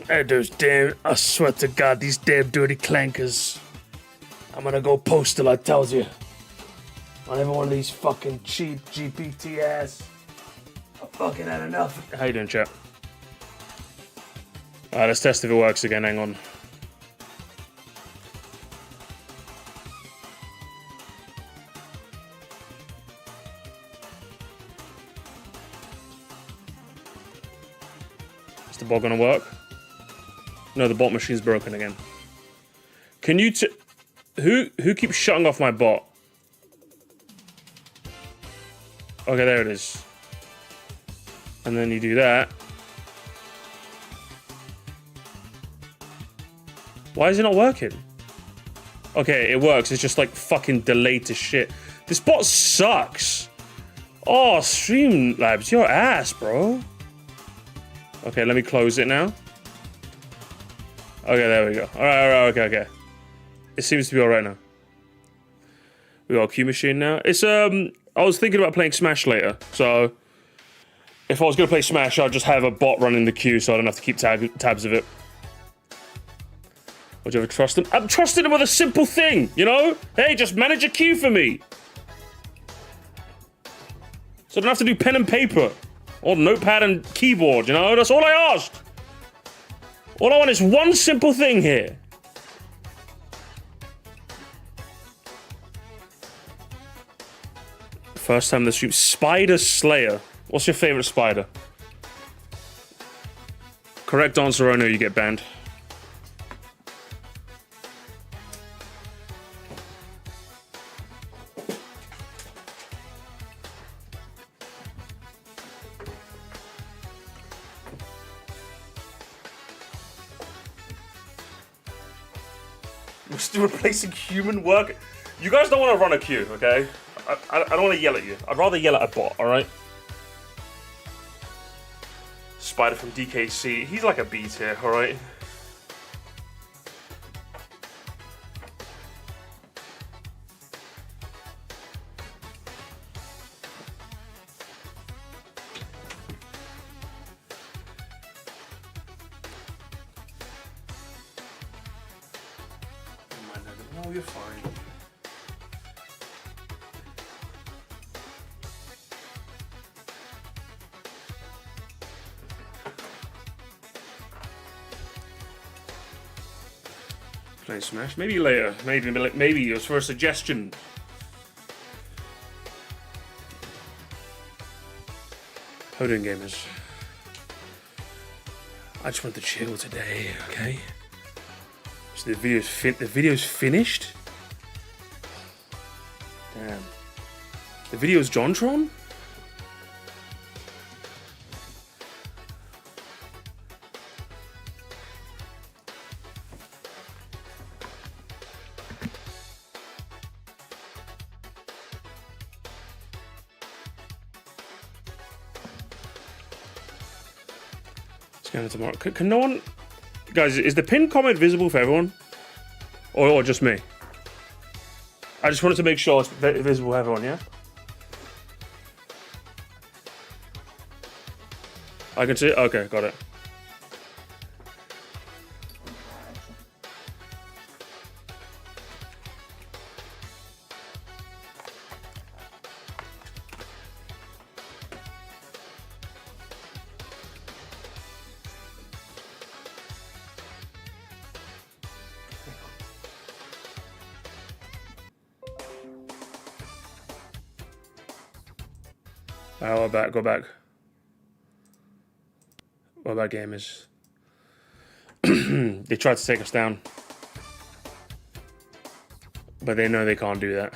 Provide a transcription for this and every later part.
Hey, those damn, I swear to God, these damn dirty clankers. I'm gonna go postal, I tells you. On every one of these fucking cheap GPT ass. I fucking had enough. How you doing, chat? Alright, let's test if it works again, hang on. Is the bot gonna work? No, the bot machine's broken again. Can you who keeps shutting off my bot? Okay, there it is. And then you do that. Why is it not working? Okay, it works. It's just like fucking delayed to shit. This bot sucks. Oh, Streamlabs, your ass, bro. Okay, let me close it now. Okay, there we go. Alright, okay. It seems to be alright now. We got a Q machine now. It's I was thinking about playing Smash later, so if I was gonna play Smash, I'd just have a bot running the queue so I don't have to keep tabs of it. Would you ever trust him? I'm trusting him with a simple thing, you know? Hey, just manage a queue for me. So I don't have to do pen and paper. Or notepad and keyboard, you know? That's all I asked. All I want is one simple thing here. First time in the stream. Spider Slayer. What's your favorite spider? Correct answer, or no, you get banned. We're still replacing human work. You guys don't want to run a queue, okay? I don't want to yell at you. I'd rather yell at a bot, alright? Spider from DKC. He's like a B tier, alright? No, you're fine. Play Smash? Maybe later. Maybe it was for a suggestion. How doing, gamers? I just want to chill today, okay? So the video's finished? Damn. The video's JonTron? It's going to tomorrow. Can no one... Guys, is the pinned comment visible for everyone? Or just me? I just wanted to make sure it's visible for everyone, yeah? I can see it? Okay, got it. Go back. What about gamers? They tried to take us down. But they know they can't do that.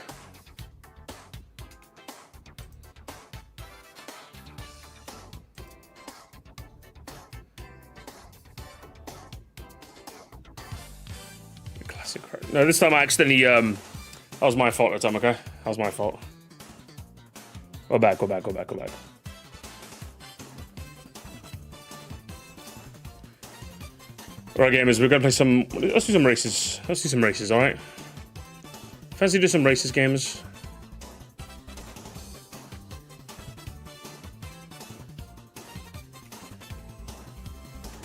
Classic. No, this time I accidentally, that was my fault that time, okay? That was my fault. Go back. Alright, gamers, we're gonna play some... Let's do some races. Alright? Fancy do some races, gamers?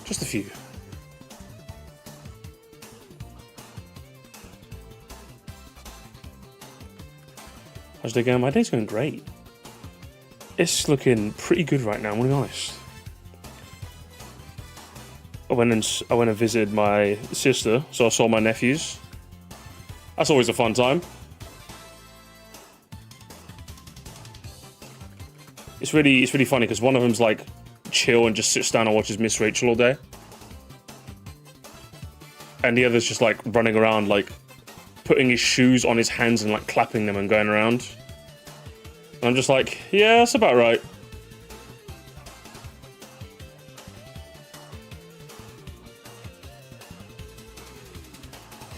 Just a few. How's the day going? My day's going great. It's looking pretty good right now, I'm gonna be honest. I went and visited my sister, so I saw my nephews. That's always a fun time. It's really funny because one of them's like chill and just sits down and watches Miss Rachel all day. And the other's just like running around, like putting his shoes on his hands and like clapping them and going around. And I'm just like, yeah, that's about right.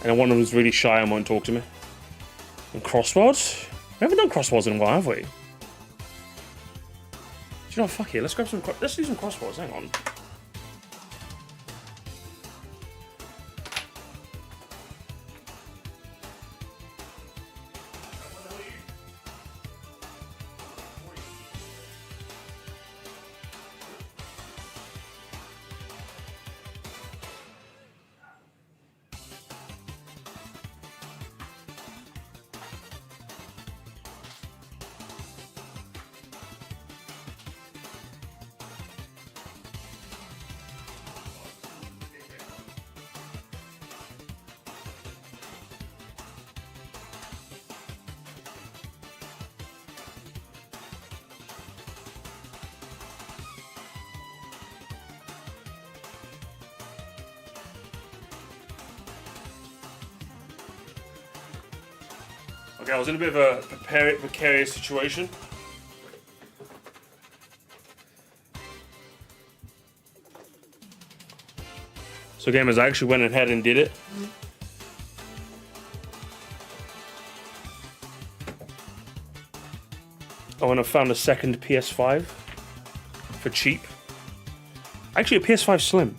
And one of them's really shy and won't talk to me. And crosswords? We haven't done crosswords in a while, have we? Do you know, fuck it, let's do some crosswords, hang on. Okay, I was in a bit of a precarious situation. So gamers, I actually went ahead and did it. I went and found a second PS5 for cheap. Actually, a PS5 Slim.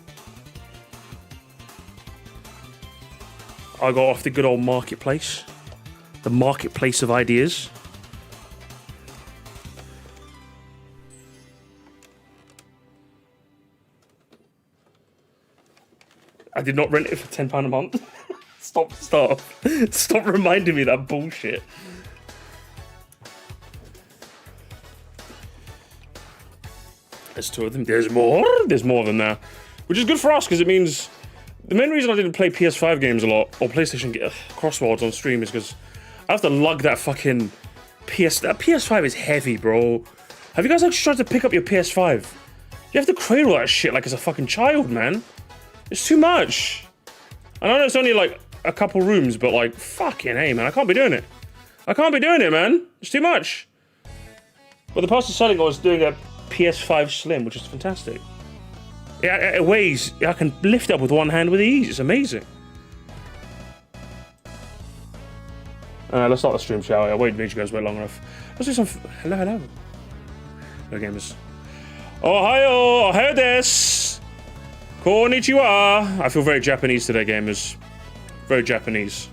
I got off the good old marketplace. The marketplace of ideas. I did not rent it for £10 a month. Stop reminding me of that bullshit. There's two of them. There's more of them now. Which is good for us, because it means... The main reason I didn't play PS5 games a lot, or PlayStation crosswords on stream, is because I have to lug that fucking That PS5 is heavy, bro. Have you guys actually tried to pick up your PS5? You have to cradle that shit like it's a fucking child, man. It's too much. I know it's only like a couple rooms, but like, fucking hey, man, I can't be doing it. I can't be doing it, man. It's too much. But the person selling it was doing a PS5 Slim, which is fantastic. It weighs, I can lift it up with one hand with ease. It's amazing. Let's start the stream, shall we? I won't make you guys wait long enough. Let's do some... Hello. Hello, gamers. Ohio desu. Konnichiwa. I feel very Japanese today, gamers. Very Japanese.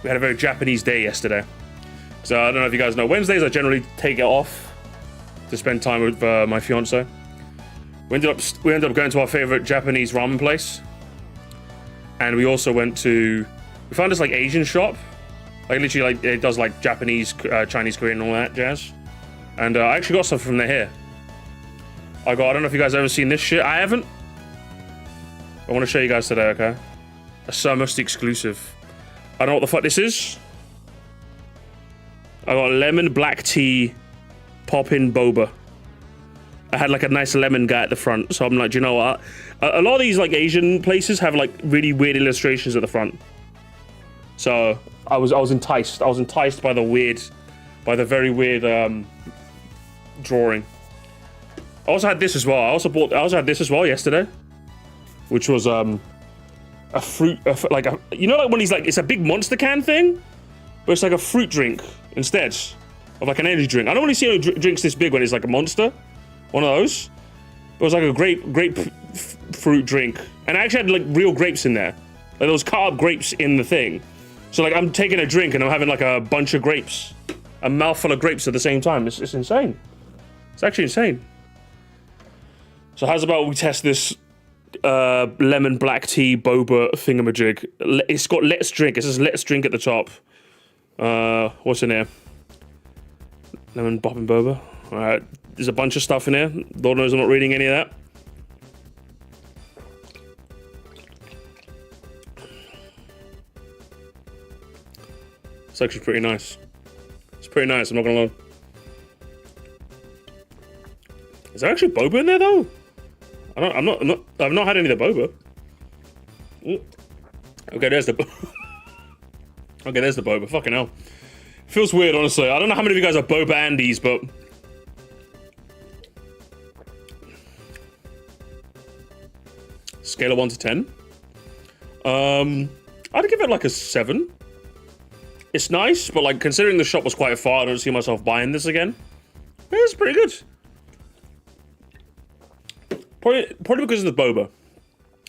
We had a very Japanese day yesterday. So I don't know if you guys know, Wednesdays I generally take it off to spend time with my fiance. We ended up going to our favorite Japanese ramen place, and we also we found this like Asian shop, like literally like it does like Japanese, Chinese, Korean, and all that jazz. And I actually got some from there. I don't know if you guys have ever seen this shit. I haven't. I want to show you guys today, okay? A Surmust exclusive. I don't know what the fuck this is. I got lemon black tea pop-in boba. I had like a nice lemon guy at the front, so I'm like, do you know what? A lot of these like Asian places have like really weird illustrations at the front. So I was enticed. I was enticed by the very weird drawing. I also had this as well. I also had this as well yesterday, which was a fruit, you know, like one of these, like, it's a big Monster can thing, but it's like a fruit drink instead of like an energy drink. I don't really see any drinks this big when it's like a Monster. One of those. It was like a grape fruit drink. And I actually had like real grapes in there. Like those cut up grapes in the thing. So like I'm taking a drink and I'm having like a bunch of grapes. A mouthful of grapes at the same time. It's insane. It's actually insane. So how's about we test this lemon black tea boba thingamajig. It's got let's drink. It says let's drink at the top. What's in here? Lemon bopping boba. Alright, there's a bunch of stuff in here. Lord knows I'm not reading any of that. It's actually pretty nice. It's pretty nice, I'm not gonna lie. Is there actually boba in there though? I've not had any of the boba. Ooh. Okay, there's the okay, there's the boba. Fucking hell. Feels weird, honestly. I don't know how many of you guys are boba Andes, but scale of 1 to 10. I'd give it like a 7. It's nice, but like considering the shop was quite far, I don't see myself buying this again. Yeah, it's pretty good. Probably because of the boba.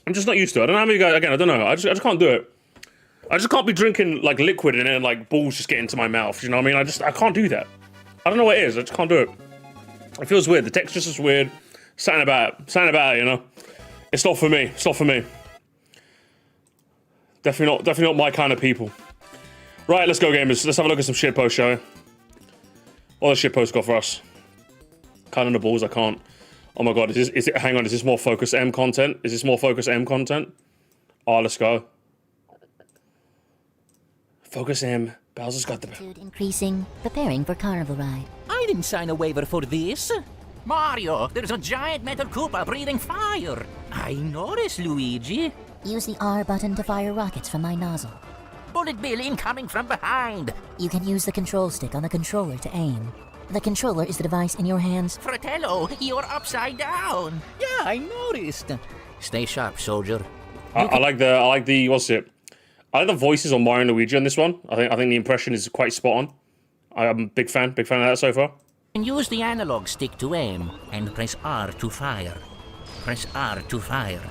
I'm just not used to it. I don't know how many guys, again, I don't know. I just can't do it. I just can't be drinking like liquid and then like balls just get into my mouth. You know what I mean? I can't do that. I don't know what it is. I just can't do it. It feels weird. The texture's just weird. Something about it, you know? It's not for me. It's not for me. Definitely not my kind of people. Right, let's go, gamers. Let's have a look at some shitposts, shall we? What the shitposts got for us? Cutting the balls, I can't. Oh my god, hang on, is this more Focus M content? Is this more Focus M content? Oh, let's go. Focus M. Bowser's got the... Increasing, preparing for carnival ride. I didn't sign a waiver for this. Mario, there's a giant metal Koopa breathing fire. I noticed, Luigi. Use the R button to fire rockets from my nozzle. Bullet Bill incoming from behind. You can use the control stick on the controller to aim. The controller is the device in your hands. Fratello, you're upside down. Yeah, I noticed. Stay sharp, soldier. I like the what's it? I like the voices on Mario and Luigi on this one. I think the impression is quite spot on. I'm a big fan of that so far. And use the analog stick to aim and press R to fire. Press R to fire.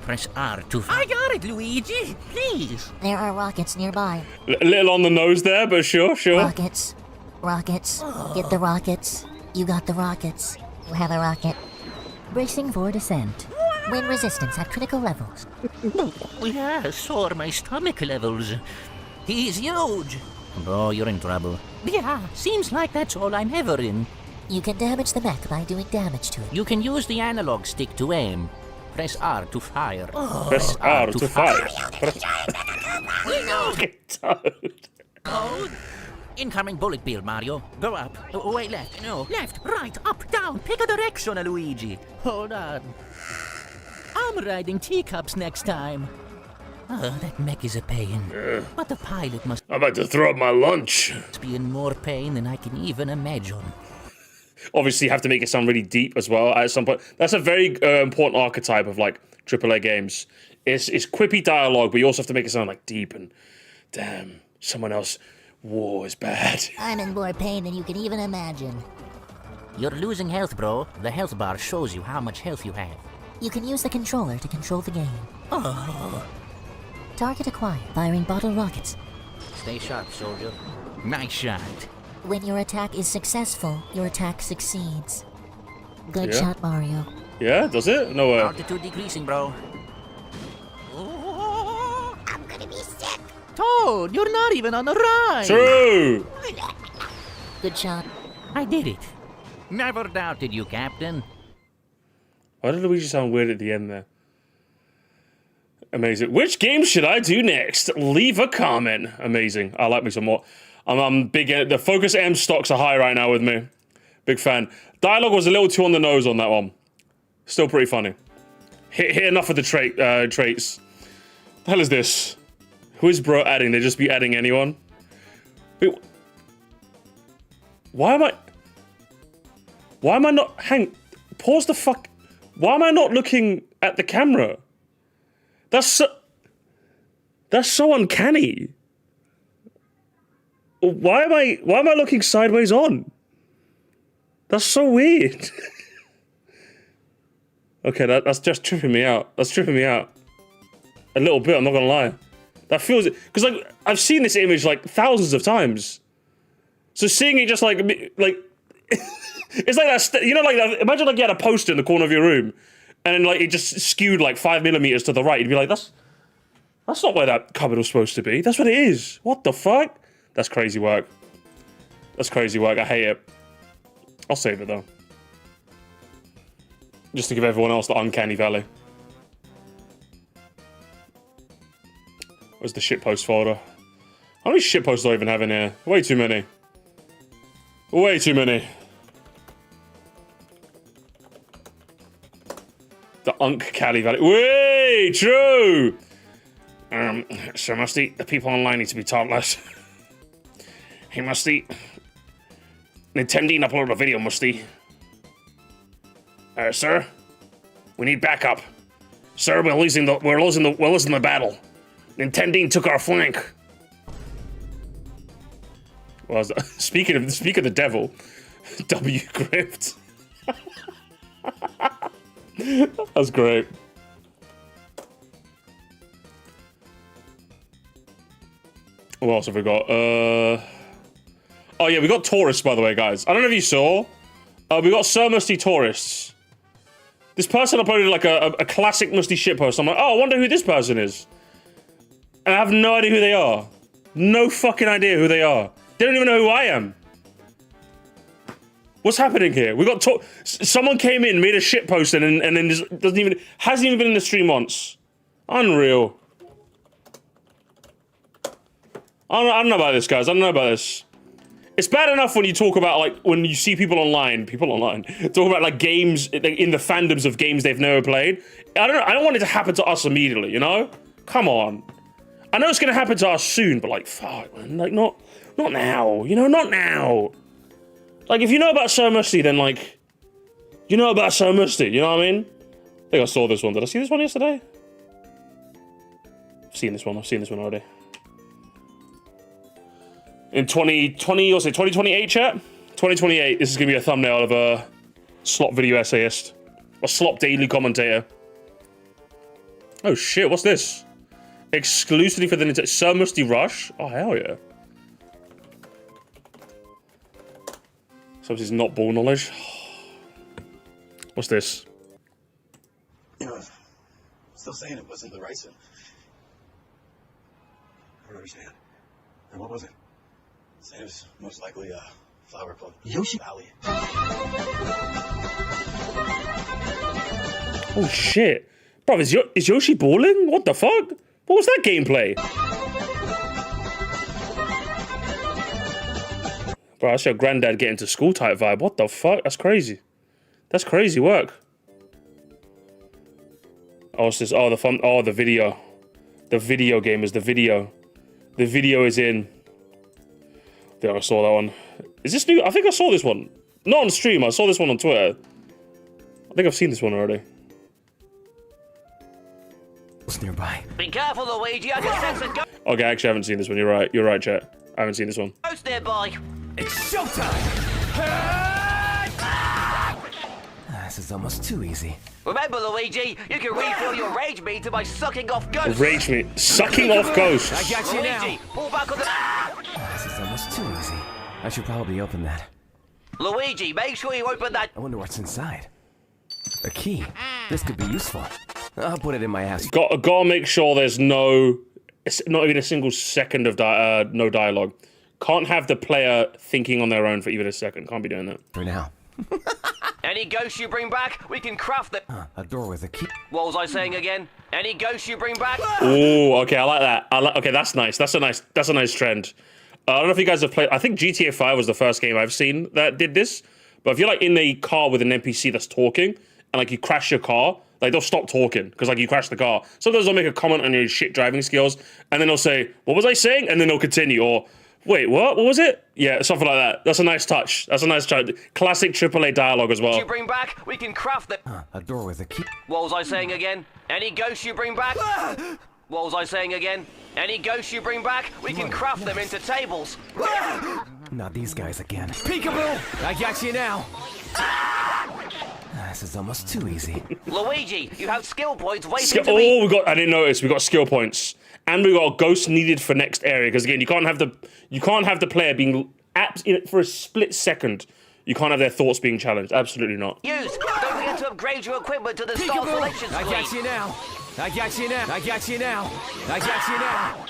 Press R to fire. I got it, Luigi. Please. There are rockets nearby. A little on the nose there, but sure. Rockets. Rockets. Get the rockets. You got the rockets. You have a rocket. Bracing for descent. Wind resistance at critical levels. Yeah, so are my stomach levels. He's huge. Bro, you're in trouble. Yeah, seems like that's all I'm ever in. You can damage the mech by doing damage to it. You can use the analog stick to aim. Press R to fire. Press R to fire. Oh. Incoming bullet bill, Mario. Go up. Wait, left. No. Left, right, up, down. Pick a direction, Luigi. Hold on. I'm riding teacups next time. That mech is a pain. But the pilot must... I'm about to throw up my lunch. ...be in more pain than I can even imagine. Obviously, you have to make it sound really deep as well at some point. That's a very important archetype of, like, AAA games. It's quippy dialogue, but you also have to make it sound, like, deep and... Damn, someone else... War is bad. I'm in more pain than you can even imagine. You're losing health, bro. The health bar shows you how much health you have. You can use the controller to control the game. Target acquired. Firing bottle rockets. Stay sharp, soldier. Nice shot. When your attack is successful, your attack succeeds. Good shot, Mario. Yeah, does it? No way. Altitude decreasing, bro. I'm gonna be sick. Toad, you're not even on the ride. True. Good shot. I did it. Never doubted you, Captain. Why did Luigi sound weird at the end there? Amazing. Which game should I do next? Leave a comment. Amazing. I like me some more. I'm big. The Focus M stocks are high right now with me. Big fan. Dialogue was a little too on the nose on that one. Still pretty funny. Hit enough of the traits. The hell is this? Who is bro adding? They just be adding anyone? Wait, why am I not... Pause the fuck... Why am I not looking at the camera? That's so uncanny. Why am I looking sideways on? That's so weird. Okay, that's just tripping me out. That's tripping me out. A little bit, I'm not gonna lie. That feels... Because, like, I've seen this image, like, thousands of times. So seeing it just, like... It's like that... You know, like, imagine, like, you had a poster in the corner of your room, and then, like, it just skewed, like, 5 millimeters to the right. You'd be like, that's not where that cupboard was supposed to be. That's what it is. What the fuck? That's crazy work. That's crazy work. I hate it. I'll save it, though. Just to give everyone else the uncanny valley. Where's the shitpost folder? How many shitposts do I even have in here? Way too many. Way too many. The uncanny valley. Way true! Sir Musty, the people online need to be taught less. Hey, Musty. Nintendo upload a video, Musty. Sir? We need backup. Sir, we're losing the battle. Nintendo took our flank. Well, speak of the devil, W gripped. That's great. What else have we got? Oh yeah, we got tourists, by the way, guys. I don't know if you saw. We got Sir Musty tourists. This person uploaded like a classic Musty shitpost. I'm like, oh, I wonder who this person is. And I have no idea who they are. No fucking idea who they are. They don't even know who I am. What's happening here? We got someone came in, made a shitpost, and then just hasn't even been in the stream once. Unreal. I don't know about this, guys. I don't know about this. It's bad enough when you talk about, like, when you see people online talk about, like, games in the fandoms of games they've never played. I don't want it to happen to us immediately, you know? Come on. I know it's gonna happen to us soon, but, like, fuck, man. Like, not now. You know, not now. Like, if you know about Sir Musty, then, like, you know about Sir Musty, you know what I mean? I think I saw this one. Did I see this one yesterday? I've seen this one already. In 2028, chat? 2028, this is going to be a thumbnail of a slop video essayist. A slop daily commentator. Oh shit, what's this? Exclusively for the Nintendo Sir Musty Rush? Oh, hell yeah. So this is not ball knowledge. What's this? You know, I'm still saying it wasn't the right one. I don't understand. And what was it? It was most likely a flower called Yoshi Valley. Oh shit. Bro, is Yoshi balling? What the fuck? What was that gameplay? Bro, that's your granddad getting to school type vibe. What the fuck? That's crazy. That's crazy work. Oh, it's this. Oh, the fun. Oh, the video. The video game is the video. The video is in. I think I saw that one. Is this new? I think I saw this one. Not on stream, I saw this one on Twitter. I think I've seen this one already. It's nearby. Be careful, Luigi. I can sense a ghost Okay, actually I haven't seen this one. You're right. You're right, chat. I haven't seen this one. nearby. It's showtime! This is almost too easy. Remember, Luigi, you can refill your rage meter by sucking off ghosts. Rage me. Sucking off ghosts. I got you Luigi, now. pull back on the... This is almost too easy. I should probably open that. Luigi, make sure you open that... I wonder what's inside. A key. This could be useful. I'll put it in my ass. Gotta make sure there's not even a single second of no dialogue. Can't have the player thinking on their own for even a second. Can't be doing that. For now. Any ghosts you bring back, we can craft them. A door with a key. What was I saying again? Any ghosts you bring back? Ooh, okay, I like that. Okay, that's nice. That's a nice trend. I don't know if you guys have played. I think GTA 5 was the first game I've seen that did this. But if you're like in a car with an NPC that's talking and like you crash your car, like they'll stop talking because like you crashed the car. Sometimes they'll make a comment on your shit driving skills and then they'll say, "What was I saying?" And then they'll continue. Or, "Wait, what? What was it?" Yeah, something like that. That's a nice touch. That's a nice touch. Classic AAA dialogue as well. You bring back, we can craft them. A door with a key. What was I saying again? Any ghosts you bring back? What was I saying again? Any ghosts you bring back, we can craft them into tables. Not these guys again. Peekaboo! I got you now. This is almost too easy. Luigi, you have skill points waiting to be... Oh, I didn't notice. We got skill points. And we got ghosts needed for next area. Because again, you can't have the player being for a split second. You can't have their thoughts being challenged. Absolutely not. Use. Don't forget to upgrade your equipment to the start selection screen. I got you now. I got you now. I got you now. I got you now.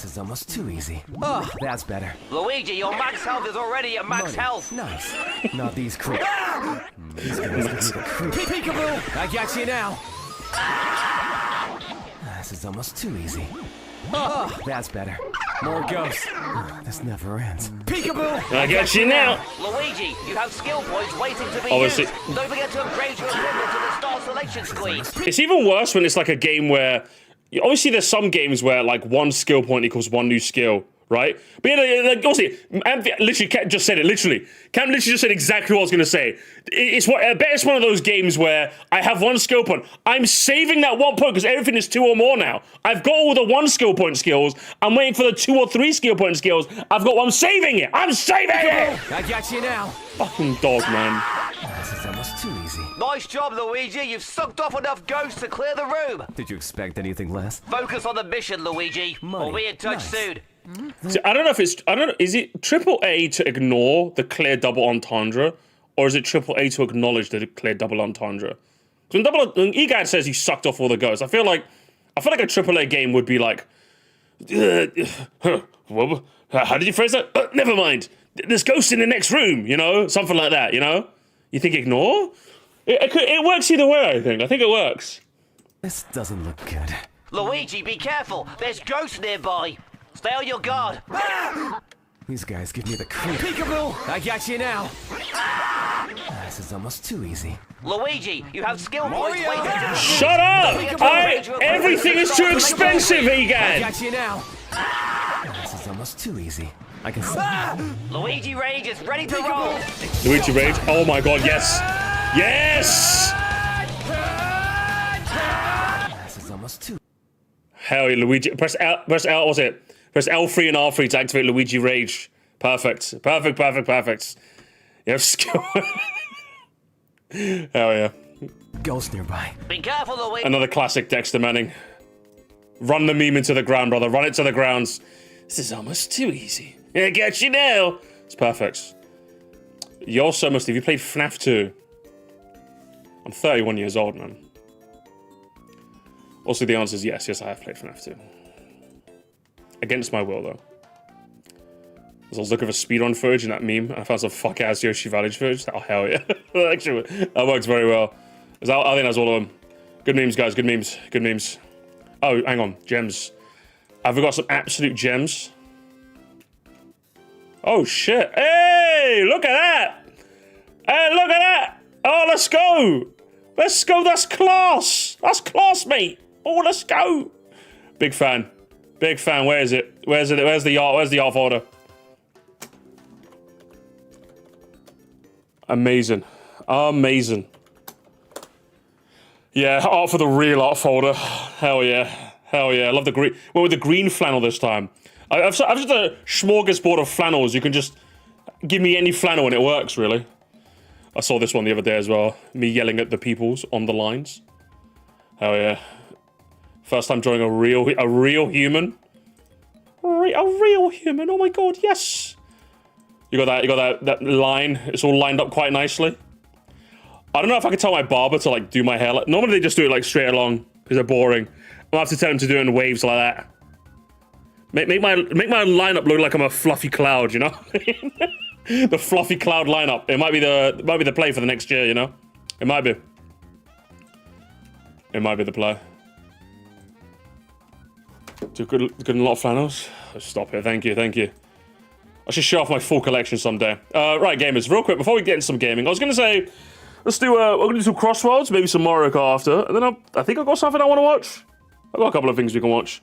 This is almost too easy. Oh, that's better. Luigi, your max health is already at max Money. health. Nice. Not these creeps. These guys give me the creep. Peekaboo! I got you now. This is almost too easy. Oh, that's better. More ghosts. This never ends. Peekaboo! I got you now. Luigi, you have skill points waiting to be Obviously. used. Don't forget to upgrade your equipment to the star selection screen. It's even worse when it's like a game where, obviously there's some games where like one skill point equals one new skill, right? But yeah, like, obviously, literally, Cam just said it, literally. Cam literally just said exactly what I was going to say. I bet it's one of those games where I have one skill point. I'm saving that 1 point because everything is 2 or more now. I've got all the 1 skill point skills. I'm waiting for the 2 or 3 skill point skills. I'm saving it. I'm saving it. I got you now. Fucking dog, man. This is almost too easy. Nice job, Luigi. You've sucked off enough ghosts to clear the room. Did you expect anything less? Focus on the mission, Luigi. Money. We'll be in touch Nice. soon. See, I don't know if it's, is it triple A to ignore the clear double entendre, or is it triple A to acknowledge the clear double entendre? Because when E-Guide says he sucked off all the ghosts, I feel like a triple A game would be like, how did you phrase that? Never mind. There's ghosts in the next room, you know? Something like that, you know? You think ignore? It works either way, I think. I think it works. This doesn't look good. Luigi, be careful. There's ghosts nearby. Stay on your guard. These guys give me the creep. Peekaboo! I got you now. This is almost too easy. Luigi, you have skill points waiting to be Shut up! Everything is too expensive, I E-Guide! got you now. This is almost too easy. I can see. Luigi Rage is ready to roll. Luigi Rage. Oh my god, yes! Yes! This is almost too. Hell yeah, Luigi. Press L, what's it? Press L3 and R3 to activate Luigi Rage. Perfect. Perfect. You have skill. Hell yeah. Ghost nearby. Be careful, Luigi. Another classic Dexter Manning. Run the meme into the ground, brother. Run it to the grounds. This is almost too easy. I got you now. It's perfect. You're so much. Have you played FNAF 2? I'm 31 years old, man. Also, the answer is yes. Yes, I have played FNAF 2. Against my will, though. As I was looking for speedrun footage in that meme, and I found some fuck-ass Yoshi Village footage. Oh, hell yeah. Actually, that works very well. I think that's all of them. Good memes, guys. Good memes. Oh, hang on. Gems. Have we got some absolute gems? Oh, shit. Hey, look at that. Hey, look at that. Oh, let's go. Let's go. That's class. That's class, mate. Oh, let's go. Big fan. Where is it? Where's the art? Where's the art folder? Amazing. Yeah, art for the real art folder. Hell yeah. I love the green. Well, with the green flannel this time. I've just a smorgasbord of flannels. You can just give me any flannel and it works, really. I saw this one the other day as well. Me yelling at the peoples on the lines. Hell yeah. First time drawing a real human. A real human. Oh my god, yes. You got that line. It's all lined up quite nicely. I don't know if I could tell my barber to like do my hair. Normally they just do it like straight along because they're boring. I'll have to tell him to do it in waves like that. Make my lineup look like I'm a fluffy cloud, you know? The fluffy cloud lineup. It might be the play for the next year, you know? It might be. It might be the play. Do good a lot of flannels. Stop it. Thank you. I should show off my full collection someday. Right, gamers, real quick before we get into some gaming, I was gonna say let's do we're gonna do some Crossroads, maybe some Mario Kart after, and then I think I've got something I want to watch. I've got a couple of things we can watch.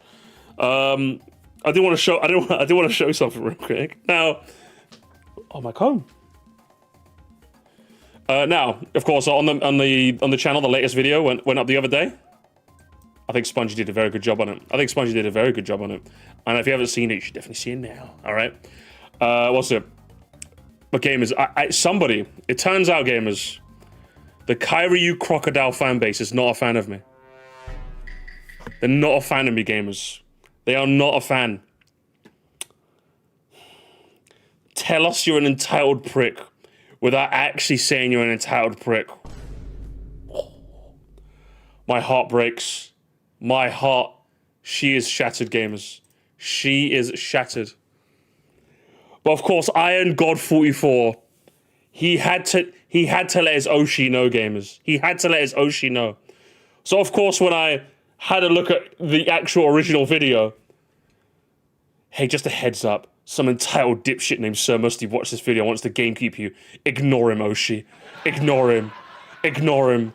I do want to show something real quick. Now, oh my comb. Now, of course, on the channel, the latest video went up the other day. I think Spongy did a very good job on it. And if you haven't seen it, you should definitely see it now. All right. What's it? But gamers, it turns out, gamers, the Kyryu Crocodile fan base is not a fan of me. They're not a fan of me, gamers. They are not a fan. Tell us you're an entitled prick without actually saying you're an entitled prick. My heart breaks. My heart. She is shattered, gamers. She is shattered. But of course, Iron God 44, he had to let his Oshi know, gamers. He had to let his Oshi know. So of course, when I had a look at the actual original video, hey, just a heads up, some entitled dipshit named Sir Musty watched this video and wants to gamekeep you. Ignore him, Oshi. Ignore him. Ignore him.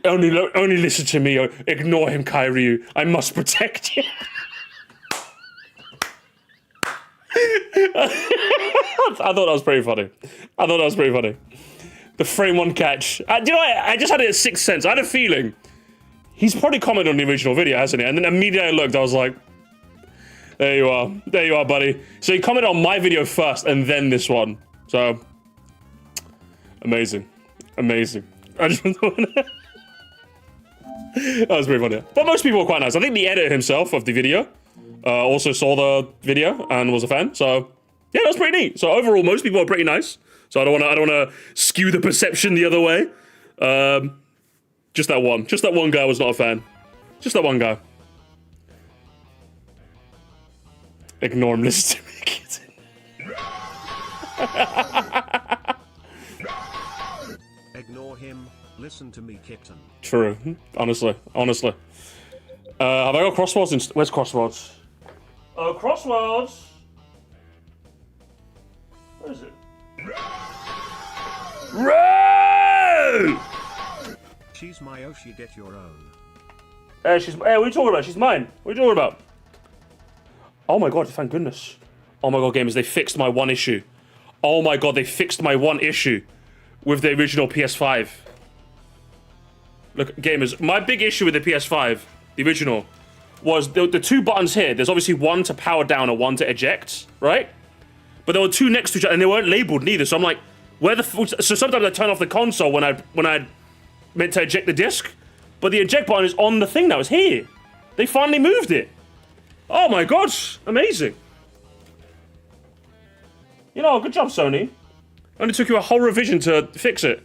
Only listen to me. Ignore him, Kairyu. I must protect you. I thought that was pretty funny. The frame one catch. Do you know what? I just had a sixth sense. I had a feeling. He's probably commented on the original video, hasn't he? And then immediately I looked, I was like, there you are. There you are, buddy. So he commented on my video first and then this one. So, amazing. Amazing. I just that was pretty funny. But most people were quite nice. I think the editor himself of the video also saw the video and was a fan. So, yeah, that was pretty neat. So overall, most people are pretty nice. So I don't want to skew the perception the other way. Just that one guy was not a fan. Just that one guy. Ignore him, listen to me, kids. Ignore him, listen to me, kitten. True, honestly. Have I got crosswords? Where's crosswords? Crosswords. Where is it? Row! She's my Oshi, get your own. Hey, what are you talking about? She's mine. What are you talking about? Oh my god, thank goodness. Oh my god, gamers, they fixed my one issue. Oh my god, they fixed my one issue with the original PS5. Look, gamers, my big issue with the PS5, the original, was the two buttons here. There's obviously one to power down and one to eject, right? But there were two next to each other, and they weren't labeled neither. So I'm like, where the so sometimes I turn off the console when I meant to eject the disc, but the eject button is on the thing now. It's here. They finally moved it. Oh my god, amazing. You know, good job, Sony. Only took you a whole revision to fix it.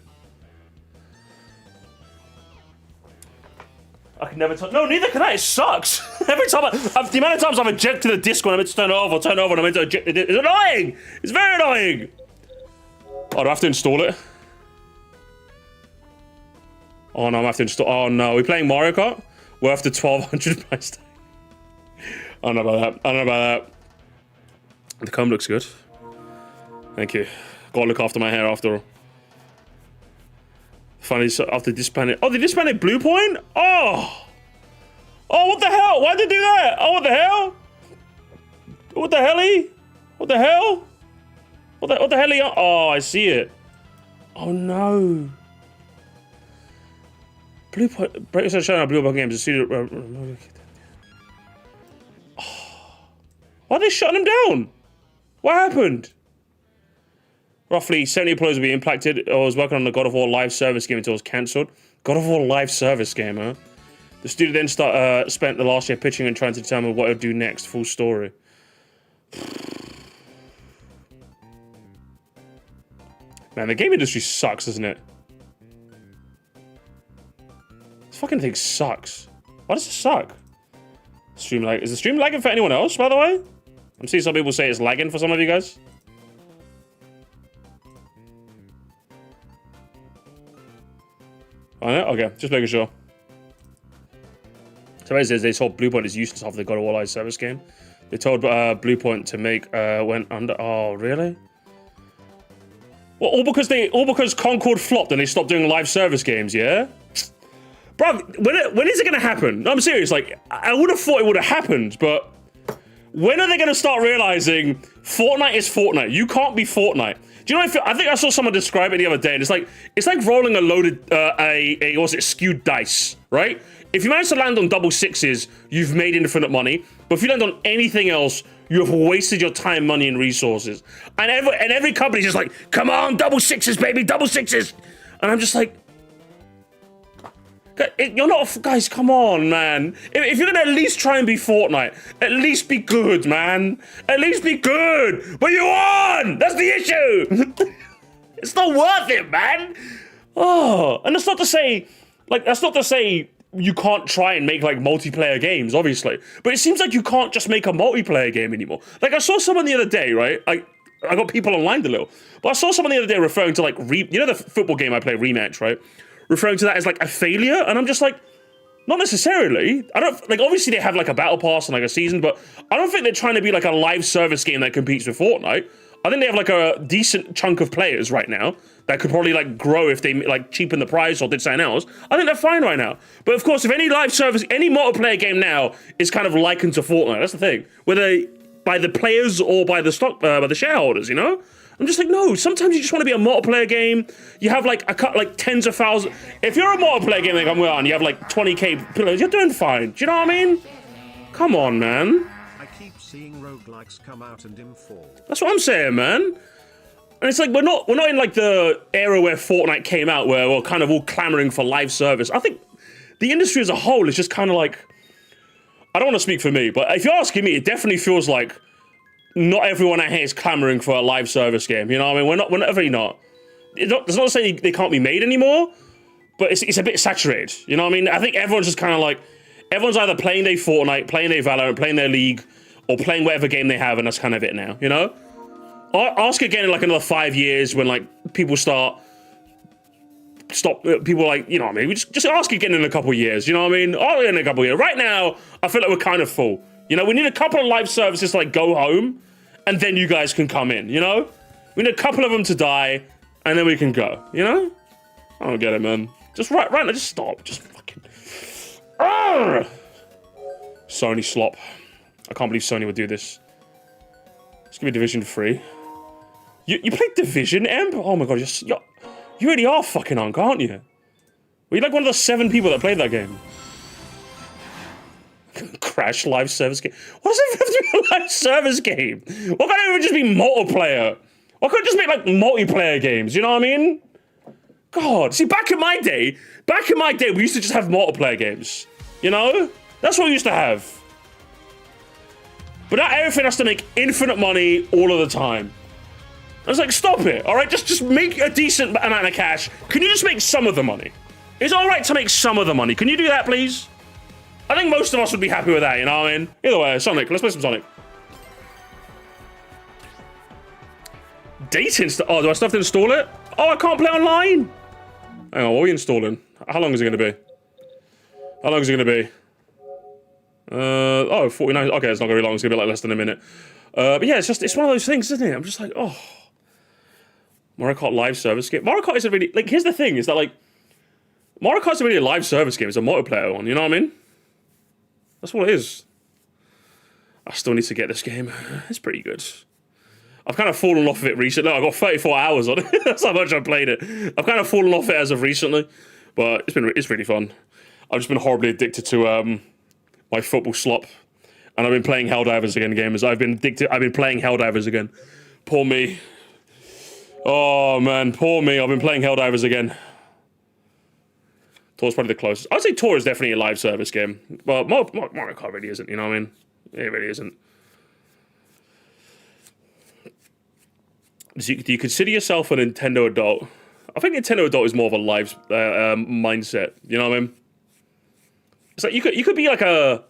I can never no, neither can I. It sucks. Every time the amount of times I've ejected the disc when I meant to turn it off or turn it over and I meant to eject the disc. It's annoying. It's very annoying. Oh, do I have to install it? Oh no, I have to install. Oh no, are we playing Mario Kart? We're after 1200 price tag. I don't know about that. The comb looks good. Thank you. Gotta look after my hair after all. Finally, so after disbanded. Oh, they disbanded Blue Point? Oh! Oh, what the hell? Why'd they do that? Oh, what the hell? What the hell-y? What the hell? What the hell-y? Oh, I see it. Oh, no. Blue Point. Breakers are showing our Blue Point games. Why are they shutting them down? What happened? Roughly 70 employees will be impacted. I was working on the God of War live service game until it was cancelled. God of War live service game, huh? The studio then spent the last year pitching and trying to determine what it would do next. Full story. Man, the game industry sucks, doesn't it? This fucking thing sucks. Why does it suck? Stream lag. Is the stream lagging for anyone else, by the way? I'm seeing some people say it's lagging for some of you guys. Oh, yeah? Okay, just making sure. So it says they told Blue Point is useless after they got a War live service game. They told Blue Point to make went under. Oh, really? Well, all because Concord flopped and they stopped doing live service games, yeah? Bro, when is it gonna happen? No, I'm serious. Like, I would have thought it would have happened, but when are they gonna start realizing Fortnite is Fortnite? You can't be Fortnite. Do you know? I think I saw someone describe it the other day, and it's like rolling a loaded what's it, skewed dice, right? If you manage to land on double sixes, you've made infinite money. But if you land on anything else, you have wasted your time, money, and resources. And every company's just like, come on, double sixes, baby, double sixes. And I'm just like, you're not, guys, come on, man. If you're gonna at least try and be Fortnite, at least be good, man. At least be good. But you won! That's the issue! It's not worth it, man. Oh, and that's not to say, you can't try and make like multiplayer games, obviously. But it seems like you can't just make a multiplayer game anymore. Like I saw someone the other day, right? I got people online a little, but I saw someone the other day referring to like you know the football game I play, Rematch, right? Referring to that as like a failure, and I'm just like, not necessarily. I don't like. Obviously, they have like a battle pass and like a season, but I don't think they're trying to be like a live service game that competes with Fortnite. I think they have like a decent chunk of players right now that could probably like grow if they like cheapen the price or did something else. I think they're fine right now. But of course, if any live service, any multiplayer game now is kind of likened to Fortnite, that's the thing. Whether by the players or by the by the shareholders, you know? I'm just like, no, sometimes you just want to be a multiplayer game. You have like tens of thousands. If you're a multiplayer game like I'm on, you have like 20k players, you're doing fine. Do you know what I mean? Come on, man. I keep seeing roguelikes come out and fall. That's what I'm saying, man. And it's like we're not in like the era where Fortnite came out where we're kind of all clamoring for live service. I think the industry as a whole is just kind of like, I don't want to speak for me, but if you're asking me, it definitely feels like not everyone out here is clamoring for a live service game. You know what I mean? We're not really not. It's not saying they can't be made anymore, but it's a bit saturated. You know what I mean? I think everyone's just kind of like, everyone's either playing their Fortnite, playing their Valorant, playing their League, or playing whatever game they have, and that's kind of it now, you know? Ask again in like another 5 years when like people stop, people like, you know what I mean? We just ask again in a couple of years, you know what I mean? Oh, in a couple of years. Right now, I feel like we're kind of full. You know, we need a couple of live services to like go home, and then you guys can come in, you know? We need a couple of them to die, and then we can go, you know? I don't get it, man. Just right now, just stop. Just fucking... Arrgh! Sony slop. I can't believe Sony would do this. Let's give me Division 3. You played Division, Emp? Oh my god, you really are fucking unk, aren't you? Were you like one of the 7 people that played that game? Crash live service game. Why does it have to be a live service game? Why can't it even just be multiplayer? Why can't it just make like multiplayer games? You know what I mean? God, see, back in my day, we used to just have multiplayer games. You know? That's what we used to have. But now everything has to make infinite money all of the time. I was like, stop it, all right? Just make a decent amount of cash. Can you just make some of the money? It's all right to make some of the money. Can you do that, please? I think most of us would be happy with that, you know what I mean? Either way, Sonic. Let's play some Sonic. Data install. Oh, do I still have to install it? Oh, I can't play online. Hang on, what are we installing? How long is it going to be? How long is it going to be? 49. Okay, it's not going to be long. It's going to be like less than a minute. But yeah, it's one of those things, isn't it? I'm just like, oh. Mario Kart live service game. Mario Kart isn't really, like, here's the thing, is that like, Mario Kart's not really a live service game. It's a multiplayer one, you know what I mean? That's what it is. I still need to get this game. It's pretty good. I've kind of fallen off of it recently. I got 34 hours on it. That's how much I played it. I've kind of fallen off it as of recently, but it's really fun. I've just been horribly addicted to my football slop, and I've been playing Helldivers again, gamers. I've been playing Helldivers again. Poor me. Oh man, poor me. I've been playing Helldivers again. Tor's probably the closest. I'd say Tor is definitely a live service game, but Mario Kart really isn't. You know what I mean? It really isn't. Do you consider yourself a Nintendo adult? I think Nintendo adult is more of a live mindset. You know what I mean? It's like you could be like a.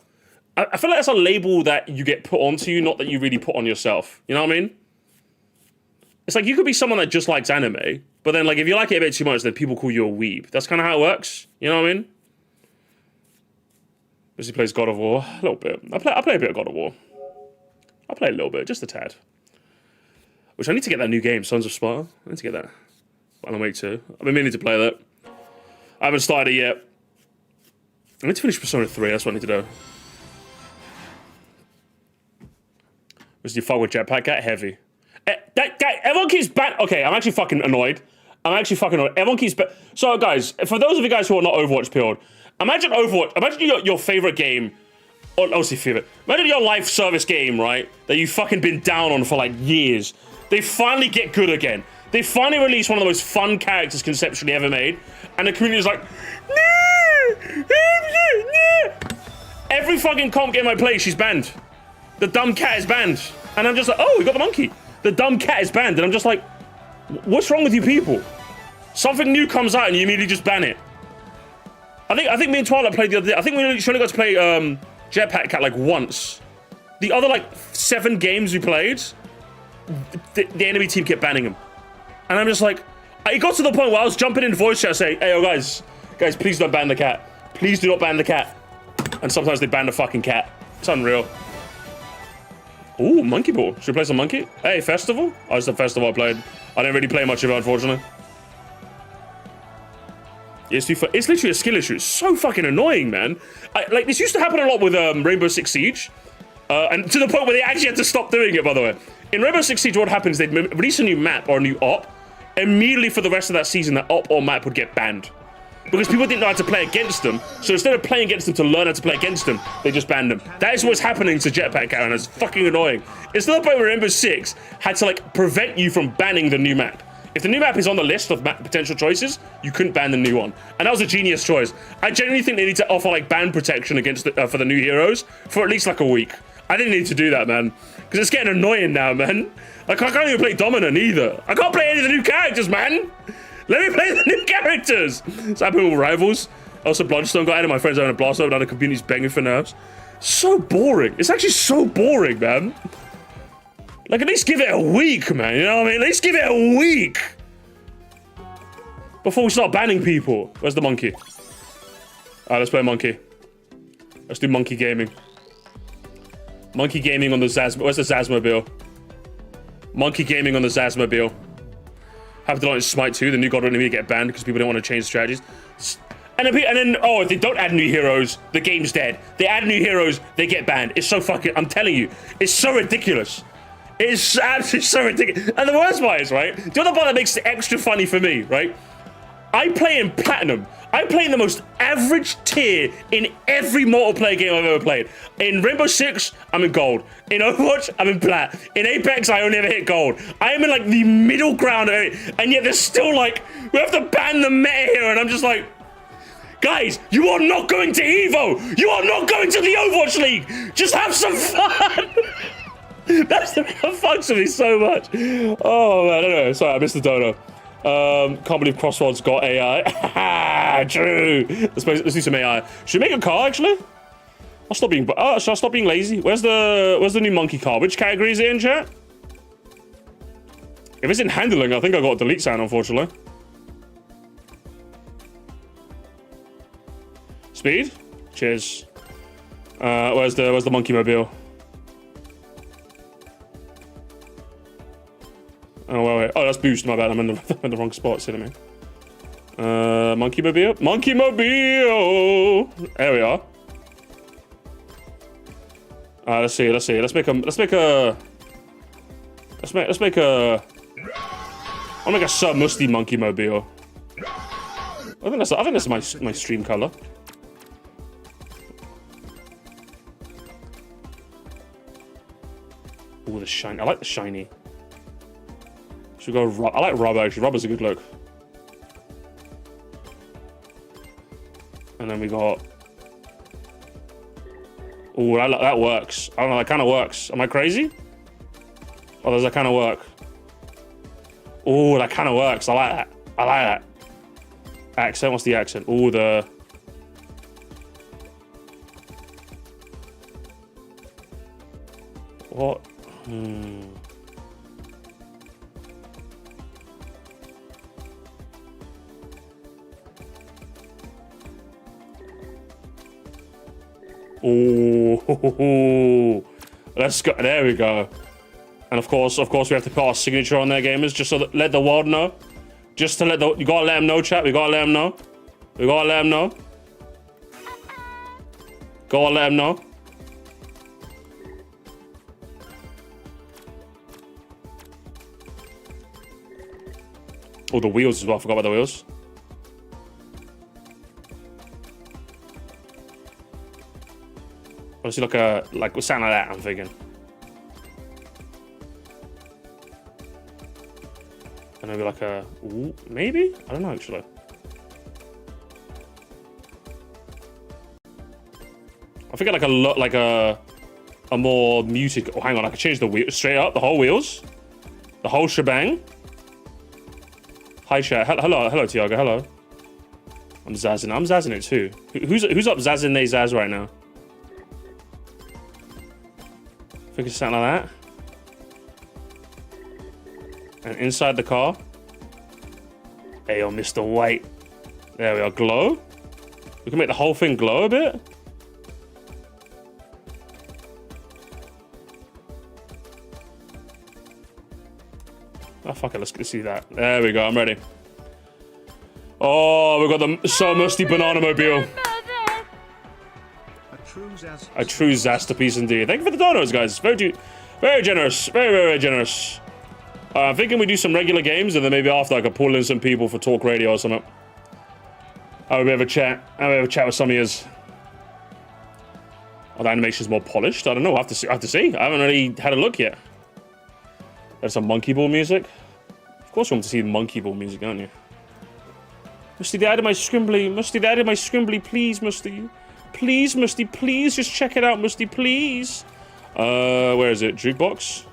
I feel like that's a label that you get put onto you, not that you really put on yourself. You know what I mean? It's like you could be someone that just likes anime, but then like if you like it a bit too much, then people call you a weeb. That's kind of how it works. You know what I mean? As he plays God of War a little bit. I play a bit of God of War. I play a little bit, just a tad. Which I need to get that new game, Sons of Sparta. I need to get that. Alan Wake 2. I've been meaning to play that. I haven't started it yet. I need to finish Persona 3, that's what I need to do. Was you fuck with Jetpack? Get heavy. Everyone keeps okay, I'm actually fucking annoyed. Everyone keeps so guys, for those of you guys who are not Overwatch pilled, imagine your favorite game, or obviously favorite, imagine your live service game, right, that you've fucking been down on for like years. They finally get good again. They finally release one of the most fun characters conceptually ever made, and the community is like, no! Every fucking comp game I play, she's banned. The dumb cat is banned. And I'm just like, oh, we got the monkey. The dumb cat is banned. And I'm just like, what's wrong with you people? Something new comes out and you immediately just ban it. I think me and Twilight played the other day. I think we only got to play Jetpack Cat like once. The other like 7 games we played, the enemy team kept banning him. And I'm just like, it got to the point where I was jumping in voice chat saying, hey, yo, guys, please don't ban the cat. Please do not ban the cat. And sometimes they ban the fucking cat. It's unreal. Ooh, Monkey Ball. Should we play some Monkey? Hey, Festival? Oh, it's the Festival I played. I didn't really play much of it, unfortunately. It's literally a skill issue. It's so fucking annoying, man. Like, this used to happen a lot with Rainbow Six Siege. And to the point where they actually had to stop doing it, by the way. In Rainbow Six Siege, what happens, they'd release a new map or a new op. Immediately for the rest of that season, that op or map would get banned. Because people didn't know how to play against them. So instead of playing against them to learn how to play against them, they just banned them. That is what's happening to Jetpack Cat, and it's fucking annoying. It's not the point where Rainbow Six had to, like, prevent you from banning the new map. If the new map is on the list of potential choices, you couldn't ban the new one. And that was a genius choice. I genuinely think they need to offer, like, ban protection against for the new heroes for at least, like, a week. I didn't need to do that, man. Because it's getting annoying now, man. Like, I can't even play Dominant either. I can't play any of the new characters, man. Let me play the new characters. It's happening with Rivals. Also, Bloodstone got out of my friends having a blast over, now the community's begging for nerfs. So boring. It's actually so boring, man. Like, at least give it a week, man. You know what I mean? At least give it a week. Before we start banning people. Where's the monkey? Alright, let's play monkey. Let's do monkey gaming. Monkey gaming on the Zaz. Where's the Zazmobile? Monkey gaming on the Zazmobile. Have to launch Smite 2, the new god enemy get banned because people don't want to change strategies. And then, oh, if they don't add new heroes, the game's dead. They add new heroes, they get banned. It's so fucking, I'm telling you, it's so ridiculous. It's absolutely so ridiculous. And the worst part is, right, the other part that makes it extra funny for me, right, I play in Platinum. I play in the most average tier in every multiplayer game I've ever played. In Rainbow Six, I'm in gold. In Overwatch, I'm in plat. In Apex, I only ever hit gold. I am in like the middle ground of it, and yet there's still like, we have to ban the meta here, and I'm just like, guys, you are not going to EVO. You are not going to the Overwatch League. Just have some fun. That's the thing that fucks with me so much. Oh man, I don't know. Sorry, I missed the dono. Can't believe Crossroads got AI. True. Let's do some AI. Should we make a car actually? I'll stop being. Should I stop being lazy? Where's the new monkey car? Which category is it in, chat? If it's in handling, I think I got a delete sign, unfortunately. Speed. Cheers. Where's the monkey mobile? Oh, wait. Oh, that's boost. My bad. I'm in the wrong spot. See what I mean? Monkey mobile. Monkey mobile. There we are. Let's see. Let's make a. I'll make a Sir Musty monkey mobile. I think that's my stream color. Ooh, the shiny. I like the shiny. Should we go? I like rubber actually. Rubber's a good look. And then we got. Ooh, that works. I don't know. That kind of works. Am I crazy? Oh, does that kind of work? Ooh, that kind of works. I like that. I like that. Accent. What's the accent? Ooh, the. What? Ooh, let's go. There we go. And of course, we have to put our signature on there, gamers, just so that let the world know. Just to you gotta let them know, chat. We gotta let them know. We gotta let them know. Gotta let them know. Oh, the wheels as well. I forgot about the wheels. Obviously, like something like that. I'm thinking. And maybe like a maybe? I don't know actually. I think like a more muted. Oh, hang on, I can change the wheel straight up. The whole wheels, the whole shebang. Hi chat. Hello, Tiago. Hello. I'm zazzing it too. Who's up zazzing they zazz right now? I think it's something like that. And inside the car. Hey, yo, Mr. White. There we are. Glow. We can make the whole thing glow a bit. Oh, fuck it. Let's see that. There we go. I'm ready. Oh, we've got the So Musty Banana Mobile. A true Zasterpiece indeed. Thank you for the donos, guys. Very generous. Very generous. I'm thinking we do some regular games and then maybe after I could pull in some people for talk radio or something. I would have a chat. With some of yous. Oh, the animation's more polished. I don't know. I have to see. I haven't really had a look yet. There's some Monkey Ball music. Of course you want to see Monkey Ball music, don't you? Musty, they added my scrimbly. Musty, they added my scrimbly. Please, Musty. Please, Musty, please. Just check it out, Musty, please. Where is it? Jukebox?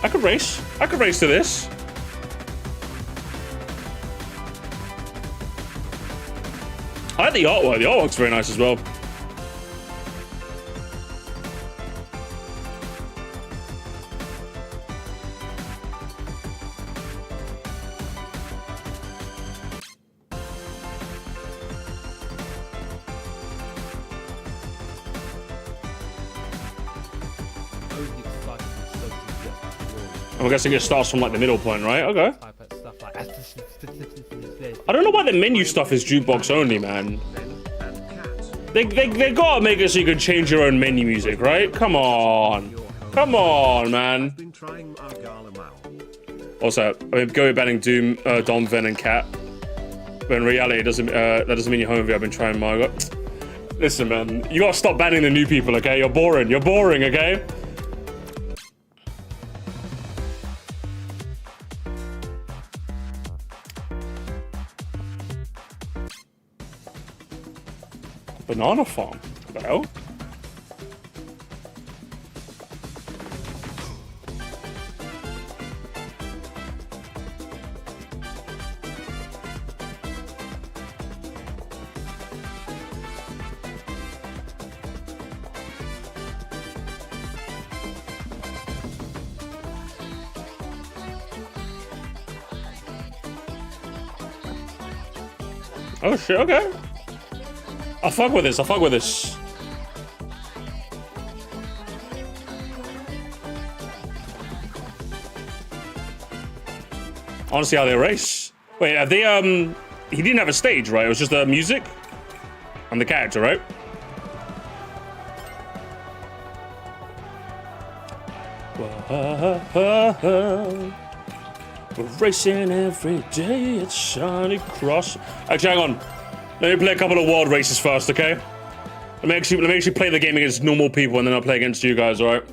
I could race. I could race to this. I like the artwork. The artwork's very nice as well. I'm guessing it starts from like the middle point, right? Okay. I don't know why the menu stuff is jukebox only, man. They gotta make it so you can change your own menu music, right? Come on. Come on, man. Also, I mean, go banning Doom, Dom, Ven, and Cat. But in reality, it doesn't, that doesn't mean you're home view. I've been trying Margot. Listen, man. You gotta stop banning the new people, okay? You're boring. You're boring, okay? Banana farm? What the hell? Oh shit, okay. I'll fuck with this, I'll fuck with this. I wanna see how they race. Wait, are they, he didn't have a stage, right? It was just the music and the character, right? We're racing every day at Shiny Cross. Actually, hang on. Let me play a couple of wild races first, okay? Let me actually play the game against normal people and then I'll play against you guys, alright?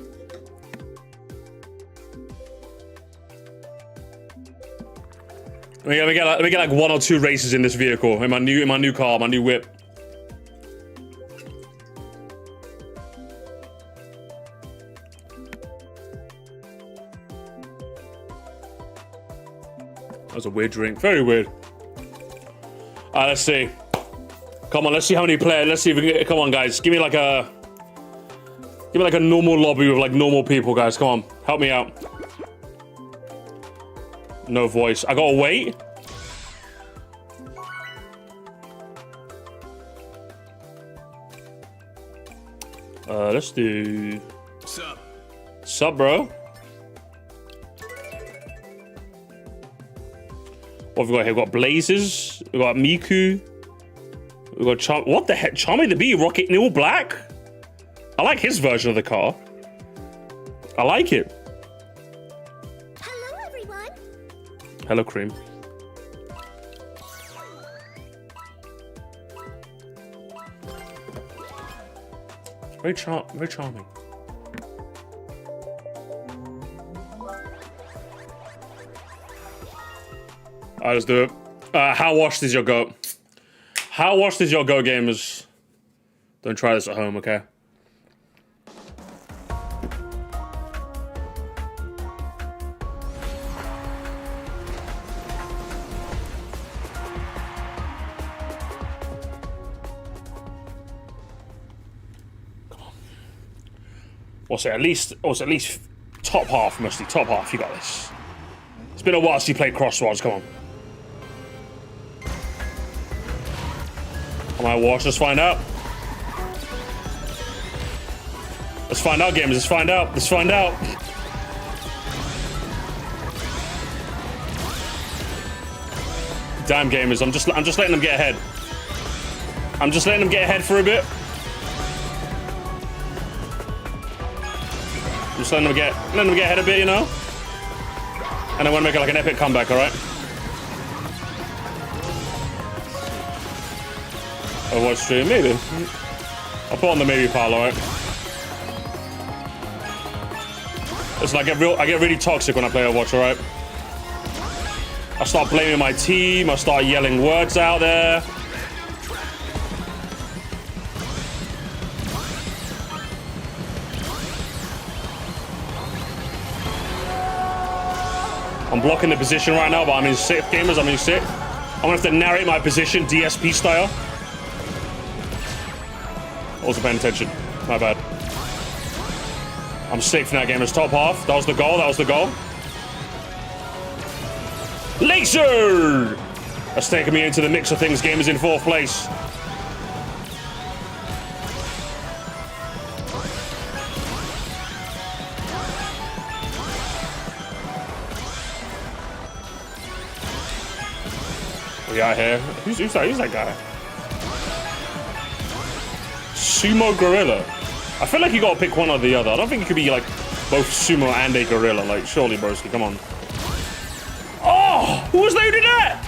Let me get like 1 or 2 races in this vehicle, in my new car, my new whip. That was a weird drink, very weird. Alright, let's see. Come on, let's see how many players. Let's see if we can get. Come on, guys. Give me like a normal lobby with like normal people, guys. Come on, help me out. No voice. I gotta wait. Let's do. Sup, bro? What have we got here? We've got Blazers. We've got Miku. We've got Charm. What the heck? Charmy the Bee, Rocket in all black? I like his version of the car. I like it. Hello, cream. Very charming. Alright, let's do it. How washed is your goat? How washed is your goat, gamers? Don't try this at home, okay? What's it? At least top half, mostly top half. You got this. It's been a while since you played Crossroads. Come on. Am I washed? Let's find out. Let's find out, gamers. Let's find out. Let's find out. Damn, gamers. I'm just letting them get ahead. I'm just letting them get ahead for a bit. Just letting them get ahead a bit, you know? And I want to make it like an epic comeback, alright? Overwatch stream, maybe. I'll put on the maybe pile, alright? Listen, I get really toxic when I play Overwatch, alright? I start blaming my team, I start yelling words out there. I'm blocking the position right now, but I'm in sick, gamers. I'm in sick. I'm gonna have to narrate my position, DSP style. Also paying attention. My bad. I'm sick for that, gamers. Top half. That was the goal. That was the goal. Laser! That's taking me into the mix of things. Gamers in 4th place. We out here. Who's that guy? Sumo Gorilla. I feel like you gotta pick one or the other. I don't think you could be like both sumo and a gorilla. Like, surely, broski, come on. Oh! Who was that who did that?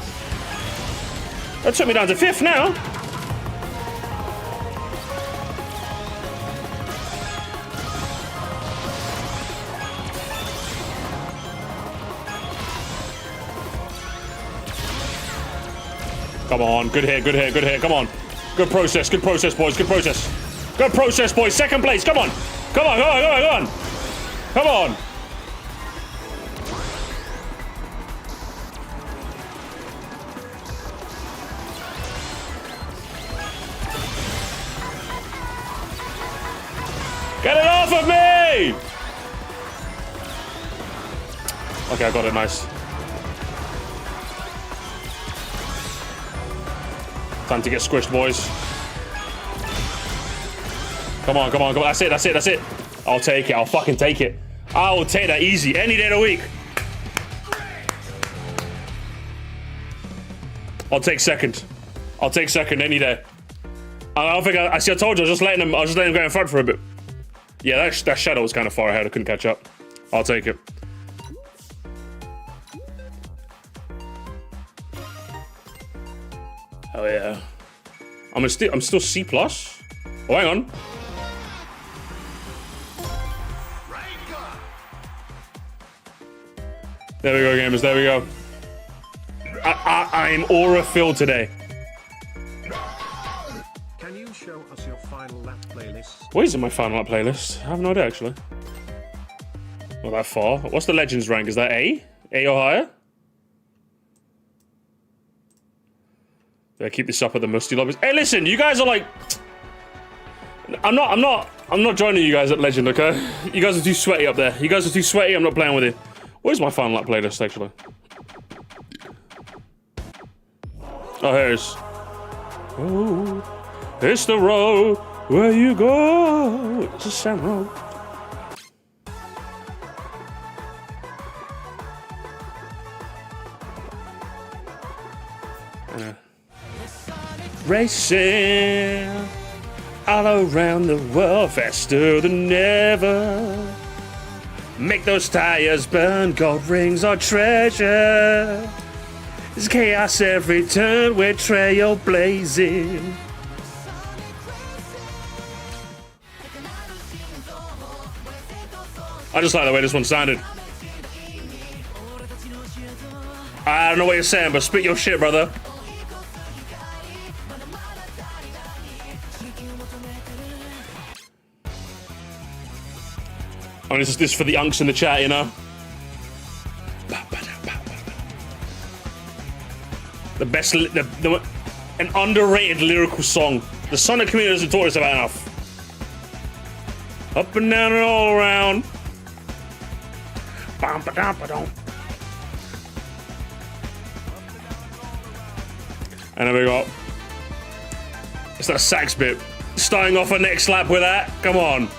That took me down to 5th now. Come on, good hit, good hit, good hit, come on. Good process, boys, good process. Good process, boys, 2nd place, come on. Come on, come on, come on, come on. Come on. Get it off of me! Okay, I got it, nice. Time to get squished, boys. Come on, come on, come on. That's it, that's it, that's it. I'll take it. I'll fucking take it. I will take that easy any day of the week. I'll take 2nd. I'll take 2nd any day. I don't think I see. I told you. I was just letting him go in front for a bit. Yeah, that shadow was kind of far ahead. I couldn't catch up. I'll take it. Oh yeah. I'm still C+. Oh, hang on. There we go, gamers. There we go. I'm aura filled today. Can you show us your final lap playlist? What is in my final lap playlist? I have no idea, actually. Not that far. What's the Legends rank? Is that A? A or higher? Yeah, keep this up at the musty lobbies. Hey, listen, you guys are like... I'm not joining you guys at Legend, okay? You guys are too sweaty up there. You guys are too sweaty, I'm not playing with you. Where's my final lap playlist, actually? Oh, here's... Oh, it's the road where you go. It's a sand road. Racing all around the world faster than ever. Make those tires burn, gold rings are treasure. It's chaos every turn, we're trailblazing. I just like the way this one sounded. I don't know what you're saying, but spit your shit, brother. I mean, this is for the unks in the chat, you know? The best, an underrated lyrical song. The Sonic community doesn't talk us about enough. Up and down and all around. And then we got, it's that sax bit. Starting off a next lap with that. Come on.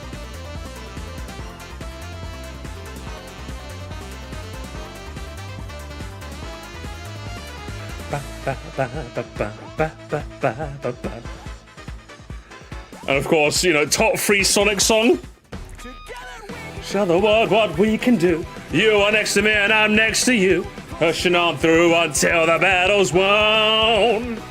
And of course, you know, top 3 Sonic song. Show the world what we can do. You are next to me and I'm next to you. Pushing on through until the battle's won.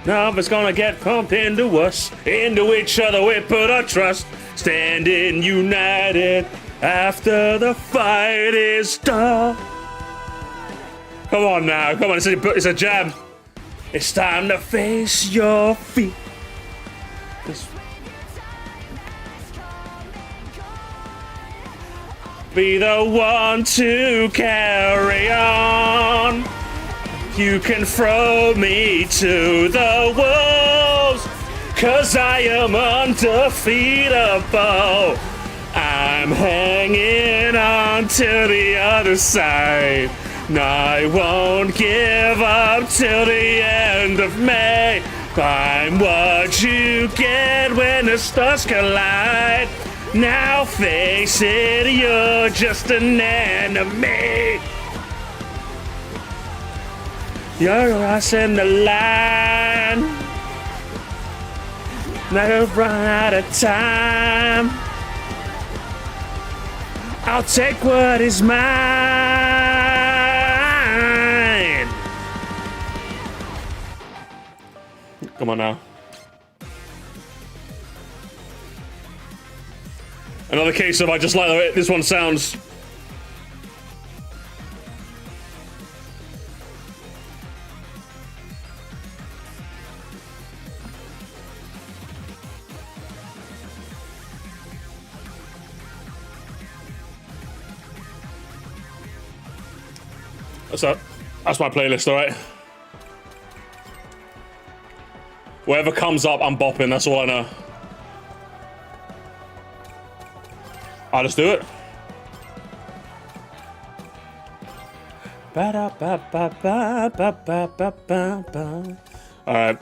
Now it's gonna get pumped into us. Into each other we put our trust. Standing united after the fight is done. Come on now, come on, it's a jam. It's time to face your feet. Be the one to carry on. You can throw me to the wolves, 'cause I am undefeatable. I'm hanging on to the other side. And I won't give up till the end of May. I'm what you get when the stars collide. Now face it, you're just an enemy. You're crossing the line. Never run out of time. I'll take what is mine. Come on now. Another case of I just like the way this one sounds. That's my playlist, alright? Whatever comes up, I'm bopping, that's all I know. I'll just do it. Alright.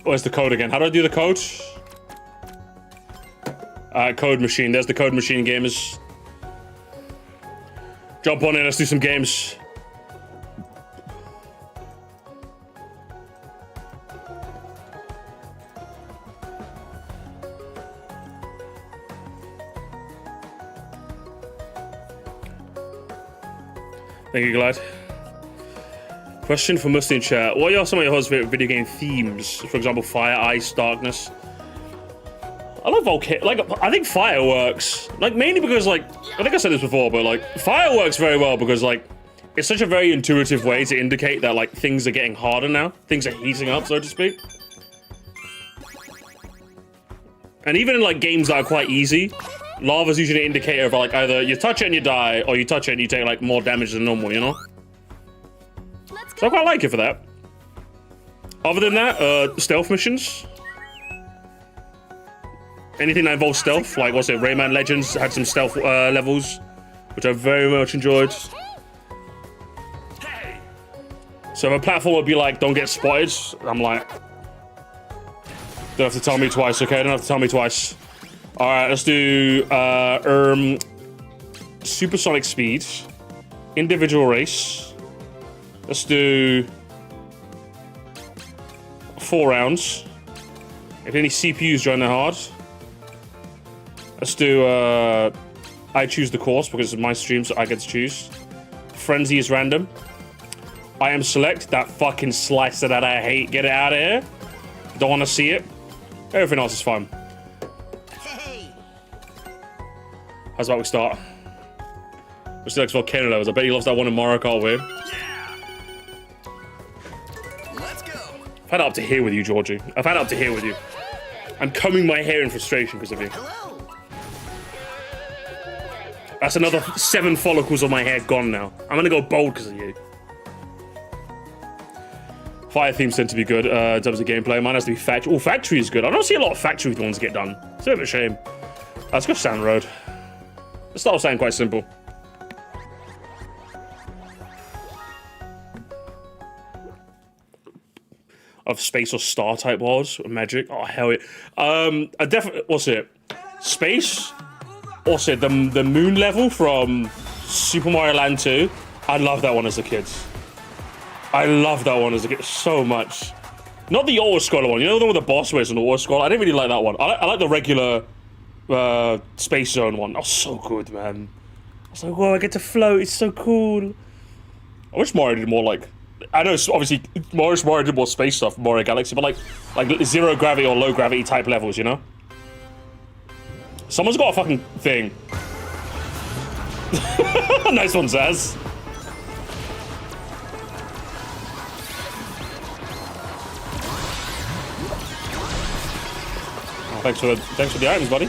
Where's the code again? How do I do the code? Alright, code machine. There's the code machine, gamers. Jump on in, let's do some games. Thank you, Glad. Question for Musty in chat. What are some of your husband's favorite video game themes? For example, fire, ice, darkness. I love volcano. Like, I think fire works. Like, mainly because, like, I think I said this before, but, like, fire works very well because, like, it's such a very intuitive way to indicate that, like, things are getting harder now. Things are heating up, so to speak. And even in, like, games that are quite easy, lava's usually an indicator of, like, either you touch it and you die, or you touch it and you take, like, more damage than normal, you know? So I quite like it for that. Other than that, stealth missions. Anything that involves stealth, like, what's it, Rayman Legends had some stealth levels, which I very much enjoyed. So if a platform would be like, don't get spotted, I'm like, don't have to tell me twice, okay? Don't have to tell me twice. Alright, let's do supersonic speed, individual race. Let's do 4 rounds. If any CPUs join the hard. Let's do I choose the course because it's my stream, so I get to choose. Frenzy is random. I am select. That fucking slicer that I hate. Get it out of here. Don't want to see it. Everything else is fine. Hey. How's about we start? We're still volcano levels. I bet you lost that one in Mario Kart win. Let's go. I've had it up to here with you, Georgie. I've had it up to here with you. I'm combing my hair in frustration because of you. Hello. That's another 7 follicles on my hair gone now. I'm gonna go bald because of you. Fire themes tend to be good in terms of gameplay. Mine has to be factory. Oh, factory is good. I don't see a lot of factory ones get done. It's a bit of a shame. Let's go Sand Road. Let's start with something quite simple. Of space or star type wars, magic. Oh hell yeah! I definitely. What's it? Space. What's it? The moon level from Super Mario Land 2. I love that one as a kid. I love that one as a kid so much. Not the auto scroller one. You know the one with the boss where it's an auto scroller. I didn't really like that one. I like the regular Space Zone one. That was so good, man. I was like, whoa, I get to float. It's so cool. I wish Mario did more like. I know, obviously, Mario did more space stuff, Mario Galaxy, but like zero gravity or low gravity type levels, you know? Someone's got a fucking thing. Nice one, Zaz. Oh, thanks for the items, buddy.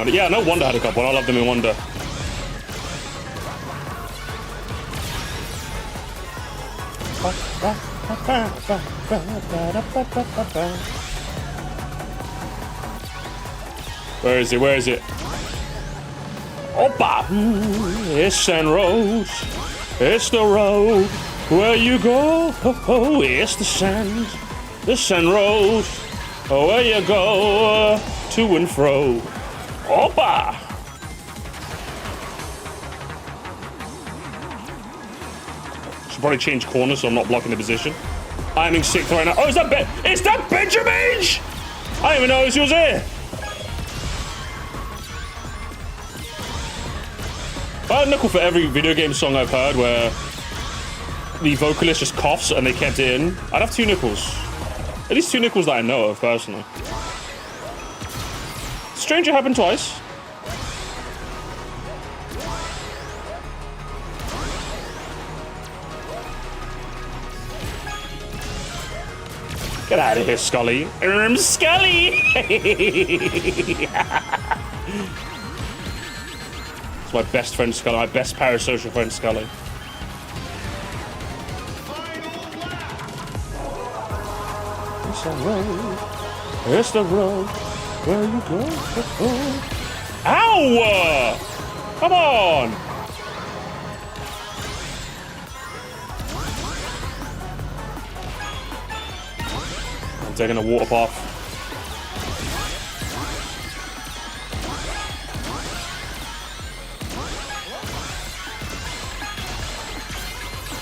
Yeah, no Wonder had a couple. I love them in Wonder. Where is it? Where is it? Opa! It's Sand Road. It's the road where you go. Oh, it's the sand road where you go to and fro. Opa! Should probably change corners so I'm not blocking the position. I'm in 6th right now. Oh, is that It's that Benjamin? I didn't even know he was here. I had a nickel for every video game song I've heard where the vocalist just coughs and they kept it in. I'd have 2 nickels. At least 2 nickels that I know of personally. Stranger happened twice. Get out of here, Scully. Scully! It's my best friend, Scully. My best parasocial friend, Scully. It's the road. It's the road. Where you go? Ow! Come on! I'm taking a water path.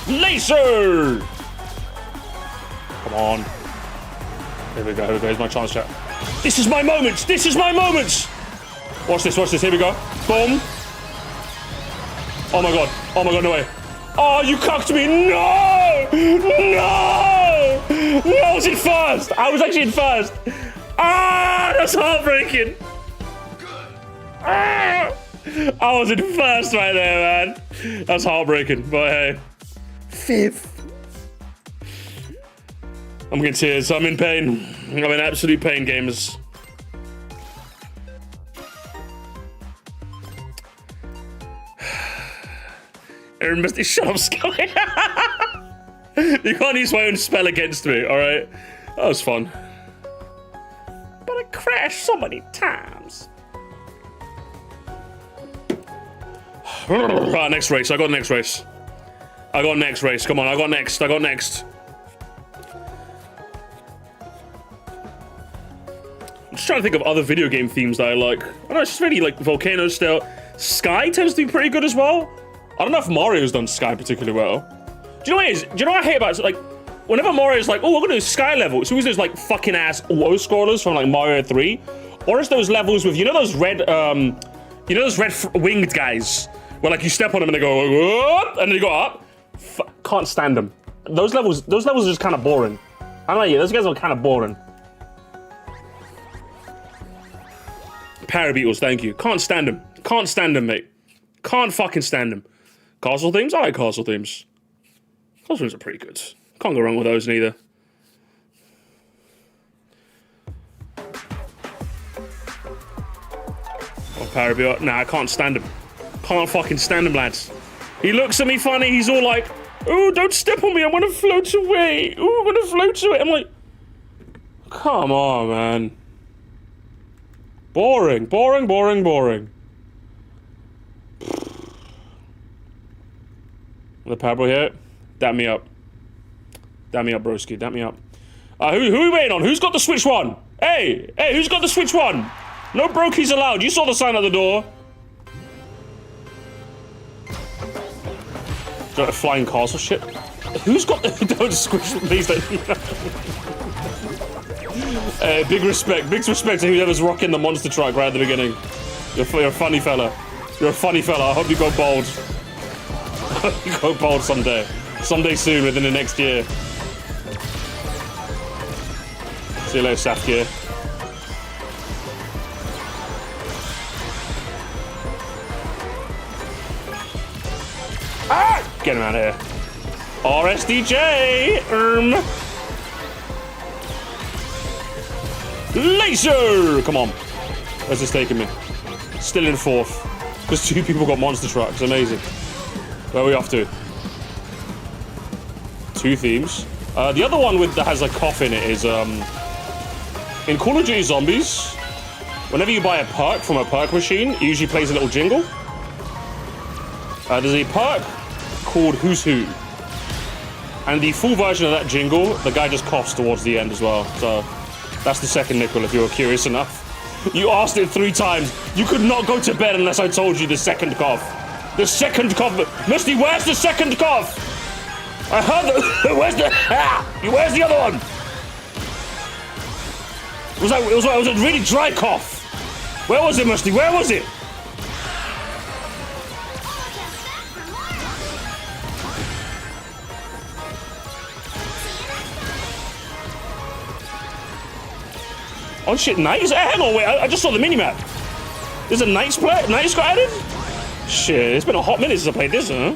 Laser! Come on. Here we go. Here's my chance, chat. This is my moment! This is my moment! Watch this, here we go. Boom. Oh my god, no way. Oh, you cucked me! No! No! No, I was in first! I was actually in first! Ah, that's heartbreaking! Ah, I was in first right there, man. That's heartbreaking, but hey. 5th. I'm getting tears. I'm in pain. I'm in absolute pain, gamers. Aaron must shut up, Scully. You can't use my own spell against me, alright? That was fun. But I crashed so many times. Right, next race. I got next race. Come on, I got next. I'm just trying to think of other video game themes that I like. I don't know, it's just really like Volcano style. Sky tends to be pretty good as well. I don't know if Mario's done Sky particularly well. Do you know what it is? Do you know what I hate about it? Like, whenever Mario's like, oh, we're gonna do sky level, it's always those like fucking ass auto scrollers from like Mario 3, or it's those levels with those red winged guys where like you step on them and they go up and then they go up. Can't stand them. Those levels are just kind of boring. I don't know, yeah, those guys are kind of boring. Parabeetles, thank you. Can't stand them. Can't stand them, mate. Can't fucking stand them. Castle themes? I like castle themes. Castle themes are pretty good. Can't go wrong with those neither. Oh, Parabeetle. Nah, I can't stand him. Can't fucking stand him, lads. He looks at me funny. He's all like, oh, don't step on me. I want to float away. Oh, I want to float away. I'm like, come on, man. Boring, boring, boring, boring. The Pablo here. Dap me up. Dap me up, broski. Dap me up. Who are we waiting on? Who's got the Switch 1? Hey, who's got the Switch 1? No brokies allowed. You saw the sign at the door. Got a flying castle shit. Who's got the... Don't squish, please don't. Big respect to whoever's rocking the monster truck right at the beginning. You're a funny fella. You're a funny fella. I hope you go bald. You go bald someday. Someday soon, within the next year. See you later, Safkir. Ah! Get him out of here. RSDJ! Laser! Come on. Where's this taking me? Still in fourth. Because 2 people got monster trucks. Amazing. Where are we off to? 2 themes. The other one that has a cough in it is, in Call of Duty Zombies, whenever you buy a perk from a perk machine, it usually plays a little jingle. There's a perk called Who's Who. And the full version of that jingle, the guy just coughs towards the end as well. So, that's the second nickel if you were curious enough. You asked it 3 times. You could not go to bed unless I told you the second cough. The second cough. Misty, where's the second cough? I heard the... Where's the... Where's the other one? It was a really dry cough. Where was it, Misty? Where was it? Oh shit, Knights? Hang on, wait, I just saw the minimap. There's a Knights got added? Shit, it's been a hot minute since I played this, huh?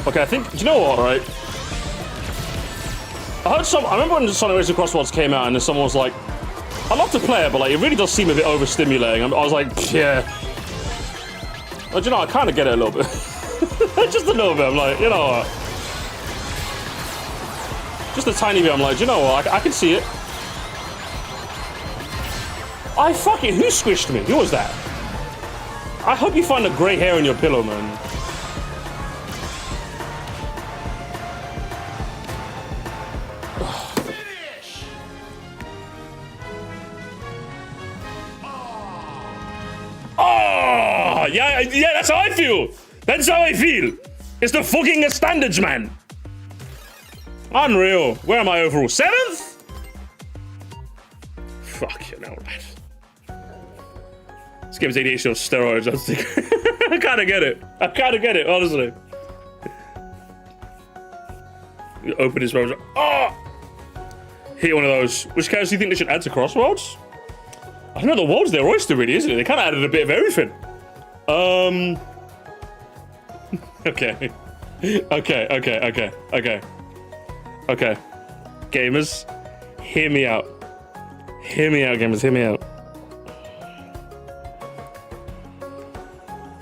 Okay, I think, do you know what, right? I remember when Sonic Racing Cross Worlds came out and then someone was like, I'd love to play it, but like, it really does seem a bit overstimulating. I was like, yeah. Well, do you know, I kind of get it a little bit. Just a little bit, I'm like, you know what? Just a tiny bit, I'm like, do you know what, I can see it. Fuck it, who squished me? Who was that? I hope you find a grey hair in your pillow, man. Yeah, that's how I feel. That's how I feel. It's the fucking standards, man. Unreal. Where am I overall? 7th? Fuck you know, man. This game's ADHD on steroids. I kind of get it. Honestly. You open his mouth. Oh! Hit one of those. Which characters do you think they should add to Crossworlds? I don't know. The world's their oyster, really, isn't it? They kind of added a bit of everything. Okay. Okay. Gamers, hear me out. Hear me out, gamers, hear me out.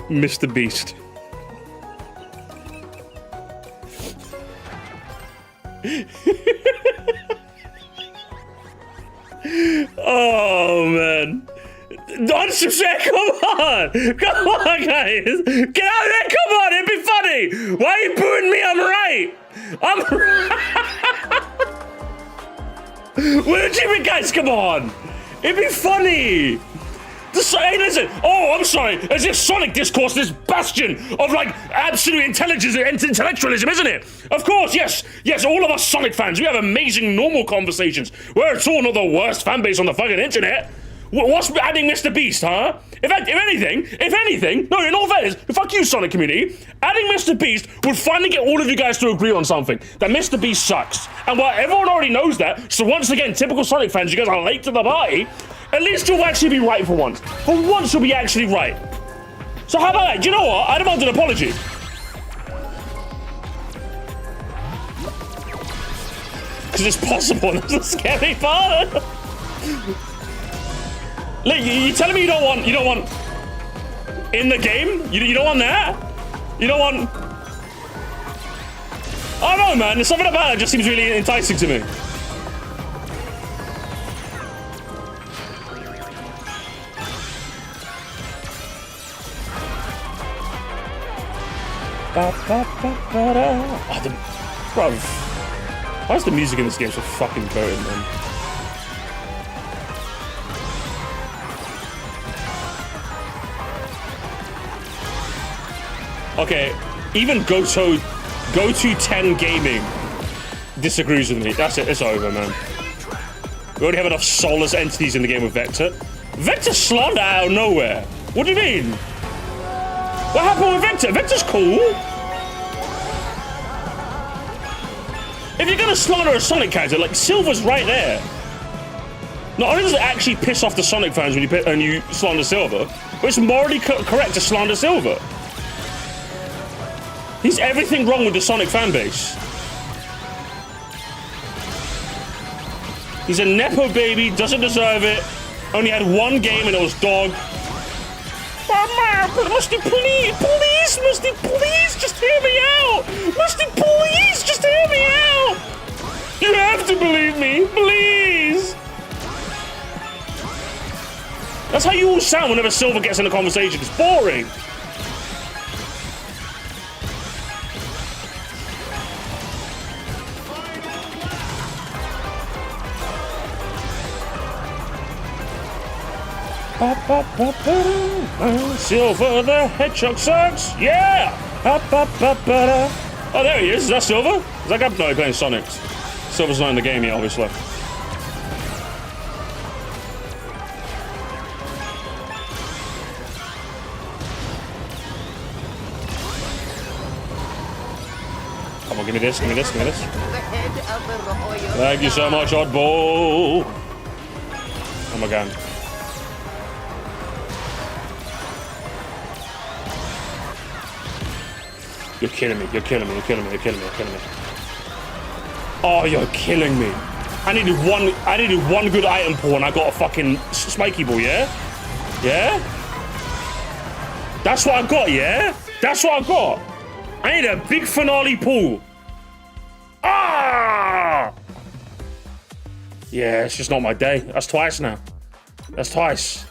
Mr. Beast. Oh, man. Unsubscribe, come on, guys, get out of there, come on, it'd be funny. Why are you booing me? I'm right. What do you mean, guys? Come on. It'd be funny. Hey, listen. Oh, I'm sorry. There's this Sonic discourse, this bastion of like absolute intelligence and intellectualism, isn't it? Of course, yes. Yes, all of us Sonic fans, we have amazing normal conversations. We're at all not the worst fan base on the fucking internet. What's adding Mr. Beast, huh? If anything, no, in all fairness, fuck you, Sonic community. Adding Mr. Beast would finally get all of you guys to agree on something. That Mr. Beast sucks. And while everyone already knows that, so once again, typical Sonic fans, you guys are late to the party. At least you'll actually be right for once. For once, you'll be actually right. So how about that? Do you know what? I demand an apology. Because it's possible. That's the scary part. Look, you telling me you don't want in the game? You don't want that? You don't want? I don't know, man. There's something about it that just seems really enticing to me. Oh, bruv. Why is the music in this game so fucking goated, man? Okay, even Go-To 10 Gaming disagrees with me. That's it, it's over, man. We already have enough soulless entities in the game with Vector. Vector slander out of nowhere. What do you mean? What happened with Vector? Vector's cool. If you're gonna slander a Sonic character, like, Silver's right there. Not only does it actually piss off the Sonic fans when you slander Silver, but it's morally correct to slander Silver. He's everything wrong with the Sonic fanbase. He's a Nepo baby, doesn't deserve it. Only had one game and it was dog. Musty, please, Musty, please, just hear me out. Musty, please, just hear me out. You have to believe me, please. That's how you all sound whenever Silver gets in a conversation. It's boring. Silver the Hedgehog sucks, yeah! Oh, there he is. Is that Silver? Is that guy? No, he's playing Sonic. Silver's not in the game yet, obviously. Come on, give me this, give me this, give me this. Thank you so much, Oddball. Oh my god. You're killing me, you're killing me, you're killing me, you're killing me, you're killing me. Oh, you're killing me. I needed one good item pull and I got a fucking spiky ball, yeah? Yeah? That's what I got, yeah? That's what I got. I need a big finale pull. Ah! Yeah, it's just not my day. That's twice now. That's twice.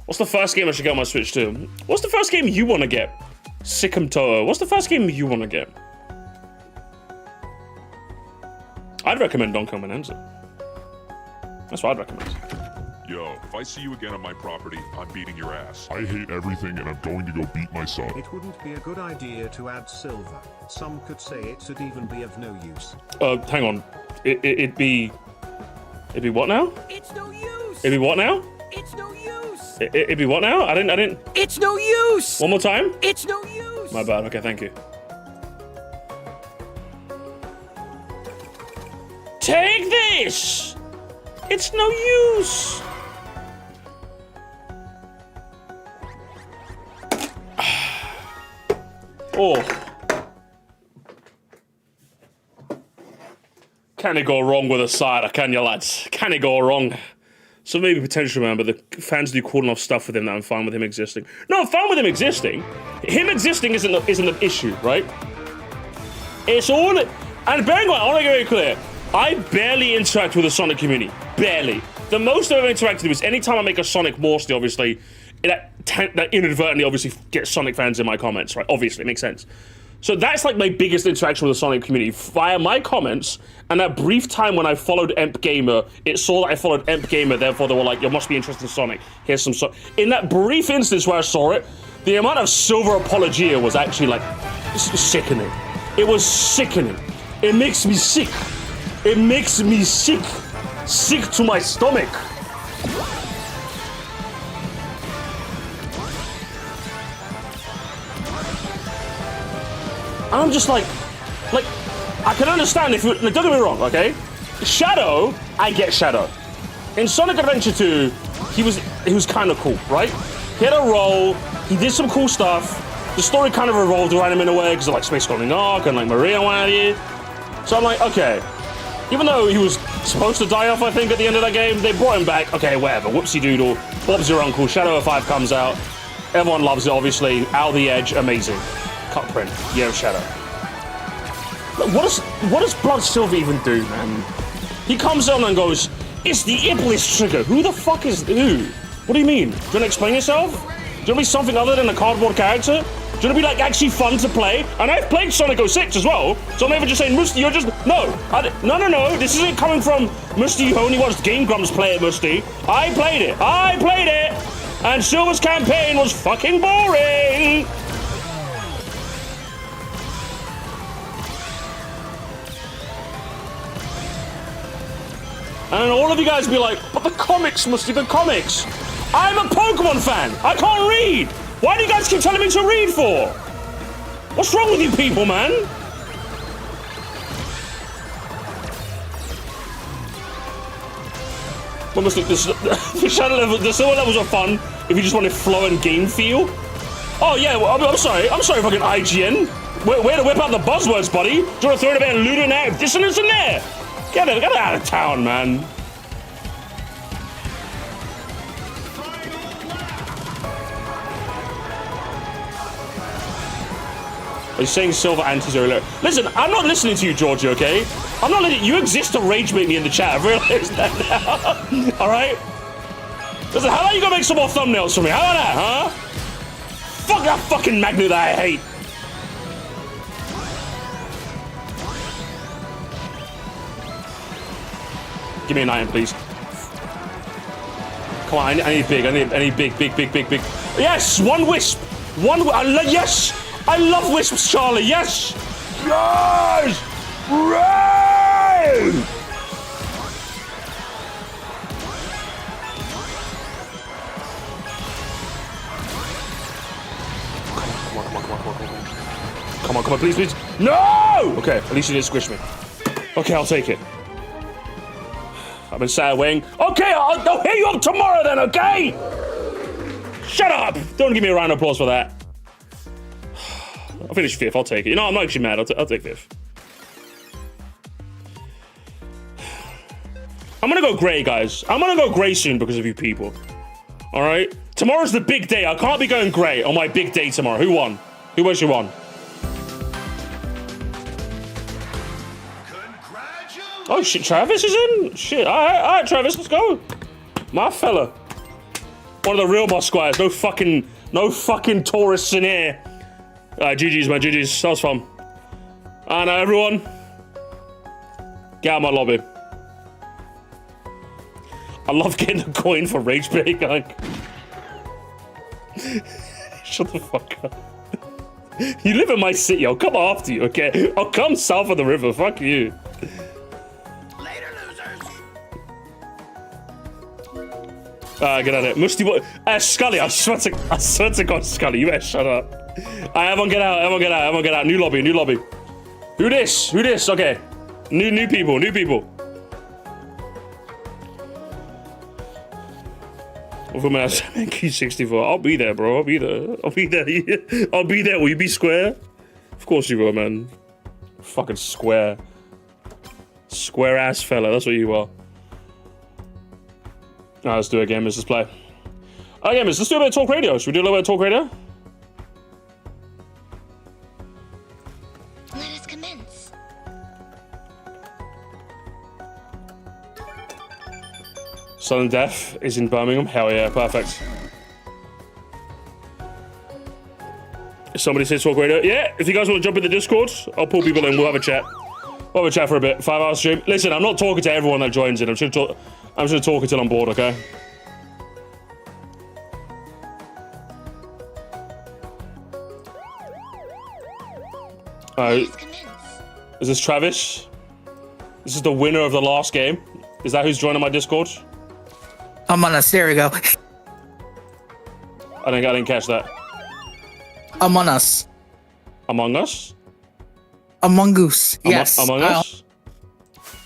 What's the first game I should get on my Switch too? What's the first game you want to get? Sikkim Toho. What's the first game you want to get? I'd recommend Donkey Kong Bonanza. That's what I'd recommend. Yo, if I see you again on my property, I'm beating your ass. I hate everything and I'm going to go beat my son. It wouldn't be a good idea to add Silver. Some could say it'd even be of no use. Hang on. It'd be what now? It's no use. It'd be what now? It's no use. It'd be what now? I didn't. It's no use. One more time? It's no use. My bad. Okay, thank you. Take this. It's no use. Oh. Can it go wrong with a side, can you, lads? Can it go wrong? So maybe potentially, man, but the fans do cool enough stuff with him that I'm fine with him existing. No, I'm fine with him existing. Him existing isn't the issue, right? It's all... And bearing in mind, I want to get very clear. I barely interact with the Sonic community. Barely. The most I've ever interacted with is anytime I make a Sonic Morsley, obviously, that inadvertently, obviously, gets Sonic fans in my comments, right? Obviously, it makes sense. So that's like my biggest interaction with the Sonic community via my comments. And that brief time when I followed Emp Gamer, it saw that I followed Emp Gamer, therefore they were like, you must be interested in Sonic. Here's some in that brief instance where I saw it, the amount of silver apologia was actually like sickening. It was sickening. It makes me sick. It makes me sick. Sick to my stomach. I'm just like, I can understand if you, don't get me wrong, okay? Shadow, I get Shadow. In Sonic Adventure 2, he was kind of cool, right? He had a role, he did some cool stuff. The story kind of revolved around him in a way, because of like Space Golden Ark and like Maria and what have you. So I'm like, okay. Even though he was supposed to die off, I think, at the end of that game, they brought him back. Okay, whatever, whoopsie doodle. Bob's your uncle, Shadow 05 comes out. Everyone loves it, obviously. Out of the Edge, amazing. Cut print, Year of Shadow. What does Blood Silver even do, man? He comes on and goes, it's the Iblis trigger. Who the fuck is who? What do you mean? Do you want to explain yourself? Do you want to be something other than a cardboard character? Do you want to be like actually fun to play? And I've played Sonic 06 as well, so I'm never just saying, Musty, you're just no. This isn't coming from Musty who only watched Game Grumps play it, Musty. I played it, and Silver's campaign was fucking boring. And all of you guys be like, but the comics, Musty, the comics. I'm a Pokemon fan. I can't read. Why do you guys keep telling me to read for? What's wrong with you people, man? Well, Musty, the silver levels are fun if you just want a flow and game feel. Oh yeah, well, I'm sorry fucking IGN. Way to whip out the buzzwords, buddy. Do you want to throw in a bit of ludonarrative dissonance in there? Get out of town, man. Are you saying silver antis are illiterate? Listen, I'm not listening to you, Georgie, okay? I'm not letting you exist to rage bait me in the chat. I've realized that now. Alright? Listen, how about you go make some more thumbnails for me? How about that, huh? Fuck that fucking magnet that I hate. Give me an iron, please. Come on, I need big. I need big. Yes, one wisp. Yes, I love wisps, Charlie. Yes. Yes. Right. Come on, please. No. Okay, at least you didn't squish me. Okay, I'll take it. I've been sad waiting. Okay, I'll hit you up tomorrow then, okay? Shut up! Don't give me a round of applause for that. I'll finish 5th, I'll take it. You know, I'm not actually mad, I'll take 5th. I'm gonna go grey, guys. I'm gonna go grey soon because of you people. Alright? Tomorrow's the big day. I can't be going grey on my big day tomorrow. Who won? Who was you won? Oh shit, Travis is in? Shit, alright, Travis, let's go. My fella. One of the real boss squires, no fucking tourists in here. Alright, GG's, man, GG's, that was fun. Alright, now everyone, get out of my lobby. I love getting a coin for rage bait, like. Shut the fuck up. You live in my city, I'll come after you, okay? I'll come south of the river, fuck you. Get out of it. Musty, Scully, I swear to God, Scully, you better shut up. Everyone get out. New lobby. Who this? Okay. New people. Q64. I'll be there, bro. I'll be there. Will you be square? Of course you will, man. Fucking square. Square ass fella, that's what you are. Alright, let's do it again, let's play. Alright, gamers, let's do a bit of talk radio. Should we do a little bit of talk radio? Let us commence. Sudden Death is in Birmingham. Hell yeah, perfect. Somebody says talk radio. Yeah, if you guys want to jump in the Discord, I'll pull people in. We'll have a chat. We'll have a chat for a bit. 5 hour stream. Listen, I'm not talking to everyone that joins in. I'm just gonna talk until I'm bored, okay? Is this Travis? This is the winner of the last game. Is that who's joining my Discord? Among Us. There we go. I didn't catch that. Among Us. Among Us? Among Us. Yes. Among Us?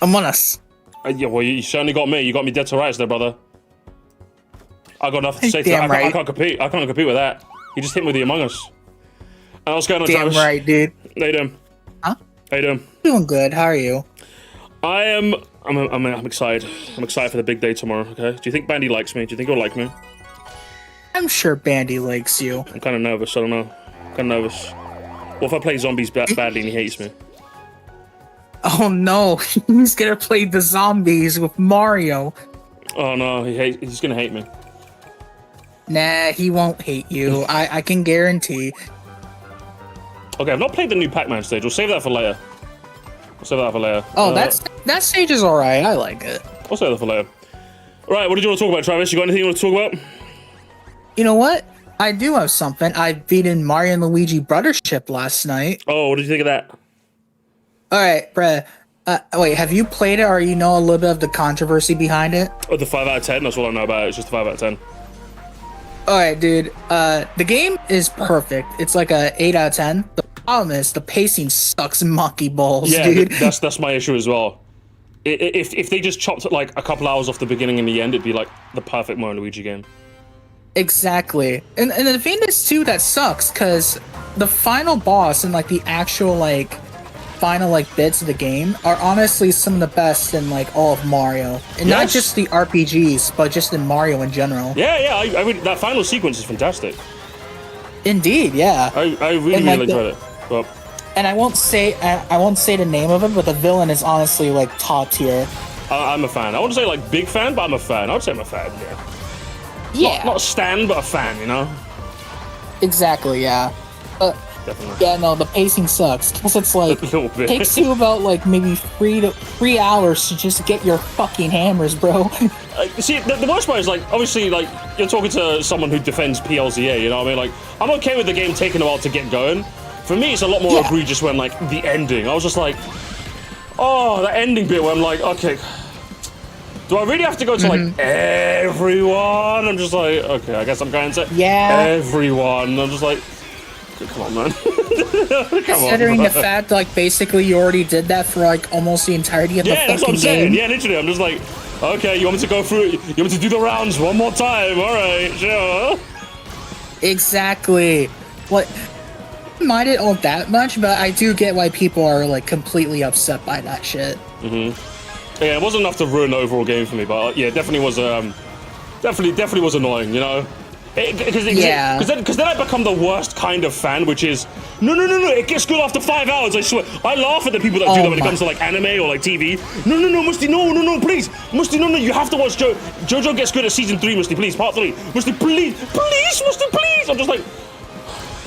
Among Us. Yeah, well, you certainly got me. You got me dead to rights there, brother. I got nothing to say to that. I can't compete. I can't compete with that. You just hit me with the Among Us. And what's going on, Damn Travis? right, dude. How you doing? Huh? How you doing? Doing good. How are you? I'm excited. I'm excited for the big day tomorrow, okay? Do you think Bandy likes me? Do you think he'll like me? I'm sure Bandy likes you. I'm kind of nervous. I don't know. I'm kind of nervous. What if I play zombies badly and he hates me? Oh no, he's gonna play the zombies with Mario. Oh no, he's gonna hate me. Nah, he won't hate you. I can guarantee. Okay, I've not played the new Pac-Man stage. We'll save that for later. Oh, that stage is alright. I like it. I'll save that for later. Right, what did you want to talk about, Travis? You got anything you want to talk about? You know what? I do have something. I beaten Mario and Luigi Brothership last night. Oh, what did you think of that? Alright, bruh. Wait, have you played it or you know a little bit of the controversy behind it? Oh, the 5 out of 10? That's all I know about it. It's just a 5 out of 10. Alright, dude. The game is perfect. It's like a 8 out of 10. The problem is the pacing sucks monkey balls, dude. That's my issue as well. If they just chopped like a couple hours off the beginning and the end, it'd be like the perfect Mario and Luigi game. Exactly. And the thing is too that sucks because the final boss and like the actual like final like bits of the game are honestly some of the best in like all of Mario. And not just the RPGs, but just in Mario in general. Yeah, I mean that final sequence is fantastic. Indeed, yeah. I really enjoyed it. But... And I won't say the name of it, but the villain is honestly like top tier. I'm a fan. I wouldn't say like big fan, but I'm a fan. I would say I'm a fan, yeah. Yeah. Not a stan, but a fan, you know? Exactly, yeah. But definitely. Yeah, no, the pacing sucks. Because it's like, a little bit. Takes you about like maybe 3 hours to just get your fucking hammers, bro. See, the worst part is like, obviously, like, you're talking to someone who defends PLZA, you know what I mean? Like, I'm okay with the game taking a while to get going. For me, it's a lot more egregious when, like, the ending. I was just like, oh, that ending bit where I'm like, okay, do I really have to go to, like, everyone? I'm just like, okay, I guess I'm going to everyone. I'm just like, come on, man. Considering the fact, like, basically you already did that for, like, almost the entirety of the fucking game. Yeah, that's what I'm saying. Yeah, literally, I'm just like, okay, you want me to go through, you want me to do the rounds one more time? All right, sure. Exactly. What? I don't mind it all that much, but I do get why people are, like, completely upset by that shit. Yeah, it wasn't enough to ruin the overall game for me, but yeah, definitely was definitely was annoying, you know. Because then I become the worst kind of fan, which is no, it gets good after 5 hours. I swear. I laugh at the people that do that when it comes to like anime or like TV. No, Musty, no, please, Musty, no, you have to watch JoJo gets good at season 3, Musty, please, part 3, Musty, please, Musty, please. I'm just like,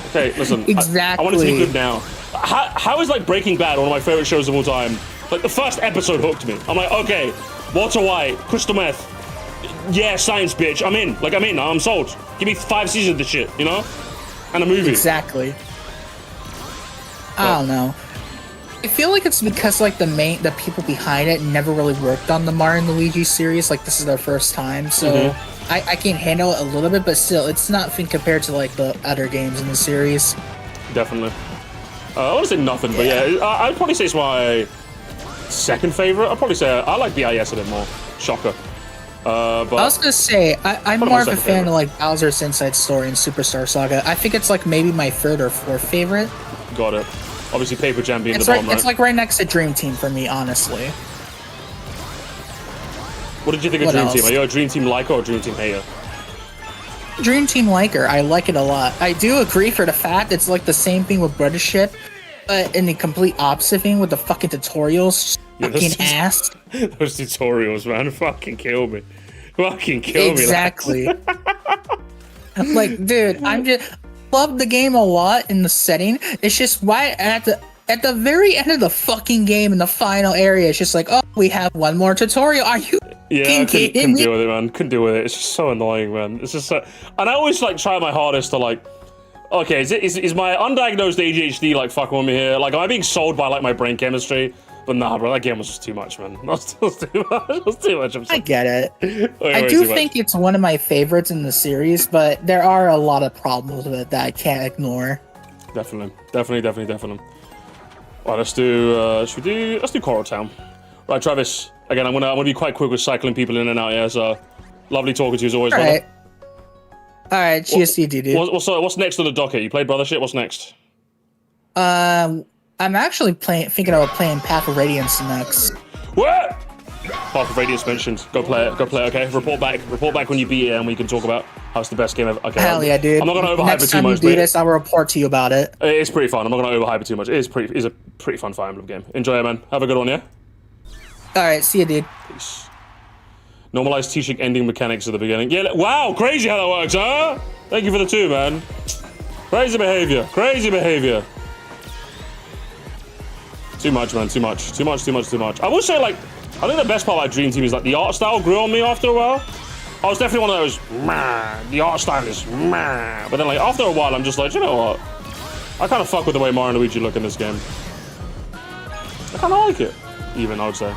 okay, listen, I want it to be good now. How is like Breaking Bad one of my favorite shows of all time? Like the first episode hooked me. I'm like, okay, Walter White, crystal meth. Yeah, science, bitch. I'm in. Like, I'm sold. Give me 5 seasons of this shit, you know? And a movie. Exactly. I don't know. I feel like it's because, like, the people behind it never really worked on the Mario and Luigi series. Like, this is their first time, so I can handle it a little bit, but still, it's nothing compared to, like, the other games in the series. Definitely. I want to say nothing, but yeah, I'd probably say it's my second favorite. I'd probably say I like BIS a bit more. Shocker. But I was gonna say, I'm more of a fan of like Bowser's Inside Story and Superstar Saga. I think it's like maybe my 3rd or 4th favorite. Got it. Obviously, Paper Jam being the bomb, right? It's like right next to Dream Team for me, honestly. What did you think of Dream Team? Are you a Dream Team liker or Dream Team hater? Dream Team liker. I like it a lot. I do agree for the fact it's like the same thing with Brothership, but in the complete opposite thing with the fucking tutorials. Fucking ass. Those tutorials, man, fucking kill me. Fucking kill me. Exactly. Like, dude, I'm just love the game a lot in the setting. It's just why at the very end of the fucking game in the final area, it's just like, oh, we have one more tutorial. Are you Yeah, I couldn't kidding me? deal with it, man. Couldn't deal with it. It's just so annoying, man. It's just so... And I always, like, try my hardest to, like... Okay, is my undiagnosed ADHD, like, fucking with me here? Like, am I being sold by, like, my brain chemistry? But nah, bro, that game was just too much, man. That was too much. That was too much. I get it. Way I do too think much. it's one of my favorites in the series, but there are a lot of problems with it that I can't ignore. Definitely. Alright, let's do Coral Town. Right, Travis. Again, I'm gonna be quite quick with cycling people in and out, yeah, so lovely talking to you as always, brother. Alright, cheers to you, dude. What's next on the docket? You played Brothership, what's next? I'm actually thinking about playing Path of Radiance next. What? Path of Radiance mentioned. Go play it, okay? Report back when you beat it and we can talk about how it's the best game ever. Okay, Hell yeah, dude. I'm not gonna overhype Next it too time much, you do but this, I'll report to you about it. it's pretty fun. I'm not gonna overhype it too much. It's a pretty fun Fire Emblem game. Enjoy it, man. Have a good one, yeah? Alright, see you, dude. Peace. Normalize teaching ending mechanics at the beginning. Yeah, wow, crazy how that works, huh? Thank you for the 2, man. Crazy behavior. Too much, man, too much. I will say, like, I think the best part about Dream Team is, like, the art style grew on me after a while. I was definitely one of those, the art style is, but then, like, after a while, I'm just like, you know what? I kind of fuck with the way Mario and Luigi look in this game. I kind of like it, even, I would say.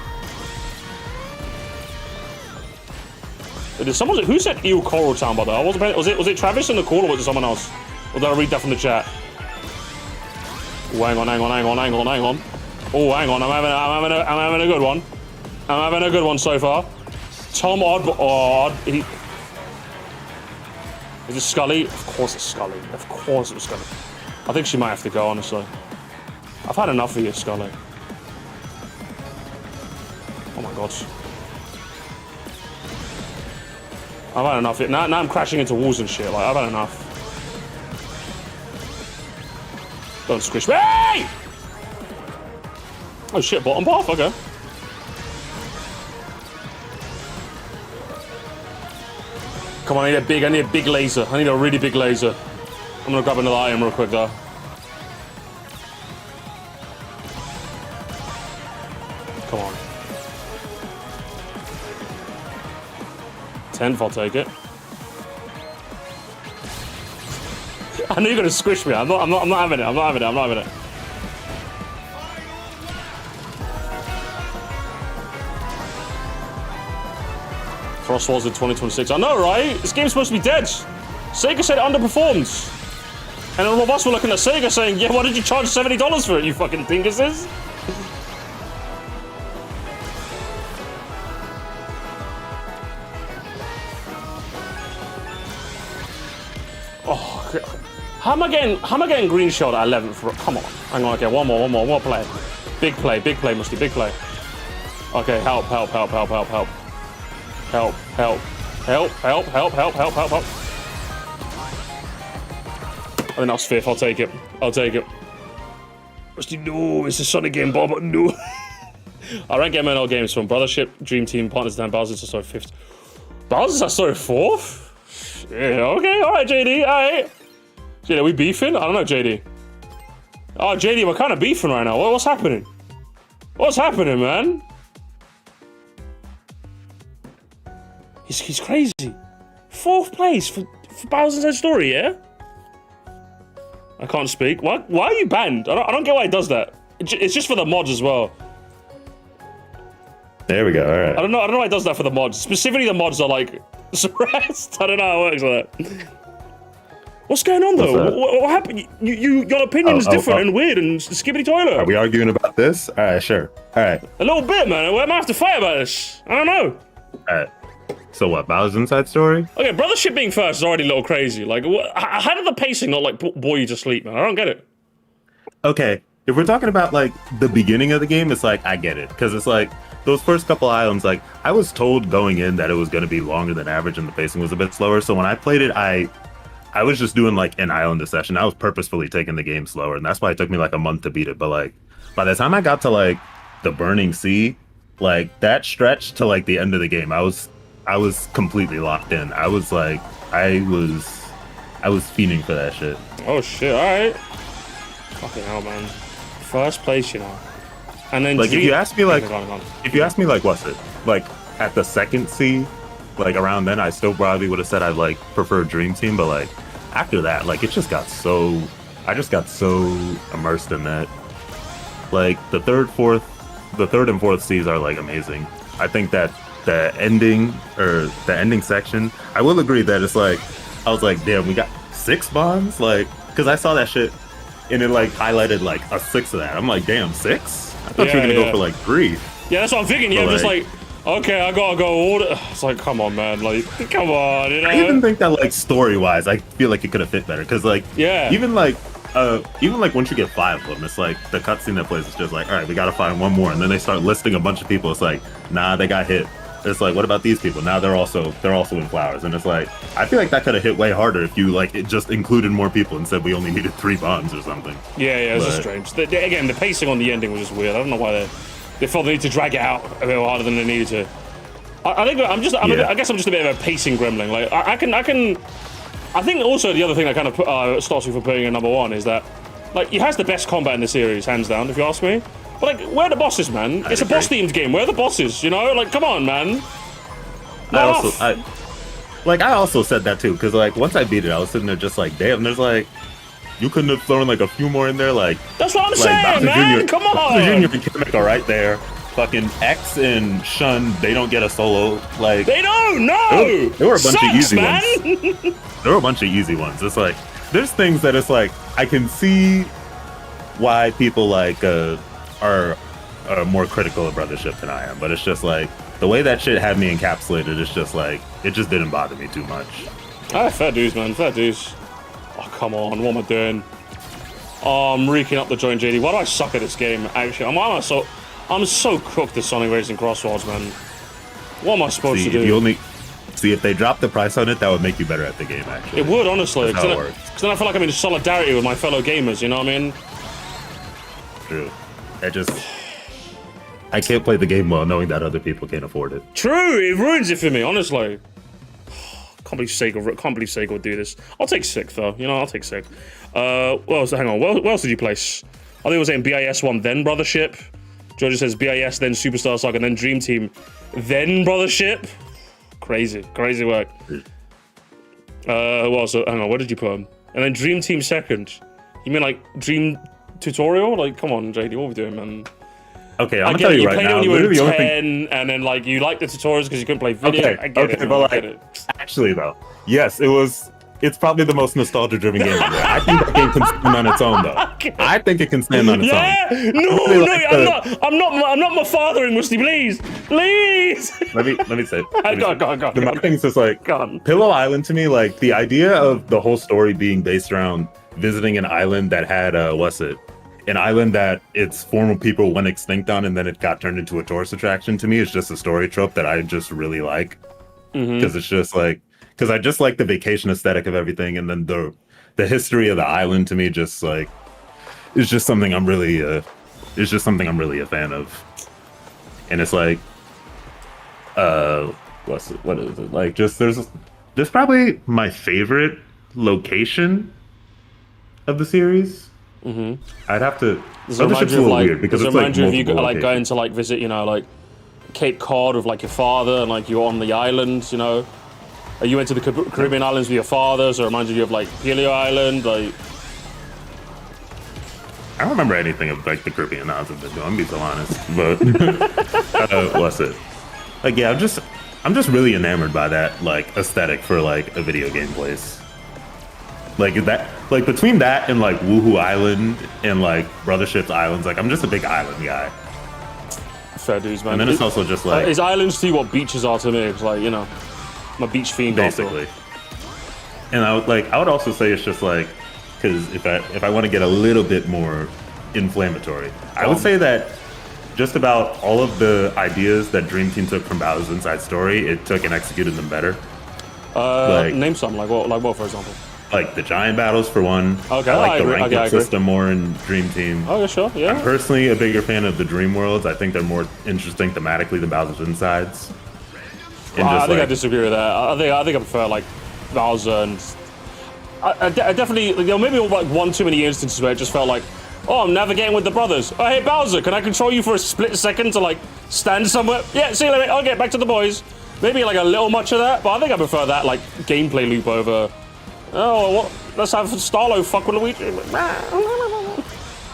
Who said Eel Coral Town, by the way? I wasn't paying, was it Travis in the call, or was it someone else? Or did I read that from the chat? Oh, hang on. Oh, hang on, I'm having a good one. I'm having a good one so far. Tom Odd, is it Scully? Of course it's Scully. Of course it was Scully. I think she might have to go, honestly. I've had enough of you, Scully. Oh my god. I've had enough of it. Now I'm crashing into walls and shit. Like, I've had enough. Don't squish me! Oh shit, bottom path, okay. Come on, I need a big laser. I need a really big laser. I'm gonna grab another item real quick though. Come on. 10th, I'll take it. I knew you were gonna squish me. I'm not having it. Frost Wars in 2026. I know, right? This game's supposed to be dead. Sega said it underperformed. And all of us were looking at Sega saying, yeah, why did you charge $70 for it, you fucking dinguses? Oh, how am I getting green shot at 11th? Come on. Hang on, okay, one more play. Big play, Musty, big play. Okay, help. I think that's 5th, I'll take it. Musty, no, it's a Sonic game, Bob, no. I rank MNL games from Brothership, Dream Team, Partners Down, Bowser's, sorry, 5th. Bowser's, sorry, 4th? Yeah, okay, alright, JD, alright. JD, are we beefing? I don't know, JD. Oh, JD, we're kind of beefing right now. What's happening? What's happening, man? He's crazy. 4th place for Bowser's Edge Story, yeah? I can't speak. Why are you banned? I don't get why he does that. It's just for the mods as well. There we go, alright. I don't know why he does that for the mods. Specifically, the mods are like suppressed. I don't know how it works like that. What's going on though? What happened? Your opinion is different and weird and skibbity toilet. Are we arguing about this? Alright, sure. Alright. A little bit, man. We might have to fight about this. I don't know. Alright. So what, Bowser's Inside Story? Okay, Brothership being first is already a little crazy. Like, how did the pacing not, like, bore you to sleep, man? I don't get it. Okay, if we're talking about, like, the beginning of the game, it's like, I get it. Because it's like, those first couple islands, like, I was told going in that it was going to be longer than average and the pacing was a bit slower. So when I played it, I was just doing, like, an island a session. I was purposefully taking the game slower. And that's why it took me, like, a month to beat it. But, like, by the time I got to, like, the Burning Sea, like, that stretch to, like, the end of the game, I was completely locked in. I was I was fiending for that shit. Oh shit! All right. Fucking hell, man. First place, you know. And then like, if you ask me, like, go on. if you ask me, like, what's it? Like, at the second C, like, around then, I still probably would have said I'd, like, prefer Dream Team, but, like, after that, like, it just got so... I just got so immersed in that. Like, the third and fourth Cs are, like, amazing. I think that the ending section, I will agree that it's, like, I was like, damn, we got 6 bonds? Like, because I saw that shit, and it, like, highlighted, like, a 6 of that. I'm like, damn, 6? I thought you were gonna go for like 3. Yeah, that's what I'm thinking. Yeah, I'm just like, okay, I gotta go order. It's like, come on, man. Like, come on, you know? I even think that, like, story-wise, I feel like it could have fit better. Because, like, even like once you get 5 of them, it's like the cutscene that plays is just like, all right, we gotta find one more. And then they start listing a bunch of people. It's like, nah, they got hit. It's like, what about these people? Now they're also in flowers. And it's like, I feel like that could have hit way harder if you, like, it just included more people and said we only needed 3 bombs or something. Yeah, it's just strange. Again, the pacing on the ending was just weird. I don't know why they felt they need to drag it out a bit harder than they needed to. I guess I'm just a bit of a pacing gremlin. Like, I think also the other thing that kind of stops me from putting in number 1 is that, like, it has the best combat in the series, hands down, if you ask me. But, like, where are the bosses, man? It's a boss-themed game. Where are the bosses, you know? Like, come on, man. I also said that, too, because, like, once I beat it, I was sitting there just like, damn, there's, like, you couldn't have thrown, like, a few more in there, like... That's what I'm saying, man! Come on! Bowser Jr. and Kamek are right there. Fucking X and Shun, they don't get a solo, like... They don't, no! There were a bunch of easy man. ones. There were a bunch of easy ones. It's like, there's things that it's like, I can see why people, like, are more critical of Brothership than I am, but it's just like the way that shit had me encapsulated. It's just like it just didn't bother me too much. Fair dues, man. Fair dues. Oh, come on. What am I doing? Oh, I'm reeking up the joint, JD. Why do I suck at this game? Actually, I'm so cooked at Sonic Racing Crossroads, man. What am I supposed to do? If they dropped the price on it, that would make you better at the game. Actually, it would, honestly. That's how it works. Because then I feel like I'm in solidarity with my fellow gamers. You know what I mean? True. I can't play the game well knowing that other people can't afford it. True, it ruins it for me, honestly. Can't believe Sega would do this. I'll take 6th though. You know, I'll take 6th. Hang on. What else did you place? I think it was saying BIS 1, then Brothership. Georgia says BIS, then Superstar Saga, then Dream Team, then Brothership. Crazy work. Hang on. Where did you put them? And then Dream Team 2nd. You mean like Dream Tutorial? Like, come on, JD, what are we doing, man? Okay, I'm gonna tell you right now. You played it when you were 10, and then, like, you liked the tutorials because you couldn't play video. Okay, I get it. But, like, actually, though, yes, it's probably the most nostalgia-driven game ever. I think that game can stand on its own, though. Okay. I think it can stand on its own. I'm not my father, Musty, please. Let me say. Go on. The thing's just like Pillow Island to me, like the idea of the whole story being based around visiting an island that had an island that its former people went extinct on, and then it got turned into a tourist attraction. To me, it's just a story trope that I just really like, because it's just like, because I just like the vacation aesthetic of everything, and then the history of the island to me just like is just something I'm really a fan of. And it's like what is it like, just there's probably my favorite location of the series. I'd have to. Does it remind you of, like, weird because it's like you like going to, like, visit, you know, like Cape Cod with, like, your father, and, like, you're on the island, you know? Or you went to the Caribbean islands with your father, so it reminds you of, like, Pelio Island, like. I don't remember anything of, like, the Caribbean islands. I'm being so honest, but what's it? Like, yeah, I'm just really enamored by that, like, aesthetic for, like, a video game place. Like that, like between that and like Woohoo Island and like Brothership's Islands, like I'm just a big island guy. Fair dues, man. And then it's also just like is islands to you what beaches are to me? It's like, you know, I'm a beach fiend basically. And I would also say it's just like, because if I want to get a little bit more inflammatory, I would say that just about all of the ideas that Dream Team took from Bowser's Inside Story, it took and executed them better. Name some, like what, for example? Like the giant battles for one. Okay, I like the ranking system more in Dream Team. Oh, yeah, sure, yeah. I'm personally a bigger fan of the Dream Worlds. I think they're more interesting thematically than Bowser's Insides. I think I disagree with that. I think I prefer like Bowser and I definitely, there were maybe like one too many instances where it just felt like, oh, I'm navigating with the brothers. Oh, hey, Bowser, can I control you for a split second to, like, stand somewhere? Yeah, see you later. I'll get back to the boys. Maybe, like, a little much of that, but I think I prefer that, like, gameplay loop over, oh, what? Let's have Starlo fuck with Luigi. I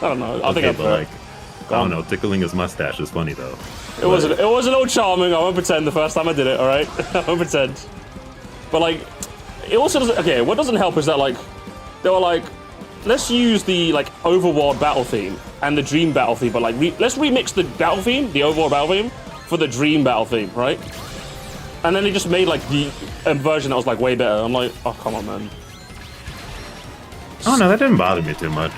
don't know. I think I don't know. Tickling his mustache is funny, though. It was a little charming. I won't pretend the first time I did it, all right? I won't pretend. But, like, it also doesn't, okay, what doesn't help is that, like, they were like, let's use the, like, overworld battle theme and the dream battle theme, but, like, let's remix the battle theme, the overworld battle theme, for the dream battle theme, right? And then they just made, like, the version that was, like, way better. I'm like, oh, come on, man. Oh, no, that didn't bother me too much.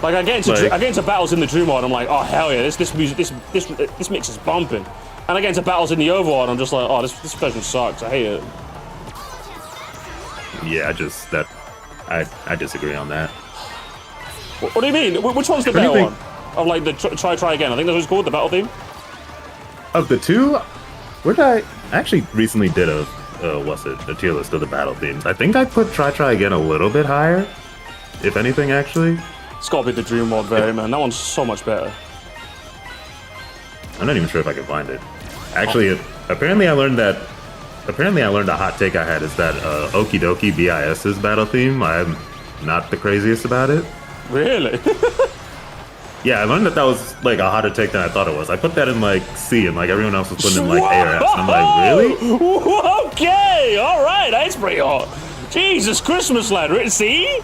Like, I get into battles in the dream world, I'm like, oh, hell yeah, this mix is bumping. And I get into battles in the overworld, I'm just like, oh, this version sucks, I hate it. Yeah, I disagree on that. What do you mean? Which one's the better one? Of like the try again? I think that's what it's called, the battle theme. Of the two, where did I actually recently did a tier list of the battle themes? I think I put try again a little bit higher, if anything, actually. It's gotta be the Dream World variant, man. That one's so much better. I'm not even sure if I can find it. Actually, apparently I learned a hot take I had is that Okie Dokie BIS's battle theme, I'm not the craziest about it. Really? Yeah, I learned that was like a hotter take than I thought it was. I put that in like C and like everyone else was putting in like A or S. And I'm like, really? Okay, alright, that's pretty hot. Jesus, Christmas lad, see?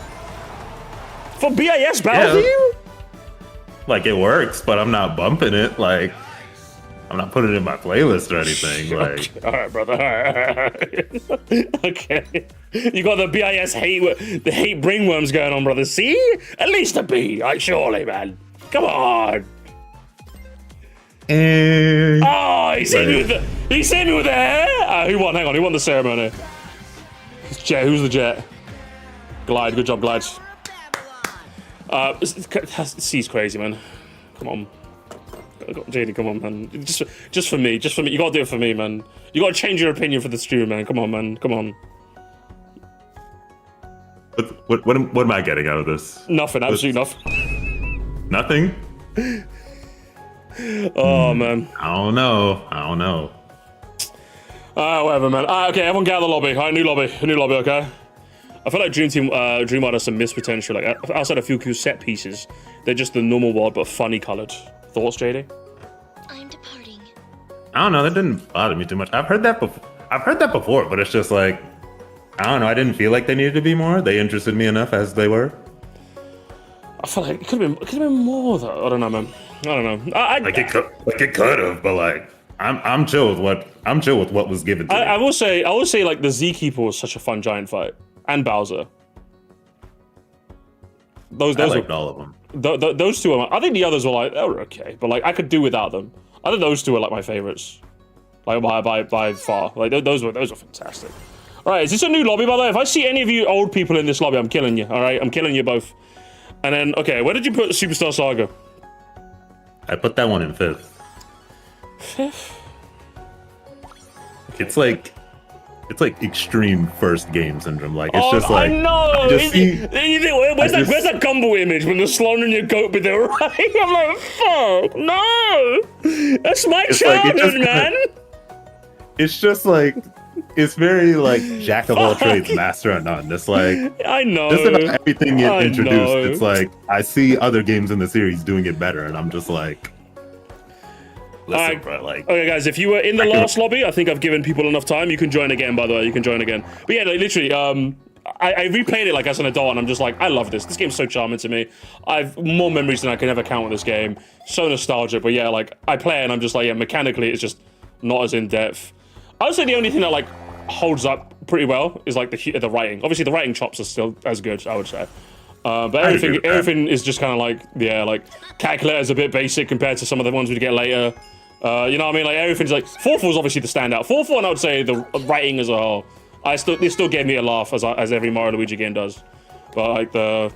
For BIS battle theme? Like it works, but I'm not bumping it. Like, I'm not putting it in my playlist or anything. Like, okay. All right, brother. All right. Okay. You got the BIS hate brainworms going on, brother. See? At least a B. Like, surely, man. Come on. Oh, he saved me with the hair. Who won? Hang on. Who won the ceremony? It's Jet. Who's the Jet? Glide. Good job, Glide. C's crazy, man. Come on. JD, come on, man. Just for me. You gotta do it for me, man. You gotta change your opinion for the stream, man. Come on, man. Come on. What am I getting out of this? Nothing. Absolutely nothing. Nothing? Oh, man. I don't know. Whatever, man. Okay, everyone get out of the lobby. All right, new lobby, okay? I feel like Dream World has some missed potential. Like, outside a few cool set pieces, they're just the normal world, but funny colored. Thoughts, JD? I'm departing. I don't know. That didn't bother me too much. I've heard that before, but it's just like, I don't know. I didn't feel like they needed to be more. They interested me enough as they were. I feel like it could have been more though. I don't know, man. I don't know. It could have, but like, I'm chill with what was given to me. I will say like the Zkeeper was such a fun giant fight, and Bowser. I liked all of them. Those two are. I think the others were like, they were okay, but like I could do without them. I think those two are like my favorites, like by far. Like those were fantastic. All right, is this a new lobby, by the way? If I see any of you old people in this lobby, I'm killing you. All right, I'm killing you both. And then, okay, where did you put Superstar Saga? I put that one in 5th. 5th? It's like extreme first game syndrome. Like it's just like I know. Where's that Gumball image when they're slaughtering your goat with their right? I'm like, fuck, no. That's my childhood, man. It's just like it's very like jack of all trades, master of none. It's like I know. Just about everything you introduced. It's like I see other games in the series doing it better, and I'm just like. Listen, bro, like, okay, guys, if you were in the last lobby, I think I've given people enough time. You can join again, by the way. You can join again. But yeah, like, literally, I replayed it like as an adult, and I'm just like, I love this. This game's so charming to me. I've more memories than I can ever count with this game. So nostalgic, but yeah, like I play it and I'm just like, yeah, mechanically, it's just not as in depth. I would say the only thing that like holds up pretty well is like the writing. Obviously, the writing chops are still as good, I would say. But everything is just kind of like, yeah, like calculator's a bit basic compared to some of the ones we'd get later. You know what I mean? Like everything's like 4th was obviously the standout. 4th one, I would say the writing as a whole. They still gave me a laugh as every Mario Luigi game does. But like the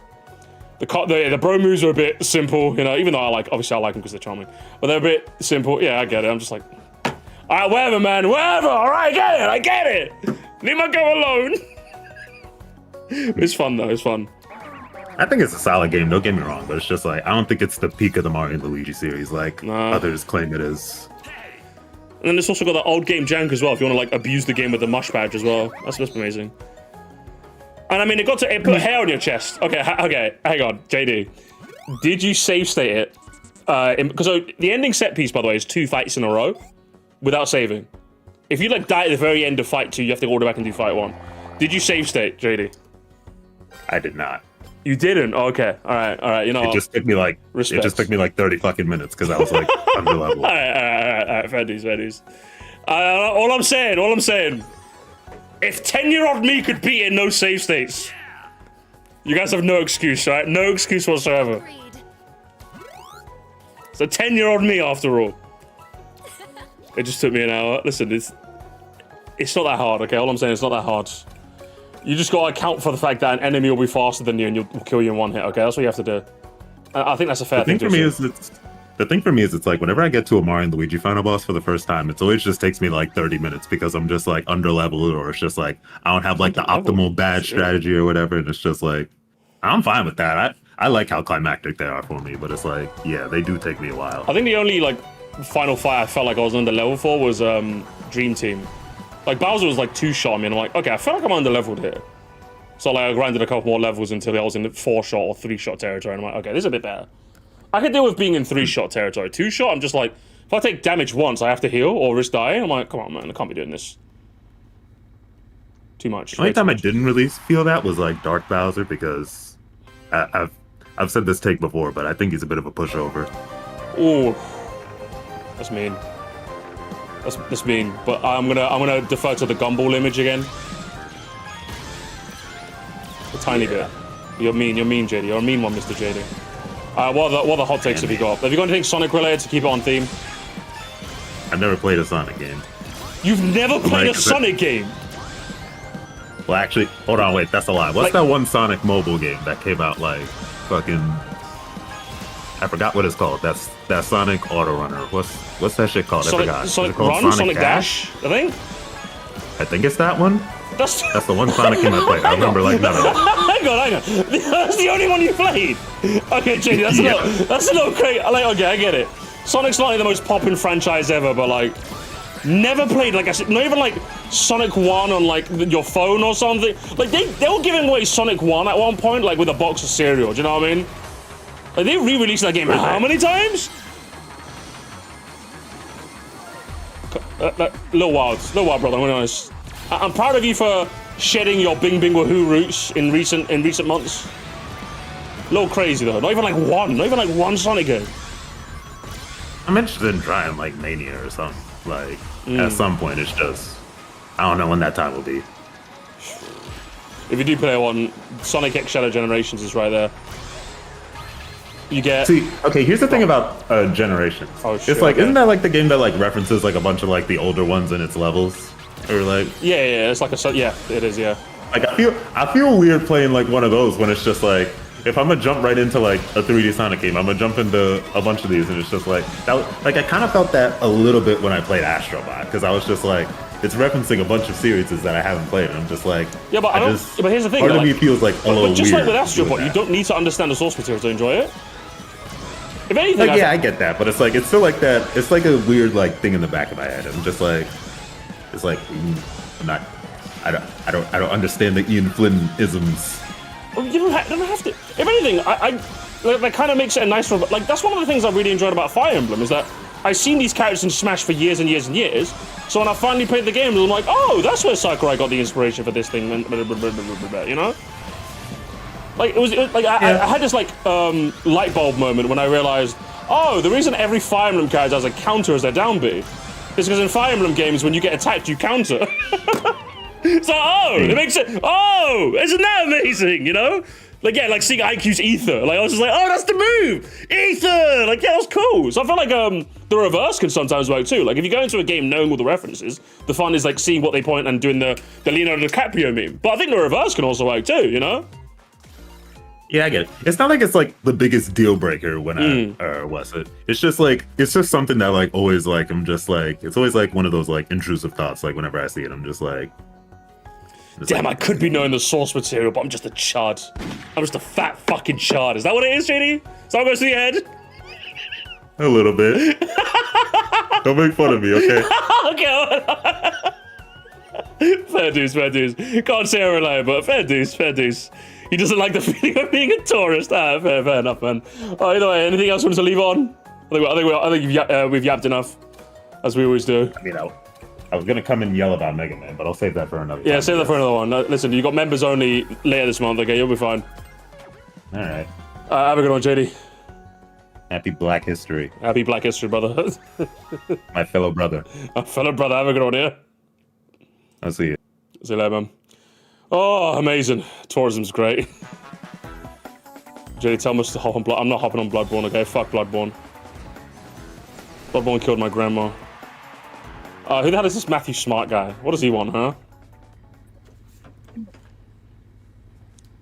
bro moves are a bit simple, you know. Even though I like them because they're charming, but they're a bit simple. Yeah, I get it. I'm just like, all right, whatever, man, whatever. All right, I get it. Leave my girl alone. It's fun though. It's fun. I think it's a solid game. Don't get me wrong, but it's just like I don't think it's the peak of the Mario and Luigi series like others claim it is. And then it's also got the old game jank as well. If you want to like abuse the game with the mush badge as well, that's amazing. And I mean, it put hair on your chest. Okay, hang on, JD. Did you save state it? Because the ending set piece, by the way, is 2 fights in a row without saving. If you like die at the very end of fight 2, you have to order back and do fight 1. Did you save state, JD? I did not. You didn't? Oh, okay. All right. You know, it just took me like 30 fucking minutes because I was like under level. All right. Fair dues. All I'm saying, if 10-year-old me could beat it, no save states. You guys have no excuse, right? No excuse whatsoever. It's a 10-year-old me after all. It just took me an hour. Listen, it's not that hard, okay? All I'm saying, it's not that hard. You just gotta account for the fact that an enemy will be faster than you and will kill you in 1 hit, okay? That's what you have to do. I think that's a fair thing to do. The thing for me is it's like whenever I get to a Mario and Luigi final boss for the first time, it always just takes me like 30 minutes because I'm just like under leveled or it's just like I don't have like the optimal badge strategy or whatever, and it's just like I'm fine with that. I like how climactic they are for me, but it's like, yeah, they do take me a while. I think the only like final fight I felt like I was under level for was Dream Team. Like Bowser was like 2-shot me, and I'm like, okay, I feel like I'm under leveled here. So like I grinded a couple more levels until I was in the 4-shot or 3-shot territory, and I'm like, okay, this is a bit better. I could deal with being in 3-shot territory. 2-shot, I'm just like, if I take damage once, I have to heal or risk dying. I'm like, come on, man, I can't be doing this. Too much. The only time I didn't really feel that was like Dark Bowser because I've said this take before, but I think he's a bit of a pushover. Ooh, that's mean. That's mean. But I'm gonna defer to the gumball image again. A tiny bit. You're mean, JD. You're a mean one, Mr. JD. What are the hot takes have you got? Have you got anything Sonic related to keep it on theme? I've never played a Sonic game. You've never played a Sonic game? Well, actually, hold on, wait, that's a lie. What's that one Sonic mobile game that came out like fucking... I forgot what it's called. That's that Sonic Auto Runner. What's that shit called? I forgot. Sonic Run? Sonic Dash? I think it's that one. That's the one Sonic game I played. I remember like none of it. Hang on. That's the only one you played. Okay, JD, that's a little crazy. Like, okay, I get it. Sonic's not like the most poppin' franchise ever, but like, never played like not even like Sonic 1 on like your phone or something. Like they were giving away Sonic 1 at one point, like with a box of cereal. Do you know what I mean? Like they re-released that game how many times? Little wild, brother. I'm gonna be honest. I'm proud of you for shedding your Bing Bing Wahoo roots in recent months. A little crazy though. Not even like one Sonic game. I'm interested in trying like Mania or something. Like at some point, it's just I don't know when that time will be. If you do play one, Sonic X Shadow Generations is right there. You get... See, okay, here's the thing about Generations. Oh, shit, it's like, isn't that like the game that like references like a bunch of like the older ones in its levels? Or like... Yeah, it's like yeah, it is, yeah. Like I feel weird playing like one of those when it's just like, if I'm gonna jump right into like a 3D Sonic game, I'm gonna jump into a bunch of these and it's just like, like I kind of felt that a little bit when I played Astro Bot, because I was just like, it's referencing a bunch of series that I haven't played, and I'm just like, yeah, but but here's the thing, part of me feels like a little but just weird. Like with Astro Bot, you don't need to understand the source material to enjoy it. If anything, like, I get that, but it's like it's still like that. It's like a weird like thing in the back of my head. I'm just like, it's like I don't understand the Ian Flynn isms. Well, you don't have to. If anything, that kind of makes it a nice. Like that's one of the things I really enjoyed about Fire Emblem is that I've seen these characters in Smash for years and years and years. So when I finally played the game, I'm like, oh, that's where Sakurai got the inspiration for this thing. You know. Like it was like I had this like light bulb moment when I realized, oh, the reason every Fire Emblem character has a counter as their down B is because in Fire Emblem games when you get attacked you counter. So it makes it. Oh, isn't that amazing? You know, like yeah, like seeing IQ's Ether. Like I was just like, oh, that's the move, Ether. Like yeah, that was cool. So I feel like the reverse can sometimes work too. Like if you go into a game knowing all the references, the fun is like seeing what they point and doing the Leonardo DiCaprio meme. But I think the reverse can also work too. You know. Yeah, I get it. It's not like it's like the biggest deal breaker when was it? It's just like it's just something that like always like I'm just like it's always like one of those like intrusive thoughts. Like whenever I see it, I'm just like. Damn, I could be knowing the source material, but I'm just a chud. I'm just a fat fucking chud. Is that what it is, JD? Is that what goes through your head? A little bit. Don't make fun of me, okay? Okay. Fair dues, fair dues. Can't say I rely, but fair dues, fair dues. He doesn't like the feeling of being a tourist. Ah, fair enough, man. Oh, either way, anything else you want to leave on? I think we've yapped enough, as we always do. I mean, I was gonna come and yell about Mega Man, but I'll save that for another time. Yeah, save that for another one. Listen, you got members only later this month, okay? You'll be fine. All right. Have a good one, JD. Happy Black History. Happy Black History, brother. My fellow brother. My fellow brother, have a good one, yeah? I'll see you. See you later, man. Oh, amazing. Tourism's great. JD, tell me to hop on Blood. I'm not hopping on Bloodborne, okay? Fuck Bloodborne. Bloodborne killed my grandma. Who the hell is this Matthew Smart guy? What does he want, huh?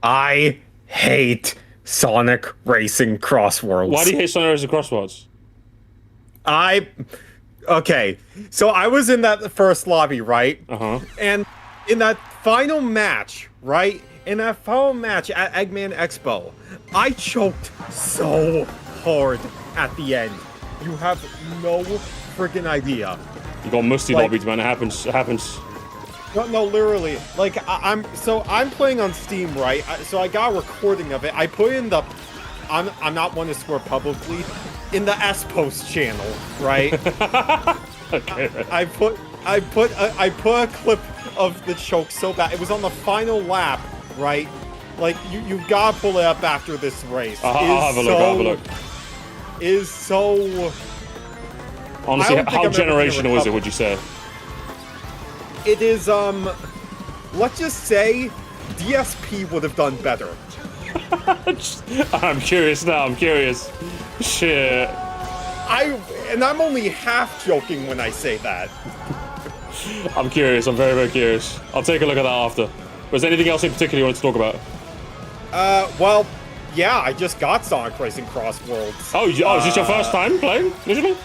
I hate Sonic Racing Crossworlds. Why do you hate Sonic Racing Crossworlds? Okay, so I was in that first lobby, right? Uh-huh. And in that final match, right? In that final match at Eggman Expo, I choked so hard at the end. You have no freaking idea. You got musty lobbies, man. It happens. It happens. No, literally. Like, I'm playing on Steam, right? So I got a recording of it. I put in the... I'm not one to swear publicly. In the S-Post channel, right? Okay. I put a clip of the choke so bad. It was on the final lap, right? Like, you gotta pull it up after this race. I'll have a look, I'll have a look. Is so... Honestly, how generational is it, would you say? It is, let's just say DSP would have done better. I'm curious now, I'm curious. Shit. I'm only half joking when I say that. I'm curious, I'm very, very curious. I'll take a look at that after. Was there anything else in particular you wanted to talk about? Well, yeah, I just got Sonic Racing Crossworlds. Oh, is this your first time playing, literally?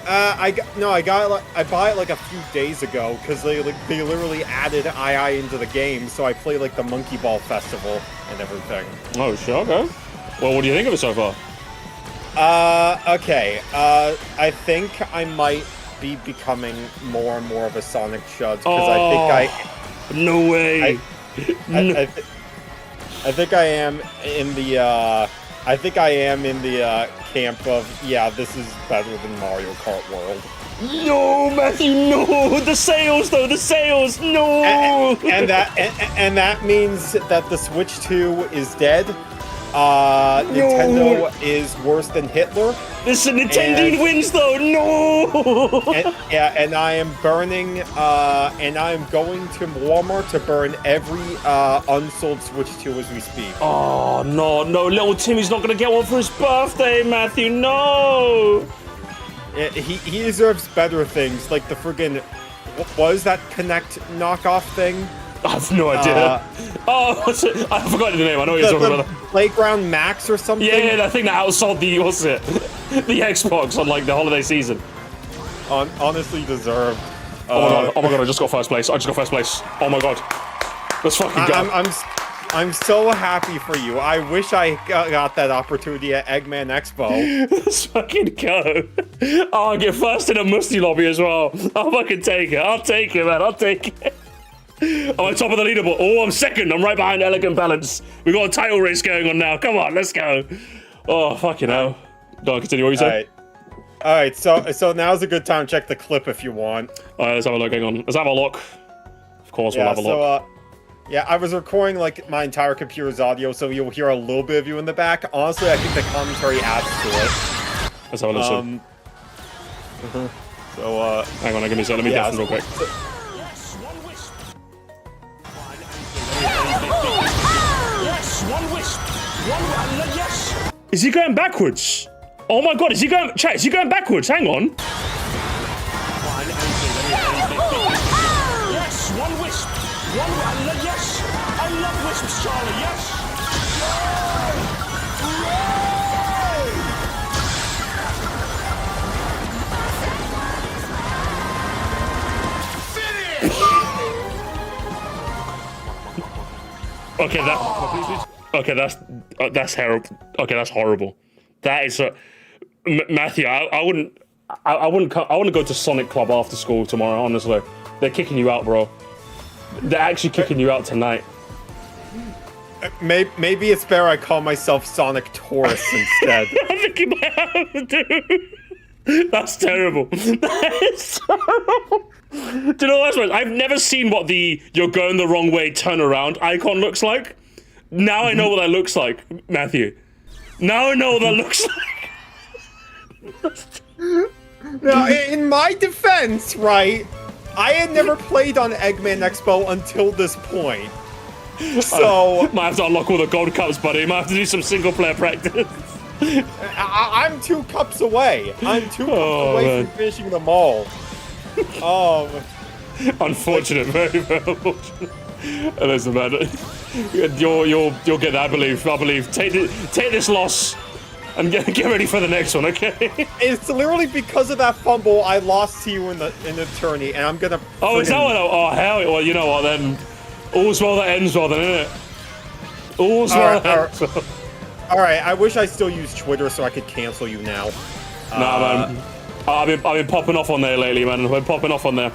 I bought it like a few days ago because they literally added II into the game, so I played like the Monkey Ball Festival and everything. Oh shit, okay. Well, what do you think of it so far? Okay. I think I might be becoming more and more of a Sonic chud because No way. I think I am in the camp of, yeah, this is better than Mario Kart World. No, Matthew, no! The sales, though, the sales, no! And that means that the Switch 2 is dead. Nintendo is worse than Hitler. Listen, Nintendo wins, though, no! And I am burning, and I am going to Walmart to burn every unsold Switch 2 as we speak. Oh, no, little Timmy's not gonna get one for his birthday, Matthew, no! He deserves better things, like the friggin', what was that Kinect knockoff thing? I have no idea. What's it? I forgot the name. I know what you're talking about. Playground Max or something? Yeah, that thing that outsold the, what's it? The Xbox on, like, the holiday season. Honestly deserved. Oh my god, I just got first place. Oh my god. Let's fucking go. I'm so happy for you. I wish I got that opportunity at Eggman Expo. Let's fucking go. Oh, I'll get first in a musty lobby as well. I'll fucking take it. I'll take it, man. I'll take it. I'm on top of the leaderboard. Oh, I'm second. I'm right behind Elegant Balance. We've got a title race going on now. Come on, let's go. Oh, fucking hell. Go on, continue. What you say? All right. So now's a good time to check the clip if you want. All right, let's have a look. Hang on. Let's have a look. Of course, we'll have a look. Yeah, I was recording like my entire computer's audio, so you'll hear a little bit of you in the back. Honestly, I think the commentary adds to it. Let's have a listen. Hang on, give me a second. Let me deafen real quick. Yes! Is he going backwards? Oh my god, is he going backwards? Hang on. Yes, one wisp. Yes! I love wisps, Charlie, yes! Okay, that's terrible. Okay, that's horrible. That is Matthew. I wouldn't go to Sonic Club after school tomorrow. Honestly, they're kicking you out, bro. They're actually kicking you out tonight. Maybe it's better I call myself Sonic Taurus instead. I think you might have to. That's terrible. That is terrible. Do you know what? I've never seen what the "you're going the wrong way" turn around icon looks like. Now I know what that looks like, Matthew. Now I know what that looks like. Now, in my defense, right, I had never played on Eggman Expo until this point. So might have to unlock all the gold cups, buddy. Might have to do some single player practice. I'm 2 cups away. I'm 2 cups away from finishing them all. Oh, unfortunate, very, very unfortunate. Listen, man, you'll get that. I believe. Take this loss and get ready for the next one, okay? It's literally because of that fumble I lost to you in the tourney, and I'm gonna. Oh, is that what? Oh, hell! Well, you know what then? All's well that ends well, then, isn't it? All's well that ends well. All right, I wish I still used Twitter so I could cancel you now. Nah, man. I've been popping off on there lately, man. I've been popping off on there.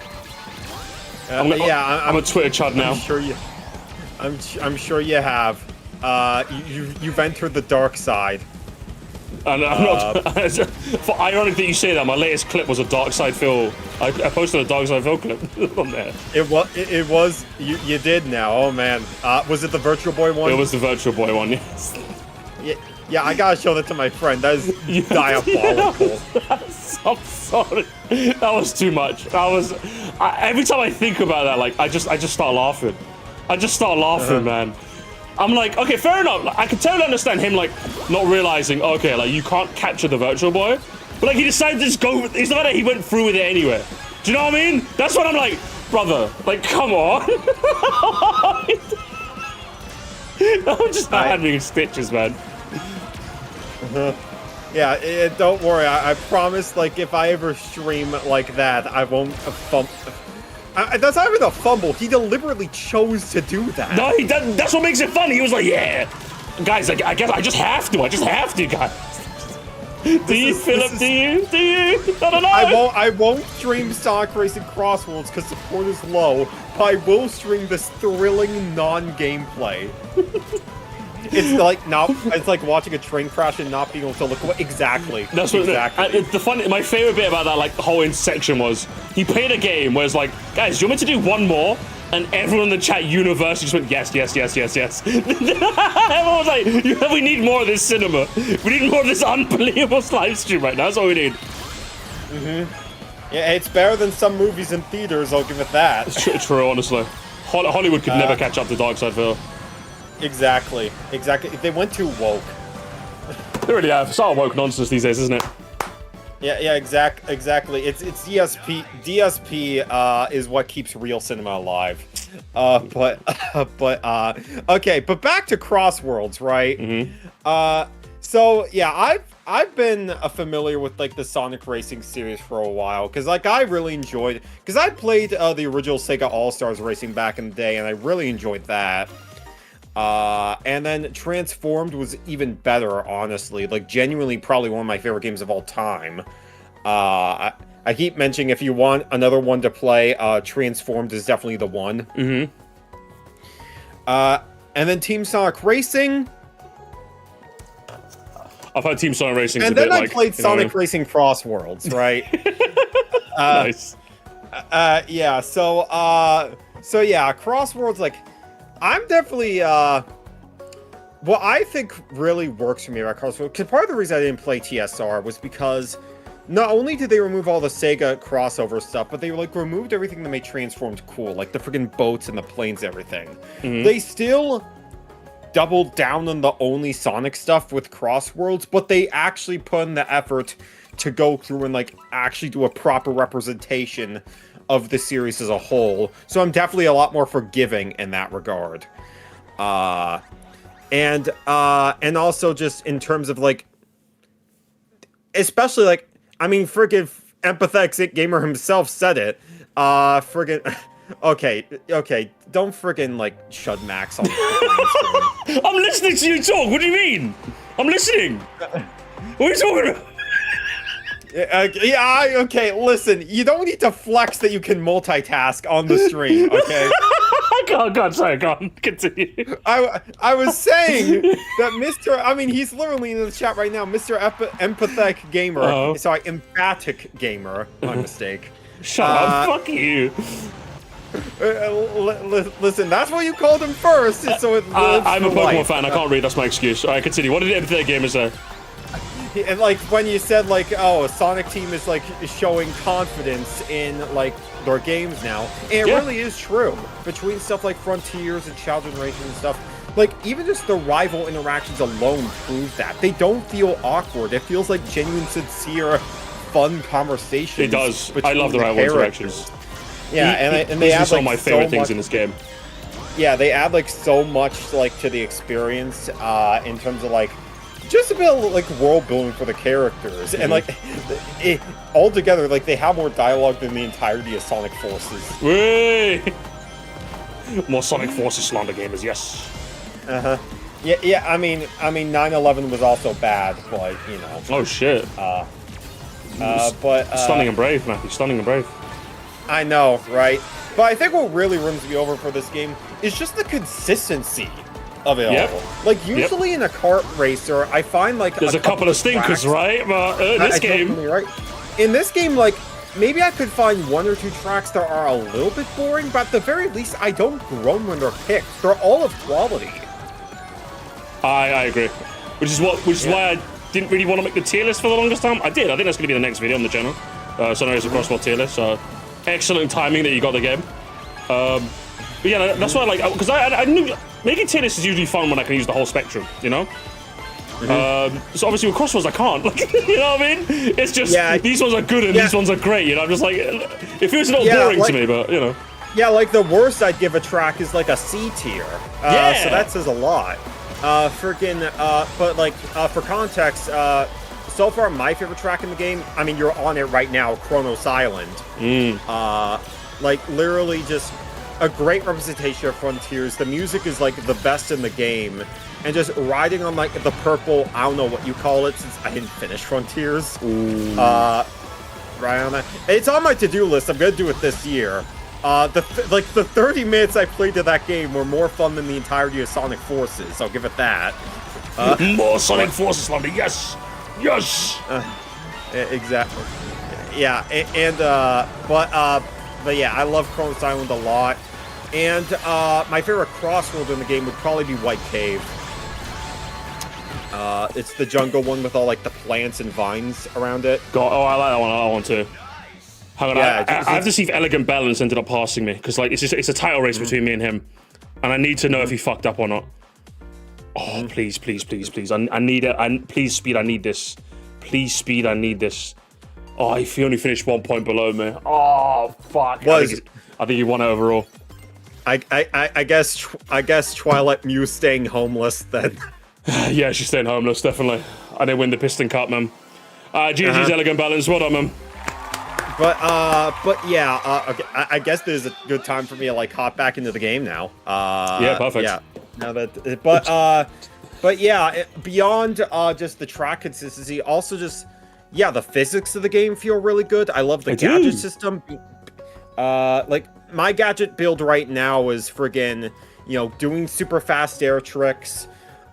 I'm a Twitter chud now. I'm sure you have. You've entered the dark side. And I'm not. Ironic that you say that. My latest clip was a Dark Side Phil. I posted a Dark Side Phil clip on there. It was. You did now. Oh man. Was it the Virtual Boy one? It was the Virtual Boy one. Yes. Yeah. I gotta show that to my friend. That is diabolical. I'm sorry. That was too much. Every time I think about that, like I just start laughing. I just start laughing, man. I'm like, okay, fair enough. Like, I can totally understand him, like, not realizing, okay, like, you can't capture the Virtual Boy. But, like, he decided to just go with, it's not that he went through with it anyway. Do you know what I mean? That's what I'm like, brother, like, come on. I'm just not having stitches, man. Yeah, don't worry. I promise, like, if I ever stream like that, I won't that's not even a fumble. He deliberately chose to do that. No, that's what makes it fun. He was like, yeah. Guys, like, I guess I just have to, guys. Do you, Philip? Do you? I don't know. I won't stream Sonic Racing Crossworlds because support is low, but I will stream this thrilling non-gameplay. It's like watching a train crash and not being able to look away. Exactly. That's what exactly. My favorite bit about that whole section was he played a game where it's like, guys, do you want me to do one more? And everyone in the chat universally just went, yes. Everyone was like, we need more of this cinema. We need more of this unbelievable live stream right now. That's all we need. Yeah, it's better than some movies in theaters. I'll give it that. It's true, honestly. Hollywood could never catch up to Dark Side Phil. Exactly. They went too woke. They really have. It's all woke nonsense these days, isn't it? Yeah, exactly. It's DSP. DSP is what keeps real cinema alive. Okay, but back to Crossworlds, right? So yeah, I've been familiar with like the Sonic Racing series for a while because like I really enjoyed because I played the original Sega All Stars Racing back in the day and I really enjoyed that. And then Transformed was even better, honestly. Like, genuinely probably one of my favorite games of all time. I keep mentioning if you want another one to play, Transformed is definitely the one. And then Team Sonic Racing. I've had Team Sonic Racing. And then I played Sonic Racing Crossworlds, right? Nice. Yeah, so yeah, Crossworlds, like, I'm definitely, what I think really works for me about Crossworlds, because part of the reason I didn't play TSR was because not only did they remove all the Sega crossover stuff, but they, like, removed everything that made Transformed cool, like the friggin' boats and the planes and everything. They still doubled down on the only Sonic stuff with Crossworlds, but they actually put in the effort to go through and, like, actually do a proper representation of the series as a whole, so I'm definitely a lot more forgiving in that regard. And also just in terms of like, especially like, I mean, friggin' empathetic gamer himself said it. Okay, don't friggin' like shut Max on. I'm listening to you talk. What do you mean? I'm listening. What are you talking about? Okay, listen, you don't need to flex that you can multitask on the stream, okay? Go on, continue. I was saying that he's literally in the chat right now, Mr. Empathetic Gamer, sorry, Emphatic Gamer, my mistake. Shut up, fuck you. Listen, that's what you called him first, so it lives I'm a for Pokemon life. fan, I can't read, that's my excuse. Alright, continue. What did the Empathetic Gamer say? And like when you said like, oh, a Sonic team is like showing confidence in like their games now, and it really is true. Between stuff like Frontiers and Child Generation and stuff, like even just the rival interactions alone prove that they don't feel awkward. It feels like genuine, sincere, fun conversations. It does. I love the rival interactions. Yeah, and they add some like of my favorite so things much, in this game. Yeah, they add like so much like to the experience in terms of like. Just a bit of, like, world building for the characters, and like, altogether, like they have more dialogue than the entirety of Sonic Forces. Way more Sonic Forces slander gamers, yes. Yeah. I mean, 9/11 was also bad, but you know. Oh shit. But stunning and brave, Matthew. Stunning and brave. I know, right? But I think what really runs me over for this game is just the consistency of it all. Like usually in a kart racer, I find like there's a couple of stinkers, right? But this game, right? In this game, like maybe I could find one or two tracks that are a little bit boring, but at the very least, I don't groan when they're picked. They're all of quality. I agree. Which is why I didn't really want to make the tier list for the longest time. I did. I think that's going to be the next video on the channel. So now it's a crossword tier list. So excellent timing that you got the game. But yeah, that's why I like, because I knew making tier lists is usually fun when I can use the whole spectrum, you know? So obviously with crosswords I can't, like, you know what I mean? It's just, these ones are good and these ones are great, you know? I'm just like, it feels a little boring to me, but, you know. Yeah, like the worst I'd give a track is like a C tier. So that says a lot. But like, for context, so far my favorite track in the game, I mean, you're on it right now, Chronos Island. Like, literally just a great representation of Frontiers. The music is like the best in the game, and just riding on like the purple, I don't know what you call it since I didn't finish Frontiers. Right on that. It's on my to-do list. I'm gonna do it this year. The 30 minutes I played to that game were more fun than the entirety of Sonic Forces. I'll give it that. More Sonic Forces, slander, yes, yes. Exactly. Yeah, but yeah, I love Chronos Island a lot. And my favorite crossroad in the game would probably be White Cave. It's the jungle one with all like the plants and vines around it. I like that one. I like that one too. Hang on, I have to see if Elegant Balance ended up passing me, because like it's a title race between me and him, and I need to know if he fucked up or not. Oh, please. I need it. Please, Speed, I need this. Please, Speed, I need this. Oh, he only finished 1 point below me. Oh, fuck. I think he won it overall. I guess Twilight Muse staying homeless then. Yeah, she's staying homeless, definitely. I didn't win the Piston Cup, man. GG's Elegant Balance, well done, man. But yeah, okay, I guess there's a good time for me to like hop back into the game now. Yeah, perfect. Yeah, now that, but yeah, beyond just the track consistency, also just the physics of the game feel really good. I love the gadget system. Like my gadget build right now is friggin', doing super fast air tricks,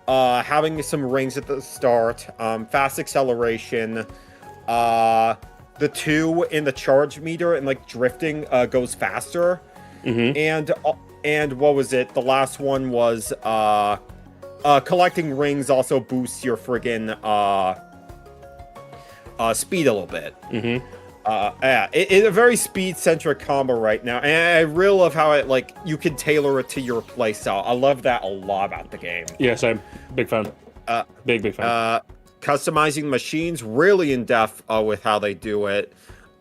having some rings at the start, fast acceleration, the 2 in the charge meter and like drifting goes faster, and what was it? The last one was collecting rings also boosts your friggin' speed a little bit. Yeah, it's a very speed-centric combo right now, and I really love how you can tailor it to your playstyle. I love that a lot about the game. Yeah, same. Big fan. Big fan. Customizing machines, really in depth with how they do it.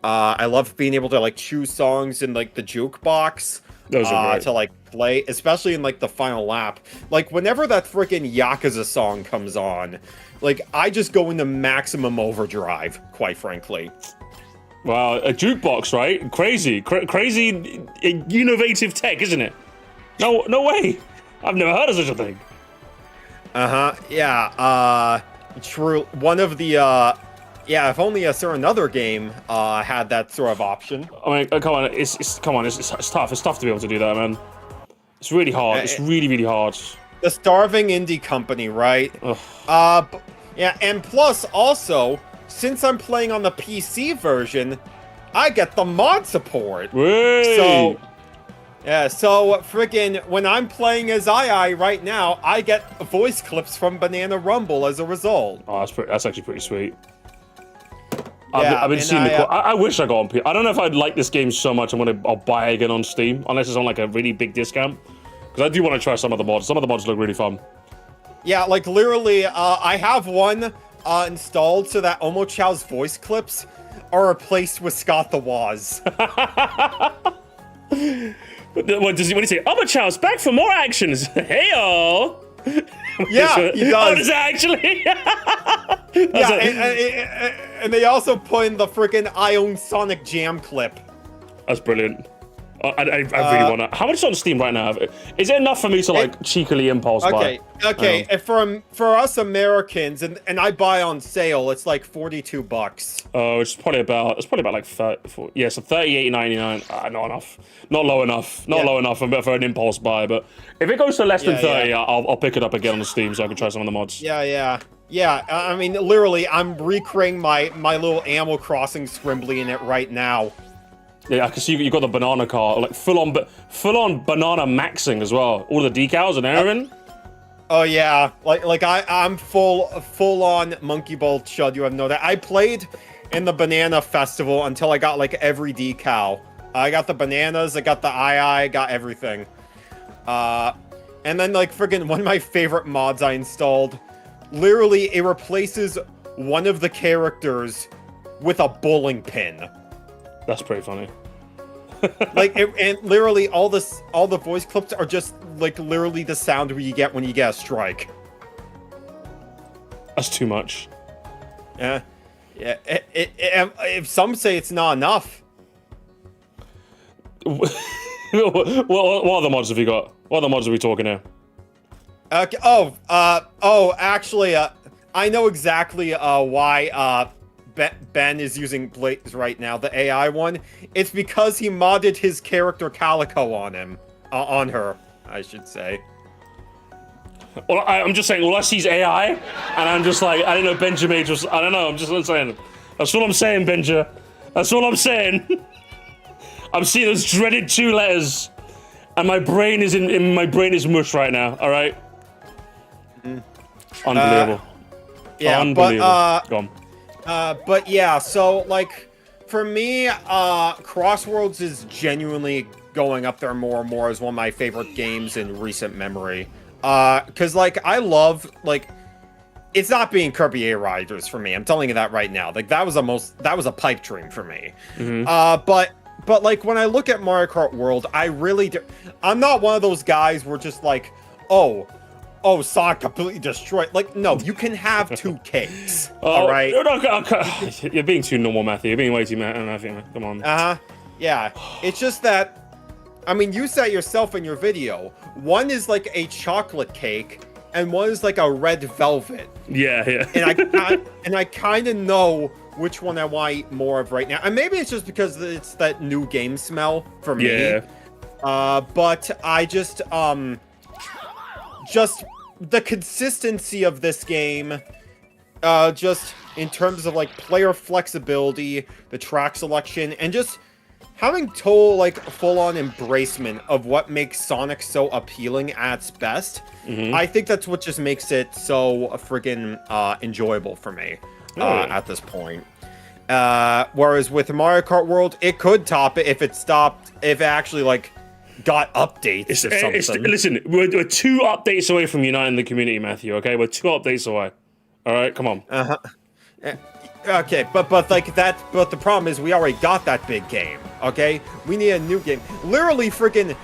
I love being able to like choose songs in like the jukebox to play, especially in like the final lap. Like whenever that freaking Yakuza song comes on, like I just go into maximum overdrive, quite frankly. Wow, a jukebox, right? Crazy, crazy, innovative tech, isn't it? No way. I've never heard of such a thing. Yeah. True. One of the yeah. If only a certain other game had that sort of option. I mean, come on, it's tough. It's tough to be able to do that, man. It's really hard. It's really hard. The starving indie company, right? Yeah, and plus also, since I'm playing on the PC version, I get the mod support. Wait. So, yeah, so friggin' when I'm playing as II right now, I get voice clips from Banana Rumble as a result. Oh, that's actually pretty sweet. Yeah, I've been seeing I wish I got on PC. I don't know if I'd like this game so much I'll buy it again on Steam, unless it's on like a really big discount. Because I do want to try some of the mods. Some of the mods look really fun. Yeah, like literally, I have one installed so that Omo Chow's voice clips are replaced with Scott the Woz. What does he say? Omo Chow's back for more actions. Hey y'all. Yeah, he does. Oh, does it actually? Yeah, and they also put in the freaking I Own Sonic Jam clip. That's brilliant. I really want to. How much is on Steam right now? Is it enough for me to like cheekily impulse buy? Okay. And for us Americans, and I buy on sale, it's like $42. Oh, it's probably about like 30, yeah, so $38.99. Not enough. Not low enough. Not low enough for an impulse buy. But if it goes to less than 30, I'll pick it up again on Steam so I can try some of the mods. Yeah. I mean, literally, I'm recreating my little Animal Crossing scribbly in it right now. Yeah, I can see you got the banana car, like full on banana maxing as well. All the decals and everything. Oh yeah, like I'm full on Monkey Ball Chud. You have no doubt. I played in the Banana Festival until I got like every decal. I got the bananas, I got the I got everything. And then like friggin' one of my favorite mods I installed. Literally, it replaces one of the characters with a bowling pin. That's pretty funny. And literally all the voice clips are just like literally the sound you get when you get a strike. That's too much. Yeah. If some say it's not enough. What other mods have you got? What other mods are we talking here? Okay. Actually, I know exactly why Ben is using Blaze right now, the AI one. It's because he modded his character Calico on him. On her, I should say. Well, I'm just saying, all I see is AI, and I'm just like, I don't know, Benjamin just, I don't know, I'm just saying. That's all I'm saying, Benja. That's all I'm saying. I'm seeing those dreaded 2 letters, and my brain is my brain is mush right now, alright? Unbelievable. Yeah, unbelievable. Go on. But yeah, so like for me, Crossworlds is genuinely going up there more and more as one of my favorite games in recent memory. Cause like I love like it's not being Kirby Air Riders for me. I'm telling you that right now. Like that was a pipe dream for me. But like when I look at Mario Kart World, I really do. I'm not one of those guys where just like, oh, Sonic completely destroyed. Like, no, you can have 2 cakes. All right. You're being too normal, Matthew. You're being way too Matthew. Come on. Yeah. It's just that, I mean, you said yourself in your video. One is like a chocolate cake, and one is like a red velvet. Yeah. And I kind of know which one I want to eat more of right now. And maybe it's just because it's that new game smell for me. Yeah. But I just the consistency of this game, just in terms of like player flexibility, the track selection, and just having total like full-on embracement of what makes Sonic so appealing at its best. I think that's what just makes it so friggin' enjoyable for me at this point. Whereas with Mario Kart World, it could top it if it actually like got updates or something. Listen, we're 2 updates away from uniting the community, Matthew, okay? We're 2 updates away. Alright, come on. Okay, but the problem is we already got that big game, okay? We need a new game. Literally friggin'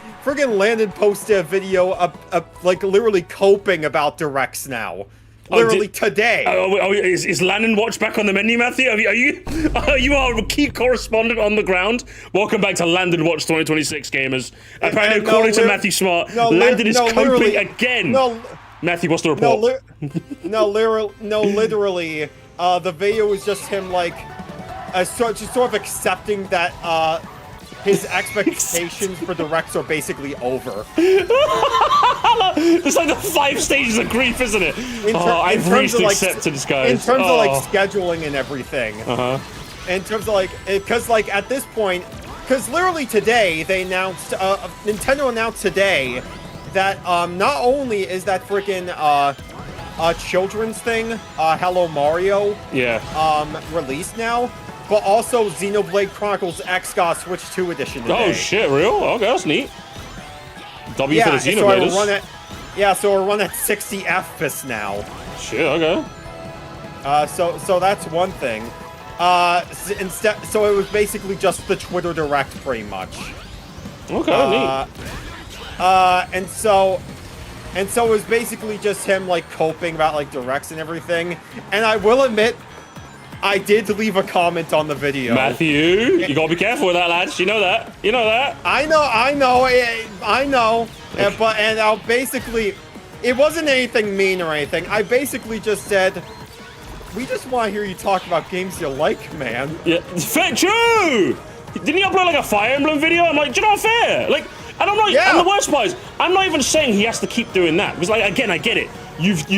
Landon posted a video of like literally coping about directs now. Literally today. Is Landon Watch back on the menu, Matthew? You are a key correspondent on the ground. Welcome back to Landon Watch 2026, gamers. Apparently, according to Matthew Smart, Landon is coping again. Matthew, what's the report? Literally, the video was just him like, sort of accepting that his expectations for Directs are basically over. It's like the 5 stages of grief, isn't it? I've reached acceptance, guys. In terms of like scheduling and everything. In terms of like, because like at this point, because literally today they announced, Nintendo announced today that not only is that freaking children's thing, Hello Mario, released now, but also Xenoblade Chronicles X got Switch 2 edition today. Oh shit, real? Okay, that's neat. W for the Xenobladers. So we're run at 60 FPS now. Shit, okay. So that's one thing. So it was basically just the Twitter Direct, pretty much. Okay, neat. And so it was basically just him like coping about like Directs and everything. And I will admit, I did leave a comment on the video. Matthew, you gotta be careful with that, lads. You know that. You know that. I know. And I'll basically, it wasn't anything mean or anything. I basically just said, we just want to hear you talk about games you like, man. Yeah, fair, true. Didn't he upload like a Fire Emblem video? I'm like, do you know what, fair? Like, and I'm not. And the worst part is, I'm not even saying he has to keep doing that. Because like, again, I get it. You've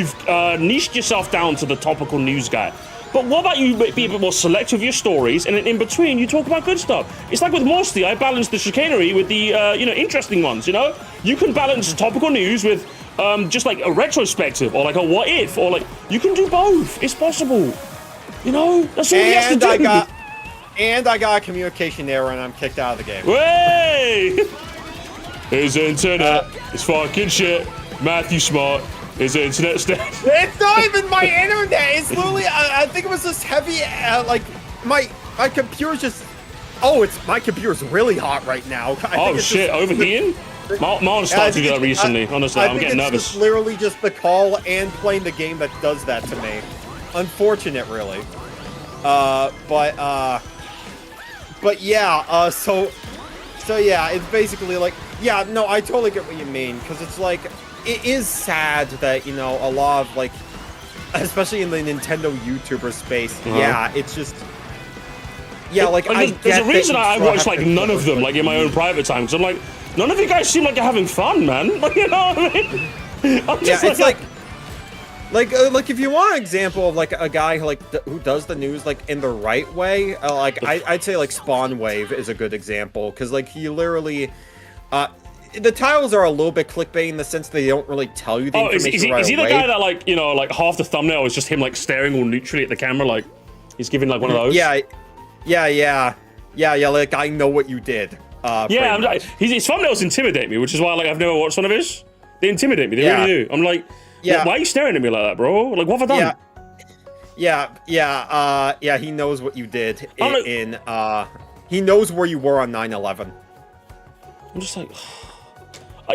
niched yourself down to the topical news guy. But what about you be a bit more selective with your stories, and then in between you talk about good stuff? It's like with Morsty, I balance the chicanery with the interesting ones. You know, you can balance topical news with just like a retrospective or like a what if, or like you can do both. It's possible. You know, that's all he has to do. I got a communication error, and I'm kicked out of the game. Way! His internet is fucking shit. Matthew Smart. His internet stats. It's not even my internet. It's literally, I think it was this heavy, like, my computer's just, my computer's really hot right now. Oh shit, overheating? Mine started to do that recently. Honestly, I'm getting nervous. It's literally just the call and playing the game that does that to me. Unfortunate, really. But yeah, so yeah, it's basically like, yeah, no, I totally get what you mean, because it's like, it is sad that, you know, a lot of, like, especially in the Nintendo YouTuber space, yeah, it's just, yeah, like, there's a reason I watch, like, none of them, like, in my own private time, because I'm like, none of you guys seem like you're having fun, man. Like, you know what I mean? I'm just it's like, if you want an example of, like, a guy who, like, who does the news, like, in the right way, like, I'd say, like, Spawn Wave is a good example, because, like, he literally, the titles are a little bit clickbait in the sense they don't really tell you the information right away. Is he the guy that, like, you know, like, half the thumbnail is just him, like, staring all neutrally at the camera, like, he's giving, like, one of those? Yeah, like, I know what you did. Yeah, his thumbnails intimidate me, which is why, like, I've never watched one of his. They intimidate me, they really do. I'm like, why are you staring at me like that, bro? Like, what have I done? Yeah, he knows what you did he knows where you were on 9/11. I'm just like...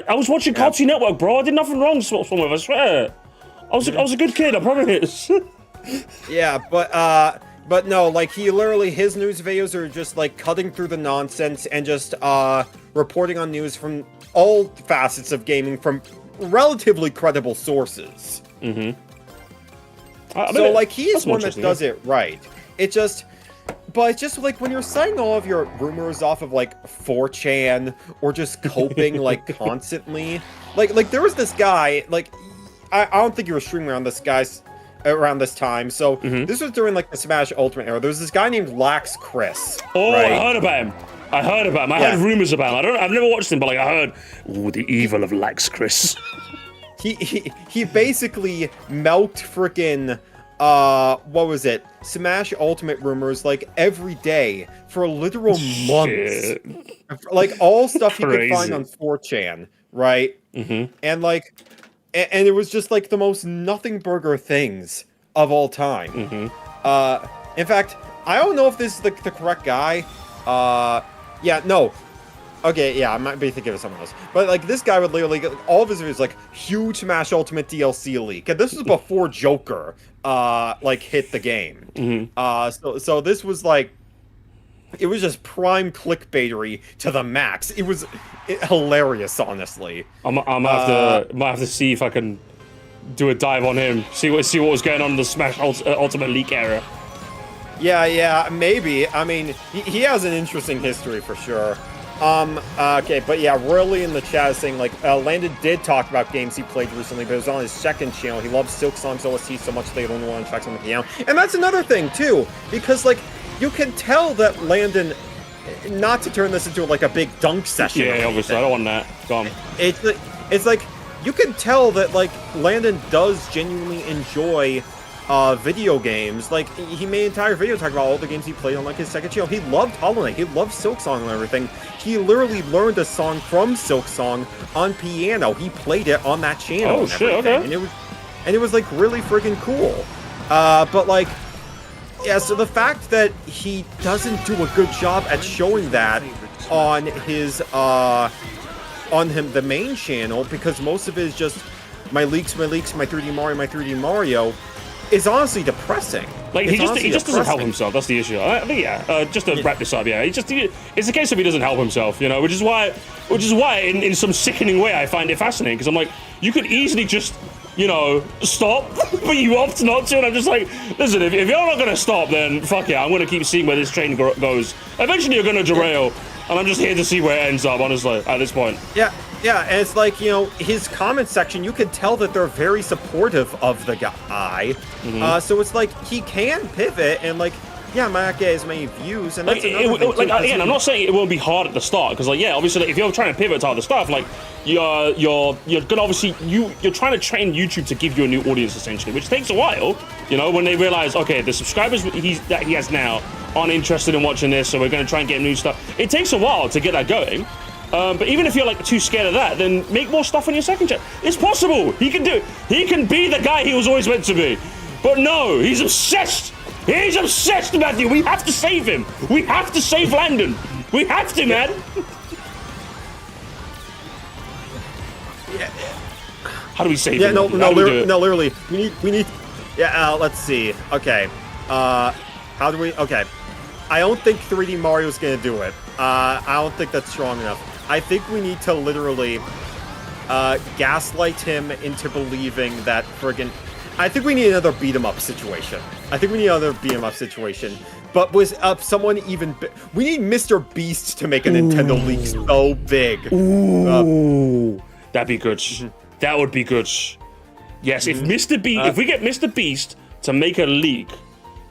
I was watching Cartoon Network, bro. I did nothing wrong, I swear. I was a good kid, I promise. Yeah, but no, like, he literally, his news videos are just, like, cutting through the nonsense and just, reporting on news from all facets of gaming from relatively credible sources. Mm-hmm. So, like, he is one that does it right. But it's just, like, when you're citing all of your rumors off of, like, 4chan, or just coping, like, constantly. Like, there was this guy, like, I don't think you were streaming around this time, so this was during, like, the Smash Ultimate era. There was this guy named Lax Chris. Oh, right? I heard about him. I heard rumors about him. I've never watched him, but, like, I heard, the evil of Lax Chris. He basically milked frickin', what was it? Smash Ultimate rumors, like, every day for literal months. Like, all stuff he could find on 4chan, right? And, like, and it was just, like, the most nothing burger things of all time. In fact, I don't know if this is the correct guy. Yeah, no. Okay, yeah, I might be thinking of someone else. But, like, this guy would literally get, like, all of his videos, like, huge Smash Ultimate DLC leak. And this was before Joker, like, hit the game. So this was, like, it was just prime clickbaitery to the max. It was hilarious, honestly. I might have to see if I can do a dive on him. See what was going on in the Smash Ultimate League era. Yeah, maybe. I mean, he has an interesting history for sure. Okay, but yeah, really in the chat is saying, like, Landon did talk about games he played recently, but it was on his second channel. He loves Silk Song's OST so much they don't want to track on the piano. And that's another thing, too, because, like, you can tell that Landon, not to turn this into, like, a big dunk session. Yeah, obviously, I don't want that. Go on. It's like, you can tell that, like, Landon does genuinely enjoy video games. Like, he made an entire video talking about all the games he played on, like, his second channel. He loved Hollow Knight. He loved Silk Song and everything. He literally learned a song from Silk Song on piano. He played it on that channel. Oh, shit, okay. And it was, like, really friggin' cool. But, like, yeah, so the fact that he doesn't do a good job at showing that on his, the main channel, because most of it is just my leaks, my 3D Mario, is honestly depressing. Like, he just doesn't help himself. That's the issue. I think, just to wrap this up, it's a case of he doesn't help himself, you know, which is why in some sickening way I find it fascinating, because I'm like, you could easily just, you know, stop, but you opt not to, and I'm just like, listen, if you're not gonna stop, then fuck yeah, I'm gonna keep seeing where this train goes. Eventually you're gonna derail, and I'm just here to see where it ends up, honestly, at this point. Yeah, and it's like, you know, his comment section, you can tell that they're very supportive of the guy. So it's like, he can pivot, and like, yeah, might not get as many views, and that's another thing, too, again, I'm not saying it won't be hard at the start, because like, yeah, obviously, like, if you're trying to pivot to other stuff, like, you're gonna obviously, you're trying to train YouTube to give you a new audience, essentially, which takes a while, you know, when they realize, okay, the subscribers that he has now aren't interested in watching this, so we're gonna try and get new stuff. It takes a while to get that going. But even if you're like too scared of that, then make more stuff on your second channel. It's possible. He can do it. He can be the guy he was always meant to be. But no, he's obsessed. He's obsessed, Matthew. We have to save him. We have to save Landon. We have to, man. How do we save him? Literally. We need. Yeah. Let's see. Okay. How do we? Okay. I don't think 3D Mario's gonna do it. I don't think that's strong enough. I think we need to literally gaslight him into believing that friggin'. I think we need another beat 'em up situation. But with someone even we need Mr. Beast to make a Nintendo leak so big. Ooh, that'd be good. That would be good. Yes, if if we get Mr. Beast to make a leak,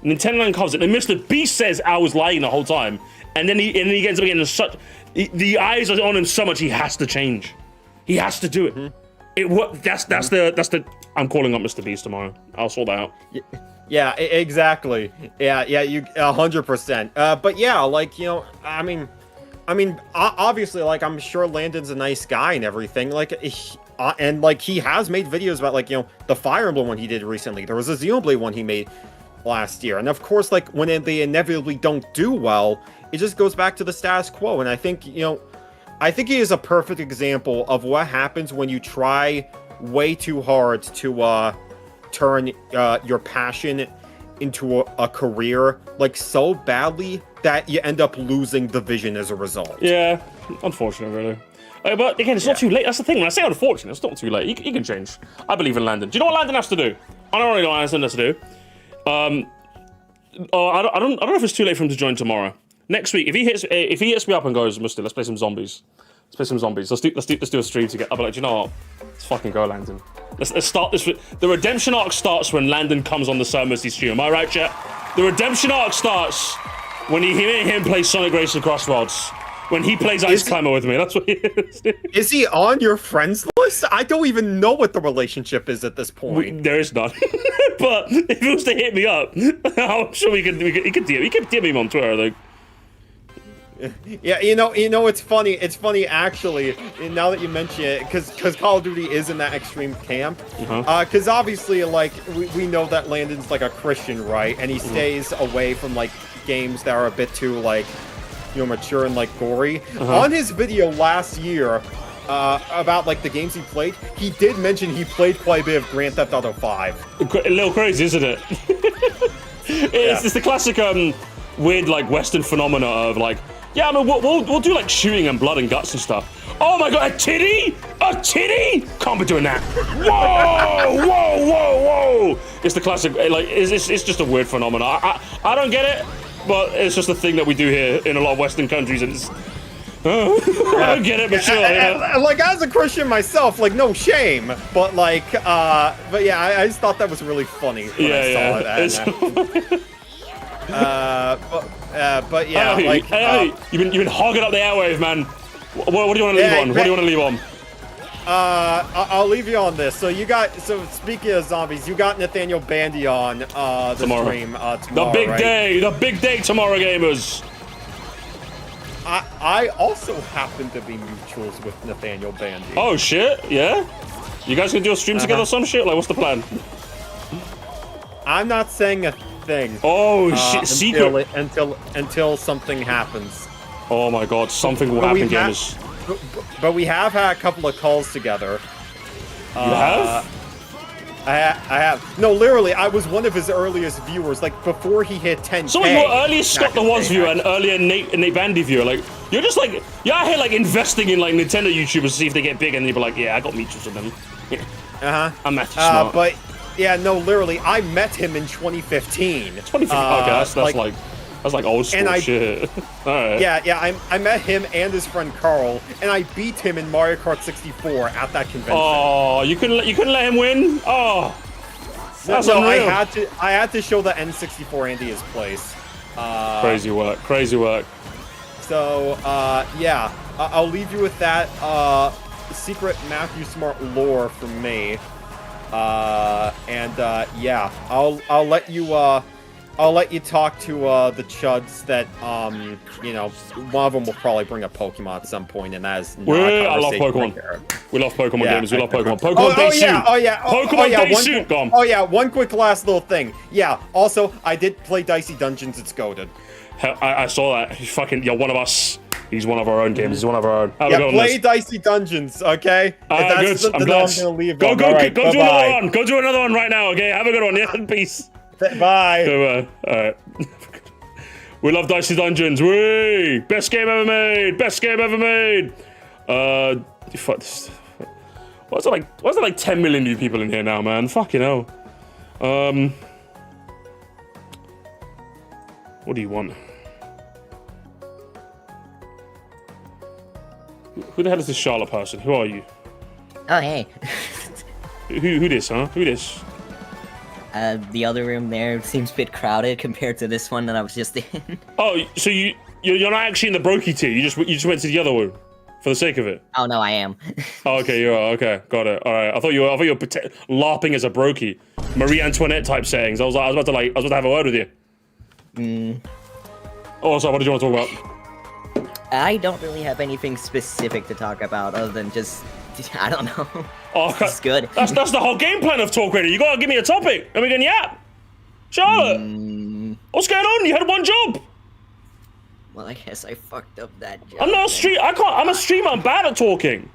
Nintendo covers it, and Mr. Beast says I was lying the whole time, and then he ends up getting such. The eyes are on him so much he has to change. He has to do it. That's the. I'm calling up Mr. Beast tomorrow. I'll sort that out. Yeah, exactly. Yeah, you 100%. But yeah, like, you know, I mean, obviously, like, I'm sure Landon's a nice guy and everything. Like, and like he has made videos about, like, you know, the Fire Emblem one he did recently. There was a Xenoblade one he made last year, and of course, like, when they inevitably don't do well, it just goes back to the status quo. And I think, you know, he is a perfect example of what happens when you try way too hard to turn your passion into a career, like, so badly that you end up losing the vision as a result. Yeah, unfortunate, really. But again, it's not too late. That's the thing. When I say unfortunate, it's not too late. He can change. I believe in Landon. Do you know what Landon has to do? I don't really know what Landon has to do. I don't know if it's too late for him to join tomorrow. Next week, if he hits me up and goes, Muster, let's play some zombies. Let's do a stream together. I'll be like, do you know what? Let's fucking go, Landon. Let's start this. The redemption arc starts when Landon comes on the Sir Mercy stream. Am I right, chat? The redemption arc starts when him play Sonic Race and Crossroads. When he plays Ice Climber with me. That's what he is. Is he on your friends list? I don't even know what the relationship is at this point. There is none. But if he was to hit me up, I'm sure he could DM me on Twitter, I think. Yeah, you know, it's funny. It's funny, actually, now that you mention it, because Call of Duty is in that extreme camp. Because obviously, like, we know that Landon's, like, a Christian, right? And he stays away from, like, games that are a bit too, like, mature and like gory. On his video last year about like the games he played, he did mention he played quite a bit of Grand Theft Auto 5. A little crazy, isn't it? It's the classic weird like Western phenomena of like, yeah, I mean we'll do like shooting and blood and guts and stuff. Oh my god, a titty? A titty? Can't be doing that. Whoa, whoa, whoa, whoa! It's the classic, like, it's just a weird phenomenon. I don't get it, but it's just a thing that we do here in a lot of Western countries, and it's... I don't get it, but sure, yeah. Like, as a Christian myself, like, no shame, but like, but yeah, I just thought that was really funny when I saw that. But yeah, hey, you've been hogging up the airwave, man. What do you want to leave on? What do you want to leave on? I'll leave you on this. So speaking of zombies, you got Nathaniel Bandy on the stream tomorrow, the big day tomorrow, gamers. I also happen to be mutuals with Nathaniel Bandy. Oh shit, yeah? You guys gonna do a stream together or some shit? Like, what's the plan? I'm not saying a thing. Oh shit, secret. Until something happens. Oh my god, something will happen, gamers. But we have had a couple of calls together. You have? I have. No, literally, I was one of his earliest viewers, like, before he hit 10K. So you're earliest Scott the Was viewer and earlier Nate Bandy viewer. Like, you're just like, you're out here, like, investing in, like, Nintendo YouTubers to see if they get big, and you're like, yeah, I got mutuals with them. Yeah. I'm Matthew Smart. But, yeah, no, literally, I met him in 2015. 2015? Okay, that's like old school shit. Alright. Yeah, I met him and his friend Carl, and I beat him in Mario Kart 64 at that convention. Oh, you couldn't let him win? Oh, that's no, unreal. I had to show the N64 Andy his place. Crazy work. So, yeah, I'll leave you with that secret Matthew Smart lore from me. Yeah, I'll let you I'll let you talk to the chuds that, you know, one of them will probably bring a Pokemon at some point, and that is not a I love conversation Pokemon. We love Pokemon games. We love Pokemon. Pokemon Day Suit. Pokemon Day Suit. Gone. Oh yeah, one quick last little thing. Yeah, also, I did play Dicey Dungeons. It's goated. I saw that. He's fucking, you're one of us. He's one of our own games. He's one of our own. Yeah, play Dicey Dungeons, okay? Good. I'm glad. I'm gonna leave. Go do another one. Go do another one right now, okay? Have a good one. Yeah, peace. Bye. Alright. We love Dicey Dungeons. Whee! Best game ever made. Fuck this. What's it like 10 million new people in here now, man? Fucking hell. What do you want? Who the hell is this Charlotte person? Who are you? Oh, hey. Who this, huh? Who this? The other room there seems a bit crowded compared to this one that I was just in. Oh, so you're not actually in the brokey tier. You just went to the other one for the sake of it. Oh no, I am. Oh, okay, you are. Okay, got it. All right. I thought you were LARPing as a brokey, Marie Antoinette type settings. I was about to have a word with you. Oh, so what did you want to talk about? I don't really have anything specific to talk about other than just, I don't know. Oh, it's good. That's the whole game plan of Talk Radio. You gotta give me a topic, and we can yap. Charlotte, what's going on? You had one job. Well, I guess I fucked up that job. I'm not a streamer. I'm a streamer. I'm bad at talking.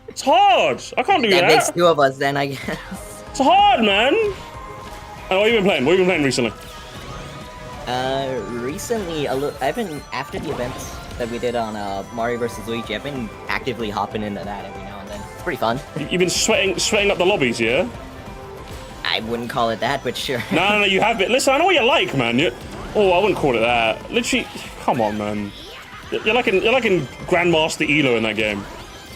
It's hard. I can't do that. That makes two of us then, I guess. It's hard, man. And what have you been playing? What have you been playing recently? Recently, I've been, after the events that we did on Mario vs. Luigi, I've been actively hopping into that every now and then. It's pretty fun. You've been sweating up the lobbies, yeah? I wouldn't call it that, but sure. No, you have been. Listen, I know what you're like, man. I wouldn't call it that. Literally, come on, man. You're like in Grandmaster Elo in that game.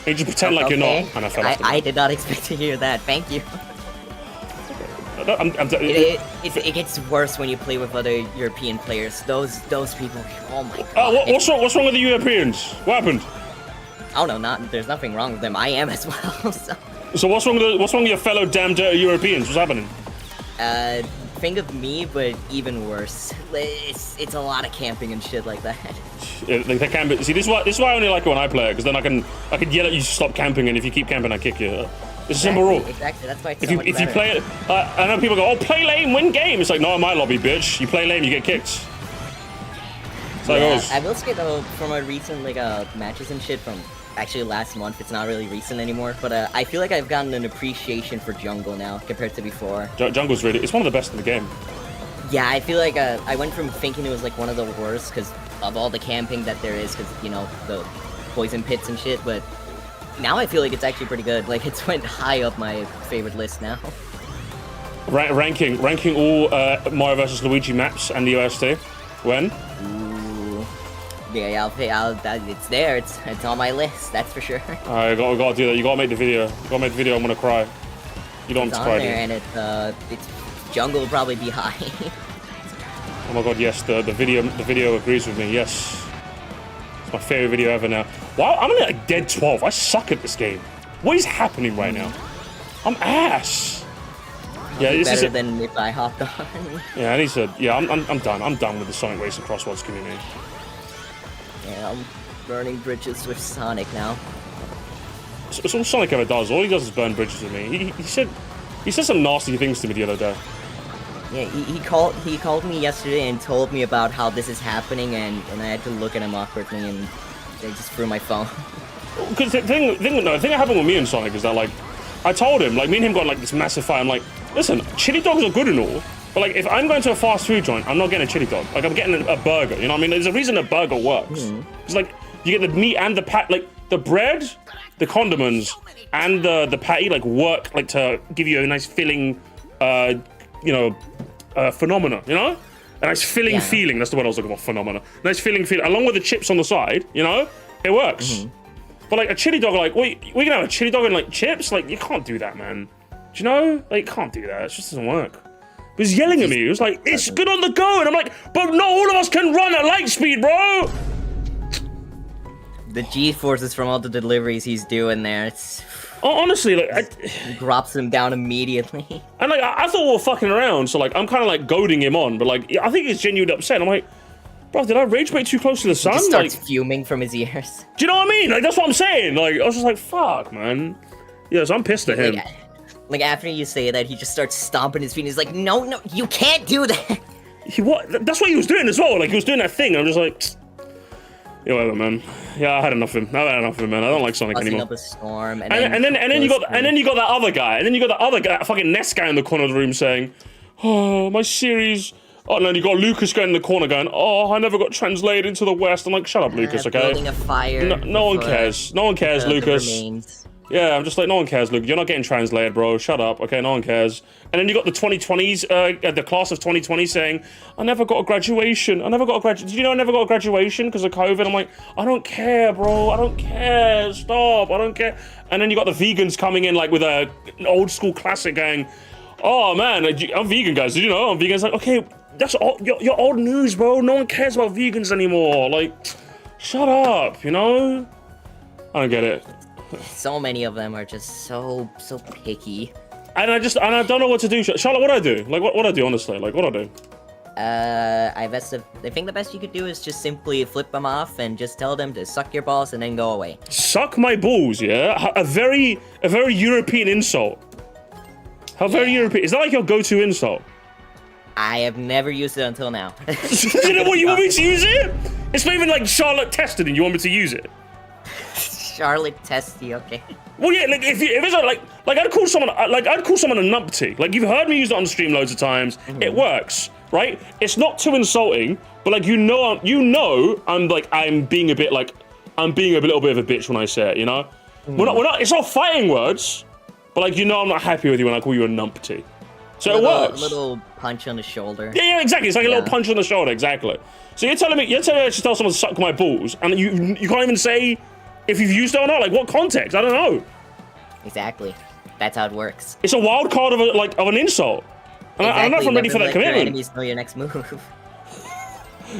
You just pretend like you're not. And I did not expect to hear that. Thank you. It gets worse when you play with other European players. Those people. Oh my god. What's wrong with the Europeans? What happened? Oh no, there's nothing wrong with them. I am as well. So what's wrong with your fellow damn dirty Europeans? What's happening? Think of me, but even worse. It's a lot of camping and shit like that. Yeah, they camp. See, this is why I only like it when I play it, because then I can yell at you to stop camping, and if you keep camping, I kick you. It's a simple rule. Exactly, that's why it's if you play it, I know people go, oh, play lame, win game. It's like, no, in my lobby, bitch. You play lame, you get kicked. how it goes. I will say though, from a recent matches and shit from actually last month, it's not really recent anymore, but I feel like I've gotten an appreciation for jungle now compared to before. Jungle's really, it's one of the best in the game. Yeah, I feel like I went from thinking it was like one of the worst because of all the camping that there is, because you know the poison pits and shit, but now I feel like it's actually pretty good. Like it's went high up my favorite list now. Ranking all Mario vs Luigi maps and the OST. When? Ooh. Yeah, it's there. It's on my list. That's for sure. Alright, we gotta do that. You gotta make the video. I'm gonna cry. You don't it's want to cry. On there, and it's jungle will probably be high. Oh my god, yes. The video agrees with me. Yes. It's my favorite video ever now. Wow, I'm like dead 12. I suck at this game. What is happening right now? I'm ass. Yeah, this better is than if I hopped on. Yeah, I need to. Yeah, I'm done. I'm done with the Sonic Racing Crosswords community. Yeah, I'm burning bridges with Sonic now. It's all Sonic ever does. All he does is burn bridges with me. He said some nasty things to me the other day. Yeah, he called me yesterday and told me about how this is happening, and I had to look at him awkwardly, and I just threw my phone. Because the thing that happened with me and Sonic is that, like, I told him, like, me and him got, like, this massive fight. I'm like, listen, chili dogs are good and all, but, like, if I'm going to a fast food joint, I'm not getting a chili dog. Like, I'm getting a burger, you know what I mean? There's a reason a burger works. It's like, you get the meat and the like, the bread, the condiments, and the patty, like, work, like, to give you a nice filling, phenomena, you know? A nice filling feeling, that's the word I was looking for, phenomena. Nice filling feeling, along with the chips on the side, you know? It works. But like a chili dog, like, we can have a chili dog and like chips? Like, you can't do that, man. Do you know? Like, you can't do that. It just doesn't work. He was yelling at me. He was like, it's good on the go. And I'm like, but not all of us can run at light speed, bro. The G-forces from all the deliveries he's doing there, it's... Honestly, like... drops him down immediately. And like, I thought we were fucking around, so like, I'm kind of like goading him on. But like, I think he's genuinely upset. I'm like... Bro, did I rage bait too close to the sun? He starts fuming from his ears. Do you know what I mean? Like, that's what I'm saying. Like, I was just like, fuck, man. Yeah, so I'm pissed at him. Like, after you say that, he just starts stomping his feet. He's like, no, you can't do that. That's what he was doing as well. Like, he was doing that thing. I'm just like, yeah, whatever, man. Yeah, I had enough of him. I don't like Sonic anymore. Up a storm, and then you got that other guy. And then you got that other guy, that fucking Ness guy in the corner of the room saying, oh, my series... Oh, and then you got Lucas going in the corner going, oh, I never got translated into the West. I'm like, shut up, Lucas, okay? Building a fire. No one cares. No one cares, Lucas. Yeah, I'm just like, no one cares, Lucas. You're not getting translated, bro. Shut up, okay? No one cares. And then you got the 2020s, the class of 2020 saying, I never got a graduation. Did you know I never got a graduation because of COVID? I'm like, I don't care, bro. I don't care. Stop. I don't care. And then you got the vegans coming in like with an old school classic going, oh, man, I'm vegan, guys. Did you know I'm vegan? It's like, okay, that's all, you're old news, bro. No one cares about vegans anymore. Like, shut up, you know? I don't get it. So many of them are just so picky. And I don't know what to do. Charlotte, what do I do? Like, what do I do, honestly? Like, what do I do? I think the best you could do is just simply flip them off and just tell them to suck your balls and then go away. Suck my balls, yeah? A very European insult. How very European. Is that like your go-to insult? I have never used it until now. You know what? You want me to use it? It's not even like Charlotte tested and you want me to use it. Charlotte testy, okay. Well, yeah, like if it's like I'd call someone a numpty. Like you've heard me use it on stream loads of times. It works, right? It's not too insulting, but like I'm being a little bit of a bitch when I say it. You know, we're not. It's not fighting words, but like I'm not happy with you when I call you a numpty. So it works. A little punch on the shoulder. Yeah, exactly. It's like a little punch on the shoulder, exactly. So you're telling me I should tell someone to suck my balls, and you can't even say if you've used it or not. Like what context? I don't know. Exactly. That's how it works. It's a wild card of an insult. And I don't know if I'm ready for that commitment. Your enemies know your next move.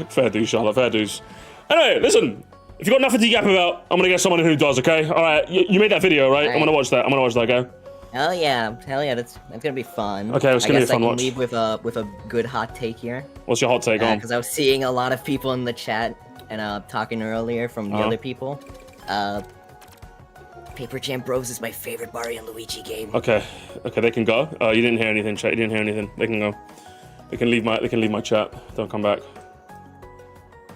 Fair dues, Charlotte. Fair dues. Anyway, listen. If you've got nothing to yap about, I'm gonna get someone who does. Okay. All right. You made that video, right? I'm gonna watch that. Okay. Hell yeah, that's gonna be fun. Okay, it's gonna be a fun watch. I can leave with a good hot take here. What's your hot take on? Because I was seeing a lot of people in the chat and talking earlier from the other people. Paper Jam Bros is my favorite Mario and Luigi game. Okay, they can go. You didn't hear anything, chat. You didn't hear anything. They can go. They can leave my chat. Don't come back.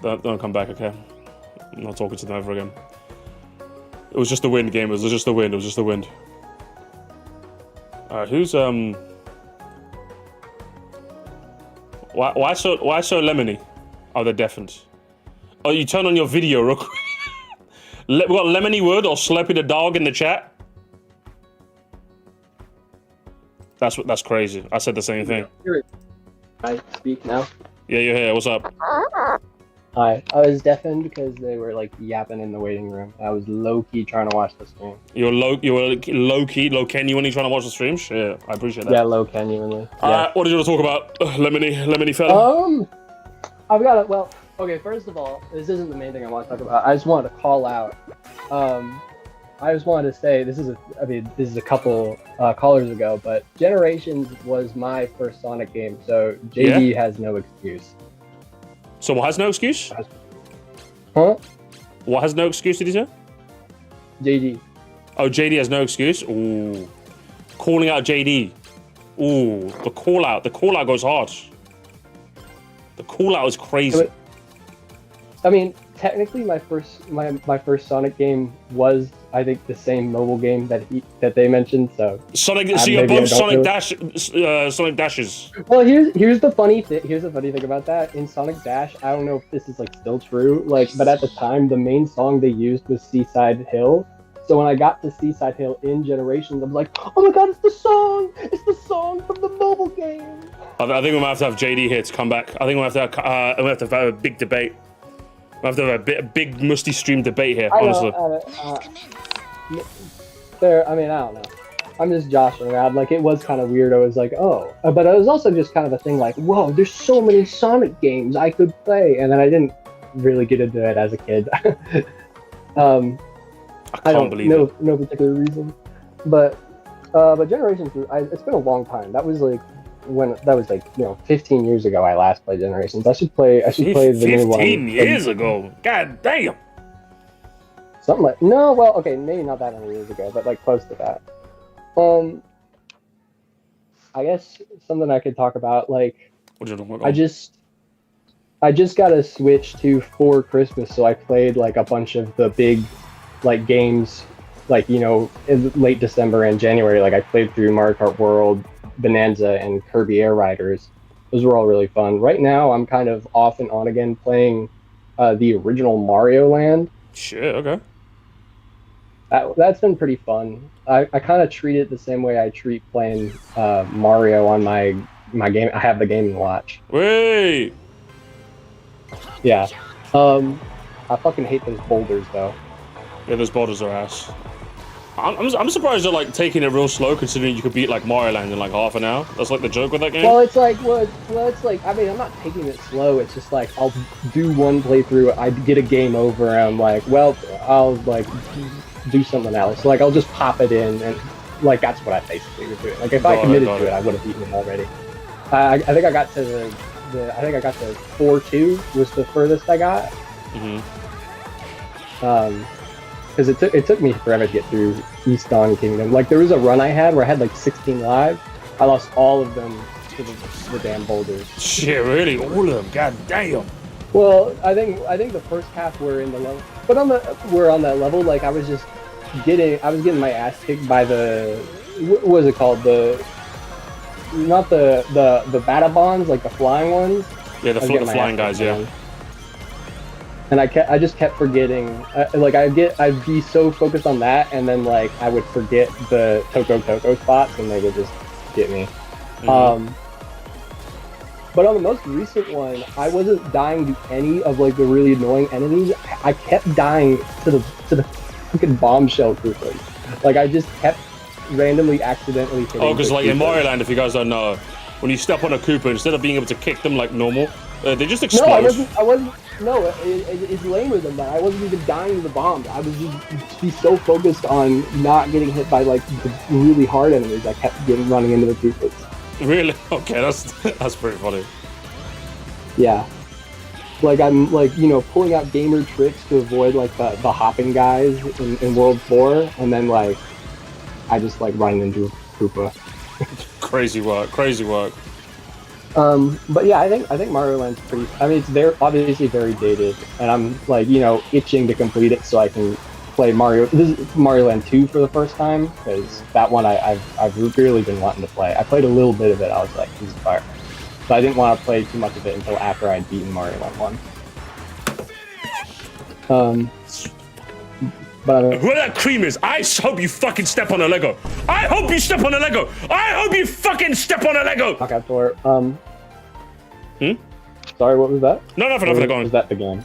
Don't come back, okay? I'm not talking to them ever again. It was just the wind, gamers. It was just the wind. It was just the wind. Alright, who's Why so lemony? Oh, they're deafened. Oh, you turn on your video real quick. We got Lemony Wood or Slurpy the dog in the chat. That's crazy. I said the same thing. I speak now. Yeah, you're here. What's up? Hi. I was deafened because they were like yapping in the waiting room. I was low key trying to watch the stream. You were low genuinely trying to watch the stream? Shit, I appreciate that. Yeah, low genuinely. Yeah. What did you want to talk about, Lemony fella? I've got it. Well, okay. First of all, this isn't the main thing I want to talk about. I just wanted to call out. I just wanted to say this is a couple callers ago, but Generations was my first Sonic game, so JD has no excuse. So what has no excuse? Huh? What has no excuse, did you say? JD. Oh, JD has no excuse? Ooh. Calling out JD. Ooh, the call out. The call out goes hard. The call out is crazy. I mean, technically my first Sonic game was, I think, the same mobile game that they mentioned. So Sonic. So you're both Sonic Dashes. Well, here's the funny thing. Here's the funny thing about that. In Sonic Dash, I don't know if this is like still true. Like, but at the time, the main song they used was Seaside Hill. So when I got to Seaside Hill in Generations, I'm like, oh my god, it's the song! It's the song from the mobile game. I think we might have to have JD here to come back. I think we have to have a big debate. We have to have a big musty stream debate here, honestly. I mean, I don't know. I'm just joshing around. Like, it was kind of weird. I was like, oh. But it was also just kind of a thing like, whoa, there's so many Sonic games I could play. And then I didn't really get into it as a kid. I don't believe it. No particular reason. But Generations, it's been a long time. That was like 15 years ago I last played Generations. I should play the new one. 15 years ago? God damn. Something like, no, well, okay, maybe not that many years ago, but like close to that. I guess something I could talk about, like, I just got a Switch for Christmas, so I played like a bunch of the big like games, like, you know, in late December and January. Like, I played through Mario Kart World, Bonanza, and Kirby Air Riders. Those were all really fun. Right now, I'm kind of off and on again playing the original Mario Land. Shit, okay. That's been pretty fun. I kind of treat it the same way I treat playing Mario on my game. I have the Game & Watch. Wait! Yeah. I fucking hate those boulders, though. Yeah, those boulders are ass. I'm surprised they're like taking it real slow, considering you could beat like Mario Land in like half an hour. That's like the joke with that game. Well, it's like, I mean, I'm not taking it slow. It's just like I'll do one playthrough, I get a game over, and I'm like, well, I'll like do something else. Like, I'll just pop it in, and like that's what I basically was doing. Like, if I committed to it, I would have beaten it already. I think I got to I think I got to 4-2 was the furthest I got. Because it took me forever to get through East Dawn Kingdom. Like, there was a run I had where I had like 16 lives. I lost all of them to the damn boulders. Shit, really? All of them? God damn. Well, I think the first half were in the level, but we're on that level. Like, I was getting my ass kicked by the, what was it called? Not the Batabons, like the flying ones. Yeah, the flying guys, yeah. And I just kept forgetting. I'd be so focused on that, and then like I would forget the Toko spots, and they would just get me. But on the most recent one, I wasn't dying to any of like the really annoying enemies. I kept dying to the fucking bombshell Koopas. Like, I just kept randomly accidentally hitting. Oh, because like in Mario Land, if you guys don't know, when you step on a Koopa, instead of being able to kick them like normal, they just explode. No, I wasn't. No, it's lamer than that. I wasn't even dying to the bombs. I was just be so focused on not getting hit by like the really hard enemies. I kept running into the Koopas. Really? Okay, that's pretty funny. Yeah. Like, I'm like, you know, pulling out gamer tricks to avoid like the hopping guys in World 4, and then like I just like run into Koopa. Crazy work. But yeah, I think Mario Land's pretty. I mean, it's very obviously very dated, and I'm like, you know, itching to complete it so I can play Mario. This is Mario Land 2 for the first time because that one I've really been wanting to play. I played a little bit of it. I was like, this is fire. But I didn't want to play too much of it until after I'd beaten Mario Land 1. But whoever that cream is, I hope you fucking step on a Lego. I hope you step on a Lego. I hope you fucking step on a Lego. Okay, Thor. Sorry, what was that? No, nothing. Go on. Was that the game?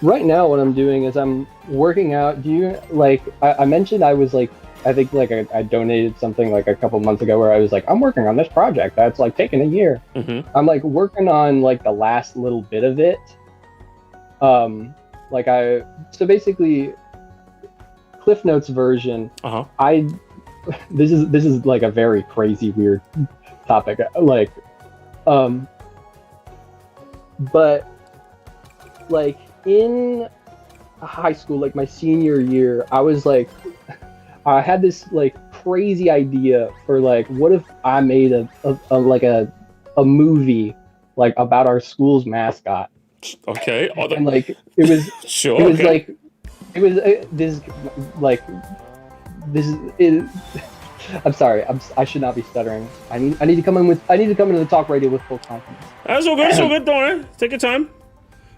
Right now, what I'm doing is I'm working out. Do you like? I mentioned I was like, I think like I donated something like a couple months ago where I was like, I'm working on this project that's like taking a year. Mm-hmm. I'm like working on like the last little bit of it. So basically, Cliff Notes version. This is like a very crazy weird topic. Like, but like in high school, like my senior year, I was like, I had this like crazy idea for like, what if I made a movie like about our school's mascot. Okay. And like it was sure. It was okay. like it was this like this is it. I'm sorry. I should not be stuttering. I need to come into the talk radio with full confidence. That's all good. It's all good. Don't worry. Take your time.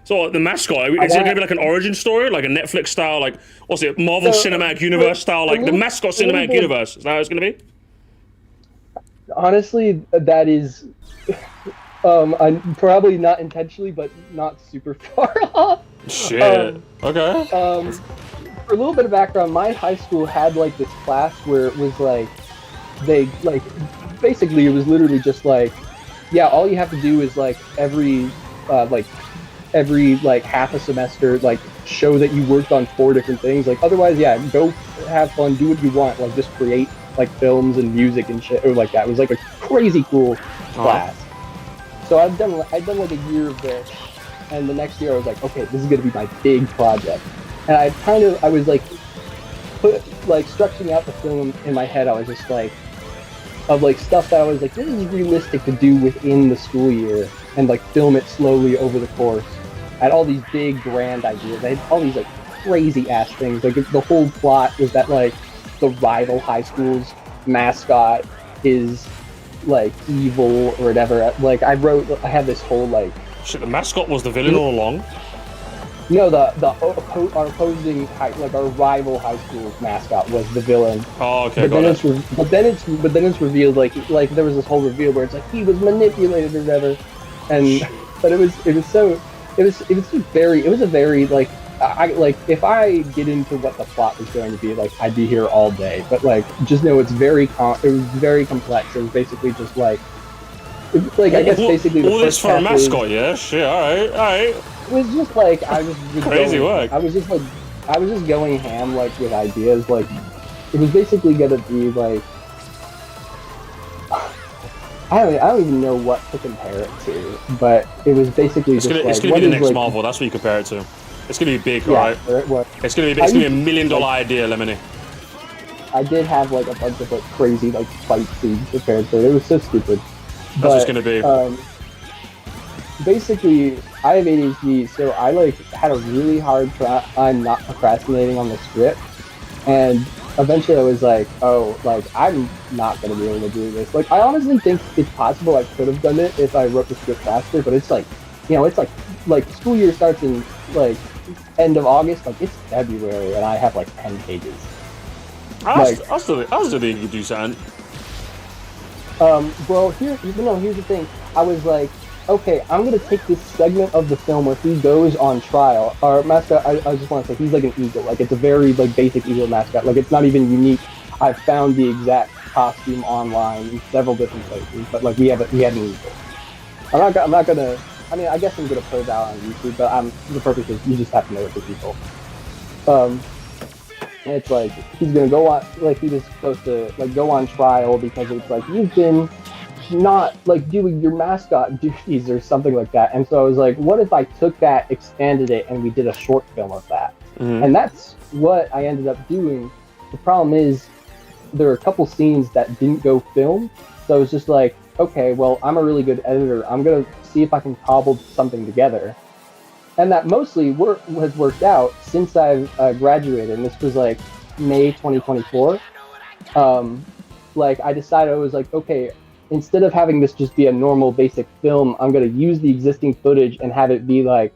So the mascot, is it gonna be like an origin story, like a Netflix style, like what's it, Marvel Cinematic Universe style, like the mascot Cinematic Universe? Is that how it's gonna be? Honestly, that is. I'm probably not intentionally, but not super far off. Shit. Okay. For a little bit of background, my high school had like this class where it was like, they like, basically it was literally just like, yeah, all you have to do is like every half a semester, like show that you worked on 4 different things. Like otherwise, yeah, go have fun, do what you want, like just create like films and music and shit or like that. It was like a crazy cool class. So I'd done like a year of this, and the next year I was like, okay, this is gonna be my big project. And I was like, structuring out the film in my head. I was just like, of like stuff that I was like, this is realistic to do within the school year, and like film it slowly over the course. I had all these big grand ideas. I had all these like crazy ass things. Like the whole plot was that like the rival high school's mascot is like evil or whatever. Like I had this whole like. Shit, the mascot was the villain all along. No, our opposing our rival high school mascot was the villain. Oh, okay, but then it's revealed like there was this whole reveal where it's like he was manipulated or whatever, and but it was a very like if I get into what the plot was going to be, like I'd be here all day. But like just know it was very complex. It was basically just like I guess basically the all this for a mascot, yeah? Shit, all right. It was just like I was just crazy work. I was just going ham like with ideas. Like it was basically gonna be like I don't even know what to compare it to, but it was basically it's gonna be the next Marvel. That's what you compare it to. It's gonna be big, right? It's gonna be a $1 million idea, Lemony. I did have like a bunch of like crazy like fight scenes prepared for it. It was so stupid. That's what it's gonna be. Basically, I have ADHD, so I like had a really hard time not procrastinating on the script, and eventually I was like, oh, like I'm not gonna be able to do this. Like I honestly think it's possible I could have done it if I wrote the script faster, but it's like, it's like school year starts in like end of August, like it's February, and I have like 10 pages. I still think you could do something. Well, here's the thing. I was like, okay, I'm gonna take this segment of the film where he goes on trial. Our mascot, I just want to say, he's like an eagle. Like it's a very like basic eagle mascot. Like it's not even unique. I found the exact costume online in several different places, but like we had an eagle. I'm not gonna. I mean, I guess I'm gonna put it out on YouTube, but the purpose is you just have to know it for people. And it's like he's gonna go on, like he was supposed to like go on trial because it's like you've been not like doing your mascot duties or something like that. And so I was like, what if I took that, expanded it, and we did a short film of that? And that's what I ended up doing. The problem is there are a couple scenes that didn't go film, So I was just like, okay, well, I'm a really good editor. I'm gonna see if I can cobble something together. And that mostly has worked out since I've graduated, and this was like May 2024. Like I decided, I was like, okay, instead of having this just be a normal basic film, I'm gonna use the existing footage and have it be like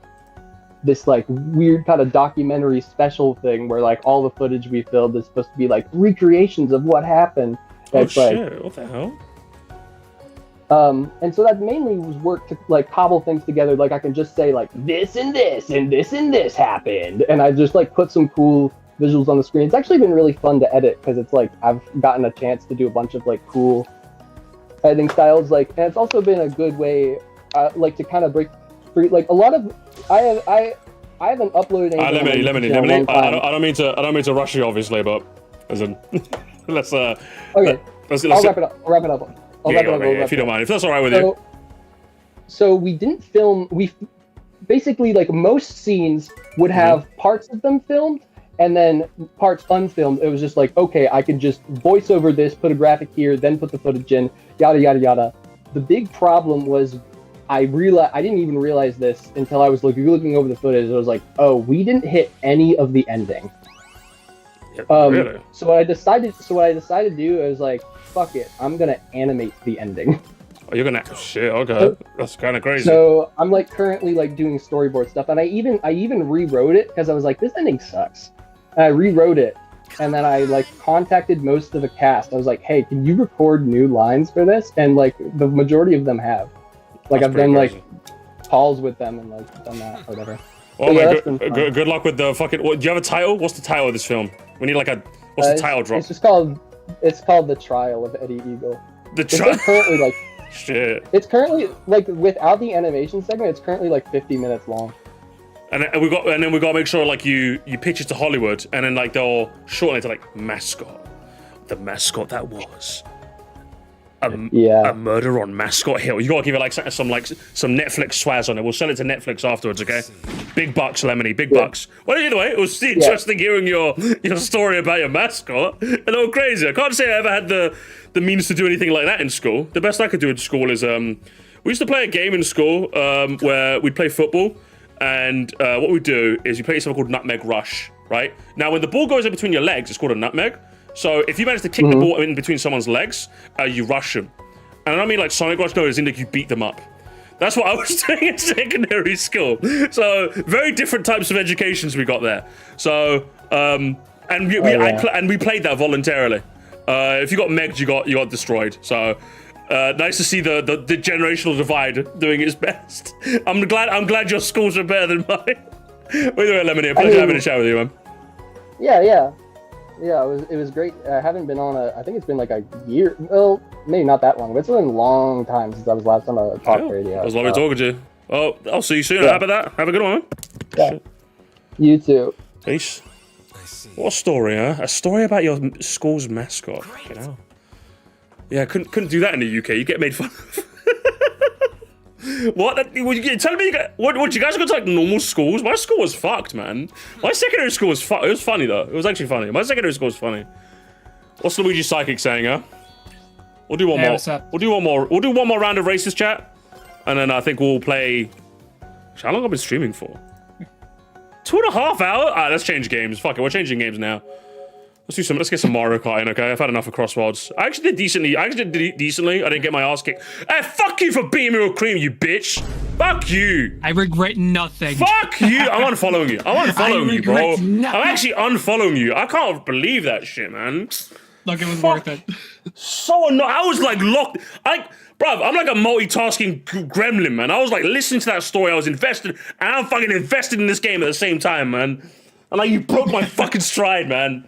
this like weird kind of documentary special thing where like all the footage we filmed is supposed to be like recreations of what happened. Oh It's like, shit! What the hell? and so that mainly was work to like cobble things together. Like I can just say like this and this and this and this happened, and I just like put some cool visuals on the screen. It's actually been really fun to edit because it's like I've gotten a chance to do a bunch of like cool editing styles. Like, and it's also been a good way, like to kind of break free. Like a lot of I haven't uploaded anything. Let me. I don't mean to rush you, obviously, but as in, let's okay. Let's I'll wrap it up. I'll wrap it up. If you don't mind, if that's all right with you. So we didn't film. We basically like most scenes would have parts of them filmed and then parts unfilmed. It was just like, okay, I can just voice over this, put a graphic here, then put the footage in, yada yada yada. The big problem was I didn't even realize this until I was looking over the footage. I was like, oh, we didn't hit any of the ending. Really? So what I decided to do, I was like, fuck it, I'm gonna animate the ending. Oh, you're gonna shit? Okay, that's kind of crazy. So I'm like currently like doing storyboard stuff, and I even rewrote it because I was like, this ending sucks. And I rewrote it, and then I like contacted most of the cast. I was like, hey, can you record new lines for this? And like the majority of them have. Like That's I've done crazy. like calls with them and like done that or whatever. Oh yeah, my god! Good luck with the fucking. Do you have a title? What's the title of this film? We need like a. What's the title drop? It's just called. It's called The Trial of Eddie Eagle. The Trial. Currently like. Shit. It's currently like without the animation segment, it's currently like 50 minutes long. And then we got to make sure like you pitch it to Hollywood, and then like they'll shorten it to like mascot, the mascot that was. A murder on Mascot Hill. You gotta give it like some Netflix swaz on it. We'll sell it to Netflix afterwards, okay? Big bucks, Lemony, big bucks. Well, either way, it was interesting hearing your story about your mascot. A little crazy. I can't say I ever had the means to do anything like that in school. The best I could do in school is we used to play a game in school where we'd play football, and what we do is we play something called Nutmeg Rush, right? Now, when the ball goes in between your legs, it's called a nutmeg. So if you manage to kick the ball in between someone's legs, you rush them. And I don't mean like Sonic Rush, no, it's in like you beat them up. That's what I was doing in secondary school. So very different types of educations we got there. So we played that voluntarily. If you got megged, you got destroyed. So nice to see the generational divide doing its best. I'm glad your schools are better than mine. By the way, Lemony, a pleasure having a chat with you, man. Yeah, it was great. I haven't been on I think it's been like a year. Well, maybe not that long, but it's been a long time since I was last on a talk radio. I was lovely talking to you. Well, I'll see you soon. How about that? Have a good one, man. Yeah. You too. Peace. What a story, huh? A story about your school's mascot. You know? Yeah, couldn't do that in the UK. You get made fun of. What? Tell me, what? You guys go to like normal schools? My school was fucked, man. My secondary school was fucked. It was funny though. It was actually funny. My secondary school was funny. What's Luigi Psychic saying, huh? We'll do one more. What's up? We'll do one more. We'll do one more round of racist chat, and then I think we'll play. How long have I been streaming for? 2.5 hours. Alright, let's change games. Fuck it, we're changing games now. Let's get some Mario Kart in, okay? I've had enough of Crossworlds. I actually did decently. I didn't get my ass kicked. Hey, fuck you for beating me with cream, you bitch. Fuck you. I regret nothing. Fuck you. I'm unfollowing you. I'm unfollowing you, bro. I'm actually unfollowing you. I can't believe that shit, man. Look, it was worth it. So annoying. I was like locked. Bruv, I'm like a multitasking gremlin, man. I was like listening to that story. I was invested, and I'm fucking invested in this game at the same time, man. And like, you broke my fucking stride, man.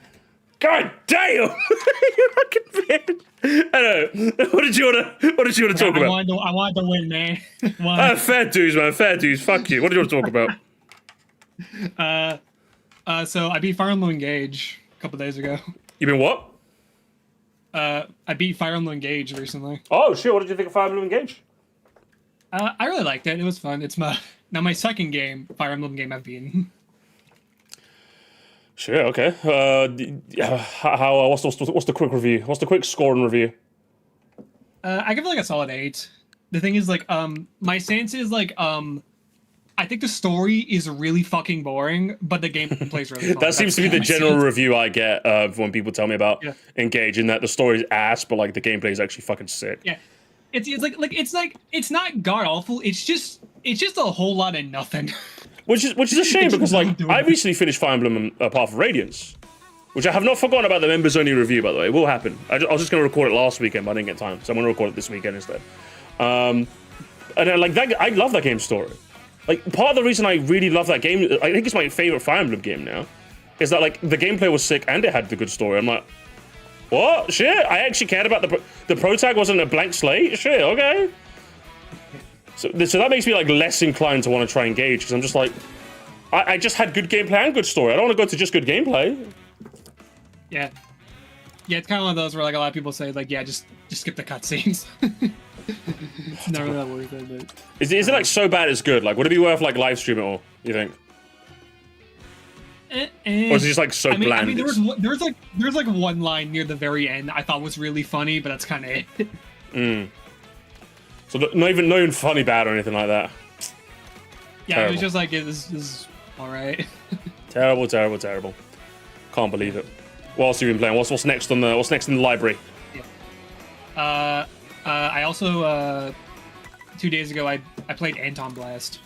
God damn! You fucking bitch. I don't know. What did you want to talk about? I wanted to win, man. Fair dues, man. Fair dues. Fuck you. What did you want to talk about? So I beat Fire Emblem Engage a couple days ago. You been what? I beat Fire Emblem Engage recently. Oh shit! What did you think of Fire Emblem Engage? I really liked it. It was fun. It's my second Fire Emblem game I've beaten. Sure. Okay. What's the quick review? What's the quick score and review? I give it like a solid 8. The thing is, like, my stance is like, I think the story is really fucking boring, but the gameplay is really fun. That seems to be the general review I get when people tell me about Engage, in that the story's ass, but like the gameplay is actually fucking sick. Yeah, it's not god awful. It's just a whole lot of nothing. Which is a shame, because like I recently finished Fire Emblem Path of Radiance, which I have not forgotten about the members only review, by the way. It will happen. I was just going to record it last weekend, but I didn't get time, so I'm going to record it this weekend instead. And like that, I love that game's story. Like, part of the reason I really love that game, I think it's my favorite Fire Emblem game now, is that like the gameplay was sick and it had the good story. I'm like, what? Shit, I actually cared about the pro tag wasn't a blank slate? Shit, okay. So that makes me like less inclined to want to try Engage, because I'm just like, I just had good gameplay and good story. I don't want to go to just good gameplay. Yeah. Yeah, it's kind of one of those where like a lot of people say like, yeah, just skip the cutscenes. It's not really that worth it, but... Is it like so bad it's good? Like, would it be worth like live stream it all, you think? Or is it just like so bland? I mean, there's like one line near the very end I thought was really funny, but that's kind of it. So not even funny bad or anything like that. Yeah, terrible. It was just like, this is alright. Terrible. Can't believe it. What else have you been playing? What's next in the library? Yeah. I also 2 days ago I played Anton Blast.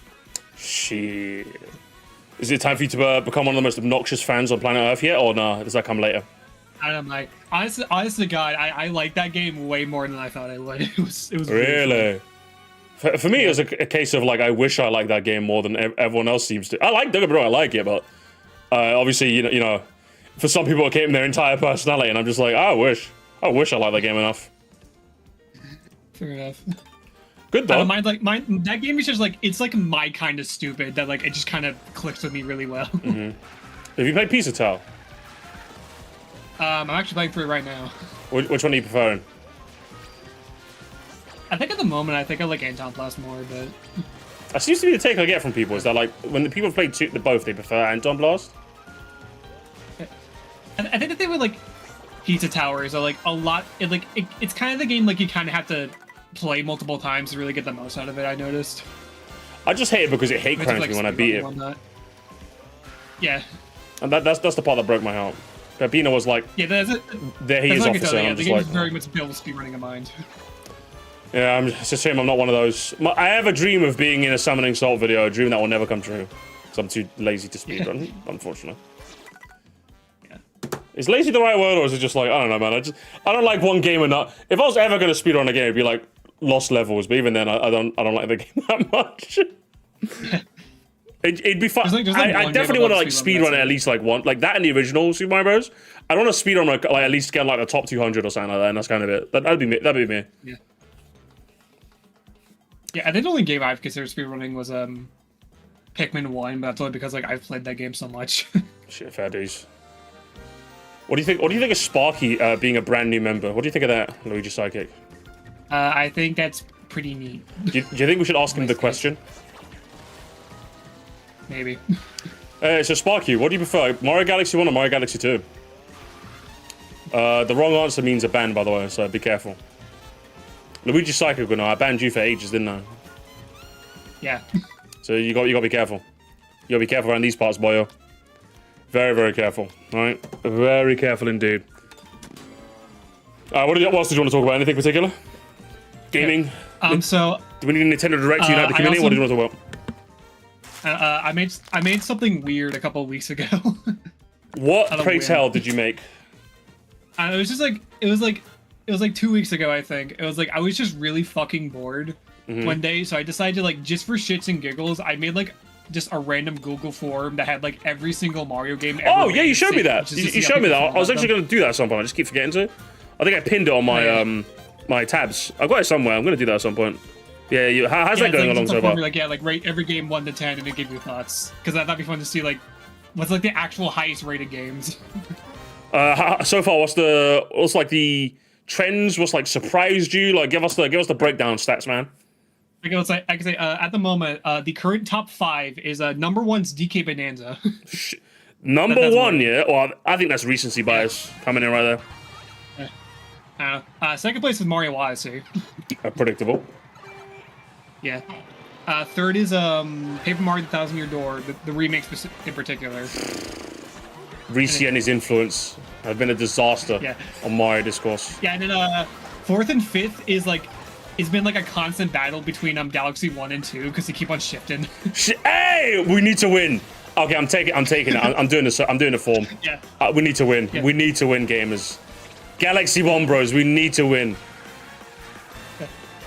Shit. Is it time for you to become one of the most obnoxious fans on planet Earth yet, or no? Does that come later? I don't know, like, honestly, God, I like that game way more than I thought I would. It was really. For me, it was a case of like, I wish I liked that game more than everyone else seems to. Don't get me wrong, I like it, but obviously, you know, for some people it came their entire personality, and I'm just like, I wish I liked that game enough. Fair enough. Good though. That game is just like, it's like my kind of stupid that like it just kind of clicks with me really well. Have you played Pizza Tower? I'm actually playing through it right now. Which one are you preferring? I think at the moment I think I like Anton Blast more, but that seems to be the take I get from people, is that like when the people play both, they prefer Anton Blast. I think that they would like Pizza Towers are like a lot. It's kind of the game like you kind of have to play multiple times to really get the most out of it. I noticed. I just hate it because it hate crashed me when I beat it. Yeah. And that's the part that broke my heart. Peppino was like, yeah, there he is off the scene. Yeah, I'm the just game like, is very much built speedrunning in mind. Yeah, it's a shame I'm not one of those. I have a dream of being in a Summoning Salt video, a dream that will never come true. Because I'm too lazy to speedrun, unfortunately. Yeah. Is lazy the right word, or is it just like, I don't know, man. I don't like one game enough. If I was ever going to speedrun a game, it'd be like Lost Levels, but even then, I don't like the game that much. It'd be fun. I definitely want to like speedrun at least like one, like that in the original Super Mario Bros. I don't want to speedrun like at least get like the top 200 or something like that, and that's kind of it. That'd be me. Yeah. Yeah, I think the only game I've considered speedrunning was Pikmin 1, but that's only because like I've played that game so much. Shit, fair dues. What do you think? What do you think of Sparky being a brand new member? What do you think of that, Luigi Sidekick? I think that's pretty neat. Do you think we should ask him the question? Maybe. So Sparky, what do you prefer, Mario Galaxy 1 or Mario Galaxy 2? The wrong answer means a ban, by the way, so be careful. Luigi Psycho, no, I banned you for ages, didn't I? Yeah. So you got to be careful. You got to be careful around these parts, boyo. Very, very careful. All right, very careful indeed. What else did you want to talk about? Anything particular? Gaming. So do we need a Nintendo Direct to unite the community? What do you want to talk about? I made something weird a couple of weeks ago. What pray tell did you make? It was like 2 weeks ago, I think. It was like I was just really fucking bored one day, so I decided to like just for shits and giggles, I made like just a random Google form that had like every single Mario game ever. Oh yeah, you showed me that. You showed me that. I was actually going to do that at some point. I just keep forgetting to. I think I pinned it on my my tabs. I've got it somewhere. I'm going to do that at some point. Yeah, how's that going along so far? Like rate every game 1 to 10 and it gave you thoughts, because that'd be fun to see like what's like the actual highest rated games. So far, what's like the trends? What's like surprised you? Like give us the breakdown stats, man. I can say at the moment, the current top 5 is number 1's DK Bonanza. Number 1, yeah. Well, I think that's recency bias coming in right there. Second place is Mario Odyssey. Predictable. Yeah. Third is Paper Mario: The Thousand Year Door, the remake in particular. Reese and his influence have been a disaster on Mario discourse. Yeah, and then fourth and fifth is like it's been like a constant battle between Galaxy 1 and 2 because they keep on shifting. Hey, we need to win. Okay, I'm taking it. I'm doing this. I'm doing the form. Yeah. We need to win. Yeah. We need to win, gamers. Galaxy 1 bros, we need to win.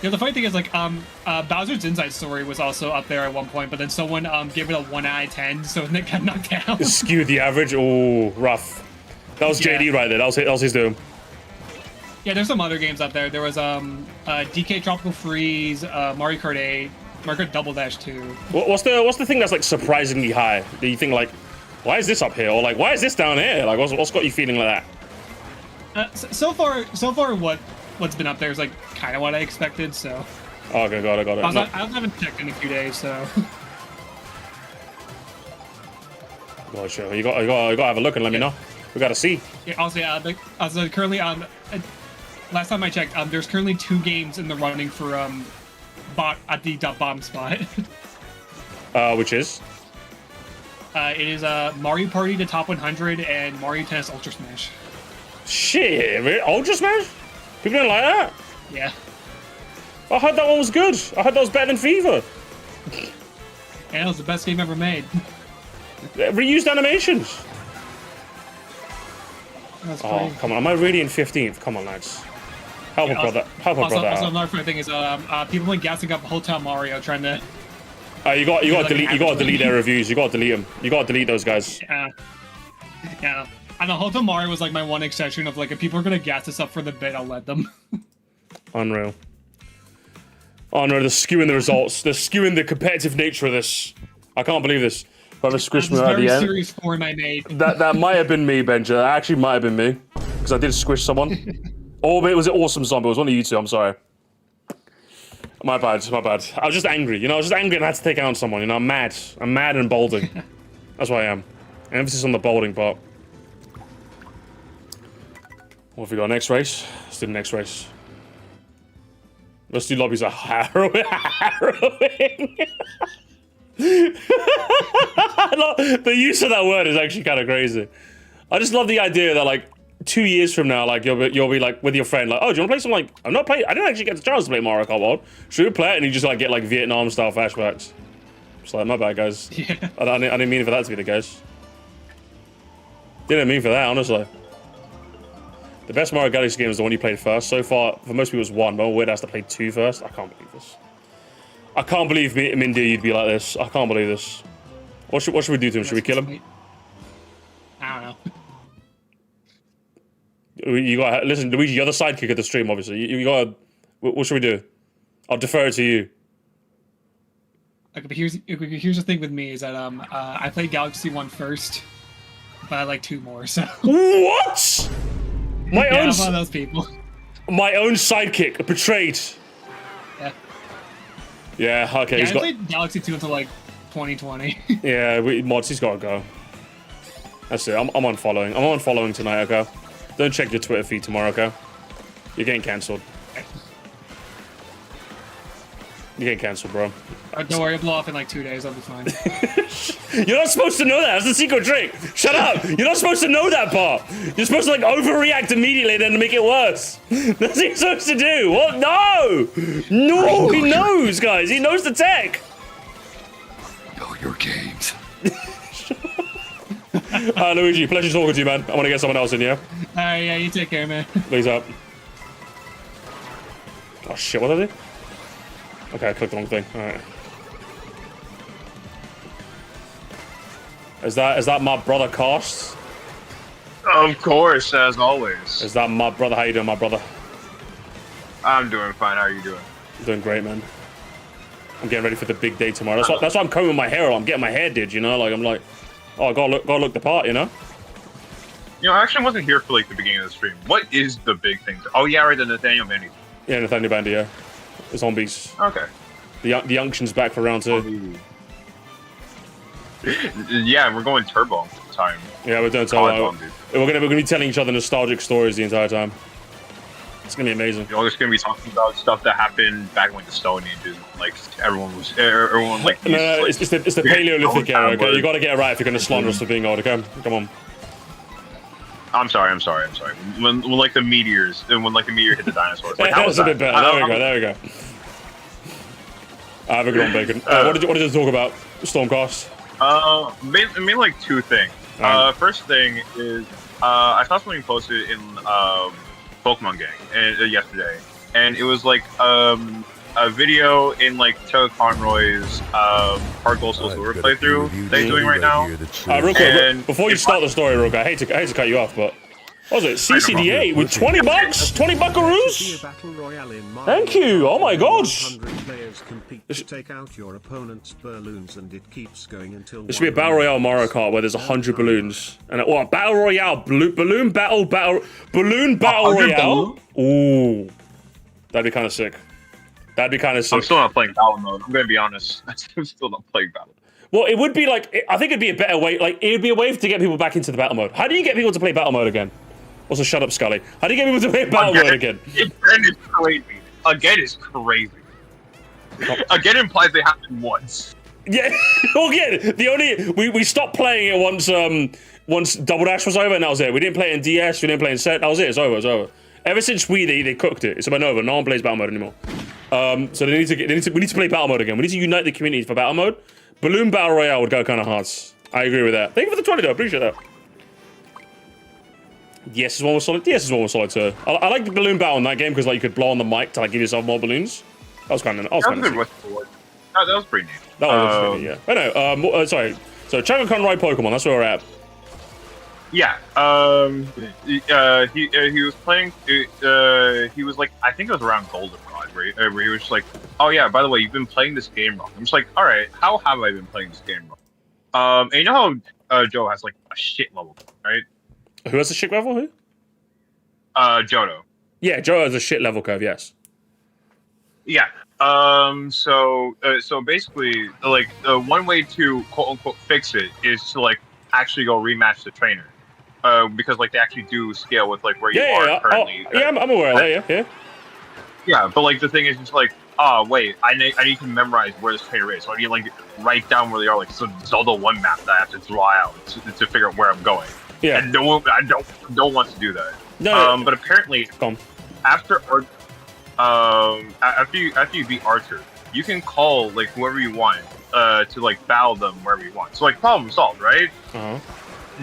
You know, the funny thing is, like, Bowser's Inside Story was also up there at one point, but then someone gave it a 1 out of 10, so it got knocked down. Skewed the average. Oh, rough. That was JD right there. That was his doing. Yeah, there's some other games up there. There was DK Tropical Freeze, Mario Kart 8, Mario Kart Double Dash 2. What's the thing that's like surprisingly high? Do you think like, why is this up here, or like why is this down here? Like, what's got you feeling like that? So far, what's been up there is like kind of what I expected. So. Okay, got it. I haven't checked in a few days, so. Well, sure. You got to have a look and let me know. We got to see. Yeah. Also, currently last time I checked, there's currently 2 games in the running for at the bottom spot. Which is? It is Mario Party the Top 100 and Mario Tennis Ultra Smash. Shit, really? Ultra Smash? People didn't like that? Yeah. I heard that one was good. I heard that was better than FIFA. Yeah, it was the best game ever made. Reused animations. That's oh, crazy. come on. Am I really in 15th? Come on, lads. Help a brother. Help a brother Also, out. another funny thing is people been gassing up Hotel Mario trying to... You got to delete their reviews. You got to delete them. You got to delete those guys. Yeah. I know Hotel Mario was like my one exception of like if people are gonna gas this up for the bit, I'll let them. Unreal. Oh no, they're skewing the results. They're skewing the competitive nature of this. I can't believe this. Whoever squished me at the end. Very serious form I made. That might have been me, Benja. That actually might have been me. Because I did squish someone. Or was it Awesome Zombie? It was one of you two, I'm sorry. My bad. I was just angry, you know? I was just angry and I had to take out someone, you know? I'm mad and bolding. That's what I am. Emphasis on the bolding part. What have we got? Next race? Let's do the next race. Let's do lobbies are harrowing. The use of that word is actually kind of crazy. I just love the idea that like 2 years from now, like you'll be like with your friend, like, oh, do you want to play some like I didn't actually get the chance to play Mario Kart World. Should we play it? And you just like get like Vietnam style flashbacks. It's like my bad, guys. Yeah. I didn't mean for that to be the case. Didn't mean for that, honestly. The best Mario Galaxy game is the one you played first. So far, for most people, it's 1, but weird has to play 2 first. I can't believe this. I can't believe, Mindy, you'd be like this. I can't believe this. What should we do to him? Should we kill him? I don't know. You got listen, Luigi. You're the sidekick of the stream, obviously. You got. What should we do? I'll defer it to you. Okay, but here's the thing with me is that I played Galaxy 1 first, but I like 2 more. So what? My yeah, own. I'm one of those people. My own sidekick betrayed. Yeah. Yeah. Okay. Yeah, he's I got. played Galaxy 2 until like 2020. Yeah, mods. He's got to go. That's it. I'm unfollowing. I'm unfollowing tonight. Okay. Don't check your Twitter feed tomorrow. Okay. You're getting cancelled. You're getting cancelled, bro. Don't worry, I'll blow off in like 2 days. I'll be fine. You're not supposed to know that. That's the secret trick. Shut up. You're not supposed to know that part. You're supposed to like overreact immediately and then make it worse. That's what you're supposed to do. What? No. No. He knows, guys. He knows the tech. Know your games. Luigi, pleasure talking to you, man. I want to get someone else in, yeah? Alright, yeah, you take care, man. Please up. Oh shit, what did I do? Okay, I clicked the wrong thing. Alright. Is that my brother Cost? Of course, as always. Is that my brother? How you doing, my brother? I'm doing fine. How are you doing? I'm doing great, man. I'm getting ready for the big day tomorrow. That's why I'm combing my hair. I'm getting my hair did, you know? Like I'm like, oh, I gotta look the part, you know? You know, I actually wasn't here for like the beginning of the stream. What is the big thing? Oh yeah, right, the Nathaniel Bandy. Yeah, Nathaniel Bandy, yeah. The zombies. Okay. The Unction's back for round 2. Yeah, we're going turbo time. Yeah, we're doing turbo. We're gonna be telling each other nostalgic stories the entire time. It's gonna be amazing. You're just gonna be talking about stuff that happened back in like the Stone Ages, like everyone like. No, it's the Paleolithic era. Okay, you got to get it right if you're gonna slander us for being old. Okay, come on. I'm sorry. When like the meteors, and when like the meteor hit the dinosaurs, like, how was That's a bit better. There we go. I have a good one, Bacon. What did you talk about? Stormcast. Mainly like two things. First thing is I saw something posted in Pokemon Gang yesterday, and it was like a video in like Chuck Conroy's Hard Gold Soul Silver playthrough they're doing right now. Real quick, before you start the story, real quick, I hate to cut you off, but what was it? CCDA with 20 bucks, 20 buckaroos. Thank you. Oh my god. Players compete to take out your opponent's balloons, and it keeps going until. There should be a battle royale Mario Kart where there's 100 balloons, and a battle royale balloon battle royale. Ooh, that'd be kind of sick. That'd be kind of sick. I'm still not playing battle mode. I'm gonna be honest. I'm still not playing battle. Well, it would be like I think it'd be a better way. Like it'd be a way to get people back into the battle mode. How do you get people to play battle mode again? Also, shut up, Scully. How do you get people to play battle mode again? Again is crazy. Again is crazy. Again implies they happen once. Yeah. Well, yeah. The only we stopped playing it once Double Dash was over, and that was it. We didn't play it in DS. We didn't play it in Set. That was it. It's over. It's over. Ever since they cooked it. It's about over. No one plays battle mode anymore. So we need to play battle mode again. We need to unite the community for battle mode. Balloon battle royale would go kind of hard. I agree with that. Thank you for the 20 though. Appreciate that. Yes, is one was solid. Yes, is one was solid too. I like the balloon battle in that game because like you could blow on the mic to like give yourself more balloons. That was kind of. That was pretty neat. That was pretty neat. Yeah. I know. Sorry. So Chaka-Con ride Pokemon. That's where we're at. Yeah. He was playing. He was like, I think it was around Goldenrod, where he was just like, oh yeah, by the way, you've been playing this game wrong. I'm just like, all right, how have I been playing this game wrong? And you know how Joe has like a shit level, right? Who has a shit level? Who? Johto. Yeah, Johto has a shit level curve. Yes. Yeah. So basically, like one way to quote unquote fix it is to like actually go rematch the trainer, because like they actually do scale with like where you are currently. I'm aware of that. Yeah. Yeah, but like the thing is, it's like, oh wait, I need to memorize where this trainer is, so I need to like write down where they are, like some Zelda 1 map that I have to draw out to figure out where I'm going. Yeah. And I don't want to do that. No. But apparently, after you beat Archer, you can call like whoever you want to like battle them wherever you want. So like problem solved, right?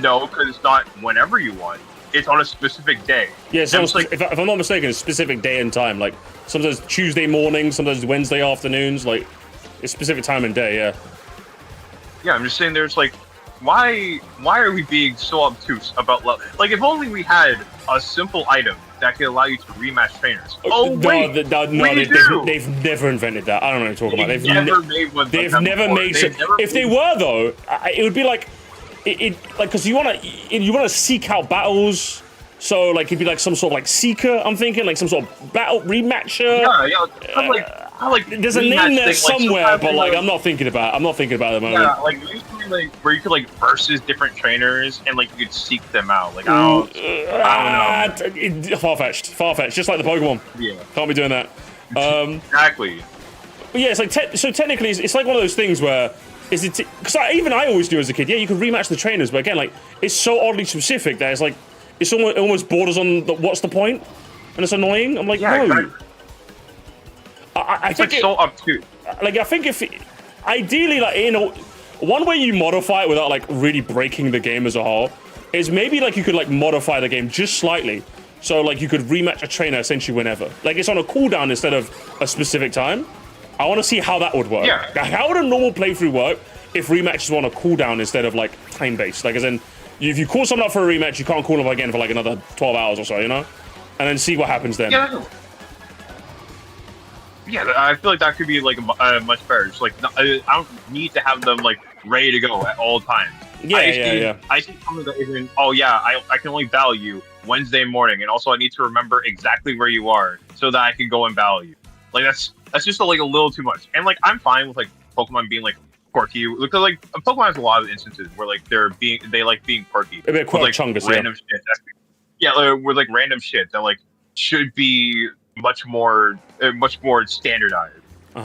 No, because it's not whenever you want. It's on a specific day. Yeah, so like, if I'm not mistaken, it's a specific day and time. Like sometimes Tuesday morning, sometimes Wednesday afternoons. Like it's specific time and day. Yeah. Yeah, I'm just saying. There's like, why are we being so obtuse about love? Like, if only we had a simple item that could allow you to rematch trainers. Oh wait, they've never invented that. I don't know what you're talking about. They've never made. If they were though, it would be like. It like because you want to seek out battles, so like it'd be like some sort of like seeker. I'm thinking like some sort of battle rematcher. Like there's a name there somewhere, but like I'm not thinking about it at the moment. Yeah, like usually where you could like versus different trainers and like you could seek them out. Like I don't know. Far-fetched, just like the Pokemon. Yeah, can't be doing that. Exactly. But yeah, it's like so technically it's like one of those things where. Is it because even I always do as a kid? Yeah, you can rematch the trainers, but again, like it's so oddly specific that it's like it's almost borders on what's the point, and it's annoying. I'm like, no. Exactly. I think it's so obtuse. Like I think if ideally, like one way you modify it without like really breaking the game as a whole is maybe like you could like modify the game just slightly, so like you could rematch a trainer essentially whenever. Like it's on a cooldown instead of a specific time. I want to see how that would work. Yeah. How would a normal playthrough work if rematches were on a cooldown instead of like time-based? Like as in, if you call someone up for a rematch, you can't call them again for like another 12 hours or so, you know? And then see what happens then. Yeah. Yeah, I feel like that could be like much better. Just like I don't need to have them like ready to go at all times. Yeah. I see something that isn't. Oh yeah, I can only battle you Wednesday morning, and also I need to remember exactly where you are so that I can go and battle you. Like that's just like a little too much. And like I'm fine with like Pokemon being like quirky because like Pokemon has a lot of instances where like they like being quirky. A bit with, like chungus, random shit. Yeah, with like random shit that like should be much more standardized. We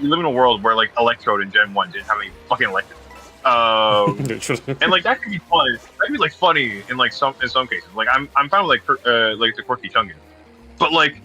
live in a world where like Electrode in Gen 1 didn't have any fucking electric. And like that could be fun. That could be like funny in some cases. Like I'm fine with like the quirky Chungus, but like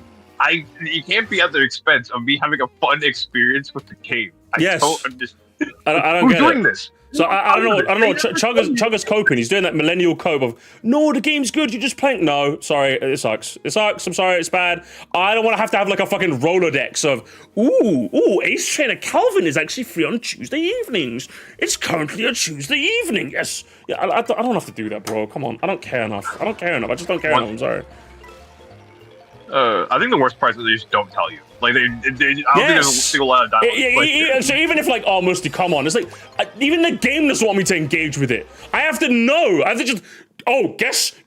you can't be at the expense of me having a fun experience with the game. I don't understand. I don't Who's get doing it. this? So I don't know. Chugga's coping. He's doing that millennial cope of, no, the game's good. You're just playing. No, sorry, it sucks. It sucks. I'm sorry, it's bad. I don't want to have like a fucking Rolodex of, ooh, Ace Trainer Calvin is actually free on Tuesday evenings. It's currently a Tuesday evening. Yes. Yeah, I don't have to do that, bro. Come on. I don't care enough. I just don't care enough. I'm sorry. I think the worst part is they just don't tell you. Like I don't think there's a single line of dialogue. So even if like, oh, Musty, come on, it's like even the game doesn't want me to engage with it. I have to know. I have to just,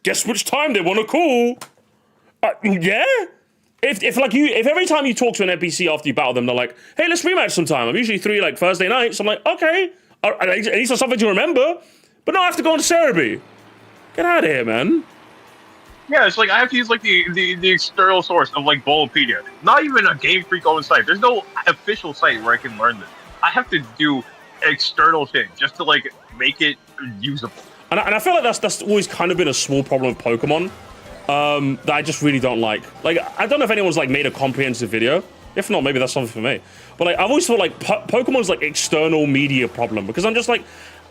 guess which time they want to call. Yeah. If every time you talk to an NPC after you battle them, they're like, hey, let's rematch sometime. I'm usually 3 like Thursday nights. I'm like, okay, at least that's something to remember. But no, I have to go on Cerebi. Get out of here, man. Yeah, it's like I have to use like the external source of like Bulbapedia. Not even a Game Freak owned site. There's no official site where I can learn this. I have to do external shit just to like make it usable. And I feel like that's always kind of been a small problem with Pokemon that I just really don't like. Like I don't know if anyone's like made a comprehensive video. If not, maybe that's something for me. But like I've always thought like Pokemon's like external media problem because I'm just like,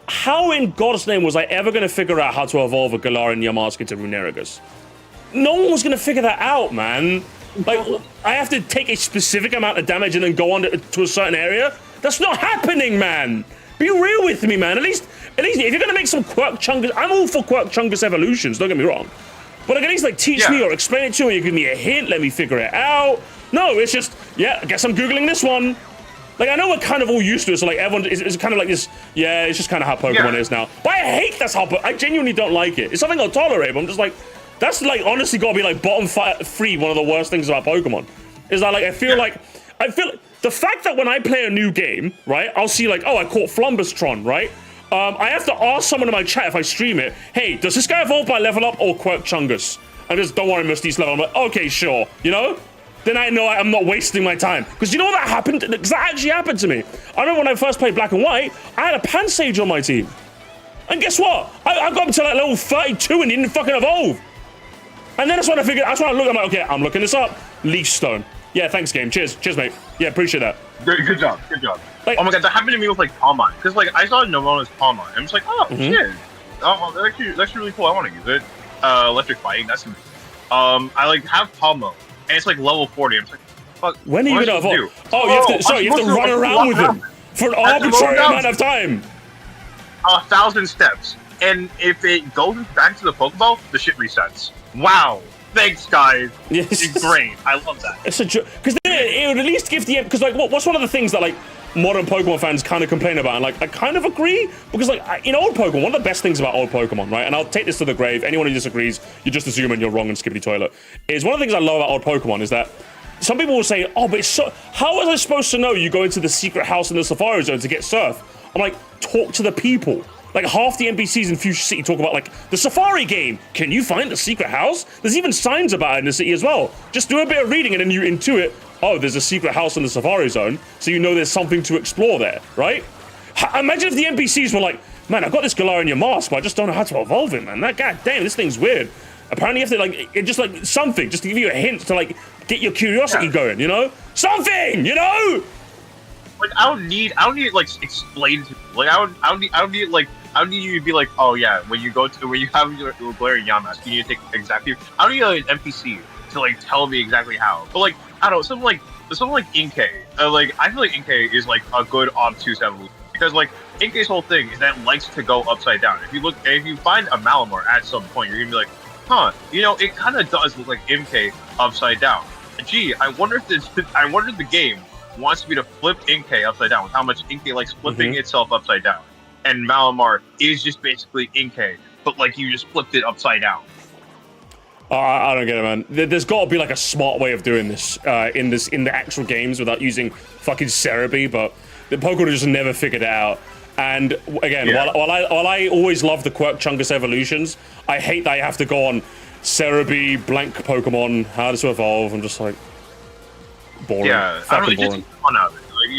how in God's name was I ever going to figure out how to evolve a Galarian Yamask into Runerigus? No one was going to figure that out, man. Like, I have to take a specific amount of damage and then go on to a certain area? That's not happening, man. Be real with me, man. At least, if you're going to make some Quirk Chungus, I'm all for Quirk Chungus evolutions, don't get me wrong. But like, at least, like, teach me or explain it to me, or give me a hint, let me figure it out. No, it's just, I guess I'm Googling this one. Like, I know we're kind of all used to it, so like, everyone, it's kind of like this, it's just kind of how Pokemon is now. But I hate that's how, I genuinely don't like it. It's something I'll tolerate, but I'm just like, that's like honestly gotta be like bottom 3 one of the worst things about Pokemon. Is that like I feel like the fact that when I play a new game, right, I'll see like, oh, I caught Flumbustron, right? I have to ask someone in my chat if I stream it, hey, does this guy evolve by level up or Quirk Chungus? And just don't worry, Musty's level. I'm like, okay, sure, you know? Then I know I'm not wasting my time. Because you know what that happened? Because that actually happened to me. I remember when I first played Black and White, I had a Pansage on my team. And guess what? I got up to like level 32 and he didn't fucking evolve. And then that's when I figured, I'm like, okay, I'm looking this up. Leaf Stone. Yeah, thanks, game. Cheers, mate. Yeah, appreciate that. Good job. Like, oh my god, that happened to me with like Palmon. Because like I saw Nomona's Palmon. I'm just like, oh shit. Oh, that's really cool. I want to use it. Electric Fighting. That's amazing. I like have Palmo, and it's like level 40. I'm just like, fuck. When are you gonna evolve? Oh, you have to run around with him for an arbitrary amount of time. 1,000 steps, and if it goes back to the Pokeball, the shit resets. Wow. Thanks, guys. Yes. It's great. I love that. It's a joke. Because then it would at least give the... Because, like, what's one of the things that, like, modern Pokemon fans kind of complain about? And, like, I kind of agree. Because, like, in old Pokemon, one of the best things about old Pokemon, right? And I'll take this to the grave. Anyone who disagrees, you're just assuming you're wrong and skippity toilet. Is one of the things I love about old Pokemon is that some people will say, oh, but it's so... How was I supposed to know you go into the secret house in the Safari Zone to get Surf? I'm like, talk to the people. Like, half the NPCs in Fuchsia City talk about, like, the Safari game. Can you find the secret house? There's even signs about it in the city as well. Just do a bit of reading and then you intuit, oh, there's a secret house in the Safari Zone, so you know there's something to explore there, right? Imagine if the NPCs were like, man, I've got this Galarian Mask, but I just don't know how to evolve it, man. God damn, this thing's weird. Apparently you have to, like, just, like, something, just to give you a hint to, like, get your curiosity going, you know? Something, you know? Like, I don't need it, like, explained to me. Like, I don't need, like, I don't need you to be like, oh yeah, when you have your Galarian Yamask, you need to take exactly. I don't need like, an NPC to like tell me exactly how. But like, I don't know, something like Inkay. Like, I feel like Inkay is like a good obtuse evolution because like Inkay's whole thing is that it likes to go upside down. If you find a Malamar at some point, you're gonna be like, huh, you know, it kind of does look like Inkay upside down. Gee, I wonder if the game wants me to flip Inkay upside down with how much Inkay likes flipping itself upside down. And Malamar is just basically Inkay, but like you just flipped it upside down. I don't get it, man. There's got to be like a smart way of doing this in the actual games without using fucking Cerebi, but the Pokemon just never figured it out. And again, while I always love the Quirk Chungus evolutions, I hate that I have to go on Cerebi, blank Pokemon, how to evolve. I'm just like boring. Yeah, I don't Fucking know, boring. it's just fun out of it. Like,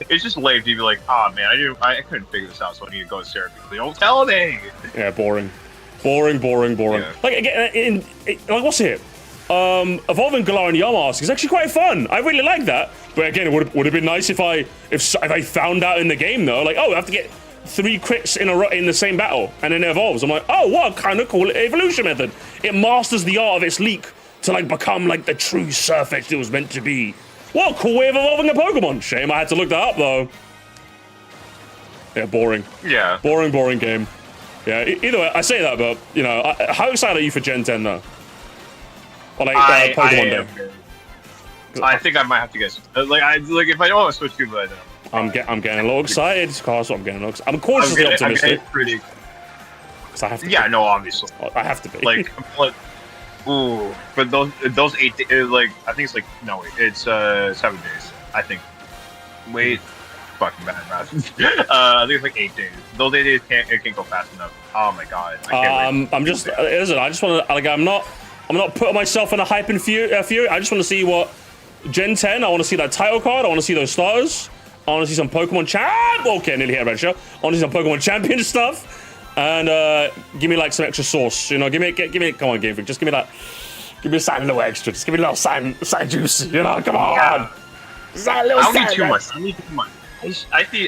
it's just lame to be like, oh man, I couldn't figure this out, so I need to go to therapy. They don't tell me. Yeah, boring. Boring. Yeah. Like again, like what's it? Evolving Galar and Yamask is actually quite fun. I really like that. But again, it would have been nice if I found out in the game though, like, oh, I have to get 3 crits in a row in the same battle, and then it evolves. I'm like, oh, what kind of cool evolution method? It masters the art of its leak to like become like the true surface it was meant to be. What a cool way of evolving a Pokemon. Shame I had to look that up though. Yeah, boring. Yeah. Boring game. Yeah, either way, I say that, but, you know, how excited are you for Gen 10, though? Or, like, Pokemon Day? I think I might have to get... Like, if I don't want to switch to, but I'm getting a little excited. That's what I'm getting a little excited. I'm cautiously optimistic. I'm pretty... Because I have to Yeah, no, obviously. I have to be. Like, ooh, but those 8 days, like, I think it's like, no, wait, it's 7 days, I think. Wait... Fucking bad math. I think it's like 8 days. Those 8 days can't go fast enough. Oh my god. I'm just listen. I just want to like. I'm not putting myself in a hype and fury. I just want to see what Gen 10. I want to see that title card. I want to see those starters. I want to see some Pokemon Okay, nearly hit adventure. I want to see some Pokemon Champion stuff, and give me like some extra sauce. You know, give me. Come on, Game Freak. Just give me that. Give me something a little extra. Just give me a little something juice. You know, come on. Yeah. I don't need too much. I need too much. I see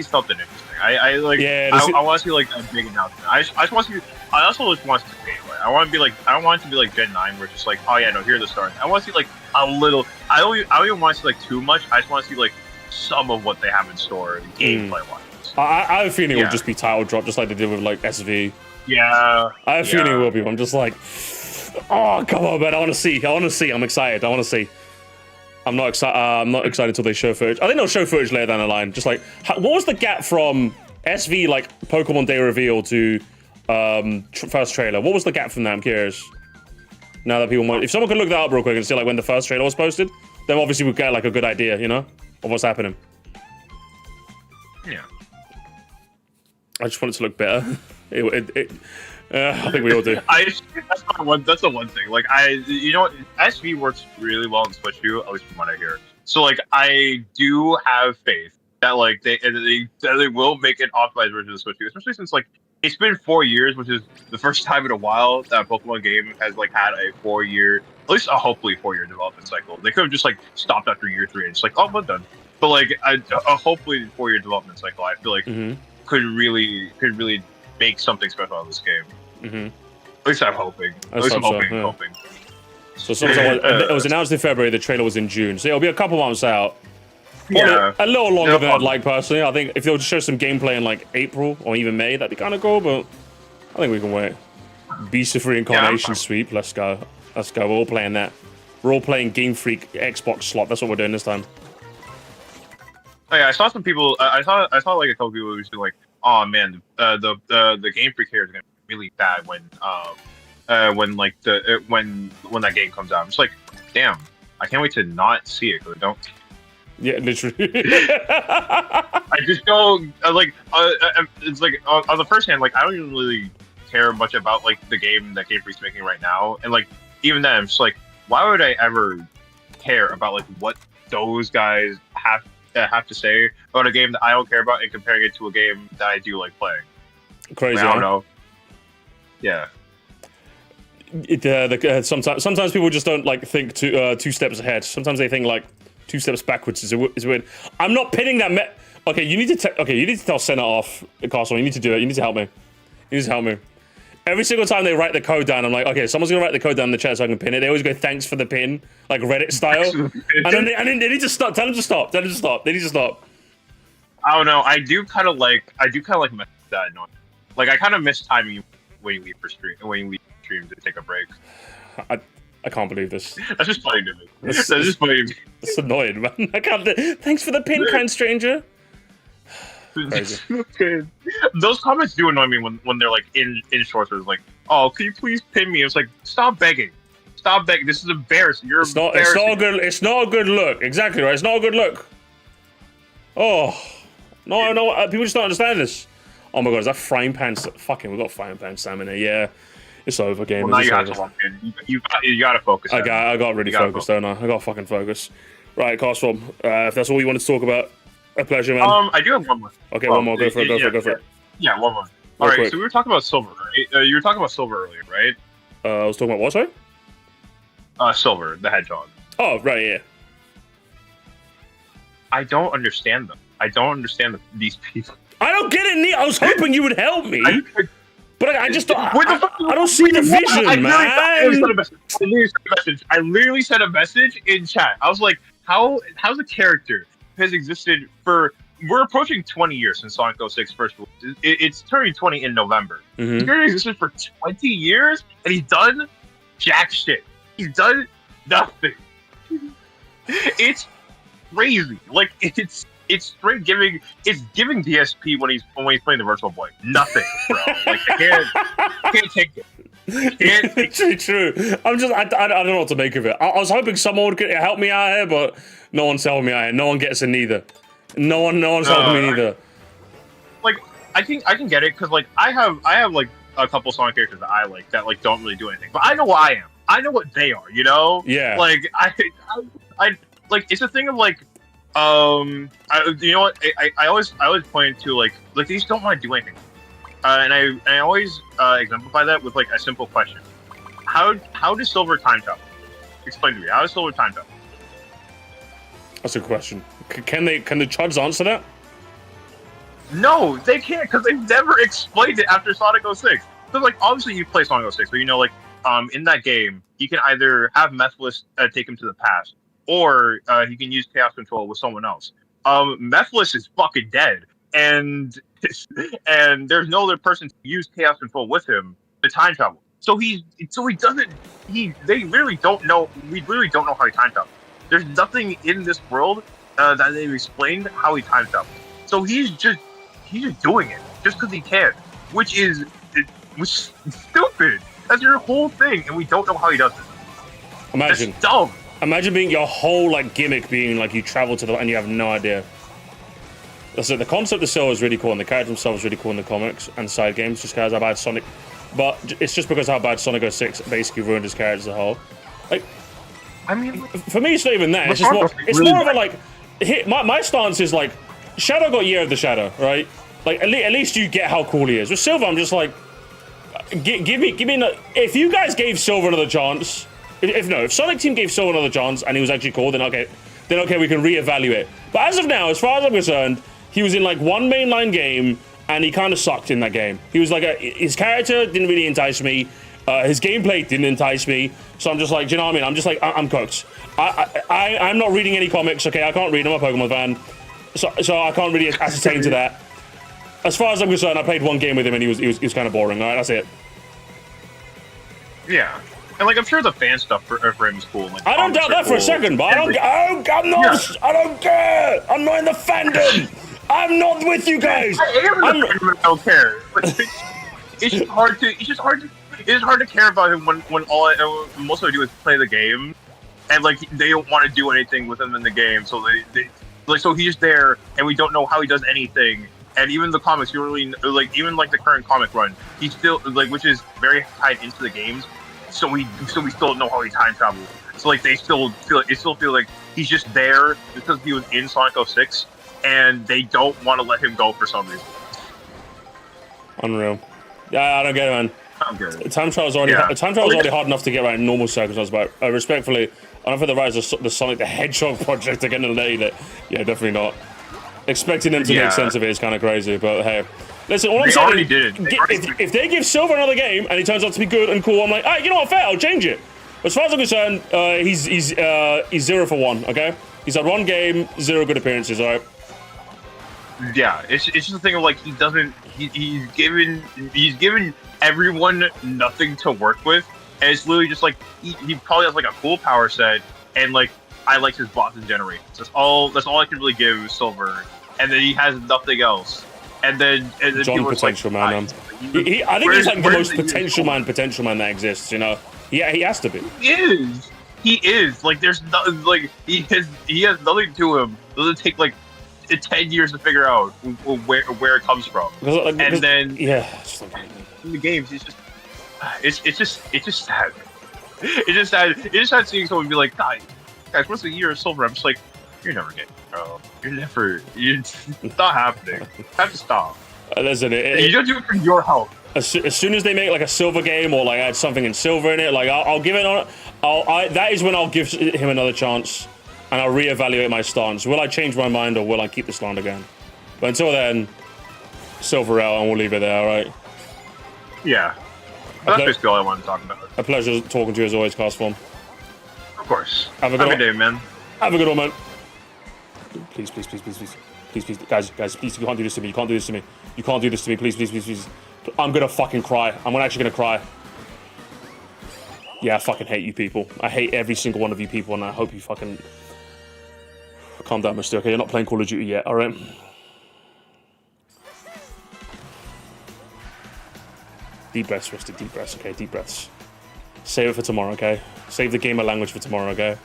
something interesting. I like. Yeah, I want to see like a big announcement. I just want to. I also just want to see gameplay. I want to be like. I don't want it to be like Gen 9, where it's just like, oh yeah, no, here's the start. I want to see like a little. I don't even want to see like too much. I just want to see like some of what they have in store gameplay wise. I have a feeling it will just be title drop, just like they did with like SV. Yeah. I have a feeling it will be. I'm just like, oh come on, man! I want to see. I'm excited. I want to see. I'm not excited until they show footage. I think they'll show footage later down the line. Just like, what was the gap from SV like Pokemon Day reveal to first trailer? What was the gap from that? I'm curious. Now that people if someone could look that up real quick and see like when the first trailer was posted, then obviously we'd get like a good idea, you know, of what's happening. Yeah. I just want it to look better. I think we all do. That's the one thing. Like SV works really well in Switch U, at least from what I hear. So like I do have faith that like they will make an optimized version of Switch U, especially since like it's been 4 years, which is the first time in a while that a Pokemon game has like had a 4-year, at least a hopefully 4-year development cycle. They could have just like stopped after year 3 and just like, oh, we're done. But like a hopefully 4-year development cycle, I feel like could really make something special out of this game. At least I'm hoping. Hoping. So it was announced in February. The trailer was in June, so it'll be a couple months out. Yeah, a little longer than I'd like personally. I think if they were to show some gameplay in like April or even May, that'd be kind of cool. But I think we can wait. Beast of Reincarnation sweep. Let's go. We're all playing that. We're all playing Game Freak Xbox slot. That's what we're doing this time. Oh, yeah, I saw some people. I saw like a couple people who were like, "Oh man, the Game Freak here is gonna be really bad when that game comes out." I'm just like, damn, I can't wait to not see it because I don't. Yeah, literally. I just go it's like on the first hand, like I don't even really care much about like the game that Game Freak's making right now, and like even then, I'm just like, why would I ever care about like what those guys have to say about a game that I don't care about and comparing it to a game that I do like playing? Crazy. I don't know. Yeah. Sometimes people just don't like think two steps ahead. Sometimes they think like 2 steps backwards is weird. I'm not pinning that. Okay, you need to tell Senna off, Castle. You need to do it. You need to help me. Every single time they write the code down, I'm like, okay, someone's gonna write the code down in the chat so I can pin it. They always go, "Thanks for the pin," like Reddit style. and then they need to stop. Tell them to stop. They need to stop. I don't know. I do kind of like miss that annoying. Like I kind of miss timing when you leave for stream to take a break. I can't believe this. That's just funny to me. That's just funny to me. It's annoying, man. I can't. Thanks for the pin, kind stranger. Crazy. Those comments do annoy me when they're like in shorts. It's like, "Oh, could you please pin me?" It's like, stop begging. This is embarrassing. It's not a good look. Exactly right. It's not a good look. Oh no! People just don't understand this. Oh my god, is that frying pan? Fucking, we got frying pan salmon here. It's over, gamers. Well, now It's you have over. to lock in. You got to focus. I got really focused, don't I? I got fucking focus. Right, Castform. If that's all you wanted to talk about, a pleasure, man. I do have one more. Okay, one more. Go for it. Go for it. Yeah, one more. All right, so we were talking about Silver, right? You were talking about Silver earlier, right? I was talking about what, sorry? Silver, the hedgehog. Oh, right, yeah. I don't understand them. I don't understand these people. I don't get it, Neil. I was hoping you would help me. But I just don't. I don't see the vision, man. I literally sent a message in chat. I was like, how's a character has existed for... We're approaching 20 years since Sonic 06 first release. It's turning 20 in November. Mm-hmm. He's been existed for 20 years, and he's done jack shit. He's done nothing. It's crazy. Like, it's straight giving... It's giving DSP when he's playing the Virtual Boy. Nothing, bro. Like, I can't take it. It's true. I don't know what to make of it. I was hoping someone would help me out here, but no one's helping me out here. No one gets it neither. No one's helping me neither. Like, I can get it because like I have like a couple Sonic characters that I like that like don't really do anything, but I know what I am. I know what they are. You know? Yeah. Like I like it's a thing of like you know what I always point to like they just don't want to do anything, and I always exemplify that with like a simple question: How does Silver time travel? Explain to me. How does Silver time travel? That's a good question. Can the chuds answer that? No, they can't because they've never explained it after Sonic 06. So like obviously you play Sonic 06, but you know like in that game he can either have Mephiles take him to the past, or he can use Chaos Control with someone else. Mephiles is fucking dead, and there's no other person to use Chaos Control with him to time travel. So he doesn't. They literally don't know. We literally don't know how he time travels. There's nothing in this world that they've explained how he time travels. So he's just doing it just because he can, which is stupid. That's your whole thing, and we don't know how he does it. Imagine. That's dumb. Imagine being your whole like gimmick being like you travel to the and you have no idea. So the concept of Silver is really cool, and the character himself is really cool in the comics and side games, just because how bad Sonic. But it's just because how bad Sonic 06 basically ruined his character as a whole. Like, I mean, for me, it's not even that. It's just more. It's more of a like. My stance is like, Shadow got Year of the Shadow, right? Like at least you get how cool he is. With Silver, I'm just like, give me. If you guys gave Silver another chance, if Sonic Team gave Silver another chance and he was actually cool, then okay, we can reevaluate. But as of now, as far as I'm concerned, he was in like one mainline game and he kind of sucked in that game. He was like his character didn't really entice me. His gameplay didn't entice me, so I'm just like, do you know what I mean? I'm just like, I'm cooked. I'm not reading any comics, okay? I can't read. I'm a Pokemon fan, so I can't really ascertain to that. As far as I'm concerned, I played one game with him and he was kind of boring. All right, that's it. Yeah, and like I'm sure the fan stuff for him is cool. Like, I don't doubt that for a second, but I don't care. I'm not in the fandom. I'm not with you guys. I don't care. It's just hard to care about him when most of I do is play the game, and like they don't want to do anything with him in the game. So they like so he's there, and we don't know how he does anything. And even the comics, you really like even like the current comic run, he's still like which is very tied into the games. So we still don't know how he time travels. So like they still feel like he's just there because he was in Sonic 06, and they don't want to let him go for some reason. Unreal. Yeah, I don't get it, man. Time travel's already hard enough to get right in normal circumstances, but respectfully, I don't think the rise of the Sonic the Hedgehog project are going to delay that. Yeah, definitely not. Expecting them to make sense of it is kind of crazy, but hey. Listen, all I'm saying is, if they give Silver another game and he turns out to be good and cool, I'm like, you know what, fair, I'll change it. As far as I'm concerned, he's 0 for 1, okay? He's had one game, 0 good appearances, alright? Yeah, it's just a thing of like he's given everyone nothing to work with, and it's literally just like he probably has like a cool power set, and like I like his boss in Generations. That's all I can really give Silver, and then he has nothing else. And then John Potential Man. I think he's like the most potential man that exists. You know, he has to be. He is. Like there's no, like he has nothing to him. It doesn't take like 10 years to figure out where it comes from. And then yeah, in the games, he's just it's just sad. It's just sad. It's just sad seeing someone be like, guys, what's a year of silver? I'm just like, you're never getting pro. It's not happening. Have to stop. Listen, you don't do it for your health. As soon as they make like a silver game or like add something in silver in it, like I'll give it on. That is when I'll give him another chance, and I'll reevaluate my stance. Will I change my mind or will I keep the stand again? But until then, silver out, and we'll leave it there. All right. Yeah. That's basically all I wanted to talk about. A pleasure talking to you as always, Castform. Of course. Have a good day, man. Have a good one, man. Please, guys, please, you can't do this to me. You can't do this to me. You can't do this to me. Please. I'm gonna fucking cry. I'm actually gonna cry. Yeah, I fucking hate you people. I hate every single one of you people, and I hope you fucking calm down, mister. Okay, you're not playing Call of Duty yet, all right? Deep breaths, Rusty. Deep breaths. Okay, deep breaths. Save it for tomorrow, okay? Save the gamer language for tomorrow, okay?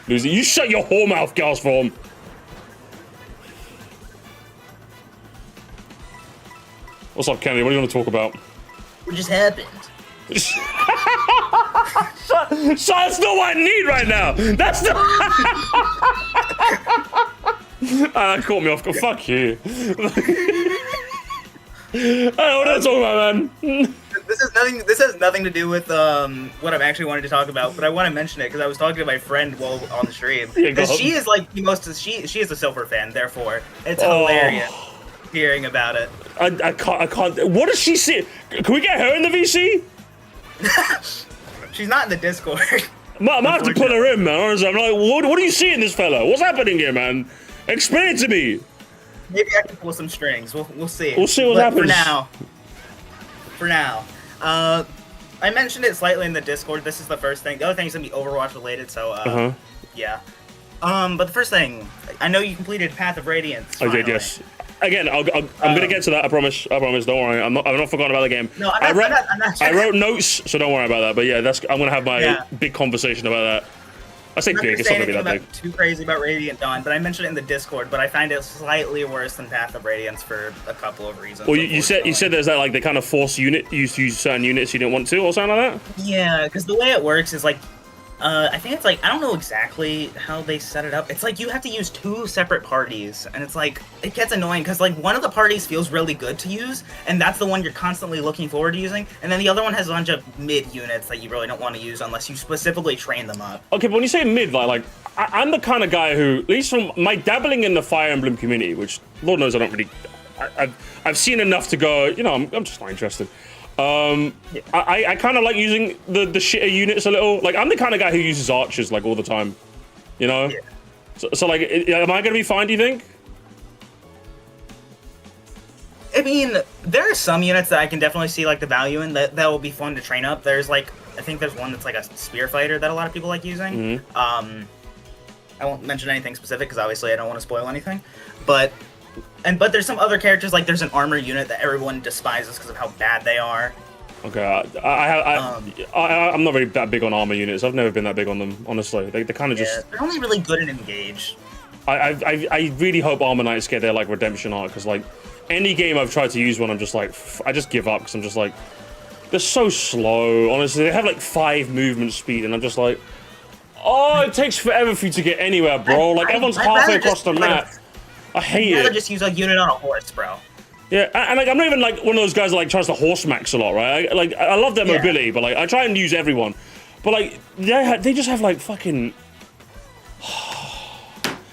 Loser, you shut your whore mouth, Gasform. What's up, Kennedy? What do you want to talk about? What just happened? So that's not what I need right now. That's not. That caught me off. Fuck you. I don't know what I'm talking about, man. This has nothing to do with what I'm actually wanting to talk about, but I want to mention it because I was talking to my friend while on the stream. Because she is like the most. She is a Silver fan, therefore it's hilarious hearing about it. I can't. What does she see? Can we get her in the VC? She's not in the Discord. I might have to put her in, man. Honestly, I'm like, what do you see in this fella? What's happening here, man? Explain it to me. Maybe I can pull some strings. We'll see. We'll see what happens. For now, I mentioned it slightly in the Discord. This is the first thing. The other thing is gonna be Overwatch related. So yeah. But the first thing, I know you completed Path of Radiance. I did, yes. Again, I'm gonna get to that. I promise. Don't worry. I'm not forgotten about the game. No, I'm not I wrote notes, so don't worry about that. But yeah, I'm gonna have my big conversation about that. I say big. It's not gonna be that big. Too crazy about Radiant Dawn, but I mentioned it in the Discord. But I find it slightly worse than Path of Radiance for a couple of reasons. Well, you said there's that like they kind of force you to use certain units you didn't want to, or something like that. Yeah, because the way it works is like. I think it's like, I don't know exactly how they set it up. It's like you have to use 2 separate parties, and it's like, it gets annoying, because like one of the parties feels really good to use, and that's the one you're constantly looking forward to using, and then the other one has a bunch of mid units that you really don't want to use unless you specifically train them up. Okay, but when you say mid, like I'm the kind of guy who, at least from my dabbling in the Fire Emblem community, which Lord knows I don't really, I've seen enough to go, I'm just not interested. I kind of like using the shitter units a little. Like, I'm the kind of guy who uses archers, like, all the time. Yeah. So like, am I going to be fine, do you think? I mean, there are some units that I can definitely see, like, the value in that will be fun to train up. There's, like, I think there's one that's, like, a spear fighter that a lot of people like using. Mm-hmm. I won't mention anything specific, because obviously I don't want to spoil anything. But there's some other characters, like there's an armor unit that everyone despises because of how bad they are. Okay, I'm not very that big on armor units. I've never been that big on them, honestly. They kind of just... They're only really good in Engage. I really hope Armor Knights get their, like, redemption arc, because, like, any game I've tried to use one, I'm just like... I just give up, because I'm just like... They're so slow, honestly. They have, like, 5 movement speed, and I'm just like... Oh, it takes forever for you to get anywhere, bro. Like, everyone's halfway across the map. I hate it. I'd rather just use a unit on a horse, bro. Yeah, and like I'm not even like one of those guys that like tries to horse max a lot, right? I love their mobility, but like I try and use everyone. But like they just have like fucking.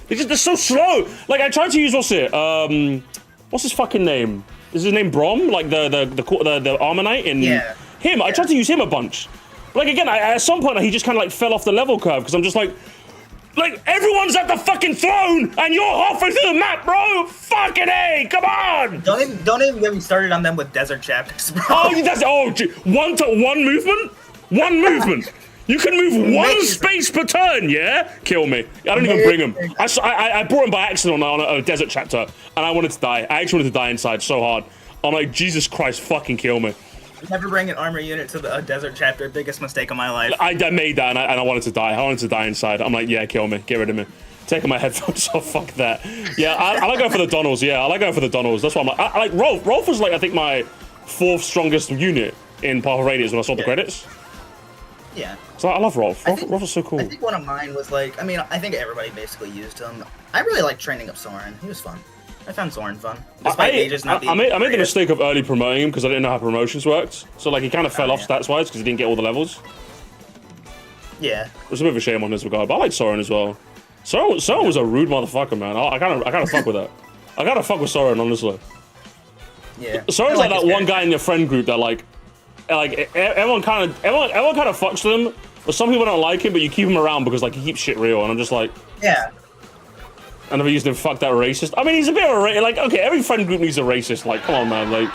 They're so slow. Like I tried to use what's his fucking name? Is his name Brom? Like the Armor Knight in him. I tried to use him a bunch. But like again, at some point he just kind of like fell off the level curve because I'm just like everyone's at the fucking throne, and you're halfway through the map, bro. Fucking A, come on. Don't even get me started on them with desert chapters, bro. One movement. One movement. You can move one space per turn, yeah? Kill me. I don't even bring him. I brought him by accident on a desert chapter, and I wanted to die. I actually wanted to die inside so hard. I'm like, Jesus Christ, fucking kill me. Never bring an armor unit to the desert chapter. Biggest mistake of my life. I made that, and I wanted to die. I wanted to die inside. I'm like, yeah, kill me. Get rid of me. Taking my headphones off. Fuck that. Yeah, I like going for the Donalds. Yeah, I like going for the Donalds. That's why I'm like, I like Rolf. Rolf was like, I think my 4th strongest unit. in Path of Radiance when I saw the credits. Yeah. So I love Rolf. Rolf is so cool. I think one of mine was like, I mean, I think everybody basically used him. I really liked training up Soren. He was fun. I found Soren fun. Despite ages not being I made the mistake of early promoting him because I didn't know how promotions worked. So like he kind of fell off stats-wise because he didn't get all the levels. Yeah. It was a bit of a shame on this regard, but I like Soren as well. Soren was a rude motherfucker, man. I kind of fuck with that. I kind of fuck with Soren, honestly. Yeah. Soren's like that one guy in your friend group that like everyone kind of fucks with him, but some people don't like him, but you keep him around because like he keeps shit real, and I'm just like, yeah. I never used him. Fuck that racist. I mean, he's a bit of a like. Okay, every friend group needs a racist. Like, come on, man. Like,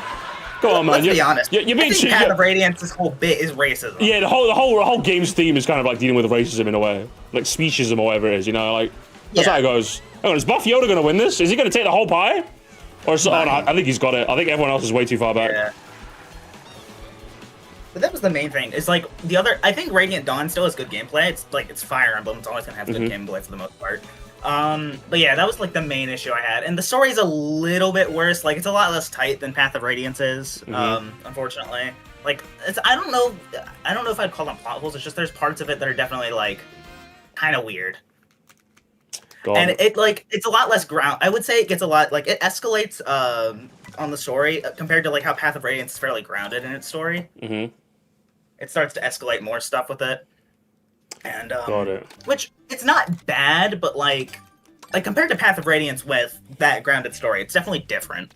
come on, man. Let's be honest. You're being shit. Path of Radiance's whole bit is racism. Yeah, the whole game's theme is kind of like dealing with racism in a way, like speciesism or whatever it is. You know, like that's how it goes. Hang on, is Buff Yoda gonna win this? Is he gonna take the whole pie? Or is, oh, no, I think he's got it. I think everyone else is way too far back. Yeah. But that was the main thing. It's like the other. I think Radiant Dawn still has good gameplay. It's like it's Fire Emblem. It's always gonna have good gameplay for the most part. But yeah, that was like the main issue I had, and the story's a little bit worse. Like it's a lot less tight than Path of Radiance is. Unfortunately, like it's I don't know if I'd call them plot holes. It's just there's parts of it that are definitely like kind of weird. And it like it's a lot less ground. I would say it gets a lot like it escalates on the story compared to like how Path of Radiance is fairly grounded in its story. It starts to escalate more stuff with it. And got it. Which it's not bad, but like compared to Path of Radiance with that grounded story, it's definitely different.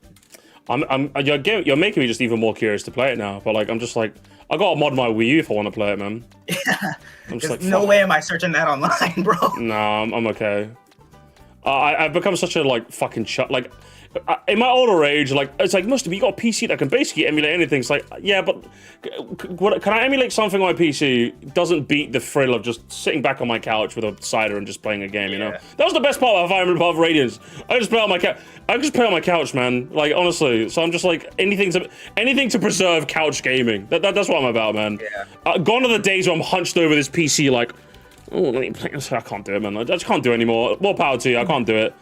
You're making me just even more curious to play it now. But like I'm just like I gotta mod my Wii U if I want to play it, man. Yeah. I'm just like, no way am I searching that online, bro. Nah, I'm okay. I've become such a like fucking like in my older age, like it's like must be you got a PC that can basically emulate anything. It's like yeah, but can I emulate something on my PC? It doesn't beat the thrill of just sitting back on my couch with a cider and just playing a game. You know, that was the best part of Fire Emblem Path of Radiance. I just play on my couch. I just play on my couch, man. Like honestly, so I'm just like anything to preserve couch gaming. That's what I'm about, man. Yeah. Gone are the days where I'm hunched over this PC like. Oh, let me play. I can't do it, man. I just can't do it anymore. More power to you. I can't do it.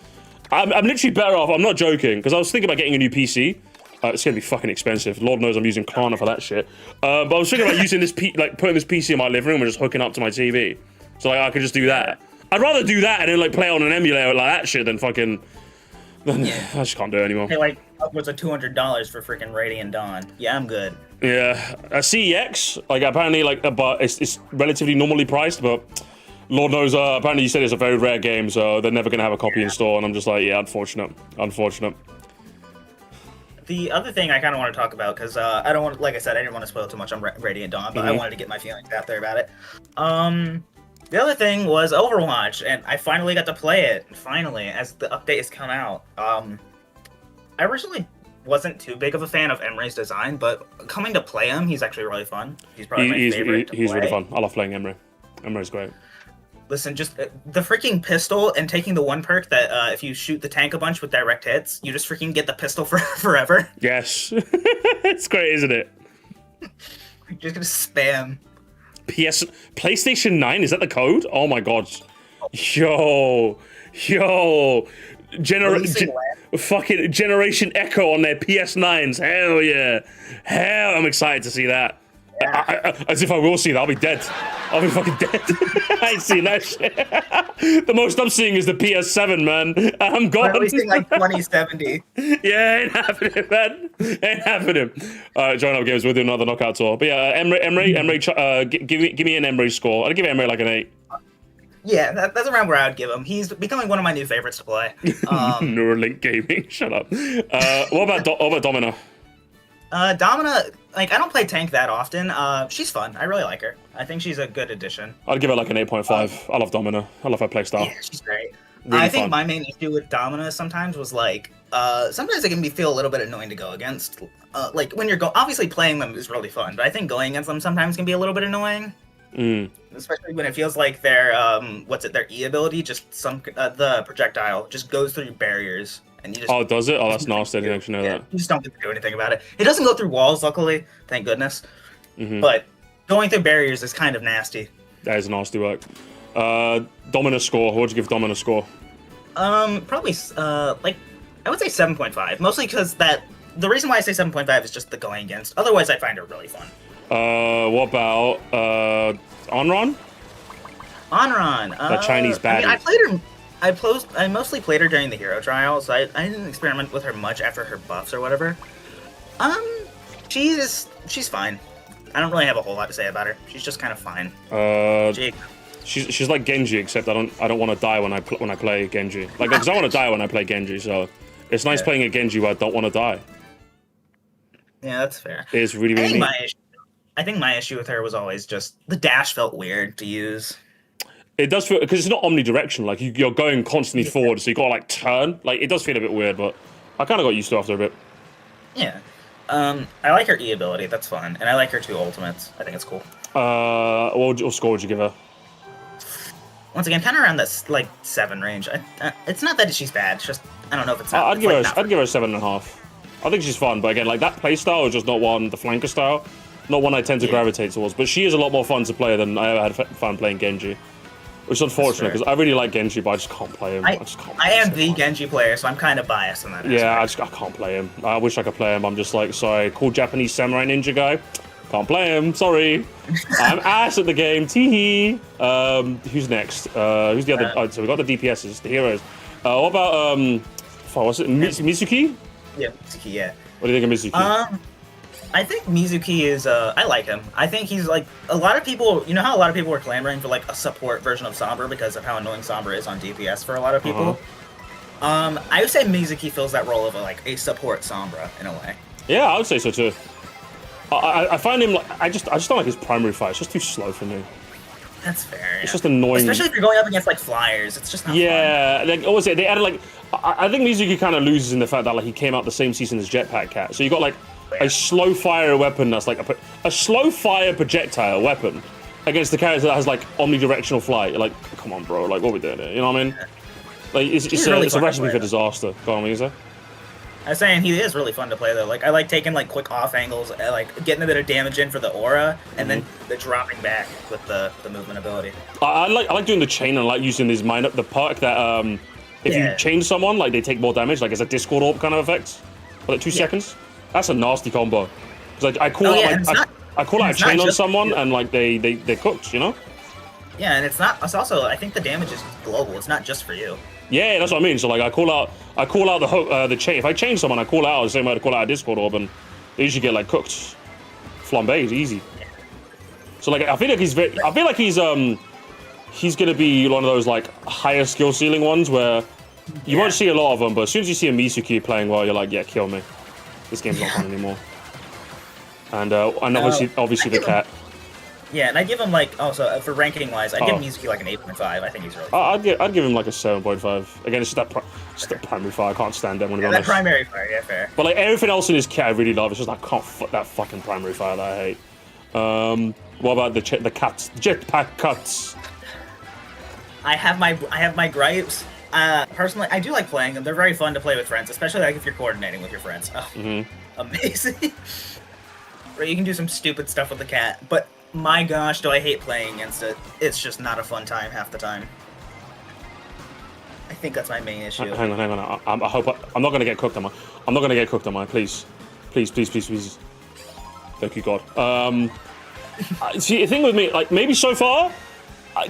I'm literally better off. I'm not joking because I was thinking about getting a new PC. It's gonna be fucking expensive. Lord knows I'm using Klarna for that shit. But I was thinking about using this like putting this PC in my living room and just hooking up to my TV. So like I could just do that. I'd rather do that and then like play on an emulator like that shit than fucking. I just can't do it anymore. Pay like upwards of $200 for freaking Radiant Dawn. Yeah, I'm good. Yeah, CEX like apparently like but it's relatively normally priced, but. Lord knows, apparently you said it's a very rare game, so they're never going to have a copy in store, and I'm just like, yeah, unfortunate. The other thing I kind of want to talk about, because I don't want, like I said, I didn't want to spoil too much on Radiant Dawn, but I wanted to get my feelings out there about it. The other thing was Overwatch, and I finally got to play it, finally, as the update has come out. I originally wasn't too big of a fan of Emery's design, but coming to play him, he's actually really fun. He's probably my favorite to He's play. really fun. I love playing Emery. Emery's great. Listen, just the freaking pistol and taking the one perk that if you shoot the tank a bunch with direct hits, you just freaking get the pistol for forever. Yes. It's great, isn't it? You're just gonna spam. PlayStation 9, is that the code? Oh my god. Yo. Fucking Generation Echo on their PS9s. Hell yeah. Hell, I'm excited to see that. As if I will see that, I'll be dead. I'll be fucking dead. I ain't seen that shit. The most I'm seeing is the PS7, man. I'm gone. We're releasing like 2070. Yeah, ain't happening, man. Ain't happening. Join up games, we'll do another knockout tour. But yeah, Emery, give me an Emery score. I'd give Emery like an 8. Yeah, that's around where I would give him. He's becoming one of my new favorites to play. Neuralink Gaming, shut up. What about Domina? Domina, like, I don't play tank that often. She's fun. I really like her. I think she's a good addition. I'd give her like an 8.5. I love Domina. I love her playstyle. Yeah, she's great. Really I think fun. my main issue with Domina sometimes was like, sometimes it can feel a little bit annoying to go against. Like when you're obviously playing them is really fun, but I think going against them sometimes can be a little bit annoying. Especially when it feels like their their E ability, just the projectile just goes through barriers. And you just, oh, does it? Oh, that's nasty. I didn't actually know that. You just don't get to do anything about it. It doesn't go through walls, luckily, thank goodness. But going through barriers is kind of nasty. That is nasty work. Domina score. What would you give Domina score? Probably like I would say 7.5. Mostly because the reason why I say 7.5 is just the going against. Otherwise, I find her really fun. What about Onron? Onron. That Chinese baddie. I mean, I played her. I mostly played her during the hero trial, so I didn't experiment with her much after her buffs or whatever. She's fine. I don't really have a whole lot to say about her. She's just kind of fine. She's like Genji, except I don't want to die when I play Genji. Like, because I want to die when I play Genji, so it's nice playing a Genji where I don't want to die. Yeah, that's fair. It's really really neat. I think my issue with her was always just the dash felt weird to use. It does feel, because it's not omnidirectional. Like you're going constantly forward, so you gotta like turn. Like it does feel a bit weird, but I kind of got used to it after a bit. Yeah. I like her E ability. That's fun, and I like her 2 ultimates. I think it's cool. What score would you give her? Once again, kind of around that like 7 range. It's not that she's bad. It's just I don't know if it's. I'd give her a 7.5. I think she's fun, but again, like that play style is just not one, the flanker style, not one I tend to gravitate towards. But she is a lot more fun to play than I ever had fun playing Genji, which is unfortunate because I really like Genji, but I just can't play him. I am the Genji player, so I'm kind of biased in that. Yeah, I can't play him. I wish I could play him. I'm just like, sorry, cool Japanese samurai ninja guy. Can't play him. Sorry, I'm ass at the game. Teehee. Who's next? Who's the other? So we got the DPSs, the heroes. What about what's it? Mizuki? Yeah, Mizuki. Yeah. What do you think of Mizuki? I think Mizuki is. I like him. I think he's like a lot of people. You know how a lot of people were clamoring for like a support version of Sombra because of how annoying Sombra is on DPS for a lot of people. I would say Mizuki fills that role of a support Sombra in a way. Yeah, I would say so too. I find him like I just don't like his primary fight. It's just too slow for me. That's fair. Yeah. It's just annoying. Especially if you're going up against like flyers. It's just not fun. Like what was it? They added like I think Mizuki kind of loses in the fact that like he came out the same season as Jetpack Cat. So you got like a slow fire weapon that's like a slow fire projectile weapon against the character that has like omnidirectional flight. You're like, come on, bro. Like, what are we doing here? You know what I mean? Like, it's a recipe for disaster. Go on, what you say? I was saying he is really fun to play though. Like I like taking like quick off angles, like getting a bit of damage in for the aura, and then the dropping back with the movement ability. I like doing the chain and I like using this the perk that if you chain someone, like they take more damage, like it's a Discord orb kind of effect for like 2 seconds. That's a nasty combo. Because I call out a chain on someone and like they're cooked, you know? Yeah, and it's also I think the damage is global. It's not just for you. Yeah, that's what I mean. So like I call out the hook, the chain. If I chain someone, I call out the same way I call out a Discord orb, and they usually get like cooked, flambés, easy. So like I feel like he's gonna be one of those like higher skill ceiling ones where you won't see a lot of them, but as soon as you see a Mizuki playing well, you're like, yeah, kill me. This game's not fun anymore. And obviously the cat. Yeah, and I give him like also for ranking wise, I give Mizuki like an 8.5. I think he's really fun. I'd give him like a 7.5. Again, it's just that primary fire. I can't stand that one. That primary fire, yeah, fair. But like everything else in his kit, I really love. It's just I can't that fucking primary fire that I hate. What about the cats, jetpack cuts? I have my gripes. Personally, I do like playing them. They're very fun to play with friends, especially like if you're coordinating with your friends. Oh, amazing! Where you can do some stupid stuff with the cat, but. My gosh, do I hate playing against it. It's just not a fun time half the time. I think that's my main issue. Hang on. I hope I'm not going to get cooked, am I? I'm not going to get cooked, am I? Please. Please. Thank you, God. See, the thing with me, like, maybe so far,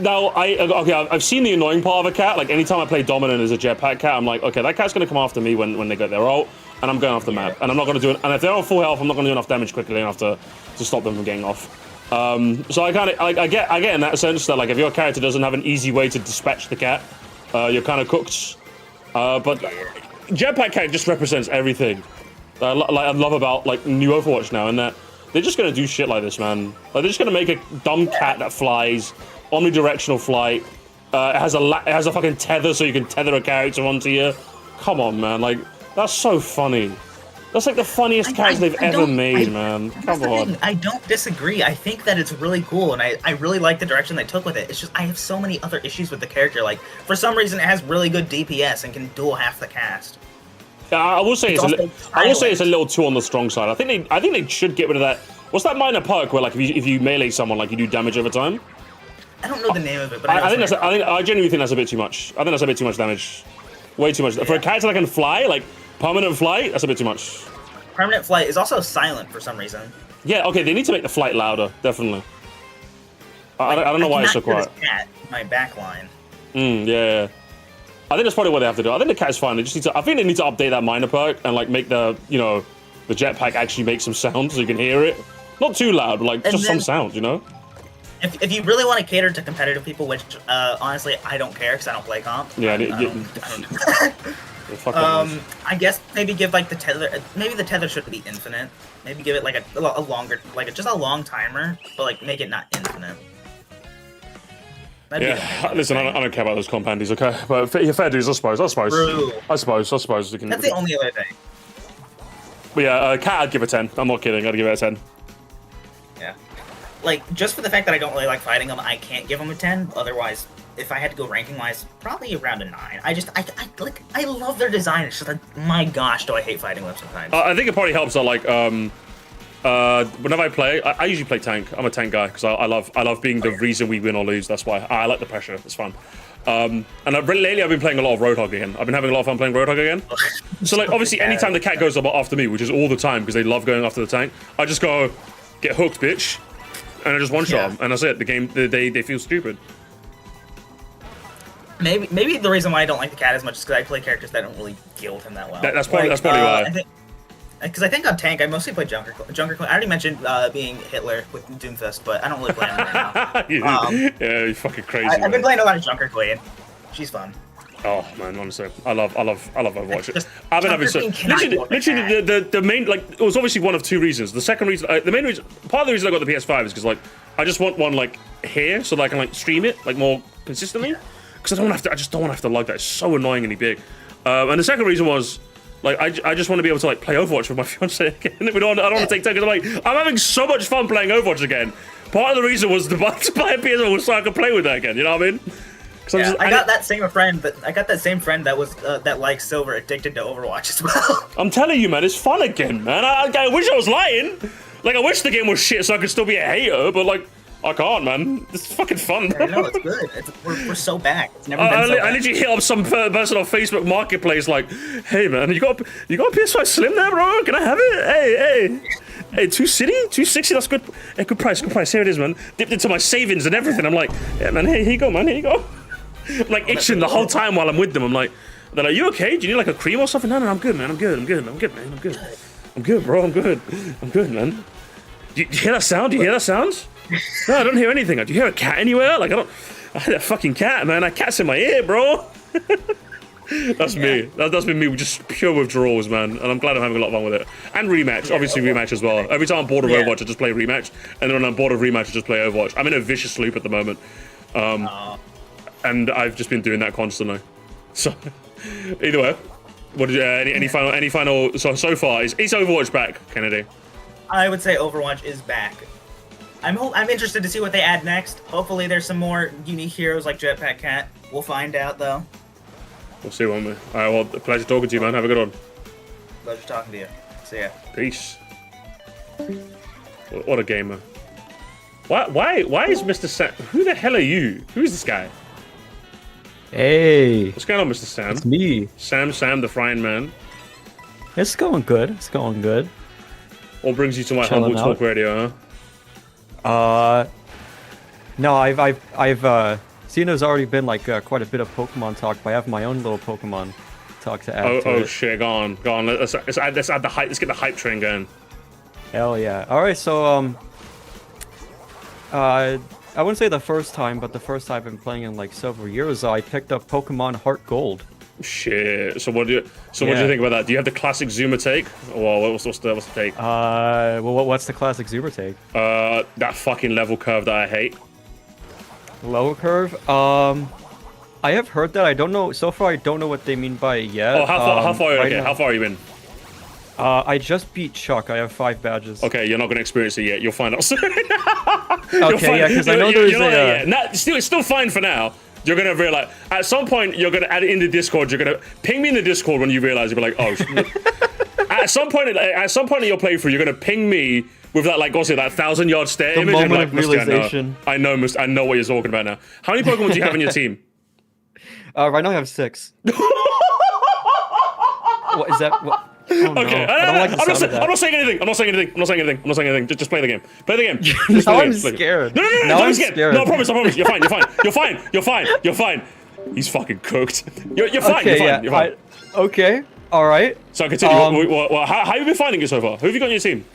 now, I've seen the annoying part of a cat. Like, anytime I play Dominant as a jetpack cat, I'm like, okay, that cat's going to come after me when they get their ult, and I'm going off the map. And I'm not going to do it. And if they're on full health, I'm not going to do enough damage quickly enough to stop them from getting off. So I get in that sense that like if your character doesn't have an easy way to dispatch the cat, you're kind of cooked. But Jetpack Cat just represents everything that I love about like new Overwatch now, and that they're just gonna do shit like this, man. Like they're just gonna make a dumb cat that flies, omnidirectional flight. It has a fucking tether so you can tether a character onto you. Come on, man. Like that's so funny. That's like the funniest character they've ever made, man. Come on. I don't disagree. I think that it's really cool, and I really like the direction they took with it. It's just I have so many other issues with the character. Like, for some reason, it has really good DPS and can duel half the cast. I will say it's a little too on the strong side. I think they should get rid of that. What's that minor perk where like if you melee someone, like you do damage over time? I don't know the name of it, but I genuinely think that's a bit too much. I think that's a bit too much damage. Way too much. Yeah. For a character that can fly, like permanent flight, that's a bit too much. Permanent flight is also silent for some reason. Yeah, okay, they need to make the flight louder, definitely. I don't know why it's so quiet. Cat, my backline. Yeah. I think that's probably what they have to do. I think the cat's fine. They just need to. I think they need to update that minor perk and like make the the jetpack actually make some sound so you can hear it. Not too loud, but like just some sound, you know. If you really want to cater to competitive people, which honestly I don't care because I don't play comp. Yeah. I guess maybe give like the tether. Maybe the tether should be infinite. Maybe give it like a longer, like just a long timer, but like make it not infinite. Listen, I don't care about those compandies, okay? But fair dues, I suppose. True. I suppose we can. That's the only other thing. But yeah, cat, I'd give it 10. I'm not kidding. I'd give it a 10. Yeah. Like just for the fact that I don't really like fighting them, I can't give them a 10. Otherwise, if I had to go ranking wise, probably around a 9. I love their design. It's just like, my gosh, do I hate fighting them sometimes. I think it probably helps that like whenever I play, I usually play tank. I'm a tank guy because I love being the reason we win or lose. That's why I like the pressure. It's fun. And lately I've been playing a lot of Roadhog again. I've been having a lot of fun playing Roadhog again. So like obviously anytime the cat goes up after me, which is all the time because they love going after the tank, I just go get hooked, bitch, and I just one shot them, and that's it. The game they feel stupid. Maybe the reason why I don't like the cat as much is because I play characters that don't really deal with him that well. That's probably why. Because I think on tank, I mostly play Junker. I already mentioned being Hitler with Doomfist, but I don't really play him right now. Yeah, you're fucking crazy. I've been playing a lot of Junker Queen. She's fun. Oh man, honestly, I love Overwatch. I've been having so literally the main, like, it was obviously one of two reasons. The second reason, the main reason, part of the reason I got the PS5 is because like I just want one like here so that I can like stream it like more consistently. Because I just don't want to have to lug that. It's so annoyingly big. And the second reason was, like, I just want to be able to like play Overwatch with my fiance again. I don't want to take time because I'm having so much fun playing Overwatch again. Part of the reason was to buy a PS4 so I could play with her again. You know what I mean? Yeah, I got that same friend that was that likes Silver addicted to Overwatch as well. I'm telling you, man, it's fun again, man. I wish I was lying. Like, I wish the game was shit so I could still be a hater, but like, I can't, man. It's fucking fun, bro. No, it's good. We're so back. It's never been so back. I literally hit up some person on Facebook Marketplace like, hey, man, you got a PS5 Slim there, bro? Can I have it? Hey, 260? That's good. Hey, good price. Here it is, man. Dipped into my savings and everything. I'm like, yeah, man, here you go, man. Here you go. I'm like itching the whole time while I'm with them. I'm like, they're like, you okay? Do you need like a cream or something? No, I'm good, man. I'm good, man. I'm good, bro. I'm good, man. Do you hear that sound? No, I don't hear anything. Do you hear a cat anywhere? Like, I heard a fucking cat, man. That cat's in my ear, bro. That's me. That's been me, just pure withdrawals, man. And I'm glad I'm having a lot of fun with it. And rematch, obviously rematch as well. Every time I'm bored of Overwatch, I just play rematch. And then when I'm bored of rematch, I just play Overwatch. I'm in a vicious loop at the moment. And I've just been doing that constantly. So, either way, what did any final? So far, is Overwatch back, Kennedy? I would say Overwatch is back. I'm interested to see what they add next. Hopefully, there's some more unique heroes like Jetpack Cat. We'll find out, though. We'll see, won't we? All right, well, pleasure talking to you, man. Have a good one. Pleasure talking to you. See ya. Peace. What a gamer. Why is Mr. Sam? Who the hell are you? Who's this guy? Hey. What's going on, Mr. Sam? It's me. Sam, the frying man. It's going good. What brings you to my humble talk radio, huh? No, I've seen there's already been like quite a bit of Pokemon talk, but I have my own little Pokemon talk to add to it. Shit, go on. Let's add the hype. Let's get the hype train going. Hell yeah. All right, so I wouldn't say the first time, but the first time I've been playing in like several years, I picked up Pokemon Heart Gold. Shit. So what do you think about that? Do you have the classic Zoomer take? Or what's the take? Well, what's the classic Zoomer take? That fucking level curve that I hate. Level curve? I have heard that. I don't know. So far, I don't know what they mean by it yet. Oh, how far are you in? I just beat Chuck. I have 5 badges. Okay, you're not going to experience it yet. You'll find out soon. Okay, yeah, because I know there's it's still fine for now. You're going to realize, at some point, you're going to add it in the Discord. You're going to ping me in the Discord when you realize, you'll be like, oh, at some point in your playthrough, you're going to ping me with that, like, what's it, that 1,000-yard stare image. The moment of realization. I know what you're talking about now. How many Pokemon do you have in your team? Right now I have 6. What is that? What? no. Okay, I don't like the sound of that. I'm not saying anything. I'm not saying anything. Just play the game. Play the game. Now I'm scared. No, Now don't I'm be scared. scared. No, I promise. You're fine. He's fucking cooked. You're fine. Okay, You're fine. Okay, alright. So continue. How have you been finding it so far? Who have you got on your team?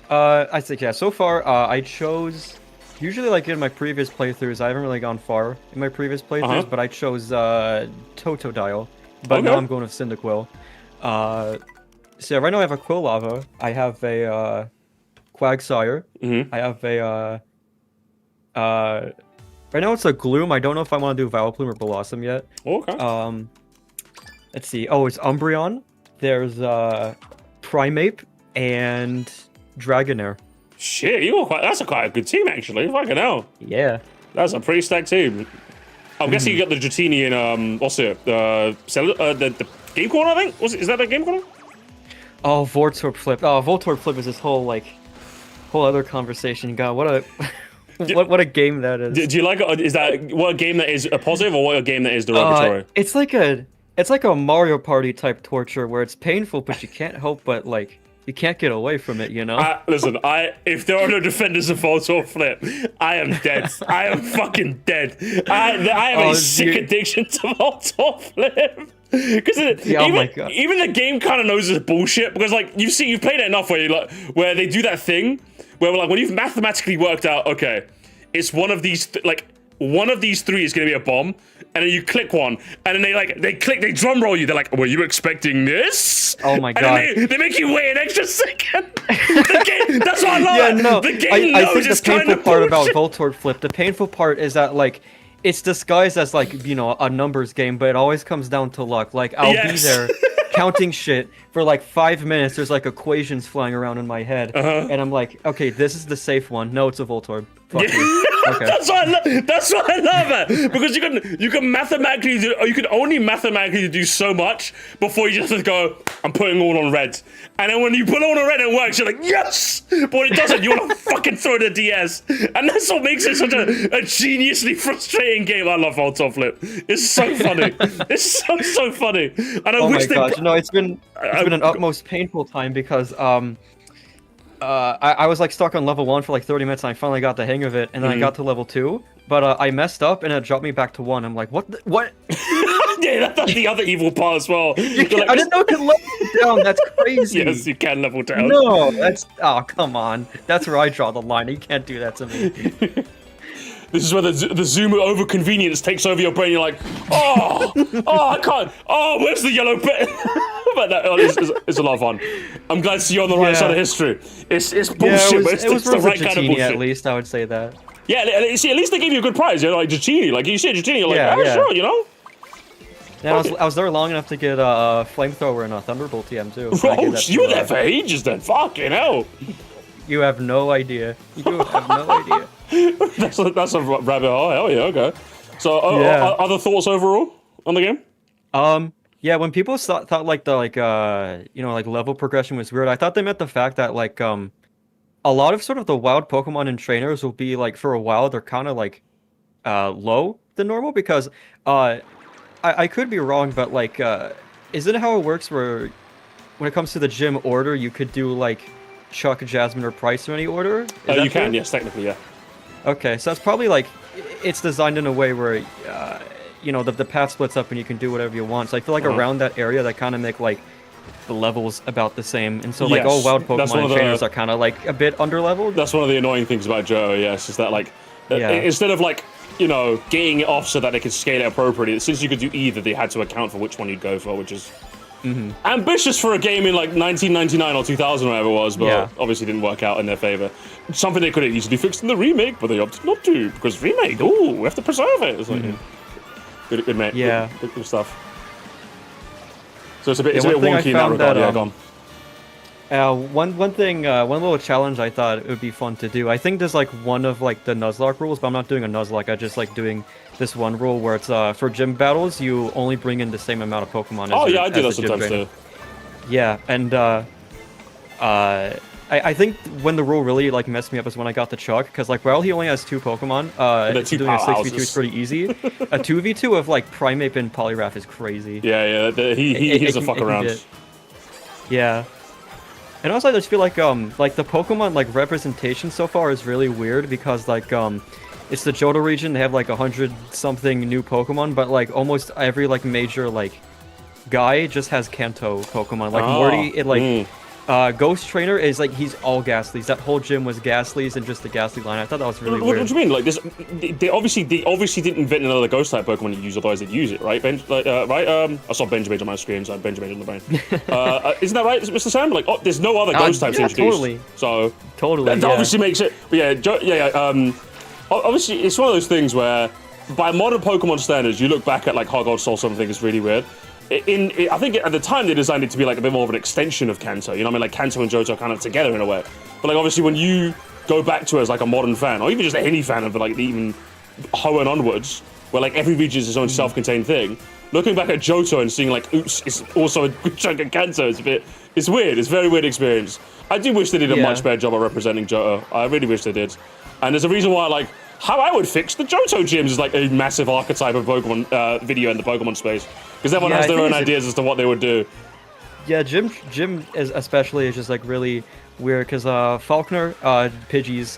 I think, yeah, so far, I chose... Usually, like, in my previous playthroughs, I haven't really gone far in my previous playthroughs, but I chose, Totodile. But now I'm going with Cyndaquil. So right now I have a Quilava, I have a, Quagsire, I have a, right now it's a Gloom, I don't know if I want to do Vileplume or Blossom yet. Okay. Let's see, oh, it's Umbreon, there's, Primeape, and Dragonair. Shit, that's quite a good team, actually. Fucking hell. Yeah. That's a pretty stacked team. I'm guessing you got the Dratini and, what's it? The Game Corner, I think? Is that the Game Corner? Oh, Voltorb Flip. Oh, Voltorb Flip is this whole other conversation. God, what a... what a game that is. Do you like it? Is that what a game that is a positive or what a game that is derogatory? It's like a Mario Party type torture where it's painful, but you can't help but, like, you can't get away from it, you know? Listen, if there are no defenders of Voltorb Flip, I am dead. I am fucking dead. I have a sick addiction to Voltorb Flip. Because even the game kind of knows it's bullshit. Because like you've played it enough where they do that thing where like when you've mathematically worked out, okay, it's one of these one of these three is gonna be a bomb, and then you click one, and then they drum roll you. They're like, "Were you expecting this?" Oh my god! And they make you wait an extra second. That's what I love. Yeah, no. The game knows I think it's the painful kind of part about bullshit. Voltorb Flip, the painful part is that like it's disguised as like a numbers game, but it always comes down to luck. Like I'll be there counting shit for like 5 minutes. There's like equations flying around in my head, and I'm like, okay, this is the safe one. No, it's a Voltorb. Fuck you. Okay. That's why I love it, because you can mathematically do, or you can only mathematically do so much before you just have to go, I'm putting all on red, and then when you put all on red and it works, you're like, yes, but when it doesn't, you want to fucking throw the DS, and that's what makes it such a geniusly frustrating game. I love Voltorb Flip. It's so funny. It's so funny, and I wish they. No, it's been an utmost painful time because I was like stuck on level 1 for like 30 minutes and I finally got the hang of it, and then I got to level 2, but I messed up and it dropped me back to 1. I'm like, what? Yeah, that's the other evil part as well. I didn't know it could level down. That's crazy. Yes, you can level down. No, oh come on. That's where I draw the line. You can't do that to me. This is where the zoom over convenience takes over your brain. You're like, I can't. Oh, where's the yellow bit? But it's a lot of fun. I'm glad to see you on the right side of history. It's bullshit, but it's the right kind of bullshit. At least I would say that. Yeah, see, at least they gave you a good prize. You know, like Dratini. Like you said, Dratini. You're like, sure, you know. Yeah, I was there long enough to get a flamethrower and a thunderbolt TM too. Oh, you were there for ages then. Fucking hell. You have no idea. You have no idea. That's a rabbit hole. Hell yeah, okay. So, other thoughts overall on the game? Yeah, when people thought like the like level progression was weird, I thought they meant the fact that like a lot of sort of the wild Pokemon and trainers will be like for a while they're kind of like low than normal because I could be wrong, but like isn't it how it works where when it comes to the gym order you could do like Chuck, Jasmine, or Price in any order? You can, yes, technically, yeah. Okay, so it's probably like it's designed in a way where the path splits up and you can do whatever you want. So I feel like around that area they kind of make like the levels about the same, and so like all wild Pokemon and trainers are kind of like a bit underleveled. That's one of the annoying things about Johto, yes, is that like instead of like getting it off so that they could scale it appropriately, since you could do either, they had to account for which one you'd go for, which is ambitious for a game in like 1999 or 2000 or whatever it was, but obviously didn't work out in their favor. Something they could have easily fixed in the remake, but they opted not to, because remake, we have to preserve it. It's like, good mate. Yeah. Good stuff. So it's a bit wonky in that regard, go on. One little challenge I thought it would be fun to do. I think there's like one of like the Nuzlocke rules, but I'm not doing a Nuzlocke. I just like doing this one rule where it's for gym battles you only bring in the same amount of Pokemon. I do that sometimes too. Yeah, and I think when the rule really like messed me up is when I got the Chuck, because like while he only has 2 Pokemon, doing a 6v2 is pretty easy. A 2v2 of like Primeape and Poliwrath is crazy. Yeah, he is a fuck around. Yeah. And also, I just feel like the Pokemon like representation so far is really weird because like it's the Johto region. They have like 100 something new Pokemon, but like almost every like major like guy just has Kanto Pokemon. Like Morty, it like Ghost Trainer is like he's all Ghastlies. That whole gym was Ghastlies and just the Ghastly line. I thought that was really weird. What do you mean? Like this, they obviously didn't invent another Ghost type Pokemon to use, otherwise they'd use it, right? Right? I saw Benjamin on my screen, so I had Benjamin on the brain. Isn't that right, Mr. Sam? Like, there's no other Ghost types introduced. Totally. So totally. That obviously makes it. But obviously it's one of those things where, by modern Pokemon standards, you look back at like Heart Gold Soul, something is really weird. I think at the time they designed it to be like a bit more of an extension of Kanto. You know what I mean? Like Kanto and Johto are kind of together in a way. But like obviously when you go back to it as like a modern fan, or even just any fan of like even Hoenn onwards, where like every region is its own self-contained thing, looking back at Johto and seeing like, oops, it's also a good chunk of Kanto, it's weird. It's a very weird experience. I do wish they did a much better job of representing Johto. I really wish they did. And there's a reason why like how I would fix the Johto gyms is like a massive archetype of Pokemon video in the Pokemon space. Because everyone has their own ideas as to what they would do. Yeah, Jim is especially is just like really weird because Falkner, Pidgeys,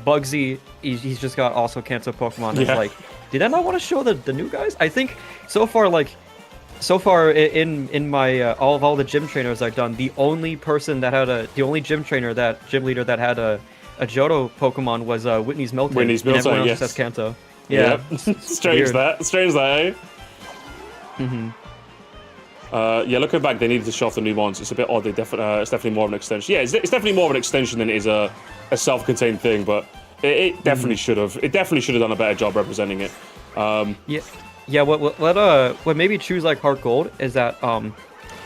Bugsy, he's just got also Kanto Pokemon. It's like, did I not want to show the new guys? I think so far in my all the gym trainers I've done, the only person that had the only gym leader that had a Johto Pokemon was Whitney's Miltank. Whitney's Miltank, everyone else yes. has Kanto. Yeah. Strange that, eh? Yeah, looking back, they needed to show off the new ones. It's a bit odd. It's definitely more of an extension. Yeah, it's definitely more of an extension than it is a self-contained thing. But it definitely should have. It definitely should have done a better job representing it. Yeah. What made me choose like Heart Gold is that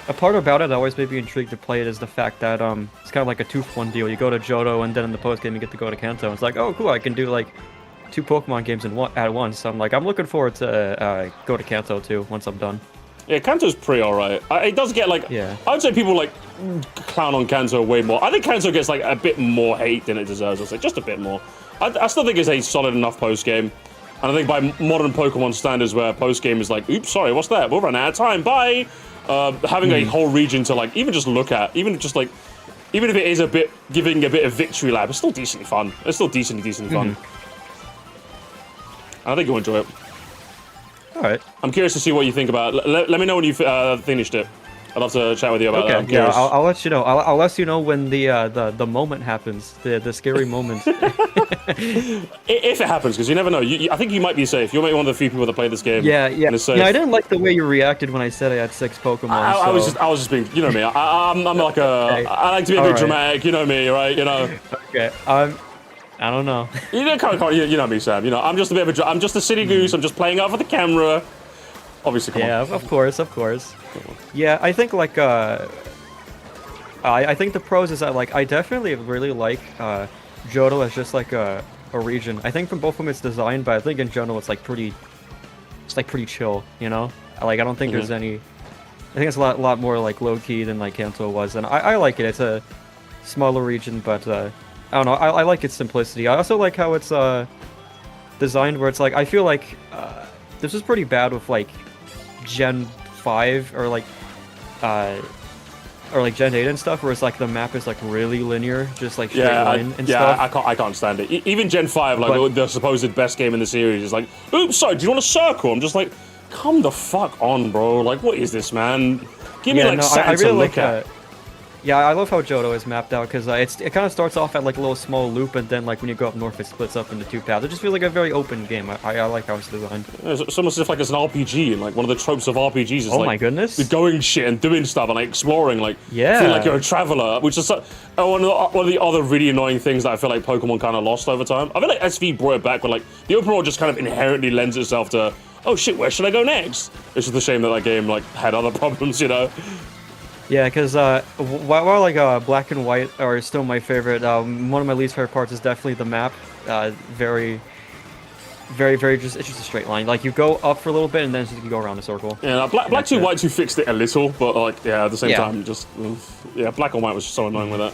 a part about it that always made me intrigued to play it is the fact that it's kind of like a 2-for-1 deal. You go to Johto and then in the post game you get to go to Kanto. It's like, oh cool, I can do like 2 Pokemon games at once. So I'm I'm looking forward to go to Kanto too once I'm done. Yeah, Kanto's pretty alright. It does get like, I would say people like clown on Kanto way more. I think Kanto gets like a bit more hate than it deserves. I'll say just a bit more. I still think it's a solid enough post game. And I think by modern Pokemon standards where post game is like, oops, sorry, what's that? We'll run out of time, bye! Having a whole region to like, even just look at, even if it is a bit, giving a bit of victory lap, it's still decently fun. It's still decently fun. I think you'll enjoy it. Alright. I'm curious to see what you think about it. Let me know when you've finished it. I'd love to chat with you about that. Yeah, I'll let you know. I'll let you know when the moment happens, the scary moment. If it happens, because you never know. I think you might be safe. You might be one of the few people that play this game. Yeah. And it's safe. Yeah, I didn't like the way you reacted when I said I had 6 Pokemon. I was just being, you know me. I'm like I like to be a bit dramatic. You know me, right? You know. Okay. I don't know. You know me, Sam. You know, I'm just a bit of I'm just a city goose. I'm just playing out for the camera. Obviously, come on. Yeah, of course. Yeah, I think like I think the pros is that like I definitely really like Johto as just like a region. I think from both of them it's designed, but I think in general it's pretty chill, you know? Like I don't think there's any. I think it's a lot more like low key than like Kanto was, and I like it. It's a smaller region, but I don't know. I like its simplicity. I also like how it's designed, where it's like I feel like this was pretty bad with like Gen 5 or like Gen 8 and stuff, where it's like the map is like really linear, just like straight line and stuff. I can't stand it. Even Gen 5, like the supposed best game in the series, is like, oops, sorry, do you want a circle? I'm just like, come the fuck on, bro. Like, what is this, man? Give me something to look at. Yeah, I love how Johto is mapped out, because it kind of starts off at like a little small loop, and then like when you go up north, it splits up into 2 paths. It just feels like a very open game. I like how it's designed. Yeah, it's almost as if like it's an RPG, and like one of the tropes of RPGs is like, my goodness, going shit and doing stuff and like exploring, like feeling like you're a traveler, which is one of the other really annoying things that I feel like Pokemon kind of lost over time. I feel like SV brought it back, but like the open world just kind of inherently lends itself to, oh shit, where should I go next? It's just a shame that game like had other problems, you know. Yeah, because while like Black and White are still my favorite, one of my least favorite parts is definitely the map. Very just it's just a straight line. Like you go up for a little bit and then you go around a circle. Yeah, Black 2, White 2 fixed it a little, but like at the same time, just Black and White was so annoying with that.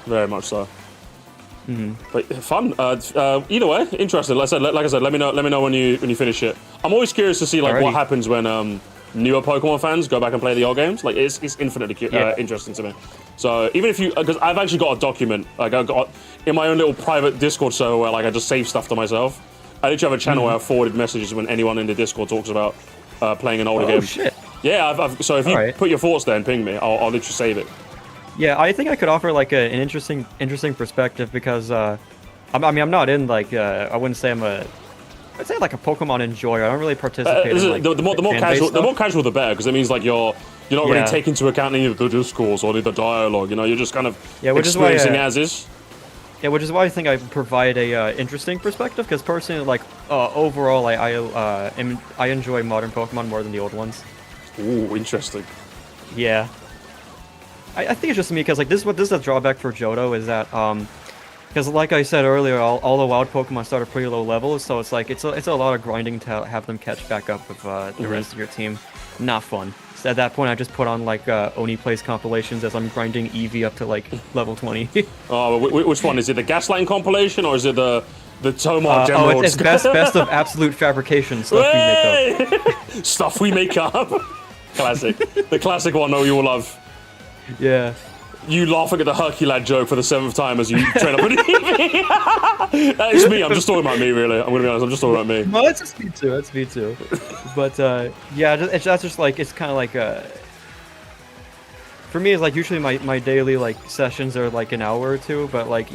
Very much so. But fun. Either way, interesting. Like I said, let me know when you finish it. I'm always curious to see like what happens when newer Pokemon fans go back and play the old games. Like it's infinitely interesting to me. So even if you, because I've actually got a document, like I've got in my own little private Discord server where like I just save stuff to myself. I literally have a channel where I forwarded messages when anyone in the Discord talks about playing an older game. Oh shit. Yeah, so if you put your thoughts there and ping me, I'll literally save it. Yeah, I think I could offer like an interesting perspective because I mean I'm not in like I wouldn't say I'd say like a Pokemon enjoyer. I don't really participate in like the more casual the better, because it means like you're not really taking into account any of the discourse or the dialogue. You know, you're just kind of experiencing as is. Yeah, which is why I think I provide a interesting perspective. Because personally, like overall, I enjoy modern Pokemon more than the old ones. Ooh, interesting. Yeah, I think it's just me because like this is a drawback for Johto is that because like I said earlier, all the wild Pokemon start at pretty low levels, so it's like it's a lot of grinding to have them catch back up with the rest of your team. Not fun. So at that point, I just put on like Oni plays compilations as I'm grinding Eevee up to like level 20. Oh, which one is it? The Gaslighting compilation or is it the Tomar General? Oh, it's best of absolute fabrication stuff we make up. Stuff we make up. Classic. The classic one that you will love. Yeah. You laughing at the Herculad joke for the 7th time as you train up with Eevee. That is me. I'm just talking about me, really. I'm gonna be honest. I'm just talking about me. No, that's just me too. That's me too. But yeah, that's just like it's kind of like for me, it's like usually my daily like sessions are like an hour or two, but like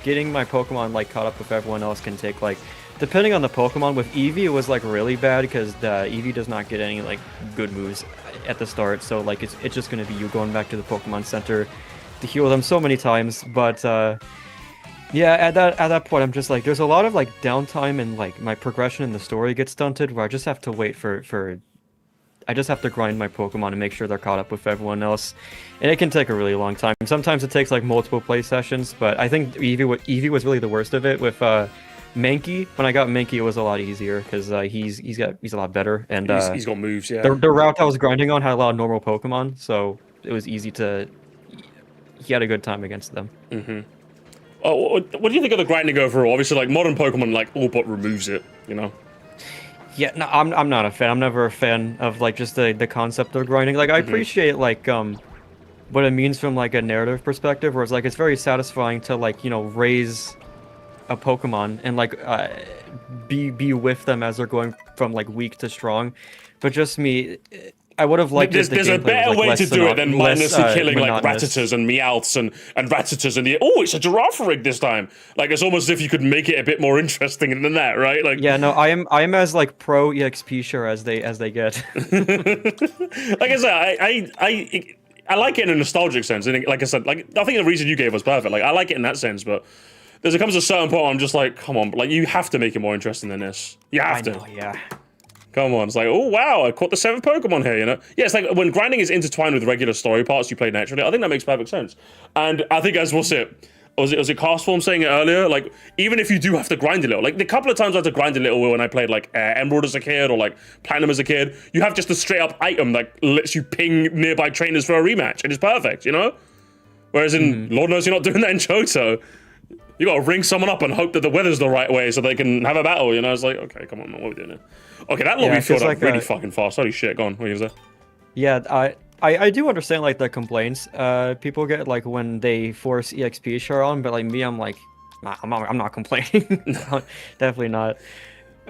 getting my Pokemon like caught up with everyone else can take like, depending on the Pokemon. With Eevee, it was like really bad because the Eevee does not get any like good moves at the start, so like it's just gonna be you going back to the Pokemon Center to heal them so many times. But yeah, at that point, I'm just like, there's a lot of like downtime and like my progression in the story gets stunted, where I just have to wait for I just have to grind my Pokemon and make sure they're caught up with everyone else, and it can take a really long time. Sometimes it takes like multiple play sessions, but I think Eevee was really the worst of it. With Mankey, when I got Mankey, it was a lot easier because he's a lot better, and he's got moves. Yeah. The route I was grinding on had a lot of normal Pokemon, so it was easy to. He had a good time against them. Mm-hmm. Oh, what do you think of the grinding overall? Obviously, like modern Pokemon, like all but removes it. You know. Yeah, no, I'm not a fan. I'm never a fan of like just the concept of grinding. Like I appreciate like what it means from like a narrative perspective, where it's like it's very satisfying to like raise a Pokemon and like be with them as they're going from like weak to strong. But just me, I would have liked. There's a better way to do it than mindlessly killing like Rattatas and Meowths and Rattatas and it's a giraffe rig this time. Like it's almost as if you could make it a bit more interesting than that, right? Like yeah, no, I am as like pro EXP sure as they get. Like I said, I like it in a nostalgic sense, and like I said, like I think the reason you gave was perfect. Like I like it in that sense, but there comes a certain point where I'm just like, come on, like you have to make it more interesting than this. You have to. Yeah. Come on, it's like, oh wow, I caught the 7th Pokemon here, you know? Yeah, it's like when grinding is intertwined with regular story parts you play naturally, I think that makes perfect sense. And I think as was it Castform saying it earlier, like, even if you do have to grind a little, like the couple of times I had to grind a little when I played like Emerald as a kid or like Platinum as a kid, you have just a straight up item that lets you ping nearby trainers for a rematch, and it's perfect, you know? Whereas in, Lord knows you're not doing that in Johto. You gotta ring someone up and hope that the weather's the right way so they can have a battle, you know? It's like, okay, come on, what are we doing here? Okay, that lobby filled up really fucking fast. Holy shit, go on, what are you gonna say? Yeah, I do understand like the complaints people get like when they force EXP share on, but like me, I'm like, nah, I'm not complaining. No, definitely not.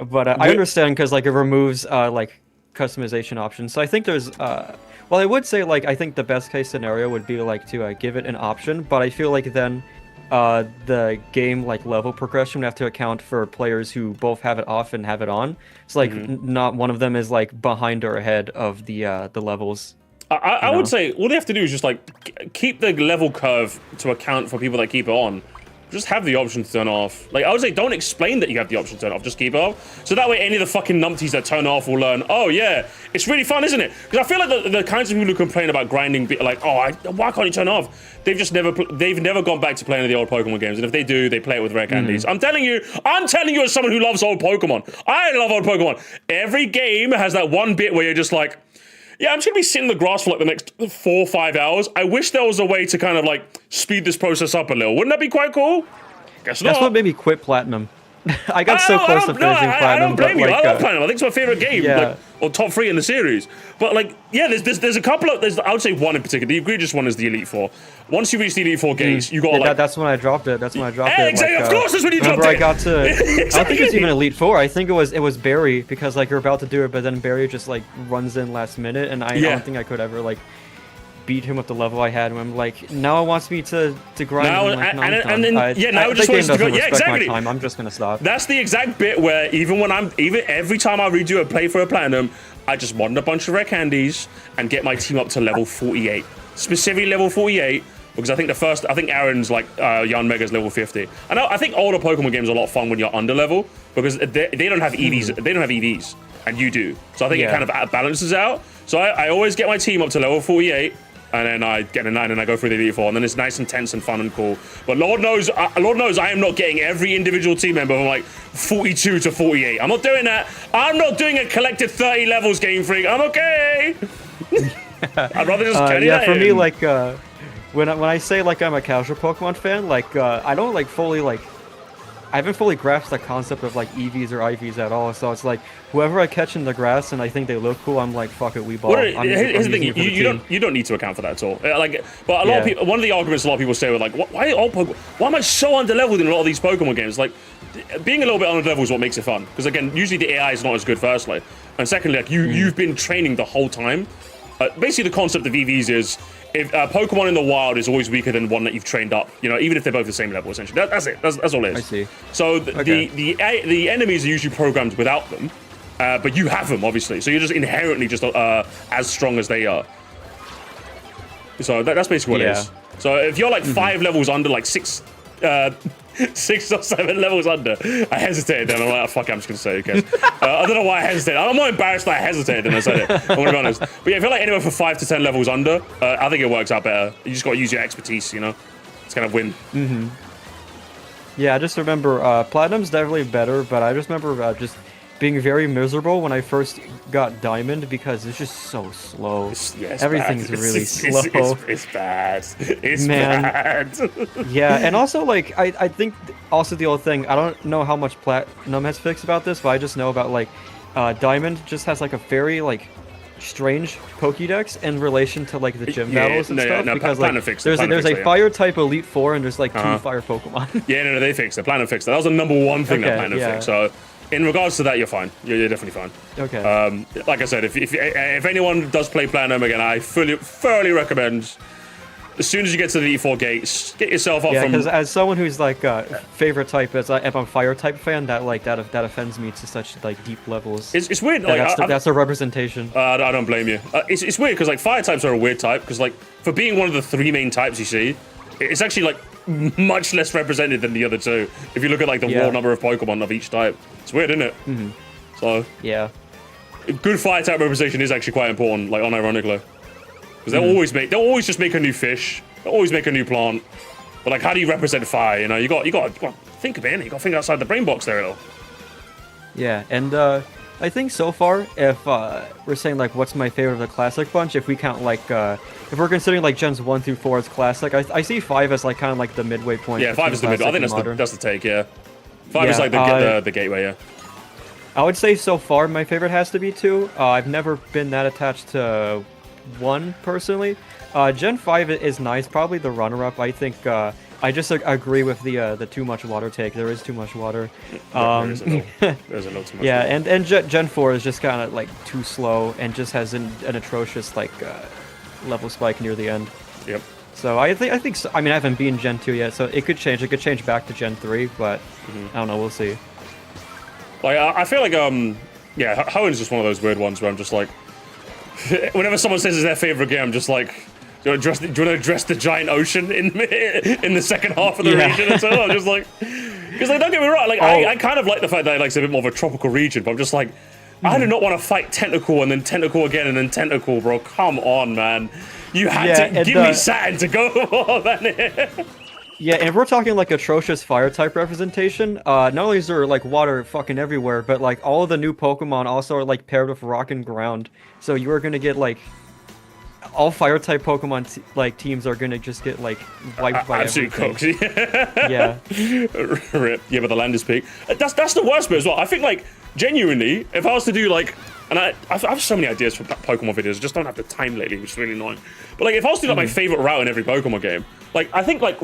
But I understand because like it removes like customization options. So I think there's well, I would say like I think the best case scenario would be like to give it an option, but I feel like then the game like level progression would have to account for players who both have it off and have it on. It's like not one of them is like behind or ahead of the levels. I would say all they have to do is just like keep the level curve to account for people that keep it on. Just have the option to turn off. Like, I would say don't explain that you have the option to turn off, just keep it off. So that way any of the fucking numpties that turn off will learn, oh yeah, it's really fun, isn't it? Because I feel like the kinds of people who complain about grinding, like, why can't you turn it off? They've never gone back to playing the old Pokemon games. And if they do, they play it with rare candies. I'm telling you as someone who loves old Pokemon. I love old Pokemon. Every game has that one bit where you're just like, yeah, I'm just gonna be sitting in the grass for like the next 4 or 5 hours. I wish there was a way to kind of like speed this process up a little. Wouldn't that be quite cool? Guess not. That's what made me quit Platinum. I got so close to finishing Platinum. I don't blame but, you. like, I love Platinum. I think it's my favorite game, yeah. like, or top 3 in the series. But like, yeah, there's a couple of I would say one in particular. The egregious one is the Elite Four. Once you reach the Elite Four gates, you got like that's when I dropped it. That's when I dropped it. Exactly. Like, of course, that's when you dropped it. I got to. Exactly. I don't think it's even Elite Four. I think it was Barry because like you're about to do it, but then Barry just like runs in last minute, and I don't think I could ever like beat him with the level I had. And I'm like, now it wants me to grind. Now, and, like, and then now it just wants to go. Yeah, exactly. My time. I'm just gonna stop. That's the exact bit where even every time I redo a play for a Platinum, I just mod a bunch of rare candies and get my team up to level 48, specifically level 48. Because I think Aaron's like Yarn Mega's level 50. I think older Pokemon games are a lot of fun when you're under level because they don't have EVs. They don't have EVs, and you do. So I think it kind of balances out. So I always get my team up to level 48, and then I get a 9 and I go through the Elite Four, and then it's nice and tense and fun and cool. But Lord knows I am not getting every individual team member from like 42 to 48. I'm not doing that. I'm not doing a collected 30 levels, Game Freak. I'm okay. I'd rather just carry that for in. me, like. When I say like I'm a casual Pokemon fan, like I don't like fully like I haven't fully grasped the concept of like EVs or IVs at all. So it's like whoever I catch in the grass and I think they look cool, I'm like fuck it, we ball. Here's the thing, you don't need to account for that at all. Like, but a lot of people, one of the arguments a lot of people say were like, why am I so underleveled in a lot of these Pokemon games? Like, being a little bit underleveled is what makes it fun. Because again, usually the AI is not as good. Firstly, and secondly, like you've been training the whole time. Basically, the concept of EVs is if Pokemon in the wild is always weaker than one that you've trained up, you know, even if they're both the same level, essentially. That's it. That's all it is. I see. So the enemies are usually programmed without them, but you have them, obviously. So you're just inherently just as strong as they are. So that's basically what it is. So if you're like 5 levels under, like 6 or 7 levels under, I hesitated then. I'm like, oh, fuck it, I'm just going to say it, who cares? I don't know why I hesitated. I'm more embarrassed that I hesitated than I said it. I'm going to be honest. But yeah, if you're like anywhere from 5 to 10 levels under, I think it works out better. You just got to use your expertise, you know? It's kind of win. Yeah, I just remember Platinum's definitely better, but I just remember just being very miserable when I first got Diamond because it's just so slow. Everything's really slow. It's bad. It's bad. bad. Yeah, and also like I think also the old thing, I don't know how much Platinum has fixed about this, but I just know about like Diamond just has like a very like strange Pokédex in relation to like the gym battles and stuff because like there's a fire type Elite Four and there's like 2 fire Pokemon. No, they fixed it. Platinum fixed it. That was the #1 thing that Platinum fixed. So in regards to that, you're fine. You're definitely fine. Okay. Like I said, if anyone does play Platinum again, I thoroughly recommend. As soon as you get to the Elite Four gates, get yourself up from. Yeah, because as someone who's like favorite type, if I'm a fire type fan, that offends me to such like deep levels. It's weird. Like, that's a representation. I don't blame you. It's weird because like fire types are a weird type because like for being one of the 3 main types you see, it's actually like much less represented than the other 2. If you look at like the raw number of Pokemon of each type, it's weird, isn't it? So yeah, good fire type representation is actually quite important. Like unironically. Because they'll always just make a new fish. They'll always make a new plant. But like, how do you represent fire? You know, you got to think of it. You got to think outside the brain box there a little. Yeah, and I think so far, if we're saying like what's my favorite of the classic bunch, if we count like if we're considering like gens 1 through 4 as classic, I see 5 as like kind of like the midway point. Yeah, 5 is the midway. I think that's the take. Yeah, 5 is like the gateway. Yeah. I would say so far my favorite has to be 2. I've never been that attached to 1 personally. Gen 5 is nice, probably the runner-up. I think I just agree with the too much water take. There is too much water. There's a little too much. Yeah, water. and Gen 4 is just kind of like too slow and just has an atrocious like level spike near the end. Yep. So I think so. I mean I haven't been Gen 2 yet, so it could change. It could change back to Gen 3, but I don't know. We'll see. Like I feel like Hoenn's just one of those weird ones where I'm just like. Whenever someone says it's their favorite game, I'm just like, do you want to address the giant ocean in the second half of the region? And so I'm just like, because like, don't get me wrong, like I kind of like the fact that it's a bit more of a tropical region, but I'm just like, I do not want to fight Tentacle and then Tentacle again and then Tentacle, bro. Come on, man. You had to give me Saturn to go on, man. Yeah, and if we're talking like atrocious fire type representation, not only is there like water fucking everywhere, but like all of the new Pokemon also are like paired with rock and ground. So you are gonna get like all fire type Pokemon like teams are gonna just get like wiped by absolutely everything. cooked. Yeah. Rip. Yeah, but the Landers peak. That's the worst bit as well. I think like genuinely, if I was to do like, and I have so many ideas for Pokemon videos, I just don't have the time lately, which is really annoying. But like if I was to do like my favorite route in every Pokemon game, like I think like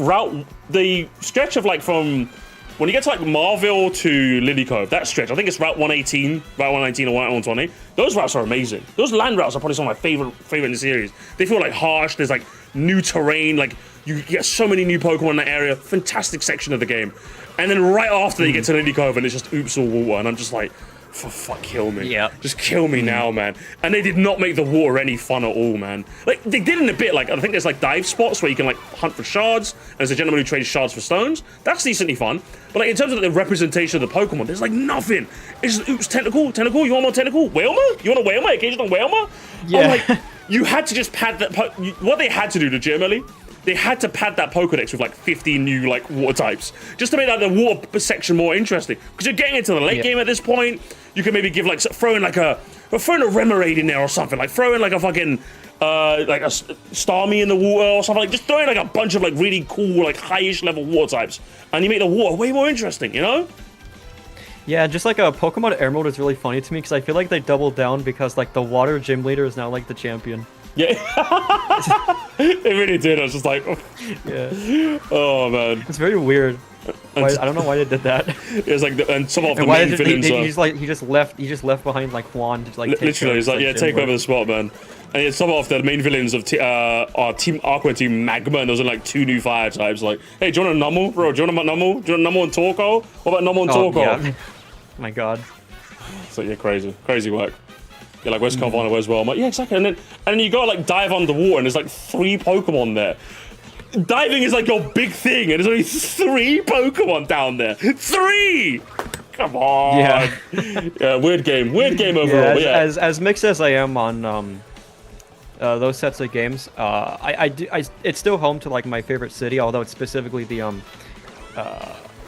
the stretch of like from when you get to like Marville to Lily Cove, that stretch, I think it's Route 118, Route 119 or 120. Those routes are amazing. Those land routes are probably some of my favorite in the series. They feel like harsh. There's like new terrain. Like you get so many new Pokemon in that area. Fantastic section of the game. And then right after you get to Lily Cove and it's just oops all water, and I'm just like, for fuck, kill me. Yeah. Just kill me now, man. And they did not make the water any fun at all, man. Like, they did in a bit, like, I think there's, like, dive spots where you can, like, hunt for shards, and there's a gentleman who trades shards for stones. That's decently fun. But, like, in terms of the representation of the Pokemon, there's, like, nothing. It's just, oops, tentacle, you want more tentacle? Whalmer? You want a Whalmer? Occasional Whalmer? Yeah. I'm like, you had to just pad that, what they had to do legitimately, they had to pad that Pokedex with like 50 new like water types just to make like the water section more interesting. Because you're getting into the late game at this point. You can maybe give like throw in a Remoraid in there or something. Like throw in like a fucking like a Starmie in the water or something. Like just throw in like a bunch of like really cool like high-ish level water types, and you make the water way more interesting. You know? Yeah, just like a Pokemon Emerald is really funny to me because I feel like they doubled down because like the water gym leader is now like the champion. Yeah, it really did. I was just like, oh. Yeah. Oh man, it's very weird. Why, I don't know why they did that. It was like, and some of the main villains. He just left behind like Juan to like. Literally, he's like, yeah, take over the spot, man. And it's some of the main villains of our Team Aqua and Team Magma, and those are like 2 new fire types. Like, hey, do you want a Numel, bro? Do you want a Numel? Do you want a Numel and Torko? What about Numel and Torko? Yeah. My God. So yeah, crazy work. Yeah, like where's Carvana, where's well? I'm like, yeah, exactly. And then you gotta like dive underwater, and there's like 3 Pokemon there. Diving is like your big thing, and there's only 3 Pokemon down there. 3! Come on. Yeah, weird game overall. Yeah, as mixed as I am on those sets of games, it's still home to like my favorite city, although it's specifically the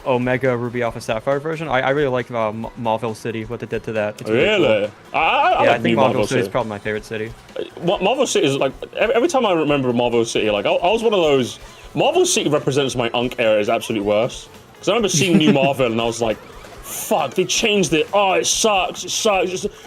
Omega Ruby Alpha Sapphire version. I really like Mauville City, what they did to that. It's really cool. I think Mauville City is probably my favorite city. Mauville City is like, every time I remember Mauville City, like I was one of those, Mauville City represents my Unk era is absolute worst. Because I remember seeing New Marvel and I was like, fuck, they changed it. Oh, it sucks.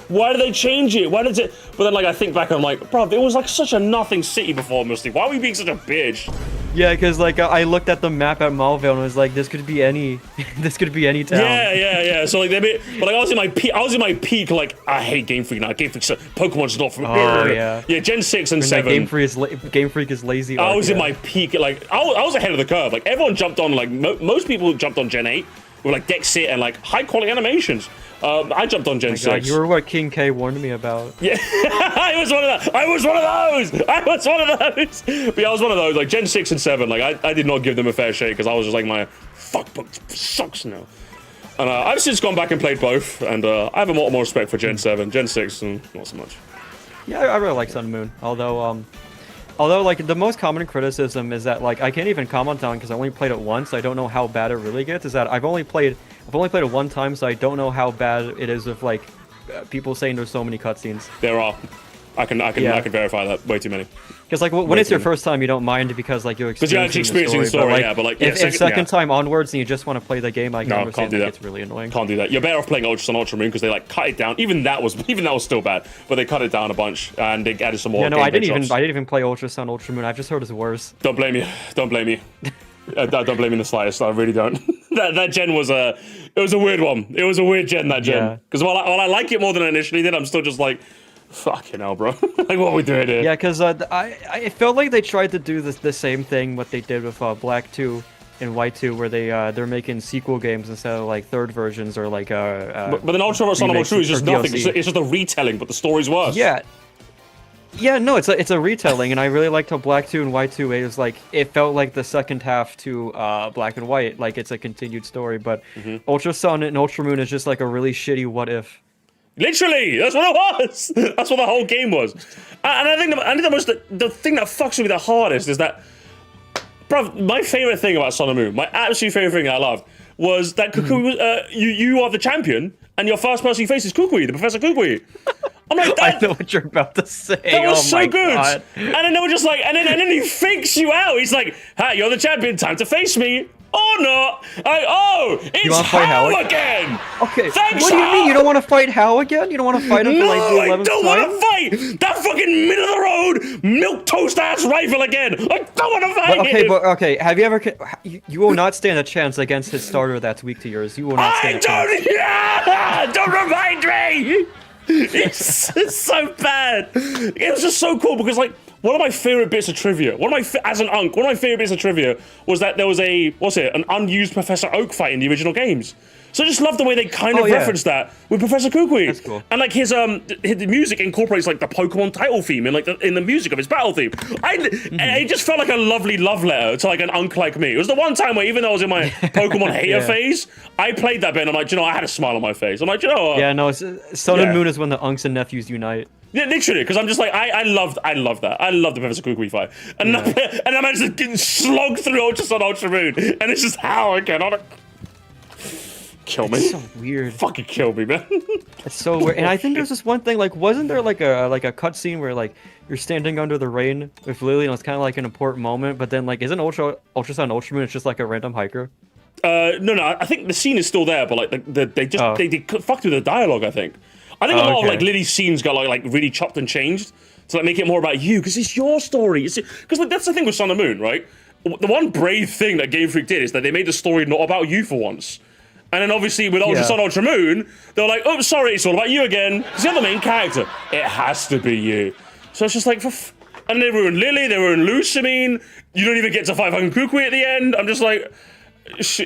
Why did they change it? Why did it? But then like I think back, I'm like, bro, it was like such a nothing city before, Misty. Why are we being such a bitch? Yeah, because like I looked at the map at Mauville and was like, this could be any town. Yeah. So like but like I was in my peak. Like I hate Game Freak now. Game Freak, Pokemon's not from. Oh yeah. Yeah, Gen 6 and 7. Game Freak is lazy. I was in my peak. Like I was ahead of the curve. Like everyone jumped on. Like most people jumped on Gen 8 with like deck sit and like high quality animations. I jumped on Gen 6. God, you were what King K warned me about. Yeah, I was one of those. But yeah, I was one of those. Like Gen 6 and 7. Like I did not give them a fair shake because I was just like, my fuck book sucks now. And I've since gone back and played both, and I have a lot more respect for Gen 7. Gen 6, not so much. Yeah, I really like Sun and Moon. Although like the most common criticism is that like I can't even comment on because I only played it once. I don't know how bad it really gets. Is that I've only played it one time, so I don't know how bad it is with like people saying there's so many cutscenes. There are. I can verify that. Way too many. Because like when it's your first time, you don't mind because like you're experiencing the story. But like if second time onwards and you just want to play the game, I can't do that. It's really annoying. Can't do that. You're better off playing Ultra Sun, Ultra Moon because they like cut it down. Even that was still bad, but they cut it down a bunch and they added some more. Yeah, no, I didn't even play Ultra Sun, Ultra Moon. I've just heard it's worse. Don't blame me. Don't blame me. Don't blame me in the slightest. I really don't. that gen was a weird one. It was a weird gen, that gen. Because while I like it more than I initially did, I'm still just like, fucking hell, bro. Like, what are we doing here? Yeah, because I felt like they tried to do the same thing what they did with Black 2 and White 2, where they're making sequel games instead of like third versions or like But then Ultra Sun and Ultra is just nothing. It's just a retelling, but the story's worse. Yeah, no, it's a retelling, and I really liked how Black 2 and White 2, it felt like the second half to Black and White, like it's a continued story, but Ultra Sun and Ultra Moon is just like a really shitty what if. Literally, that's what it was. That's what the whole game was. And I think the thing that fucks with me the hardest is that, bro, my favorite thing about Sun and Moon, my absolute favorite thing I loved, was that Kukui, you are the champion, and your first person you face is Kukui, the Professor Kukui. I'm like, I know what you're about to say. That was so good. God. And then they were just like, and then he fakes you out. He's like, "Hi, you're the champion. Time to face me." Or not. It's Hao again. Okay. Thanks, What do you mean? Hao. You don't want to fight Hao again? You don't want to fight him for like the 11th I don't want to fight that fucking middle of the road milk toast ass rival again. I don't want to fight him. But okay. Have you ever? You will not stand a chance against his starter that's weak to yours. You will not stand a chance. Don't remind me. It's so bad. It was just so cool because like one of my favorite bits of trivia, as an Unk, one of my favorite bits of trivia was that there was an unused Professor Oak fight in the original games. So I just love the way they kind of referenced that with Professor Kukui. That's cool. And like his music incorporates like the Pokemon title theme and like in the music of his battle theme. And it just felt like a lovely love letter to like an Unk like me. It was the one time where even though I was in my Pokemon hater phase, I played that bit and I'm like, you know, I had a smile on my face. I'm like, you know what? Yeah, no, Sun and Moon is when the Unks and nephews unite. Yeah, literally, because I'm just like, I love that. I love the Professor Kukui fight. And I managed to get slogged through Ultra Sun, Ultra Moon. And it's just how again. Kill me. It's so weird. Fucking kill me, man. It's so weird. And I think there's this one thing, like, wasn't there like a cutscene where like you're standing under the rain with Lily and it's kind of like an important moment, but then like isn't Ultra Sun, Ultra Moon, it's just like a random hiker? No, I think the scene is still there, but like they fucked with the dialogue, I think. I think a lot of like Lily's scenes got like really chopped and changed to like make it more about you because it's your story. Because like, that's the thing with Sun and Moon, right? The one brave thing that Game Freak did is that they made the story not about you for once. And then obviously with Ultra Sun, Ultra Moon, they were like, "Oh, sorry, it's all about you again." Because you're the main character. It has to be you. So it's just like, and they ruined Lily, they ruined Lusamine. You don't even get to fight fucking Kukui at the end. I'm just like,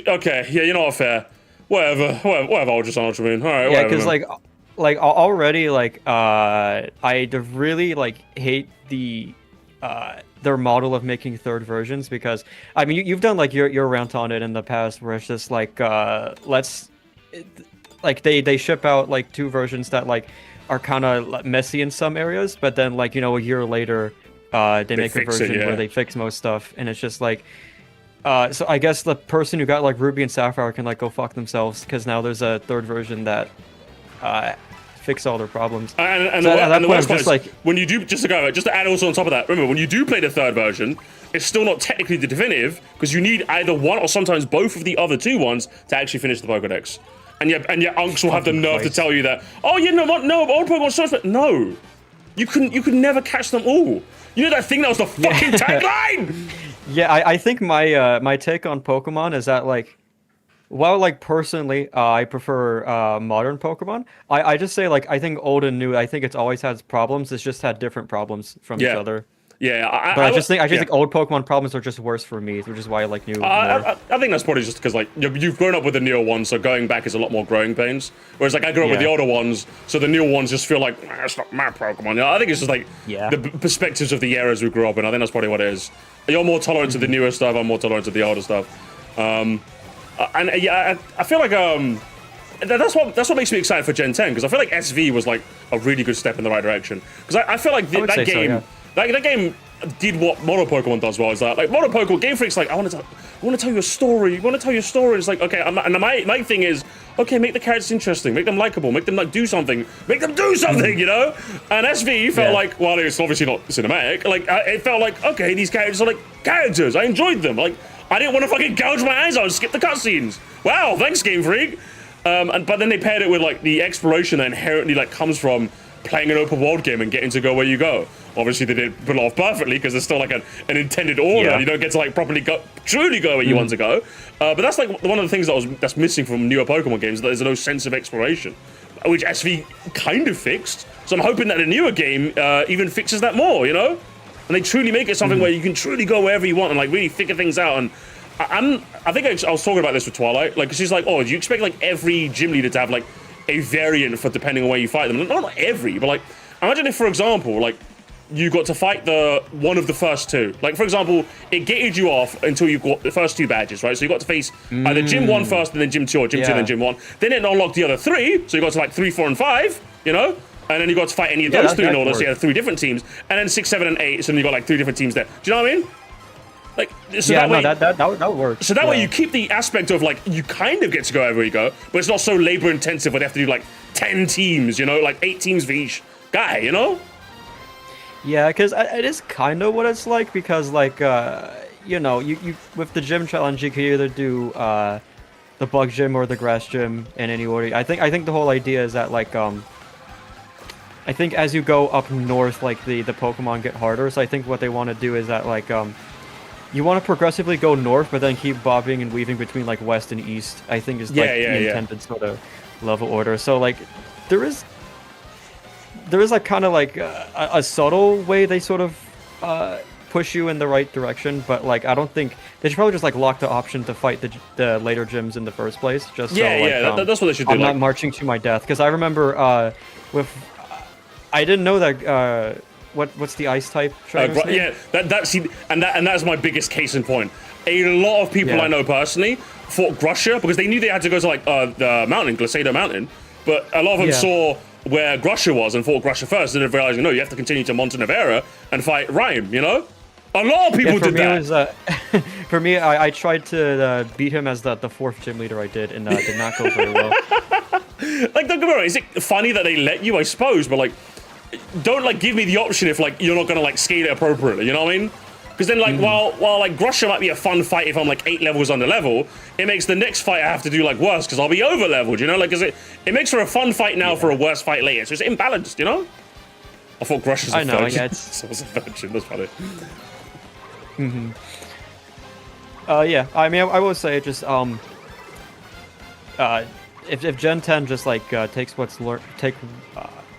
okay, yeah, you're not fair. Whatever, Ultra Sun, Ultra Moon. All right, yeah, whatever. because like already like I really like hate their model of making third versions because I mean you've done like your rant on it in the past where it's just like they ship out like two versions that like are kind of messy in some areas, but then like you know a year later they make a version where they fix most stuff, and it's just like so I guess the person who got like Ruby and Sapphire can like go fuck themselves because now there's a third version that fix all their problems. And so the worst part just is, like when you do, just to add also on top of that, remember, when you do play the third version, it's still not technically the definitive, because you need either one or sometimes both of the other two ones to actually finish the Pokedex. And yet Unks will have the nerve to tell you that, oh, you know what, no, all Pokemon so but no. You could never catch them all. You know that thing that was the fucking tagline? Yeah, I think my take on Pokemon is that like, well, like personally, I prefer modern Pokemon. I just say like I think old and new. I think it's always has problems. It's just had different problems from each other. Yeah, I just think old Pokemon problems are just worse for me, which is why I like new. I think that's probably just because like you've grown up with the newer ones, so going back is a lot more growing pains. Whereas like I grew up with the older ones, so the newer ones just feel like it's not my Pokemon. You know, I think it's just like the perspectives of the eras we grew up in. I think that's probably what it is. You're more tolerant to the newer stuff. I'm more tolerant to the older stuff. And yeah, I feel like that's what makes me excited for Gen 10, because I feel like SV was like a really good step in the right direction. Because I feel like that game, that game did what Mono Pokemon does well. Is that like Mono Pokemon Game Freak's like I want to tell you a story. You want to tell your story? It's like okay, and my thing is okay, make the characters interesting, make them likable, make them like do something, make them do something, you know. And SV felt like well, it's obviously not cinematic. Like it felt like okay, these characters are like characters. I enjoyed them. Like. I didn't want to fucking gouge my eyes out and skip the cutscenes. Wow, thanks, Game Freak. But then they paired it with like the exploration that inherently like comes from playing an open world game and getting to go where you go. Obviously, they didn't pull it off perfectly because there's still like an intended order. Yeah. You don't get to like properly truly go where you want to go. But that's like one of the things that's missing from newer Pokemon games. That there's no sense of exploration, which SV kind of fixed. So I'm hoping that the newer game even fixes that more. You know. And they truly make it something where you can truly go wherever you want and like really figure things out. And I think I was talking about this with Twilight. Like she's like, oh, do you expect like every gym leader to have like a variant for depending on where you fight them? Not every, but like imagine if, for example, like you got to fight one of the first two. Like for example, it gated you off until you got the first two badges, right? So you got to face either Gym 1 first and then Gym 2 or Gym 2 and then Gym 1. Then it unlocked the other three, so you got to like 3, 4, and 5, you know? And then you got to fight any of those three in order, so you had 3 different teams. And then 6, 7, and 8, so then you got like 3 different teams there. Do you know what I mean? Like, so that would work. So that way you keep the aspect of like, you kind of get to go wherever you go, but it's not so labor intensive where they have to do like 10 teams, you know, like 8 teams for each guy, you know? Yeah, because it is kind of what it's like, because like you know, you with the gym challenge you can either do the bug gym or the grass gym in any order. I think the whole idea is that like I think as you go up north, like the Pokemon get harder. So I think what they want to do is that like you want to progressively go north, but then keep bobbing and weaving between like west and east. I think is like the intended sort of level order. So like there is like kind of like a subtle way they sort of push you in the right direction, but like I don't think they should probably just like lock the option to fight the later gyms in the first place. Just so, like, that's what they should do. I'm not marching to my death, because I remember with I didn't know that what's the ice type trainer's name? Yeah, that's my biggest case in point. A lot of people I know personally fought Grusha because they knew they had to go to like the mountain, Glacado Mountain, but a lot of them saw where Grusha was and fought Grusha first, and then realizing no, you have to continue to Montenevera and fight Rhyme. You know, a lot of people did that. Was, for me, I tried to beat him as the fourth gym leader I did, and did not go very well. Like, don't get me wrong, is it funny that they let you? I suppose, but like, don't like give me the option if like you're not gonna like scale it appropriately. You know what I mean? Because then like while like Grusha might be a fun fight if I'm like 8 levels under level, it makes the next fight I have to do like worse because I'll be over leveled. You know, like it makes for a fun fight now for a worse fight later. So it's imbalanced. You know? I thought Grusha's a virgin. Yeah, So it was a virgin. That's funny. Yeah, I mean, I will say just if Gen 10 just like takes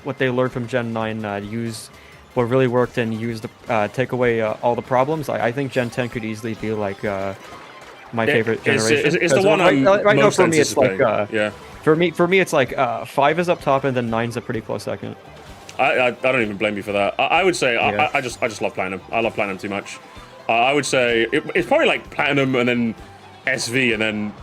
what they learned from Gen 9, use what really worked and use the take away all the problems, I think Gen 10 could easily be like my favorite generation. It's the one right now for me it's like yeah. For me it's like 5 is up top and then 9's a pretty close second. I don't even blame you for that. I would say I just love Platinum. I love Platinum too much. I would say it's probably like Platinum and then SV and then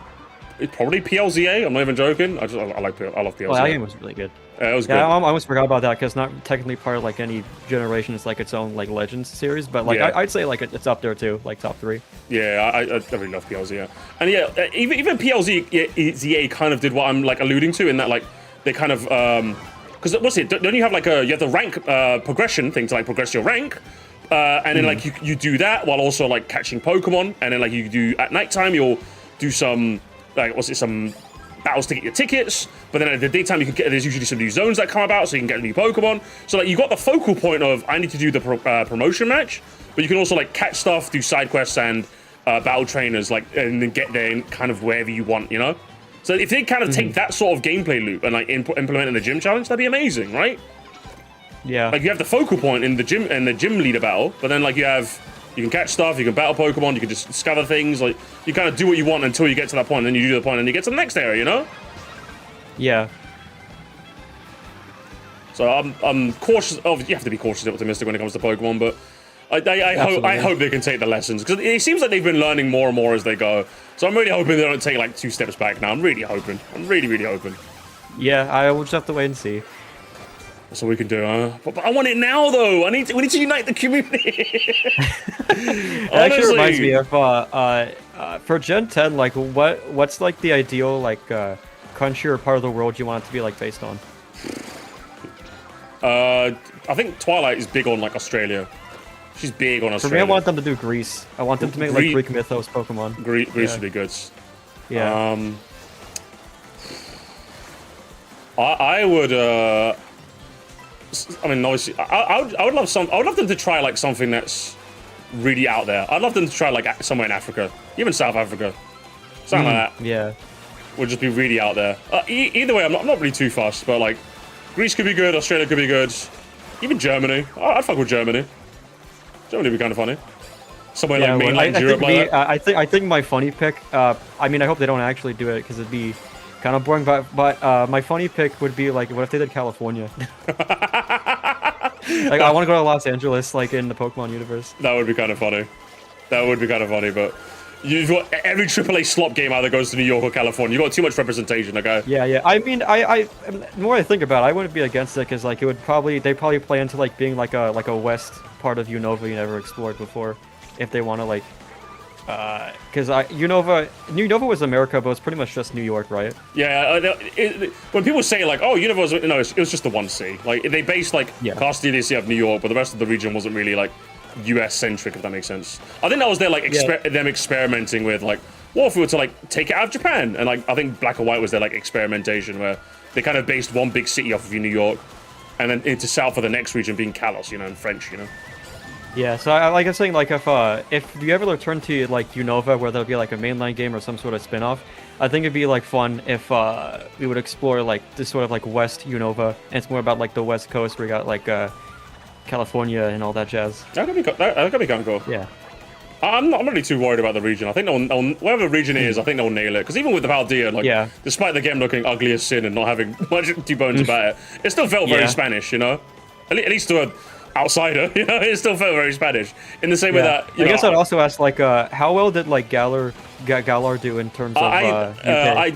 it's probably PLZA. I'm not even joking. I love PLZA. Well, that game was really good. Yeah, it was good. I almost forgot about that because it's not technically part of like any generation. It's like its own like Legends series, but like I'd say like it's up there too, like top 3. Yeah, I really love PLZA. And yeah, even PLZA kind of did what I'm like alluding to in that like they kind of because what's it? Don't you have like you have the rank progression thing to like progress your rank. And then like you do that while also like catching Pokemon, and then like you do at nighttime you'll do some like some battles to get your tickets, but then at the daytime you can get there's usually some new zones that come about so you can get a new Pokemon. So like you got the focal point of I need to do the promotion match, but you can also like catch stuff, do side quests and battle trainers like and then get there in kind of wherever you want, you know. So if they kind of take that sort of gameplay loop and like implement it in the gym challenge, that'd be amazing, right? Yeah. Like you have the focal point in the gym leader battle, but then like you can catch stuff, you can battle Pokemon, you can just discover things, like you kind of do what you want until you get to that point, and then you do the point and you get to the next area, you know? Yeah. So I'm cautious. You have to be cautiously optimistic when it comes to Pokemon, but I hope they can take the lessons because it seems like they've been learning more and more as they go. So I'm really hoping they don't take like 2 steps back now. I'm really hoping. I'm really hoping. Yeah, I will just have to wait and see. That's all we can do, huh? But I want it now, though. We need to unite the community. It actually reminds me of for Gen 10, like what's like the ideal like country or part of the world you want it to be like based on? I think Twilight is big on like Australia. She's big on Australia. For me, I want them to do Greece. I want them to make like Greek mythos Pokemon. Greece would be good. Yeah. I would. I mean, obviously, I would love them to try like something that's really out there. I'd love them to try like somewhere in Africa, even South Africa, something like that. Yeah, would just be really out there. Either way, I'm not really too fussed, but like Greece could be good, Australia could be good, even Germany. I'd fuck with Germany. Germany would be kind of funny. Somewhere like mainland Europe, like that. I think my funny pick. I mean, I hope they don't actually do it because it'd be kind of boring, but my funny pick would be like, what if they did California? Like, I want to go to Los Angeles, like in the Pokemon universe. That would be kind of funny. That would be kind of funny, but you've got every AAA slop game either goes to New York or California. You've got too much representation, okay? Yeah. I mean, the more I think about it, I wouldn't be against it because like it would they probably play into like being like a west part of Unova you never explored before, if they want to like Because Unova was America, but it's pretty much just New York, right? Yeah, when people say like, "Oh, Unova was," no, it was just the one C. Like they based like Castile DC of New York, but the rest of the region wasn't really like U.S. centric, if that makes sense. I think that was their like them experimenting with like, what if we were to like take it out of Japan? And like I think Black and White was their like experimentation where they kind of based one big city off of New York, and then into south for the next region being Kalos, and French, Yeah, so I like I was saying, like if you ever return to like Unova, where there'll be like a mainline game or some sort of spin-off, I think it'd be like fun if we would explore like this sort of like West Unova, and it's more about like the West Coast where you got like California and all that jazz. That could be kind of cool. Yeah. I'm not really too worried about the region. I think whatever the region is, I think they'll nail it. Because even with the Valdea, like, despite the game looking ugly as sin and not having much two bones about it still felt very Spanish, At least to an outsider, it still felt very Spanish. In the same way that, I guess I'd also ask, like, how well did like Galar do in terms of UK?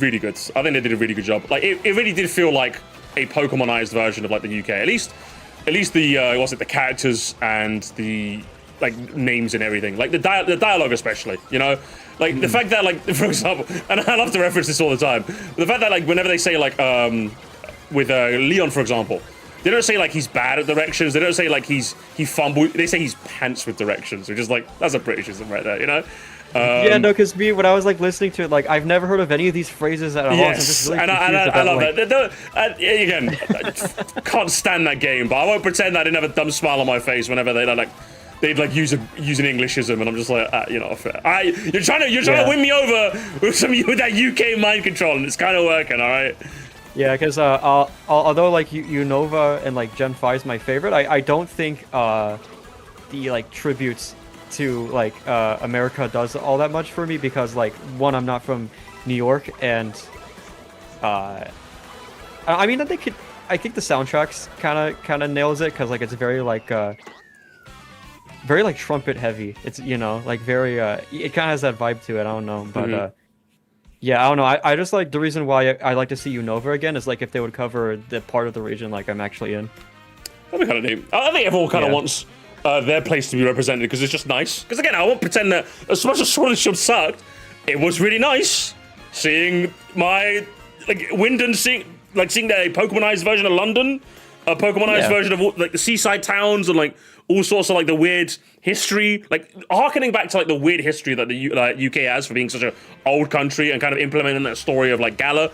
Really good. I think they did a really good job. Like, it really did feel like a Pokemonized version of like the UK. At least the the characters and the like names and everything, like the dialogue especially, like the fact that, like, for example, and I love to reference this all the time, but the fact that like whenever they say like with Leon, for example, they don't say like he's bad at directions, they don't say like he fumbled, they say he's pants with directions, which is like, that's a Britishism right there, yeah, no, because when I was like listening to it, like I've never heard of any of these phrases at all. Yes, so I'm just really I love like... that. Again, I can't stand that game, but I won't pretend I didn't have a dumb smile on my face whenever they'd use an Englishism, and I'm just like, you're not fair. You're trying to win me over with that UK mind control, and it's kind of working, all right. Yeah, because although like Unova and like Gen 5 is my favorite, I don't think the like tributes to like America does all that much for me, because like, one, I'm not from New York, and I mean, I think the soundtracks kind of nails it, because like it's very like trumpet heavy. It's like very it kind of has that vibe to it. I don't know, but yeah, I don't know. I just like, the reason why I like to see Unova again is like if they would cover the part of the region like I'm actually in. That'd be kind of neat. I think everyone kind of wants their place to be represented, because it's just nice. Because again, I won't pretend that as much as Sword and Shield sucked, it was really nice seeing my Wyndon seeing a Pokemonized version of London, a Pokemonized version of like the seaside towns, and like all sorts of like the weird history, like harkening back to like the weird history that the UK has for being such an old country, and kind of implementing that story of like Galar.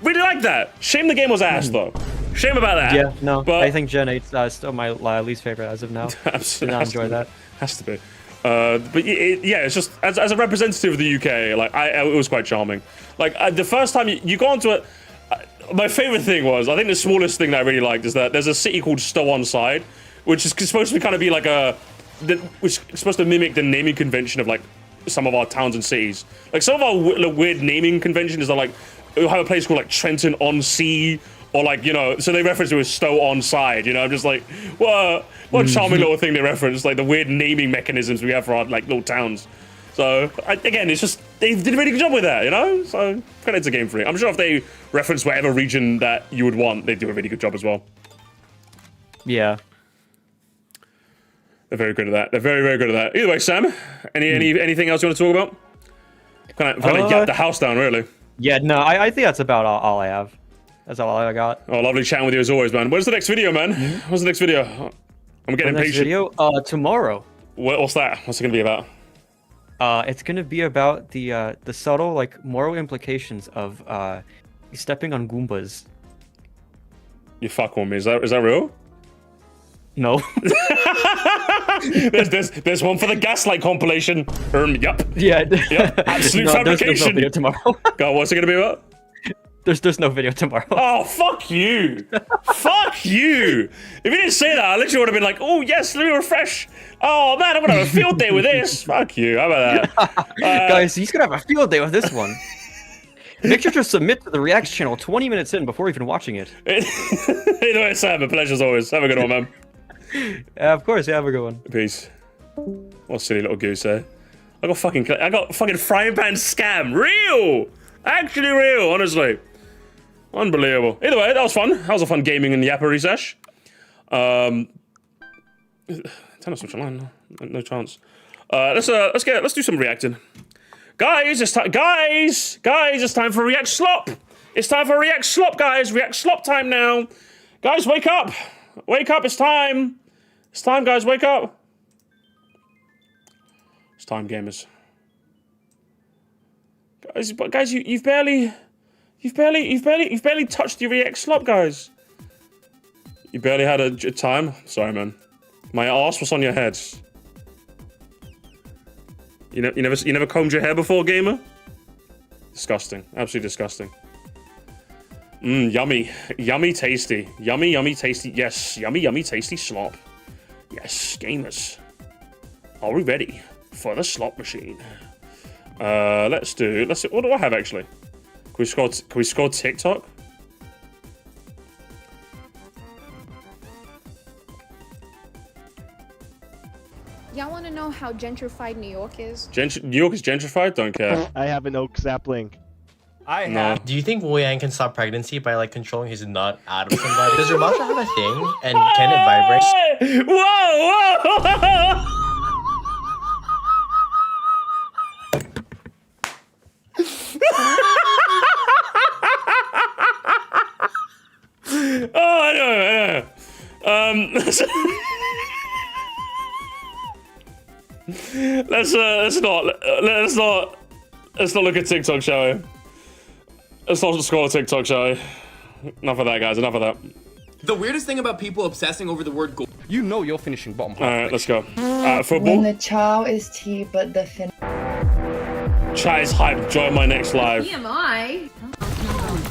Really like that. Shame the game was ass though. Shame about that. Yeah, no, but I think Gen 8's still my least favorite as of now. Absolutely, did not enjoy that. Has to be. But yeah, it's just as a representative of the UK, like it was quite charming. Like the first time you go onto it, my favorite thing was, I think the smallest thing that I really liked is that there's a city called Stow-on-Side, which is supposed to be kind of be like which is supposed to mimic the naming convention of like some of our towns and cities. Like some of our weird naming conventions are like, we'll have a place called like Trenton-on-Sea, or like, so they reference it as Stow-on-Side, I'm just like, what a charming little thing they reference, like the weird naming mechanisms we have for our like little towns. So again, it's just, they did a really good job with that, so credit to Game Freak. I'm sure if they reference whatever region that you would want, they do a really good job as well. Yeah. They're very good at that. They're very, very good at that. Either way, Sam, anything else you want to talk about? Kind of yap the house down, really. Yeah, no, I think that's about all I have. That's all I got. Oh, lovely chatting with you as always, man. Where's the next video, man? What's the next video? I'm getting impatient. Video? Tomorrow. What's that? What's it gonna be about? It's gonna be about the subtle like moral implications of stepping on Goombas. You fuck with me. Is that real? No. there's one for the Gaslight compilation. Yup. Yeah. Yep. Absolute fabrication. There's no video tomorrow. God, what's it gonna be about? There's no video tomorrow. Oh, fuck you. Fuck you. If you didn't say that, I literally would have been like, oh, yes, let me refresh. Oh, man, I'm going to have a field day with this. Fuck you. How about that? Guys, he's going to have a field day with this one. Make sure to submit to the Reacts channel 20 minutes in before even watching it. Either way, Sam, a pleasure as always. Have a good one, man. Of course, yeah, have a good one. Peace. What a silly little goose, eh? I got fucking frying pan scam. Real. Actually real, honestly. Unbelievable. Either way, that was fun. That was a fun gaming in the Yappery sesh. Turn us switch online. No chance. Let's do some reacting. Guys, it's time. Guys, it's time for React Slop. It's time for React Slop, guys. React Slop time now. Guys, wake up. Wake up. It's time. It's time, guys. Wake up. It's time, gamers. Guys, you've barely touched the React Slop, guys. You barely had a time. Sorry, man. My arse was on your head. You never combed your hair before, gamer? Disgusting. Absolutely disgusting. Yummy. Yummy tasty. Yummy, yummy tasty. Yes, yummy, yummy tasty slop. Yes, gamers. Are we ready for the slop machine? Let's see. What do I have actually? Can we score TikTok? Y'all want to know how gentrified New York is? New York is gentrified? Don't care. I have an oak sapling. I have. Do you think Wu Yang can stop pregnancy by like controlling his nut out of somebody? Does your mouth have a thing? And can it vibrate? Whoa! Oh, I know. Let's not look at TikTok, shall we? Let's not scroll TikTok, shall we? Enough of that, guys. Enough of that. The weirdest thing about people obsessing over the word goal. You know you're finishing bottom half. All right, let's go. Football. When the chow is tea, but the fin. Chat is hype. Join my next live. TMI.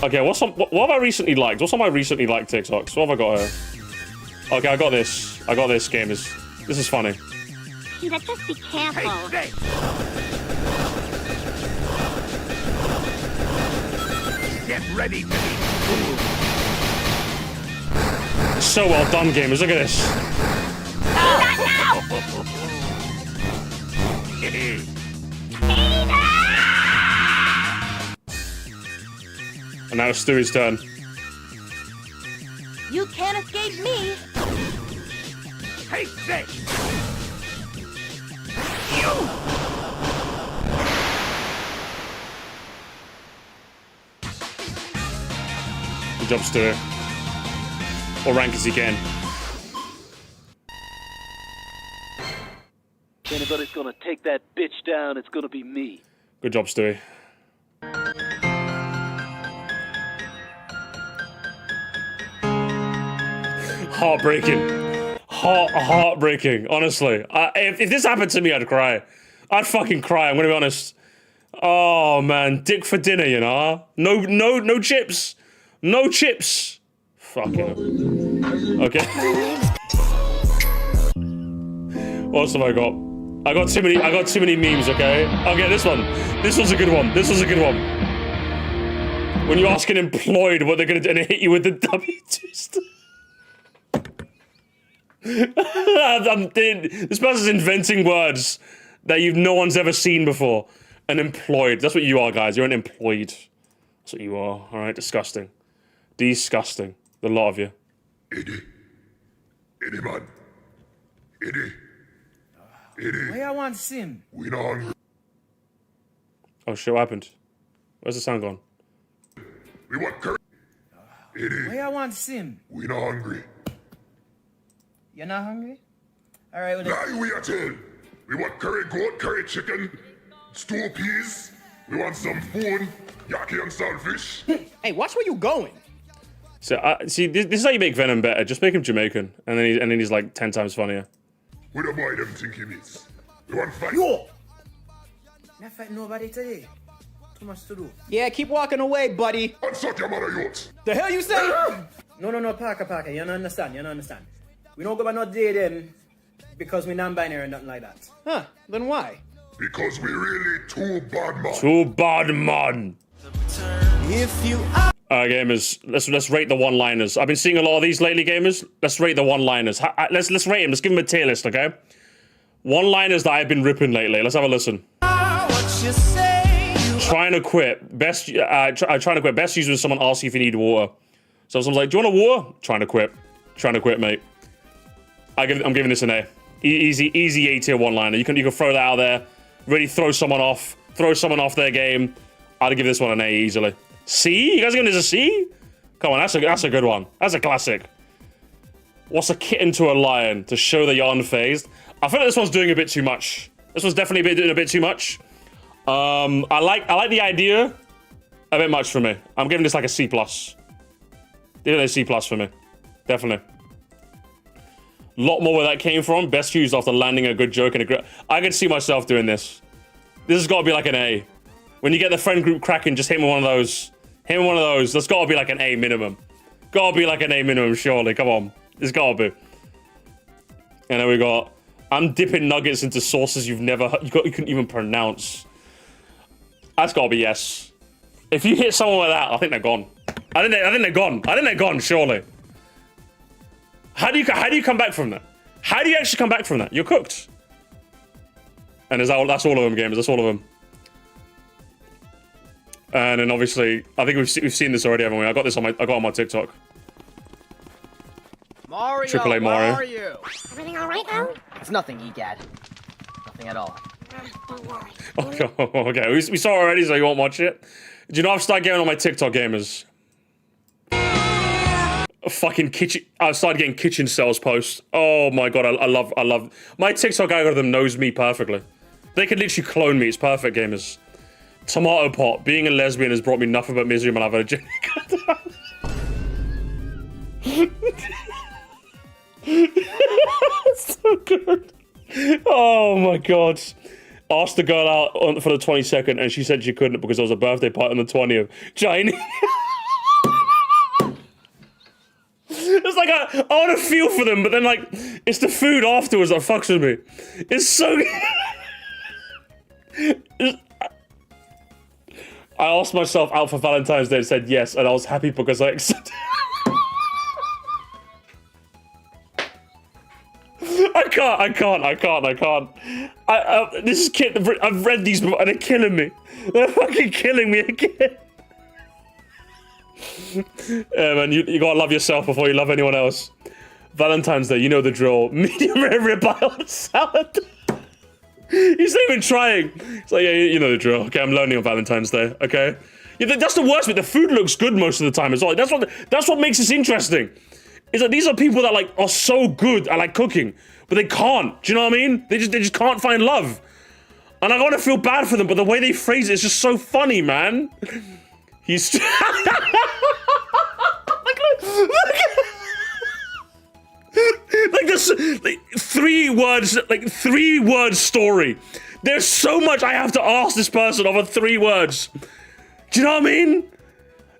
Okay, what have I recently liked? What's on my recently liked TikToks? What have I got here? Okay, I got this, gamers. This is funny. Hey, let's just be careful. Hey. Get ready to be So well done, gamers. Look at this. And now it's Stewie's turn. You can't escape me. Hey, hey. Good job, Stewie. What rank is he getting? If anybody's gonna take that bitch down, it's gonna be me. Good job, Stewie. Heartbreaking. Heartbreaking, honestly. If this happened to me, I'd cry. I'd fucking cry, I'm gonna be honest. Oh, man. Dick for dinner, you know? No chips. No chips. Fucking. Okay. What else have I got? I got too many memes, okay? Okay, this one. This was a good one. This was a good one. When you ask an employed what they're gonna do and they hit you with the W-twist. This person's inventing words that no one's ever seen before. An employed. That's what you are, guys. You're an employed. That's what you are. All right. Disgusting. Disgusting. The lot of you. Eddie, man. Eddie. Why I want sim? We not hungry. Oh shit! What happened? Where's the sound gone? We want curry. Eddie. Why I want sim? We not hungry. You're not hungry? All right. Lie we are told. We want curry goat, curry chicken, stew peas. We want some food, yaki and saltfish. Hey, watch where you going. So see, this is how you make Venom better. Just make him Jamaican, and then he's like 10 times funnier. What the boy them think he is? We want fight. Yo! Not fight nobody today. Too much to do. Yeah, keep walking away, buddy. Unsuck your mother youth. The hell you say? No, Parker. You don't understand. We don't go by no day then because we non-binary or nothing like that. Huh, then why? Because we really too bad man. Too bad man. If you are... Gamers, let's rate the one-liners. I've been seeing a lot of these lately, gamers. Let's rate the one-liners. Let's rate them. Let's give them a tier list, okay? One-liners that I've been ripping lately. Let's have a listen. Trying to quit. Trying to quit. Best use when someone asks you if you need water. So someone's like, "Do you want a water?" Trying to quit. Trying to quit, mate. I'm giving this an A. Easy A tier one-liner. You can throw that out there, really throw someone off their game. I'd give this one an A easily. C? You guys giving this a C? Come on, that's a good one. That's a classic. What's a kitten to a lion to show that you're unfazed? I feel like this one's doing a bit too much. This one's definitely doing a bit too much. I like the idea. A bit much for me. I'm giving this like a C+. Give it a C+ for me. Definitely. Lot more where that came from. Best used after landing a good joke and I can see myself doing this. This has got to be like an A. When you get the friend group cracking, just hit me one of those. Hit me one of those. That's got to be like an A minimum. Got to be like an A minimum, surely. Come on. It's got to be. And then we got, I'm dipping nuggets into sauces you couldn't even pronounce. That's got to be yes. If you hit someone like that, I think they're gone. I think they're gone. I think they're gone, surely. How do you come back from that? How do you actually come back from that? You're cooked. And that's all of them, gamers. That's all of them. And then obviously, I think we've seen this already, haven't we? I got this on my TikTok. Mario, AAA Mario. where are you? Everything all right now? It's nothing, egad. Nothing at all. Don't worry. Okay, we saw it already, so you won't watch it. Do you know I've started getting on my TikTok, gamers? Fucking kitchen. I've started getting kitchen sales posts. Oh my god, I love. My TikTok algorithm knows me perfectly. They could literally clone me. It's perfect, gamers. Tomato pot. Being a lesbian has brought me nothing but misery in my life. I've had a journey. So good. Oh my god. Asked the girl out for the 22nd and she said she couldn't because there was a birthday party on the 20th. Chinese. It's like I want to feel for them, but then like it's the food afterwards that fucks with me. It's so. I asked myself out for Valentine's Day and said yes, and I was happy because I accepted. I can't. This is I've read these before and they're killing me. They're fucking killing me again. Yeah, man, you gotta love yourself before you love anyone else. Valentine's Day, you know the drill. Medium rare ribeye on salad. He's not even trying. It's like, yeah, you know the drill. Okay, I'm lonely on Valentine's Day. Okay, yeah, that's the worst bit. The food looks good most of the time as well. That's what makes this interesting. Is that these are people that like are so good at like cooking, but they can't. Do you know what I mean? They just can't find love. And I gotta feel bad for them, but the way they phrase it is just so funny, man. He's look, like this, like 3 words, like 3 word story. There's so much I have to ask this person over 3 words. Do you know what I mean?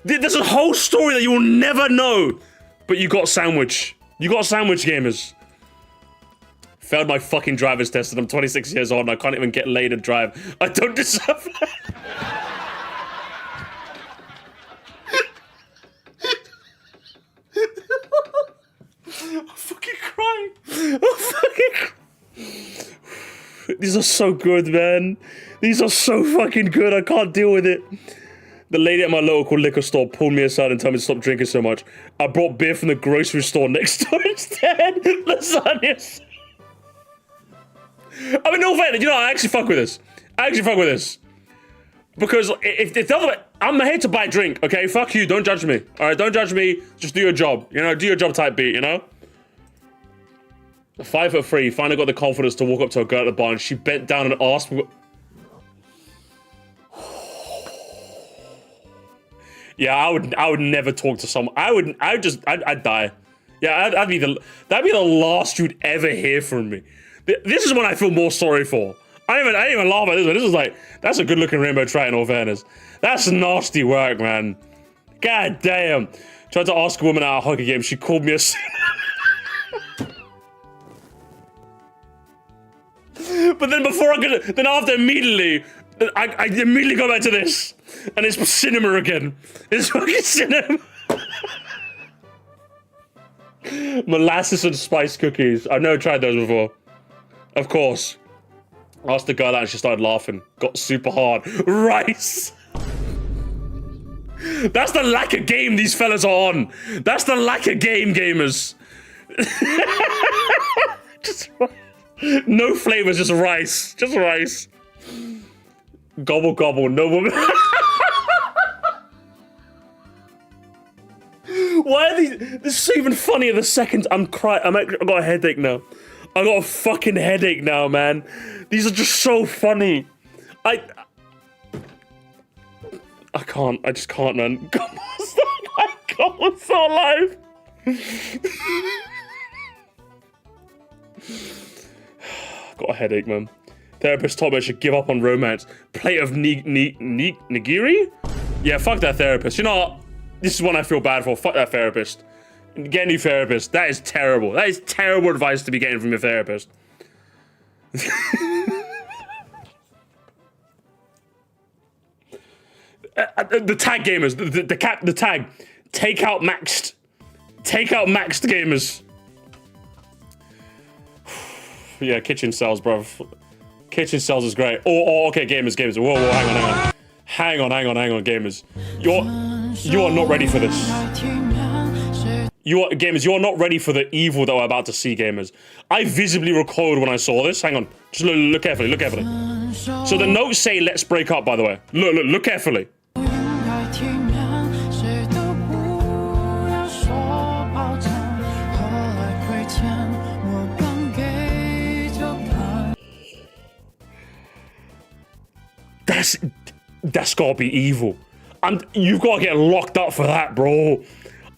There's a whole story that you will never know. But you got sandwich. You got sandwich, gamers. Failed my fucking driver's test and I'm 26 years old and I can't even get laid and drive. I don't deserve that. I'm fucking crying. These are so good, man. These are so fucking good. I can't deal with it. The lady at my local liquor store pulled me aside and told me to stop drinking so much. I brought beer from the grocery store next door instead. Lasagnas. I mean, no fair, you know, I actually fuck with this. Because if the other way, I'm here to buy a drink, okay? Fuck you, don't judge me. Alright, don't judge me. Just do your job. You know, do your job type beat, you know? 5'3", finally got the confidence to walk up to a girl at the bar and she bent down and asked me. Yeah, I would never talk to someone. I'd die. Yeah, that'd be the last you'd ever hear from me. This is one I feel more sorry for. I didn't even laugh at this one. This is like, that's a good looking rainbow trout in all fairness. That's nasty work, man. God damn. Tried to ask a woman at a hockey game. She called me a But then before I could, then after immediately, I immediately go back to this. And it's cinema again. It's fucking cinema. Molasses and spice cookies. I've never tried those before. Of course. Asked the girl out and she started laughing. Got super hard. Rice. That's the lack of game these fellas are on. That's the lack of game, gamers. Just rice. No flavors, just rice. Just rice. Gobble gobble, no woman. Why are these? This is even funnier the second I'm crying. I got a headache now. I got a fucking headache now, man. These are just so funny. I can't. I just can't, man. Come on, I can't. I'm so alive. Got a headache, man. Therapist told me I should give up on romance. Plate of nigiri? Yeah, fuck that therapist. You know what? This is one I feel bad for. Fuck that therapist. Get a new therapist. That is terrible. That is terrible advice to be getting from your therapist. The tag gamers. The tag. Take out maxed. Take out maxed gamers. Yeah, kitchen cells, bro. Kitchen cells is great. Oh, okay, gamers. Whoa, hang on, gamers. You are not ready for this. Gamers, you are not ready for the evil that we're about to see, gamers. I visibly recoiled when I saw this. Hang on. Just look carefully, look carefully. So the notes say let's break up, by the way. Look carefully. That's gotta be evil. And you've gotta get locked up for that, bro.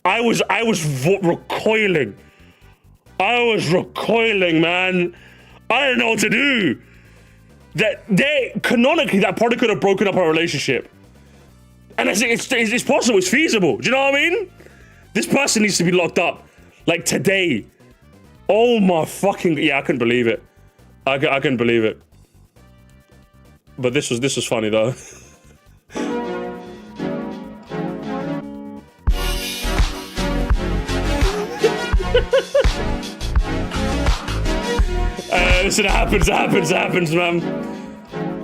I was recoiling. I was recoiling, man. I didn't know what to do. Canonically, that probably could have broken up our relationship. And it's possible, it's feasible. Do you know what I mean? This person needs to be locked up. Like today. Oh my fucking, yeah, I couldn't believe it. I couldn't believe it. But this was funny though. Listen, it happens, man.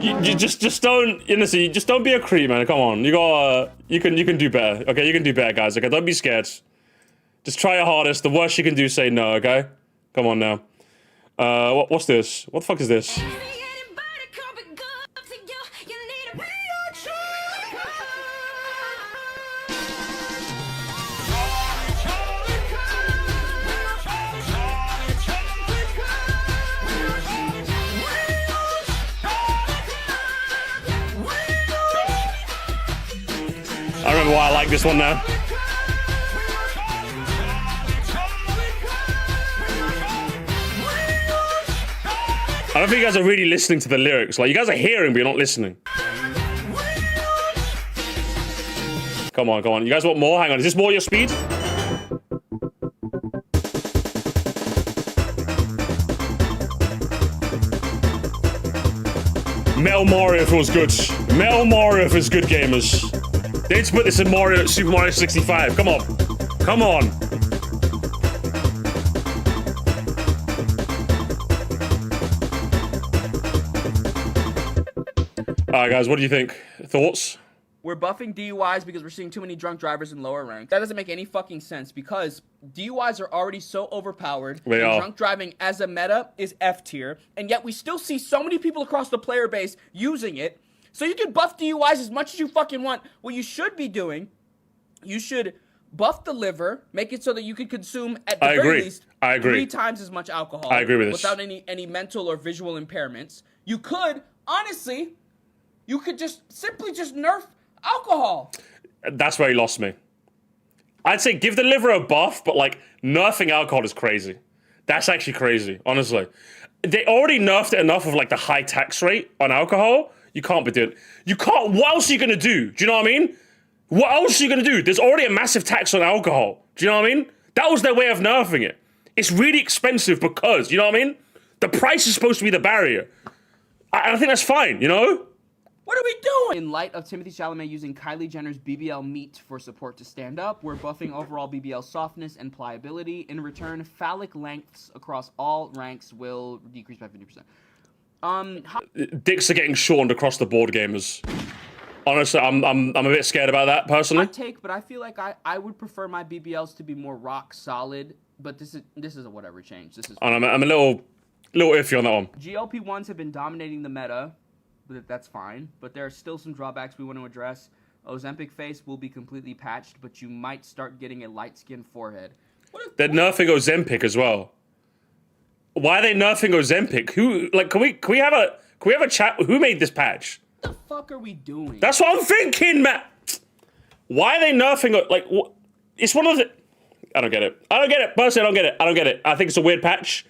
You just don't, you just don't be a creep, man. Come on, you can do better. Okay, you can do better, guys. Okay, don't be scared. Just try your hardest. The worst you can do is say no. Okay, come on now. What's this? What the fuck is this? I remember why I like this one now. I don't think you guys are really listening to the lyrics. Like, you guys are hearing, but you're not listening. Come on. You guys want more? Hang on, is this more your speed? Metal Mario feels good. Metal Mario feels good, gamers. They need to put this in Super Mario 65. Come on. Come on. Alright, guys, what do you think? Thoughts? We're buffing DUIs because we're seeing too many drunk drivers in lower ranks. That doesn't make any fucking sense because DUIs are already so overpowered. They are. Drunk driving as a meta is F tier, and yet we still see so many people across the player base using it. So you can buff DUIs as much as you fucking want. What you should be doing, you should buff the liver, make it so that you can consume at the very least 3 times as much alcohol. I agree with this. Without any mental or visual impairments. You could, honestly, you could simply just nerf alcohol. That's where he lost me. I'd say give the liver a buff, but like nerfing alcohol is crazy. That's actually crazy, honestly. They already nerfed it enough of like the high tax rate on alcohol. You can't be doing. You can't. What else are you gonna do? Do you know what I mean? What else are you gonna do? There's already a massive tax on alcohol. Do you know what I mean? That was their way of nerfing it. It's really expensive because, you know what I mean? The price is supposed to be the barrier. I think that's fine, you know? What are we doing? In light of Timothy Chalamet using Kylie Jenner's BBL meat for support to stand up, we're buffing overall BBL softness and pliability. In return, phallic lengths across all ranks will decrease by 50%. Dicks are getting shortened across the board, gamers. Honestly, I'm a bit scared about that personally. Hot take, but I feel like I would prefer my BBLs to be more rock solid. But this is a whatever change. This is. And I'm a little. little iffy on that one. GLP-1s have been dominating the meta, but that's fine. But there are still some drawbacks we want to address. Ozempic face will be completely patched, but you might start getting a light-skinned forehead. They're nerfing Ozempic as well. Why are they nerfing Ozempic? Who, like, can we have a chat? Who made this patch? What the fuck are we doing? That's what I'm thinking, man. Why are they nerfing it? Like, it's one of the... I don't get it. Personally, I don't get it. I think it's a weird patch.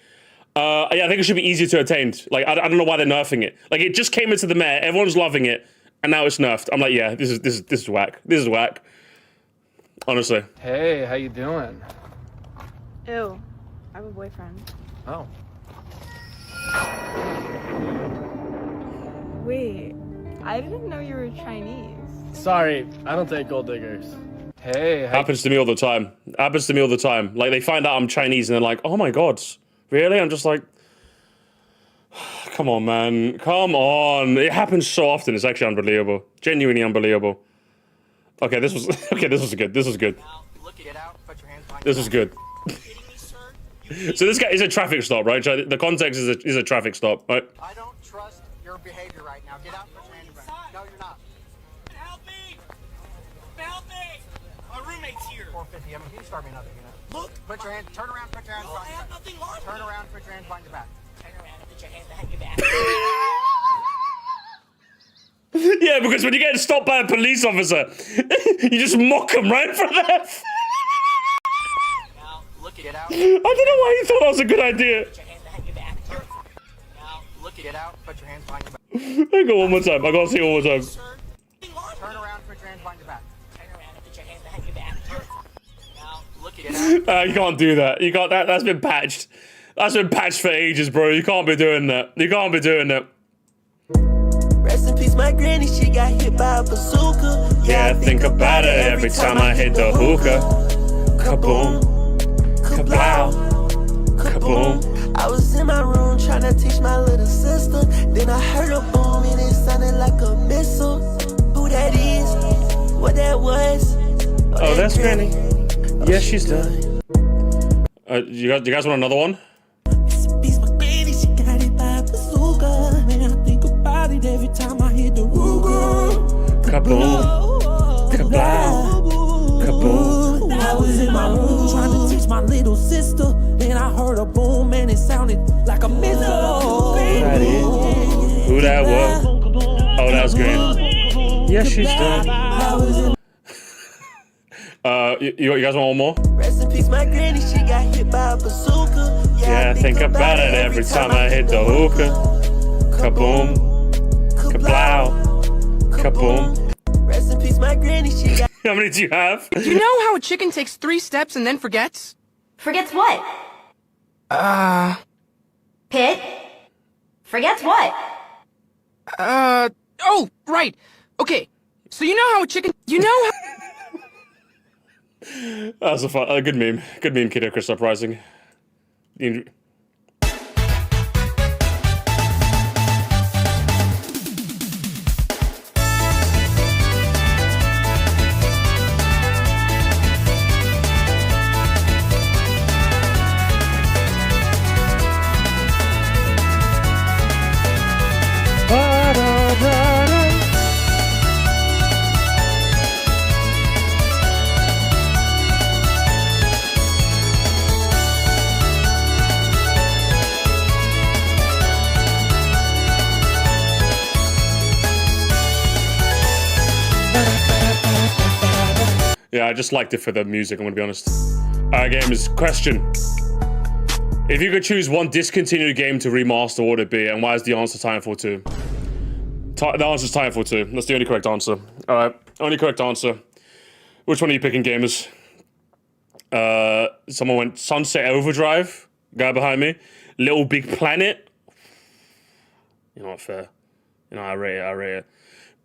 Yeah, I think it should be easier to attain. Like, I don't know why they're nerfing it. Like, it just came into the meta, everyone's loving it, and now it's nerfed. I'm like, yeah, this is whack. This is whack. Honestly. Hey, how you doing? Ew, I have a boyfriend. Oh. Wait, I didn't know you were Chinese. Sorry, I don't take gold diggers. Hey, Happens to me all the time. Like, they find out I'm Chinese and they're like, oh my god, really? I'm just like, come on, man. Come on. It happens so often. It's actually unbelievable. Genuinely unbelievable. Okay, this was good. This was good. This was good. So this guy is a traffic stop, right? The context is a traffic stop, right? I don't trust your behavior right now. Get out and put your hand around. No, you're not. Help me! Help me! My roommate's here. 450. I mean, you start me another unit. Look! Put your hand. Turn around. Put your hands behind your back. Nothing on. Turn around. Put your hands behind your back. Turn around and put your hands behind your back. Yeah, because when you get stopped by a police officer, you just mock them right in front of them. Get out. I don't know why he thought that was a good idea. Now, look, get out. Put your hands behind your back. I go one more time. I gotta see it one more time. Turn around. Put your hands behind your back. Turn around and put your hands behind your back. Now, look, get out. You can't do that. You can't. That's been patched. That's been patched for ages, bro. You can't be doing that. You can't be doing that. Rest in peace, my granny. She got hit by a bazooka. Yeah, I think about it every time I hit the hookah. Kaboom. Kablow. Kaboom. I was in my room trying to teach my little sister. Then I heard a boom and it sounded like a missile. Who that is? What that was? Oh, that's Granny. Yes, she's done. You guys want another one? Peace, my granny. She got hit by a bazooka. Man, I think about it every time I hit the hookah. Kaboom. Kablow. Kaboom. I was in my room trying to teach my little sister. Then I heard a boom and it sounded like a missile. Who that was? Oh, that was Granny. Yes, she's done. You guys want one more? Rest in peace, my granny. She got hit by a bazooka. Yeah, I think about it every time I hit the hookah. Kaboom. Kablow. Kaboom. Rest in peace, my granny. She got. How many do you have? You know how a chicken takes 3 steps and then forgets? Forgets what? Pit? Forgets what? Oh, right. Okay, so you know how a chicken... You know how... That was a good meme. Good meme, Kiddo Chris Uprising. Yeah, I just liked it for the music, I'm gonna be honest. Alright, gamers, question. If you could choose one discontinued game to remaster, what would it be? And why is the answer Titanfall 2? The answer's Titanfall 2. That's the only correct answer. Alright, only correct answer. Which one are you picking, gamers? Someone went Sunset Overdrive. Guy behind me. Little Big Planet. You're not fair. You know, I rate it.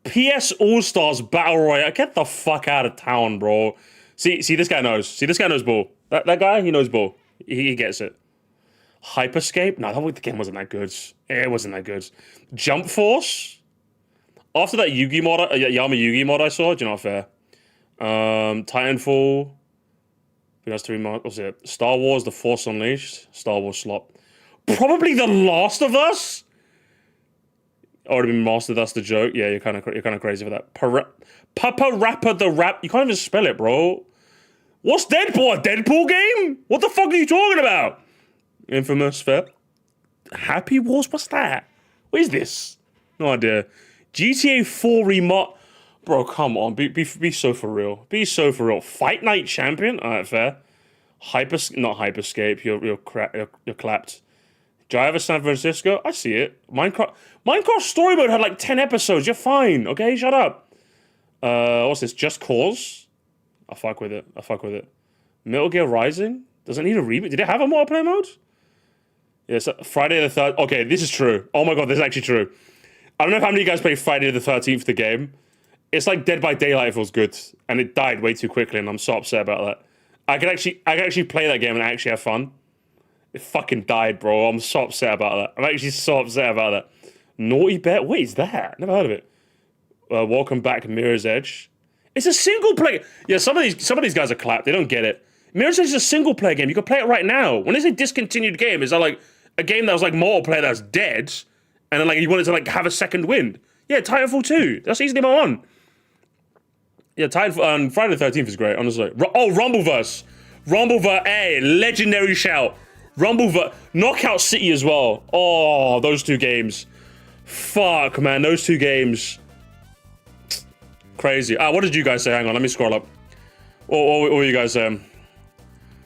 PS All-Stars Battle Royale. Get the fuck out of town, bro. See, this guy knows. See, this guy knows ball. That guy, he knows ball. He gets it. Hyperscape? No, the game wasn't that good. It wasn't that good. Jump Force? After that Yugi mod, Yama Yugi mod I saw, do you know what, fair? Titanfall. Who has 3 mods? What's it? Star Wars The Force Unleashed. Star Wars slop. Probably The Last of Us. Already been mastered. That's the joke. Yeah, you're kind of crazy for that. Papa Rapper the Rap. You can't even spell it, bro. What's Deadpool? A Deadpool game? What the fuck are you talking about? Infamous, fair. Happy Wars? What's that? What is this? No idea. GTA 4 remod. Bro, come on. Be so for real. Be so for real. Fight Night Champion? Alright, fair. Not Hyperscape. You're clapped. Driver San Francisco? I see it. Minecraft Story Mode had like 10 episodes. You're fine. Okay, shut up. What's this? Just Cause? I fuck with it. Metal Gear Rising? Does it need a remake? Did it have a multiplayer mode? Yes, Friday the 3rd. Okay, this is true. Oh my god, this is actually true. I don't know how many of you guys play Friday the 13th, the game. It's like Dead by Daylight if it was good. And it died way too quickly, and I'm so upset about that. I could actually play that game and actually have fun. It fucking died, bro. I'm so upset about that. I'm actually so upset about that. Naughty Bet? What is that? Never heard of it. Welcome Back, Mirror's Edge. It's a single player. Yeah, some of these guys are clapped. They don't get it. Mirror's Edge is a single player game. You can play it right now. When they say discontinued game, is that like a game that was like multiplayer that's dead, and then like you wanted to like have a second wind? Yeah, Titanfall 2. That's easily my one. Yeah, Titanfall. Friday the 13th is great, honestly. Rumbleverse. Rumbleverse, legendary shout. Rumbleverse, Knockout City as well. Oh, those two games. Fuck, man, those two games. Crazy. What did you guys say? Hang on, let me scroll up. What were you guys saying?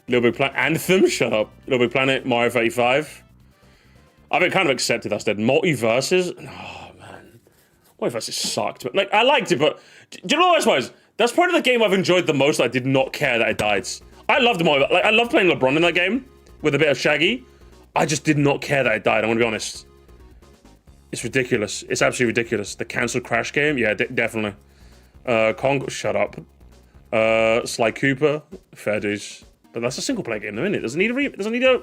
Little Big Planet. Anthem? Shut up. Little Big Planet, Mario 35. I've been kind of accepted that's dead. Multiverses? Oh, man. Multiverses sucked. Like, I liked it, but... Do you know what I suppose? That's probably the game I've enjoyed the most. I did not care that it died. I loved the Multiverse. Like, I love playing LeBron in that game with a bit of Shaggy. I just did not care that it died, I'm gonna be honest. It's ridiculous. It's absolutely ridiculous. The cancelled Crash game? Yeah, definitely. Congo, shut up. Sly Cooper, fair dues. But that's a single player game though, isn't it? Doesn't need a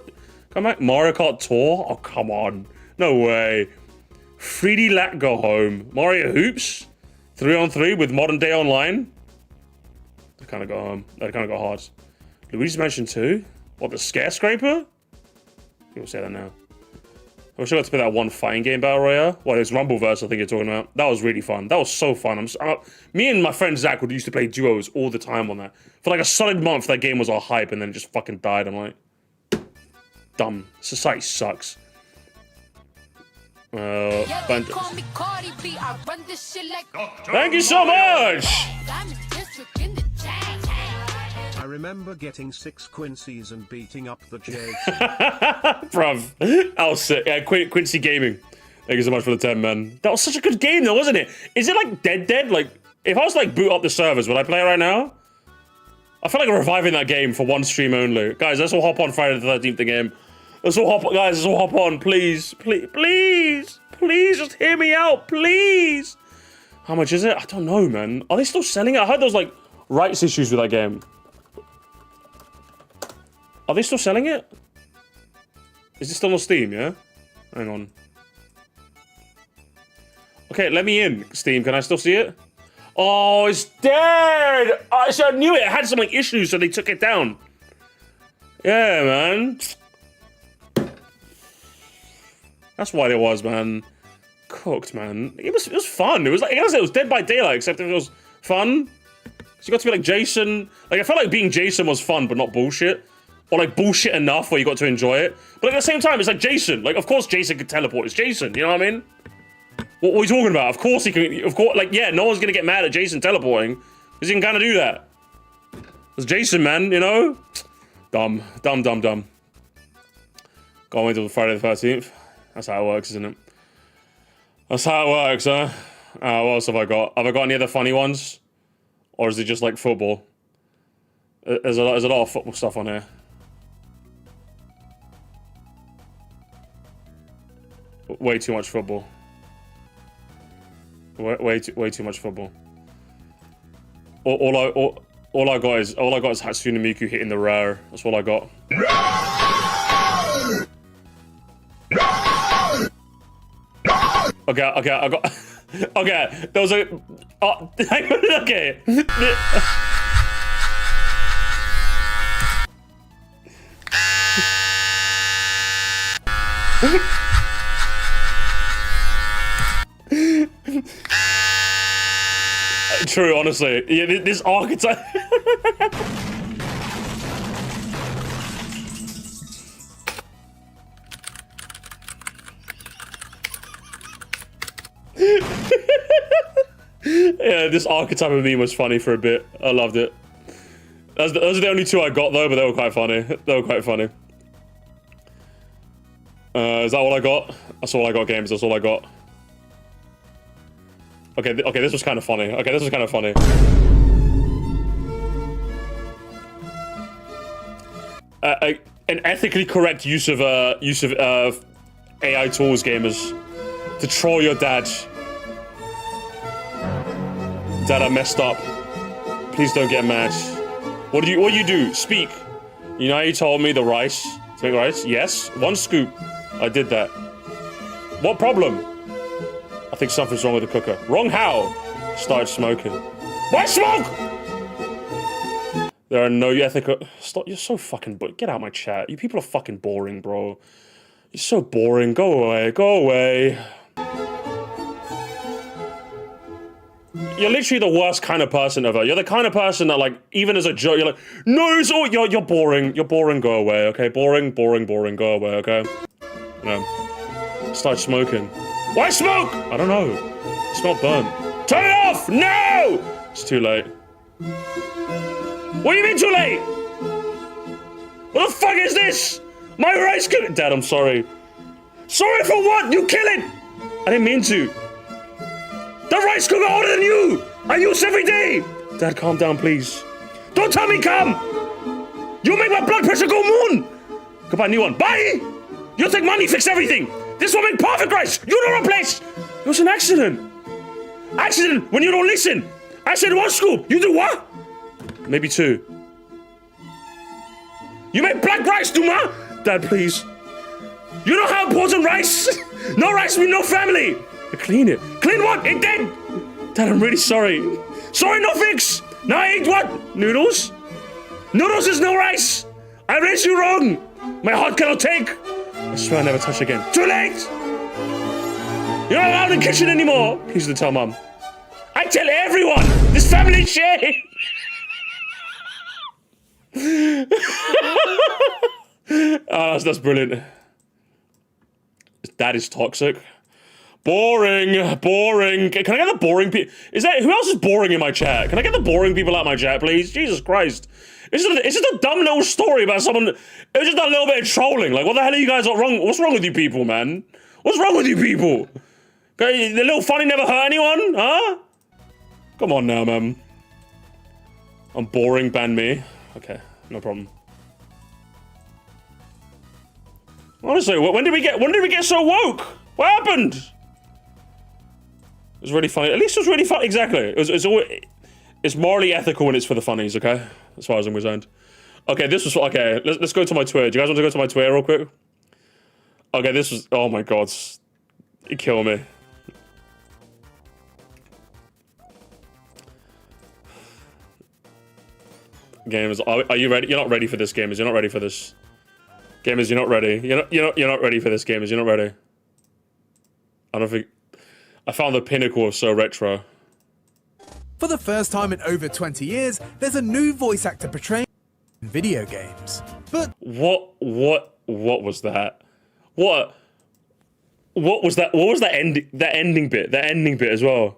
come back. Mario Kart Tour? Oh, come on. No way. 3D Lat Go Home. Mario Hoops? 3-on-3 with modern day online? They kind of got home. They kind of got hard. Luigi's Mansion 2? What, the Scarescraper? People say that now. I wish I got to play that one fighting game battle royale. Well, it's Rumbleverse, I think you're talking about. That was really fun. That was so fun. Me and my friend Zach used to play duos all the time on that. For like a solid month, that game was all hype, and then it just fucking died. I'm like, dumb. Society sucks. Thank you so much! I remember getting 6 Quincy's and beating up the J's. Bruv, I was sick. Yeah, Quincy Gaming. Thank you so much for the 10, man. That was such a good game though, wasn't it? Is it like dead? Like, if I was to like boot up the servers, would I play it right now? I feel like reviving that game for one stream only. Guys, let's all hop on Friday the 13th again. Let's all hop on, guys, let's all hop on, please. Please, just hear me out, please. How much is it? I don't know, man. Are they still selling it? I heard there was like rights issues with that game. Are they still selling it? Is it still on Steam, yeah? Hang on. Okay, let me in, Steam. Can I still see it? Oh, it's dead! So I knew it. It had some like, issues, so they took it down. Yeah, man. That's what it was, man. Cooked, man. It was fun. It was like, I guess it was Dead by Daylight, except it was fun. So you got to be like Jason. Like, I felt like being Jason was fun, but not bullshit. Or like bullshit enough where you got to enjoy it. But at the same time, it's like Jason. Like, of course Jason can teleport. It's Jason, you know what I mean? What are we talking about? Of course he can. Of course, like, yeah, no one's gonna get mad at Jason teleporting. Because he can kind of do that. It's Jason, man, you know? Dumb. Go on until Friday the 13th. That's how it works, isn't it? That's how it works, huh? What else have I got? Have I got any other funny ones? Or is it just like football? There's a lot of football stuff on here. Way too much football. Way too much football. All I got is Hatsune Miku hitting the rare. That's all I got. Okay, I got. Okay, there was a. Okay. True, honestly. Yeah, this archetype. Yeah, this archetype of meme was funny for a bit. I loved it. Those are the only two I got though, but they were quite funny. They were quite funny. Is that all I got? That's all I got, games. That's all I got. Okay, okay, this was kind of funny. Okay, this was kind of funny. An ethically correct use of AI tools, gamers, to troll your dad. Dad, I messed up. Please don't get mad. What do you do? Speak. You know how you told me the rice to make rice? Yes, 1 scoop. I did that. What problem? I think something's wrong with the cooker. Wrong how? Started smoking. Why smoke? There are no ethical. Stop! You're so fucking. Get out of my chat. You people are fucking boring, bro. You're so boring. Go away. Go away. You're literally the worst kind of person ever. You're the kind of person that, like, even as a joke, you're like, no, it's all, you're boring. You're boring. Go away. Okay, boring, boring, boring. Go away. Okay. Start smoking. Why smoke? I don't know. It smelled burnt. Turn it off! No! It's too late. What do you mean too late? What the fuck is this? My rice cooker. Dad, I'm sorry. Sorry for what? You kill it! I didn't mean to. The rice cooker older than you! I use every day! Dad, calm down, please. Don't tell me calm! You make my blood pressure go moon! Go buy a new one. Bye! You take money, fix everything! This will make perfect rice! You don't replace! It was an accident! Accident when you don't listen! I said 1 scoop! You do what? Maybe 2. You make black rice, Duma! Dad, please. You know how important rice? No rice means no family! Clean it. Clean what? It did! Dad, I'm really sorry. Sorry, no fix! Now I eat what? Noodles? Noodles is no rice! I raised you wrong! My heart cannot take! I swear I'll never touch again. Too late! You're not allowed in the kitchen anymore! Please don't tell Mum. I tell everyone! This family shame! Oh, that's brilliant. Dad is toxic. Boring, boring. Can I get the boring people? Who else is boring in my chat? Can I get the boring people out of my chat, please? Jesus Christ. It's just a dumb little story about someone. It was just a little bit of trolling. Like, what the hell are you guys wrong? What's wrong with you people, man? What's wrong with you people? Okay, the little funny never hurt anyone, huh? Come on now, man. I'm boring, ban me. Okay, no problem. Honestly, when did we get so woke? What happened? It was really funny. At least it was really funny. Exactly. It's morally ethical when it's for the funnies, okay? As far as I'm concerned. Okay, this was okay. Let's go to my Twitter. Do you guys want to go to my Twitter real quick? Okay, this was. Oh my god, it killed me. Gamers, are you ready? You're not ready for this, gamers. You're not ready for this. Gamers, you're not ready. You're not ready for this, gamers. You're not ready. I don't think. I found the pinnacle of so retro. For the first time in over 20 years, there's a new voice actor portraying video games. But what was that? What was that? What was that ending bit? That ending bit as well.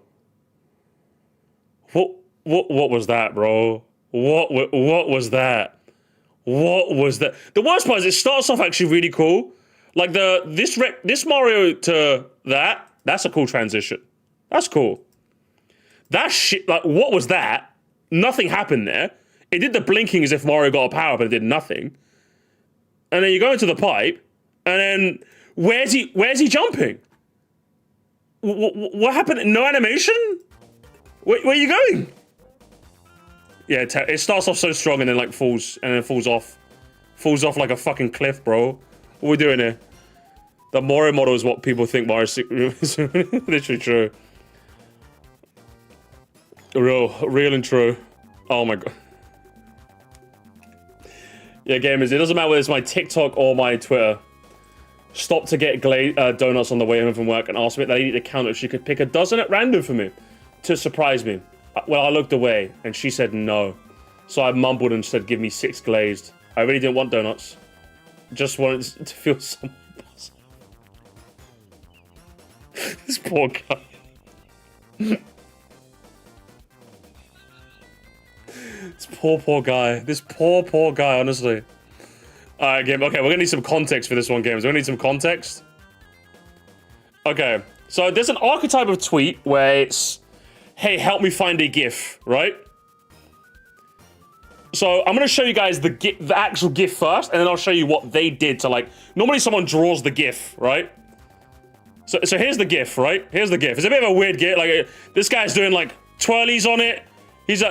What was that, bro? What was that? What was that? The worst part is it starts off actually really cool. Like this Mario to that's a cool transition. That's cool. That shit, like, what was that? Nothing happened there. It did the blinking as if Mario got a power, but it did nothing. And then you go into the pipe, and then where's he jumping? What happened? No animation? Where are you going? Yeah, it starts off so strong and then like falls off. Falls off like a fucking cliff, bro. What are we doing here? The Mario model is what people think Mario is literally true. Real and true. Oh my god. Yeah, gamers, it doesn't matter whether it's my TikTok or my Twitter. stopped to get donuts on the way home from work and asked me at the lady at the counter if she could pick a dozen at random for me to surprise me. Well, I looked away and she said no. So I mumbled and said, give me 6 glazed. I really didn't want donuts. Just wanted to feel some buzz. This poor guy. This poor guy. This poor guy, honestly. Alright, game. Okay, we're gonna need some context for this one, games. We're gonna need some context. Okay, so there's an archetype of tweet where it's, hey, help me find a GIF, right? So I'm gonna show you guys the actual GIF first, and then I'll show you what they did to, like, normally someone draws the GIF, right? So here's the GIF, right? Here's the GIF. It's a bit of a weird GIF. Like, this guy's doing, like, twirlies on it.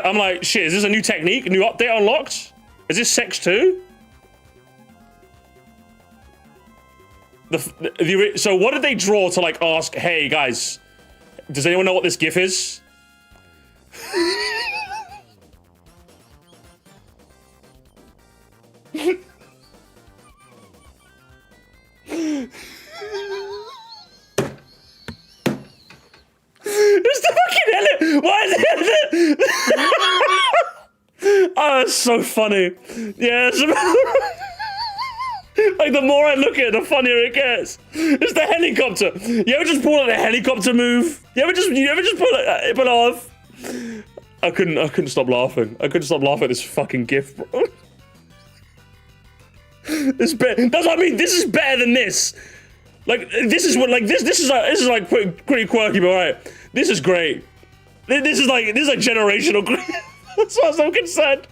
I'm like, shit, is this a new technique? A new update unlocked? Is this sex 2? So what did they draw to, like, ask, hey, guys, does anyone know what this GIF is? It's the fucking hell. Why is it? Oh, it's so funny. Yeah, like, the more I look at it, the funnier it gets. It's the helicopter. You ever just pull out a helicopter move? You ever just pull it off? I couldn't stop laughing. I couldn't stop laughing at this fucking GIF, bro. That's what I mean. This is better than this. Like, this is like pretty quirky, but alright. This is great. This is like generational. That's what I'm concerned.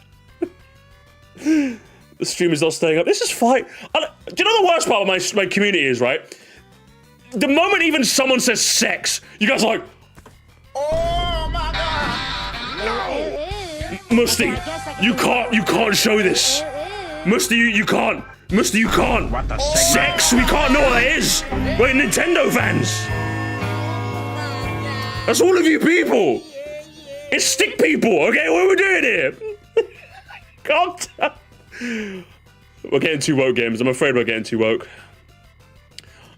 The stream is not staying up. This is fine. Do you know the worst part of my community is, right? The moment even someone says sex, you guys are like, oh my god, no! Musty, you can't show this. Musty, you can't. Musty, you can't. What the sex? We can't know what that is. We're Nintendo fans. That's all of you people. It's stick people, okay? What are we doing here? Calm down. We're getting too woke, games. I'm afraid we're getting too woke.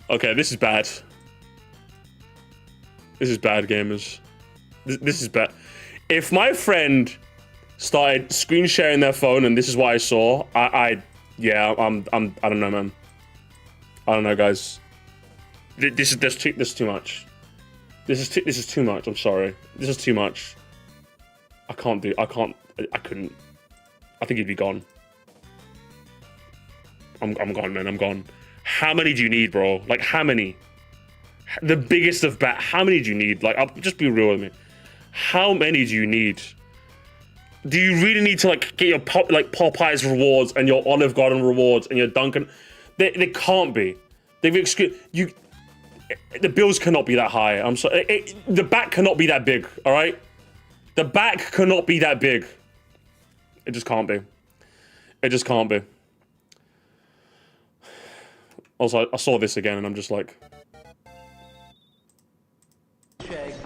Okay, this is bad. This is bad, gamers. This is bad. If my friend started screen sharing their phone and this is what I saw, I don't know, man. I don't know, guys. This is too much. This is too much. I'm sorry. This is too much. I couldn't. I think he'd be gone. I'm gone, man. I'm gone. How many do you need, bro? Like, how many? The biggest of bat. How many do you need? Like, I'll just be real with me. How many do you need? Do you really need to, like, get your Popeyes rewards and your Olive Garden rewards and your Dunkin'? They can't be. They've excluded you. The bills cannot be that high. I'm sorry. The back cannot be that big. All right. The back cannot be that big. It just can't be. It just can't be. Also, I saw this again and I'm just like...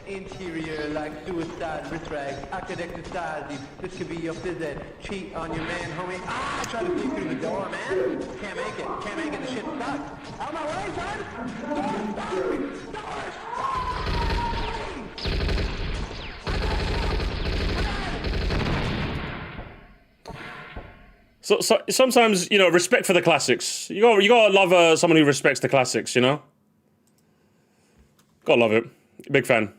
Interior like suicide, wrist rag, acted exercise. This could be your phys ed. Cheat on your man, homie. Ah, try to sneak through the door, man. Can't make it. Can't make it. The shit sucks. Out my way, son. So sometimes, you know, respect for the classics. You gotta love someone who respects the classics, you know. Gotta love it. Big fan.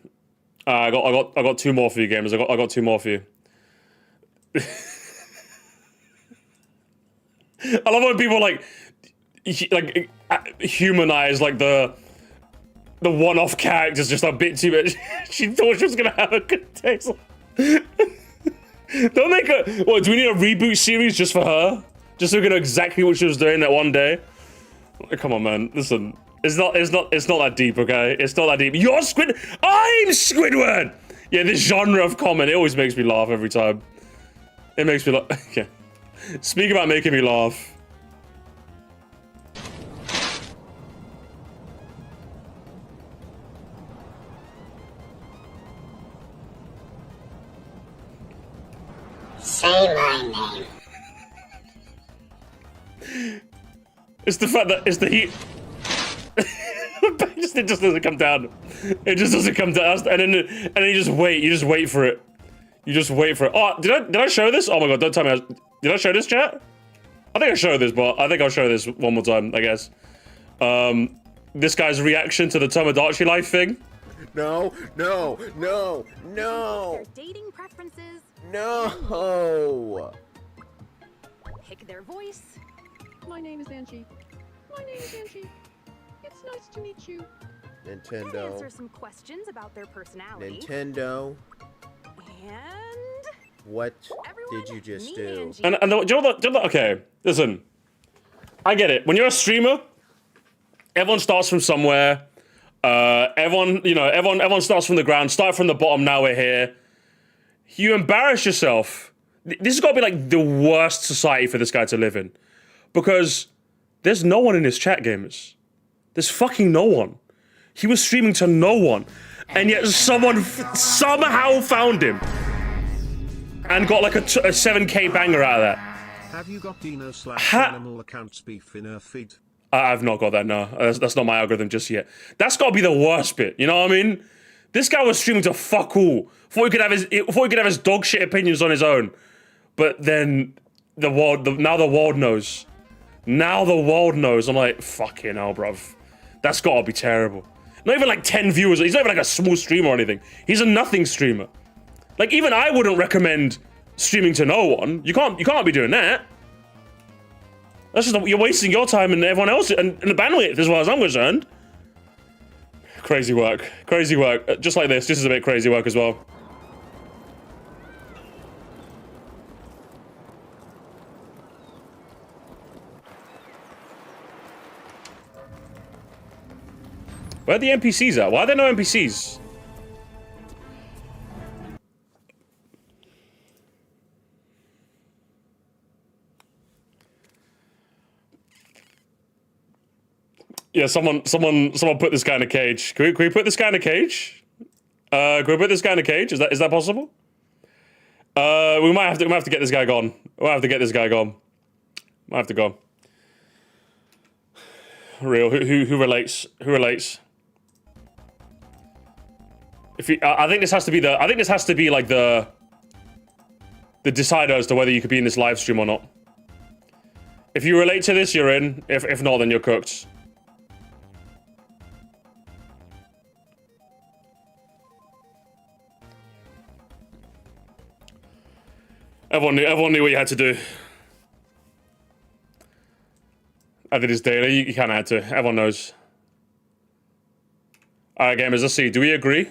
I got 2 more for you, gamers. I got 2 more for you. I love when people like humanize like the one-off characters just a bit too much. She thought she was gonna have a good taste. Don't make a... What, do we need a reboot series just for her? Just so we can know exactly what she was doing that one day? Come on, man. Listen. It's not that deep, okay? It's not that deep. You're Squid... I'm Squidward! Yeah, this genre of comment, it always makes me laugh every time. It makes me laugh... Okay. Speak about making me laugh. Say my name. It's the fact that it's the heat. it just doesn't come down. It just doesn't come down. And then you just wait. You just wait for it. You just wait for it. Oh, did I show this? Oh my god, don't tell me. Did I show this, chat? I think I showed this, but I think I'll show this one more time, I guess. This guy's reaction to the Tomodachi life thing. No, no, no, no. Their dating preferences. No. Pick their voice. My name is Angie. My name is Angie. It's nice to meet you. Nintendo. Answer some questions about their personality. Nintendo. And what did you just do? And do you know what, okay, listen. I get it. When you're a streamer, everyone starts from somewhere. Everyone starts from the ground. Start from the bottom. Now we're here. You embarrass yourself. This has got to be like the worst society for this guy to live in, because there's no one in his chat, gamers. There's fucking no one. He was streaming to no one, and yet someone somehow found him and got like a 7K banger out of that. Have you got Dino/animal accounts beef in her feed? I've not got that, no. That's not my algorithm just yet. That's got to be the worst bit, you know what I mean? This guy was streaming to fuck all. Before he could have his dog shit opinions on his own. But then now the world knows. Now the world knows. I'm like, fucking hell, bruv. That's got to be terrible. Not even like 10 viewers. He's not even like a small streamer or anything. He's a nothing streamer. Like, even I wouldn't recommend streaming to no one. You can't be doing that. That's just, you're wasting your time and everyone else and the bandwidth as far as I'm concerned. Crazy work. Crazy work. Just like this. This is a bit crazy work as well. Where are the NPCs at? Why are there no NPCs? Yeah, someone put this guy in a cage. Can we put this guy in a cage? Can we put this guy in a cage? Is that possible? We might have to get this guy gone. We'll have to get this guy gone. Might have to go. Real. Who relates? Who relates? I think this has to be the. I think this has to be like the decider as to whether you could be in this live stream or not. If you relate to this, you're in. If not, then you're cooked. Everyone knew what you had to do. I did his daily. You kind of had to. Everyone knows. All right, gamers. Let's see. Do we agree?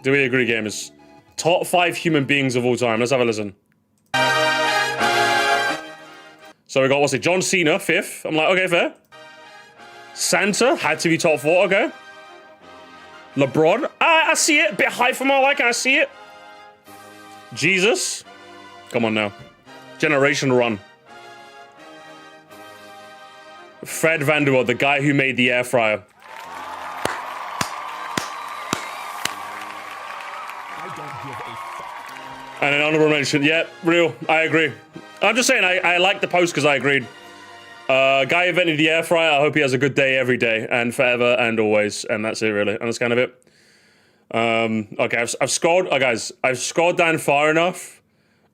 Do we agree, gamers? Top 5 human beings of all time. Let's have a listen. So we got, what's it? John Cena, 5th. I'm like, okay, fair. Santa had to be top 4. Okay. LeBron. I see it. Bit high for my liking. I see it. Jesus. Come on now. Generation run. Fred Vanderbilt, the guy who made the air fryer. And an honorable mention. Yeah, real. I agree. I'm just saying, I like the post because I agreed. Guy invented the air fryer. I hope he has a good day every day and forever and always. And that's it, really. And that's kind of it. Okay, I've scrolled. Guys, I've scrolled down far enough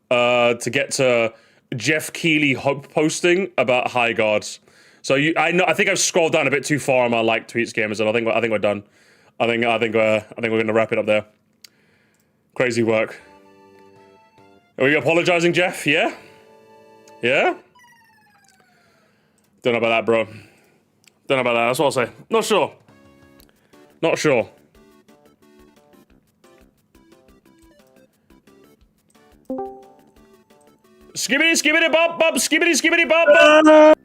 to get to Jeff Keighley posting about high guards. So I think I've scrolled down a bit too far on my like tweets, gamers, and I think we're done. I think we're gonna wrap it up there. Crazy work. Are we apologizing, Jeff? Yeah? Yeah? Don't know about that, bro. Don't know about that. That's what I'll say. Not sure. Not sure. Skibbity bop bop, skibbity bop bop.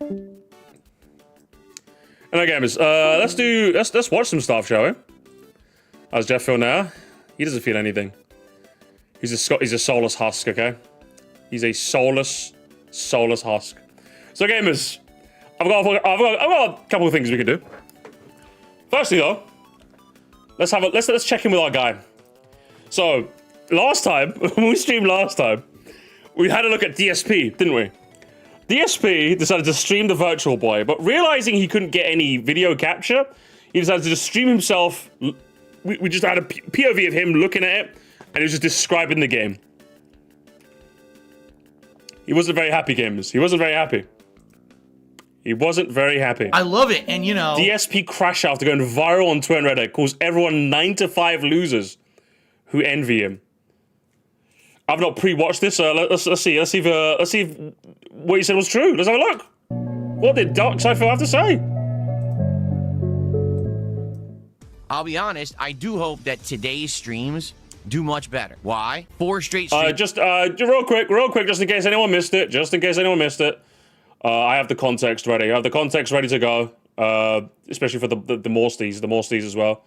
And gamers, let's watch some stuff, shall we? How's Jeff feel now? He doesn't feel anything. He's a soulless husk, okay? He's a soulless husk. So gamers, I've got a couple of things we could do. Firstly though, let's check in with our guy. So last time, when we streamed last time, we had a look at DSP, didn't we? DSP decided to stream the Virtual Boy, but realizing he couldn't get any video capture, He decided to just stream himself. We just had a POV of him looking at it, and he was just describing the game. He wasn't very happy, gamers. He wasn't very happy. He wasn't very happy. I love it, and you know... DSP crash after going viral on Twitter and Reddit calls everyone 9 to 5 losers who envy him. I've not pre-watched this, so let's see if what he said was true. Let's have a look. What did Dark Cypher have to say? I'll be honest, I do hope that today's streams do much better. Why? 4 straight streams. Just real quick, just in case anyone missed it. I have the context ready. I have the context ready to go, especially for the Morsties as well.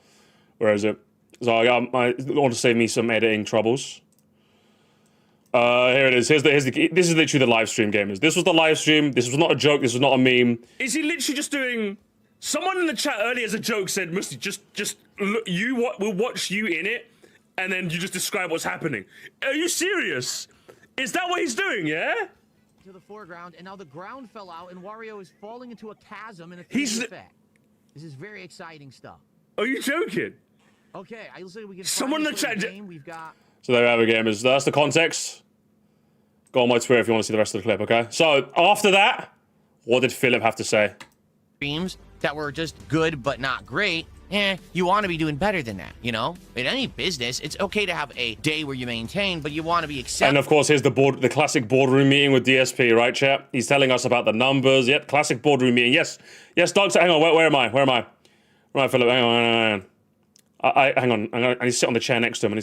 Where is it? So I want to save me some editing troubles. Here it is. This is literally the live stream, gamers. This was the live stream. This was not a joke. This was not a meme. Is he literally just doing? Someone in the chat earlier as a joke said, "Musty, just look, we'll watch you in it, and then you just describe what's happening." Are you serious? Is that what he's doing? Yeah. To the foreground, and now the ground fell out, and Wario is falling into a chasm in a 3D He's effect. This is very exciting stuff. Are you joking? Okay, I looks like we can. Someone in the chat. We've got. So there we have it, gamers. That's the context. Go on my Twitter if you want to see the rest of the clip. Okay. So after that, what did Philip have to say? Streams that were just good but not great. You want to be doing better than that, you know? In any business, it's okay to have a day where you maintain, but you want to be accepted. And of course, here's the classic boardroom meeting with DSP, right, chat? He's telling us about the numbers. Yep, classic boardroom meeting. Yes, Doug. Hang on, where am I? Where am I, Philip? Hang on. Hang on. I need to sit on the chair next to him. And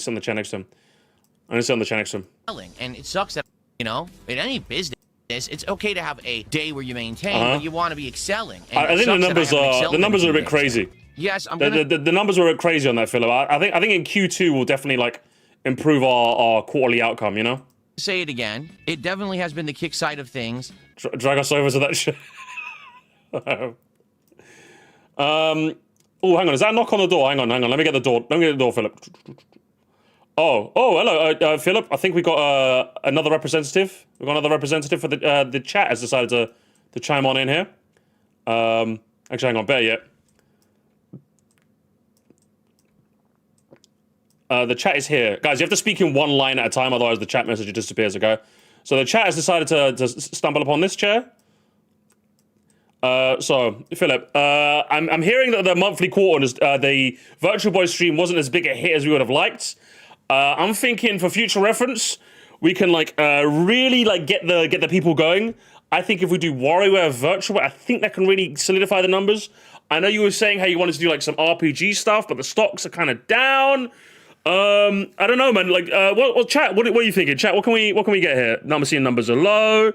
it sucks that, you know, in any business, it's okay to have a day where you maintain, but you want to be excelling. And I think the numbers are a bit crazy. Yes, the numbers are a bit crazy on that, Philip. I think in Q2 we'll definitely like improve our quarterly outcome. You know. Say it again. It definitely has been the kick side of things. Drag us over to that shit. Oh, hang on. Is that a knock on the door? Hang on. Let me get the door. Philip. Oh, hello, Philip. I think we got another representative. We've got another representative for the chat has decided to chime on in here. Actually, hang on. Better yet. The chat is here. Guys, you have to speak in one line at a time, otherwise the chat message disappears, okay? So the chat has decided to stumble upon this chair. So, Philip, I'm hearing that the monthly quarter, the Virtual Boy stream wasn't as big a hit as we would have liked. I'm thinking for future reference, we can really get the people going. I think if we do WarioWare Virtual, I think that can really solidify the numbers. I know you were saying how you wanted to do some RPG stuff, but the stocks are kind of down. I don't know, man. Chat. What are you thinking? Chat. What can we get here? I'm seeing numbers are low.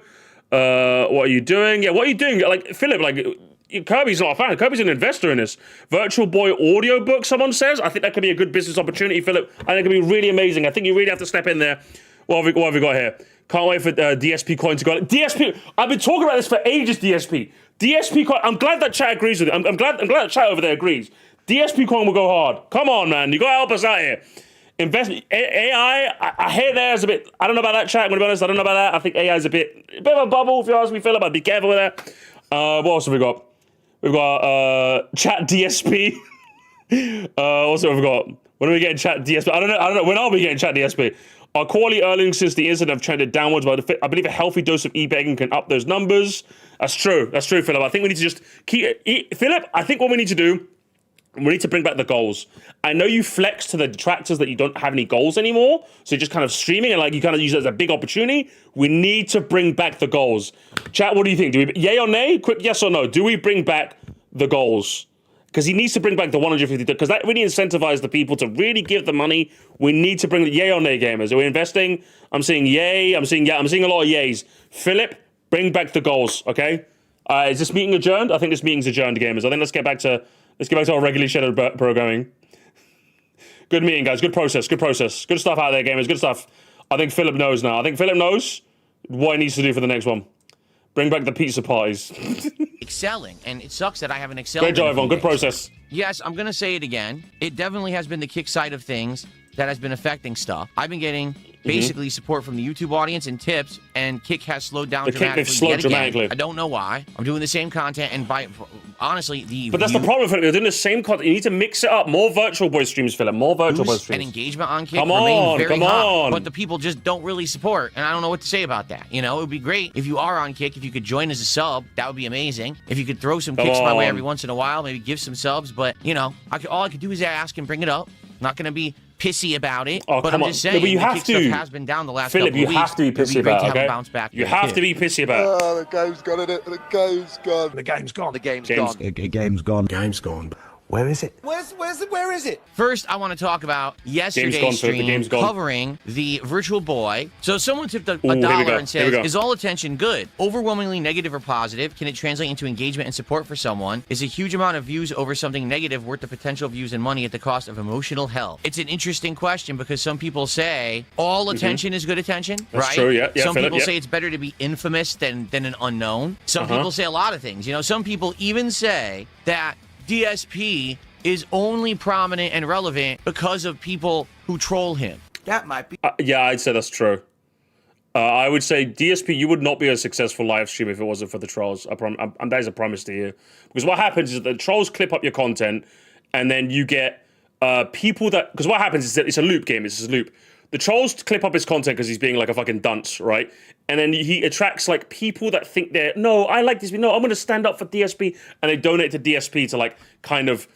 What are you doing? Yeah, what are you doing? Philip, Kirby's not a fan. Kirby's an investor in this. Virtual Boy audiobook, someone says. I think that could be a good business opportunity, Philip. I think it could be really amazing. I think you really have to step in there. What have we got here? Can't wait for DSP coin to go. DSP, I've been talking about this for ages, DSP. DSP coin, I'm glad that chat agrees with it. I'm glad that chat over there agrees. DSP coin will go hard. Come on, man. You got to help us out here. Invest AI. I hear there's a bit. I don't know about that, chat. I'm gonna be honest. I don't know about that. I think AI is a bit of a bubble. If you ask me, Philip, I'd be careful with that. What else have we got? We've got chat DSP. Also, we've got. When are we getting chat DSP? I don't know. When are we getting chat DSP? Our quarterly earnings since the incident have trended downwards, but I believe a healthy dose of e-begging can up those numbers. That's true, Philip. I think we need to just keep Philip. I think what we need to do. We need to bring back the goals. I know you flex to the detractors that you don't have any goals anymore, so you're just kind of streaming and you kind of use it as a big opportunity. We need to bring back the goals. Chat, what do you think? Do we yay or nay? Quick yes or no. Do we bring back the goals? Because he needs to bring back the 150, because that really incentivizes the people to really give the money. We need to bring the yay or nay, gamers. Are we investing? I'm seeing yay. I'm seeing a lot of yays. Philip, bring back the goals, okay? Is this meeting adjourned? I think this meeting's adjourned, gamers. I think let's get back to our regularly scheduled programming. Good meeting, guys. Good process. Good stuff out there, gamers. Good stuff. I think Philip knows now. I think Philip knows what he needs to do for the next one. Bring back the pizza parties. Excelling, and it sucks that I haven't excelled. Great job, everyone. Good process. Yes, I'm going to say it again. It definitely has been the kick side of things that has been affecting stuff. I've been getting basically support from the YouTube audience and tips, and kick has slowed down dramatically. Slowed dramatically. I don't know why. I'm doing the same content, and honestly, But that's the problem, Philip. You're doing the same content. You need to mix it up. More Virtual Boy streams, Philip. More Virtual Boy streams. And engagement on Kick remain very high, but the people just don't really support, and I don't know what to say about that. You know, it would be great if you are on Kick, if you could join as a sub, that would be amazing. If you could throw some kicks my way every once in a while, maybe give some subs, but, you know, all I could do is ask and bring it up. I'm not going to be pissy about it, but I'm just saying, but you the have Kick to. Stuff has been down the last Philip, couple of weeks. you have to be pissy about it, okay? You have to be pissy about it. Oh, the game's gone, innit? The game's gone. The game's gone. The game's gone. Game's gone. Game's gone. Where is it? Where is it? First, I want to talk about yesterday's stream covering the Virtual Boy. So someone tipped a dollar and says, is all attention good? Overwhelmingly negative or positive? Can it translate into engagement and support for someone? Is a huge amount of views over something negative worth the potential views and money at the cost of emotional health? It's an interesting question because some people say all attention is good attention, That's right? true, yeah, some Philip, people say it's better to be infamous than an unknown. Some people say a lot of things. You know, some people even say that DSP is only prominent and relevant because of people who troll him. That might be. Yeah, I'd say that's true. I would say DSP, you would not be a successful live stream if it wasn't for the trolls. That is a promise to you. Because what happens is that the trolls clip up your content, and then you get people that... Because what happens is that it's a loop game. It's a loop. The trolls clip up his content because he's being like a fucking dunce, right? And then he attracts like people that think they're... No, I like this. No, I'm going to stand up for DSP. And they donate to DSP to like kind of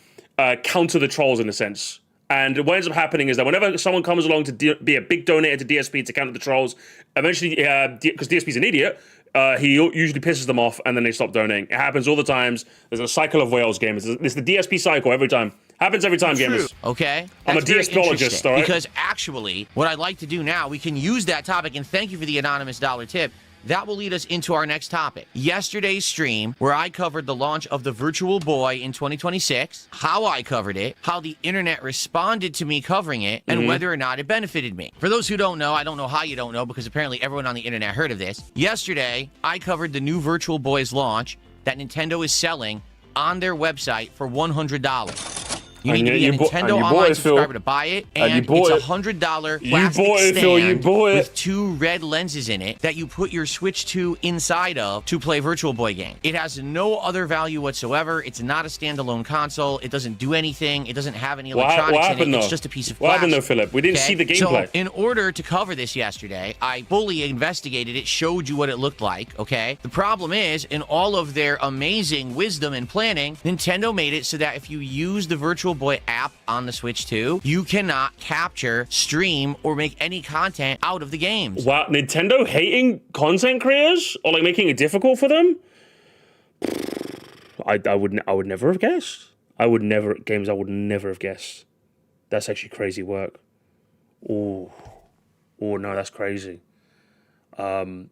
counter the trolls in a sense. And what ends up happening is that whenever someone comes along to be a big donator to DSP to counter the trolls, eventually, because DSP's an idiot, he usually pisses them off and then they stop donating. It happens all the times. There's a cycle of whales game. It's the DSP cycle every time. Happens every time, gamers. Okay. I'm a DSPologist, all right? Because actually, what I'd like to do now, we can use that topic, and thank you for the anonymous dollar tip. That will lead us into our next topic. Yesterday's stream, where I covered the launch of the Virtual Boy in 2026, how I covered it, how the internet responded to me covering it, and whether or not it benefited me. For those who don't know, I don't know how you don't know, because apparently everyone on the internet heard of this. Yesterday, I covered the new Virtual Boy's launch that Nintendo is selling on their website for $100. You need to be a Nintendo Online subscriber to buy it, and it's a $100 plastic stand with 2 red lenses in it that you put your Switch 2 inside of to play Virtual Boy game. It has no other value whatsoever. It's not a standalone console. It doesn't do anything. It doesn't have any electronics in it. It's just a piece of plastic. What happened though, Philip? We didn't see the gameplay. So in order to cover this yesterday, I fully investigated it, showed you what it looked like, okay? The problem is, in all of their amazing wisdom and planning, Nintendo made it so that if you use the Virtual Boy app on the Switch 2, you cannot capture, stream, or make any content out of the games. Wow, Nintendo hating content creators? Or like making it difficult for them? I would never have guessed. I would never have guessed. That's actually crazy work. Oh no, that's crazy. I'm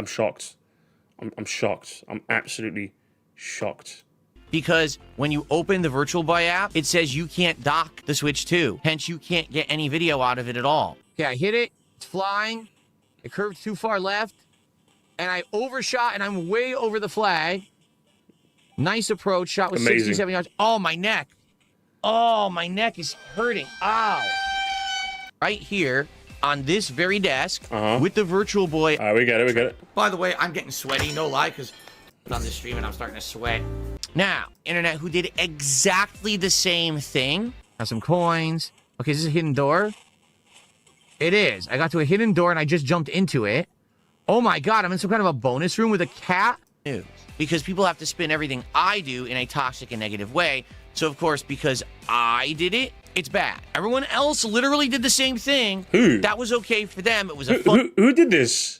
shocked. I'm shocked. I'm absolutely shocked. Because when you open the Virtual Boy app, it says you can't dock the Switch 2. Hence, you can't get any video out of it at all. Okay, I hit it. It's flying. It curved too far left. And I overshot, and I'm way over the flag. Nice approach. Shot with 67 yards. Oh, my neck. Oh, my neck is hurting. Ow. Right here on this very desk with the Virtual Boy. All right, we get it. By the way, I'm getting sweaty. No lie, because on this stream and I'm starting to sweat. Now, internet who did exactly the same thing. Got some coins. Okay, is this a hidden door? It is. I got to a hidden door and I just jumped into it. Oh my god, I'm in some kind of a bonus room with a cat. News. Because people have to spin everything I do in a toxic and negative way. So of course, because I did it, it's bad. Everyone else literally did the same thing. Who? That was okay for them. It was a fun... Who did this?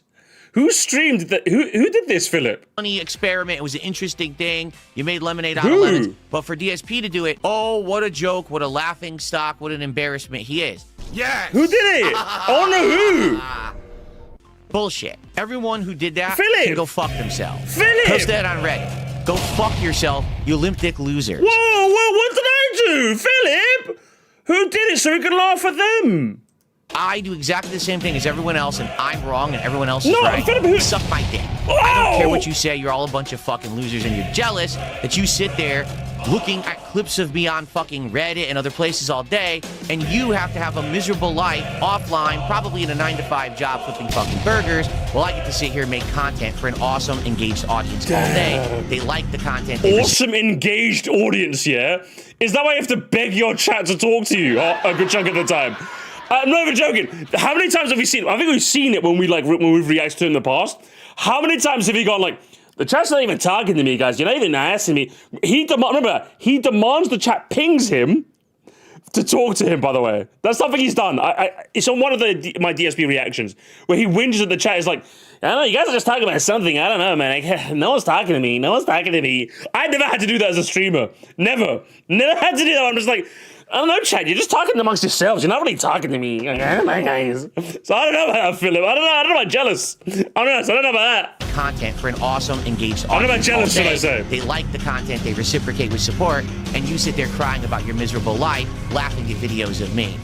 Who streamed that? Who did this, Philip? Funny experiment. It was an interesting thing. You made lemonade out of lemons. But for DSP to do it, oh, what a joke. What a laughing stock. What an embarrassment he is. Yes. Who did it? I don't know who. Bullshit. Everyone who did that Philip can go fuck themselves. Philip! Post that on Reddit. Go fuck yourself, you limp dick losers. Whoa, what did I do? Philip? Who did it so we can laugh at them? I do exactly the same thing as everyone else, and I'm wrong, and everyone else is right. Philip, Suck my dick. I don't care what you say, you're all a bunch of fucking losers and you're jealous that you sit there looking at clips of me on fucking Reddit and other places all day, and you have to have a miserable life offline, probably in a 9-to-5 job flipping fucking burgers, while I get to sit here and make content for an awesome, engaged audience all day. They like the content. Awesome, engaged audience, yeah? Is that why you have to beg your chat to talk to you a good chunk of the time? I'm not even joking. How many times have we seen it? I think we've seen it when we've reacted to it in the past. How many times have you gone like, the chat's not even talking to me, guys. You're not even asking me. Remember, he demands the chat pings him to talk to him, by the way. That's something he's done. It's on one of my DSP reactions where he whinges at the chat. He's like, I don't know, you guys are just talking about something. I don't know, man. No one's talking to me. No one's talking to me. I never had to do that as a streamer. Never had to do that. I'm just like, I don't know, chat. You're just talking amongst yourselves. You're not really talking to me. Like, I don't know, guys. So I don't know about that, Philip. I don't know about jealous. I don't know about that. Content for an awesome, engaged audience. I don't know about jealous, should I say. They like the content, they reciprocate with support, and you sit there crying about your miserable life, laughing at videos of me.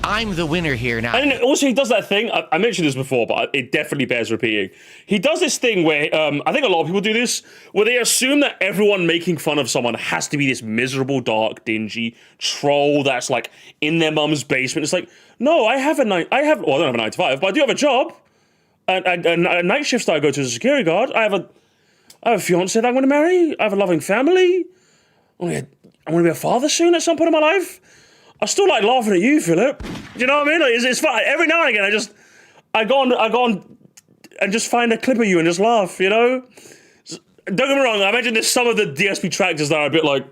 I'm the winner here now. And also, he does that thing. I mentioned this before, but it definitely bears repeating. He does this thing where I think a lot of people do this, where they assume that everyone making fun of someone has to be this miserable, dark, dingy troll that's like in their mum's basement. It's like, no, I don't have a 9-to-5, but I do have a job. A night shift that I go to as a security guard. I have a fiance that I'm going to marry. I have a loving family. I'm going to be a father soon at some point in my life. I still like laughing at you, Philip. Do you know what I mean? Like, it's fun. Every now and again, I go on and just find a clip of you and just laugh, you know? Don't get me wrong, I imagine there's some of the DSP tractors that are a bit like,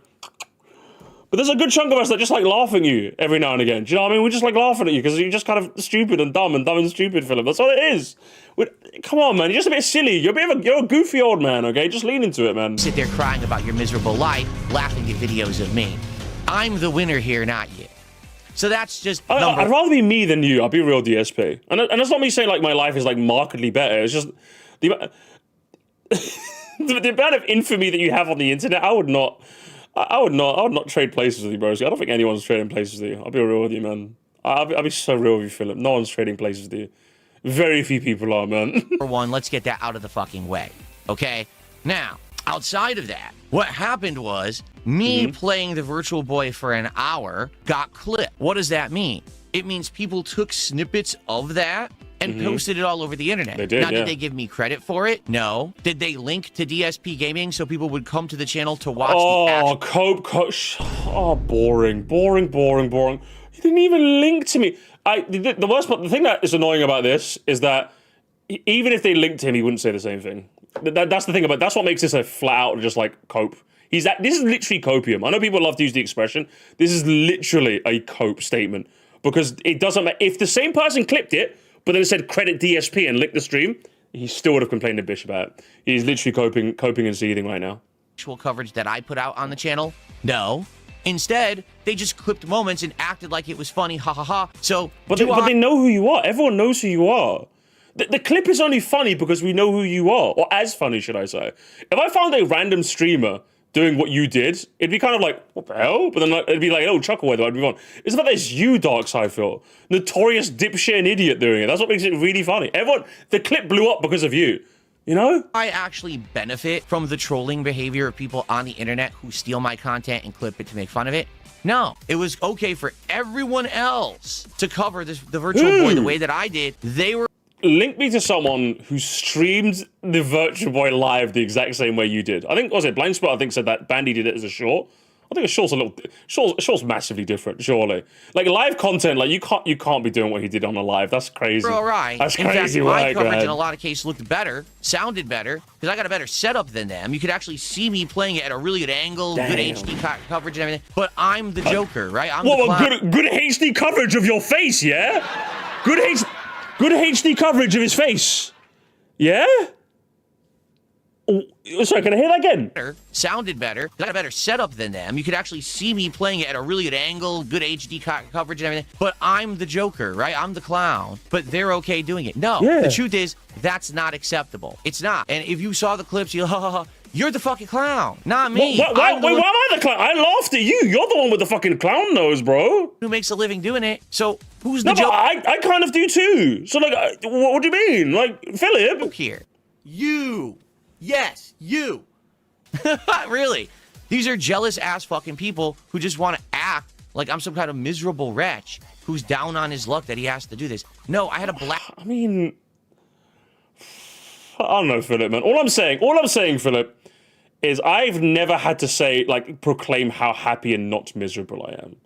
but there's a good chunk of us that just like laughing at you every now and again. Do you know what I mean? We just like laughing at you because you're just kind of stupid and dumb and stupid, Philip. That's all it is. Come on, man. You're just a bit silly. You're a goofy old man, okay? Just lean into it, man. Sit there crying about your miserable life, laughing at videos of me. I'm the winner here, not you. So that's just I'd rather be me than you. I'll be a real DSP. And that's not me saying like my life is like markedly better. It's just the amount of infamy that you have on the internet. I would not trade places with you, bro. I don't think anyone's trading places with you. I'll be real with you, man. I'll be so real with you, Philip. No one's trading places with you. Very few people are, man. For one, let's get that out of the fucking way, okay? Now, outside of that, what happened was me playing the Virtual Boy for an hour got clipped. What does that mean? It means people took snippets of that and posted it all over the internet. They did, now, did they give me credit for it? No. Did they link to DSP Gaming so people would come to the channel to watch boring. You didn't even link to me. The worst part, the thing that is annoying about this is that even if they linked to him, he wouldn't say the same thing. That's the thing about, that's what makes this a flat out just like cope. This is literally copium. I know people love to use the expression. This is literally a cope statement because it doesn't matter. If the same person clipped it, but then it said credit DSP and licked the stream, he still would have complained to Bish about it. He's literally coping and seething right now. Actual coverage that I put out on the channel? No. Instead, they just clipped moments and acted like it was funny, ha ha ha. So, but they know who you are. Everyone knows who you are. The clip is only funny because we know who you are, or as funny, should I say. If I found a random streamer doing what you did, it'd be kind of like, what the hell? But then it'd be like, oh, chuckle with it, I'd move on. It's about this you, Darkside Phil. Notorious dipshit and idiot doing it. That's what makes it really funny. The clip blew up because of you. You know? I actually benefit from the trolling behavior of people on the internet who steal my content and clip it to make fun of it. No, it was okay for everyone else to cover the Virtual Boy the way that I did. They were... Link me to someone who streamed the Virtual Boy live the exact same way you did. I think, was it Blindspot? I think said that Bandy did it as a short. I think a short's massively different, surely. Like live content, like you can't be doing what he did on a live. That's crazy. All right. That's in crazy. Fact, my coverage in a lot of cases looked better, sounded better, because I got a better setup than them. You could actually see me playing it at a really good angle, good HD coverage and everything. But I'm the Joker, right? I'm good HD coverage of your face, yeah? Good HD coverage of his face, yeah? Sorry, can I hear that again? Sounded better. Got a better setup than them. You could actually see me playing it at a really good angle, good HD coverage and everything. But I'm the Joker, right? I'm the clown. But they're okay doing it. No, the truth is, that's not acceptable. It's not. And if you saw the clips, you're the fucking clown, not me. Why am I the clown? I laughed at you. You're the one with the fucking clown nose, bro. Who makes a living doing it? So who's the Joker? I kind of do too. So like, what do you mean? Like, Philip? Here. You. Yes, you. Really. These are jealous ass fucking people who just want to act like I'm some kind of miserable wretch who's down on his luck that he has to do this. No, I had a black... I mean... I don't know, Philip, man. All I'm saying, Philip, is I've never had to say, like, proclaim how happy and not miserable I am.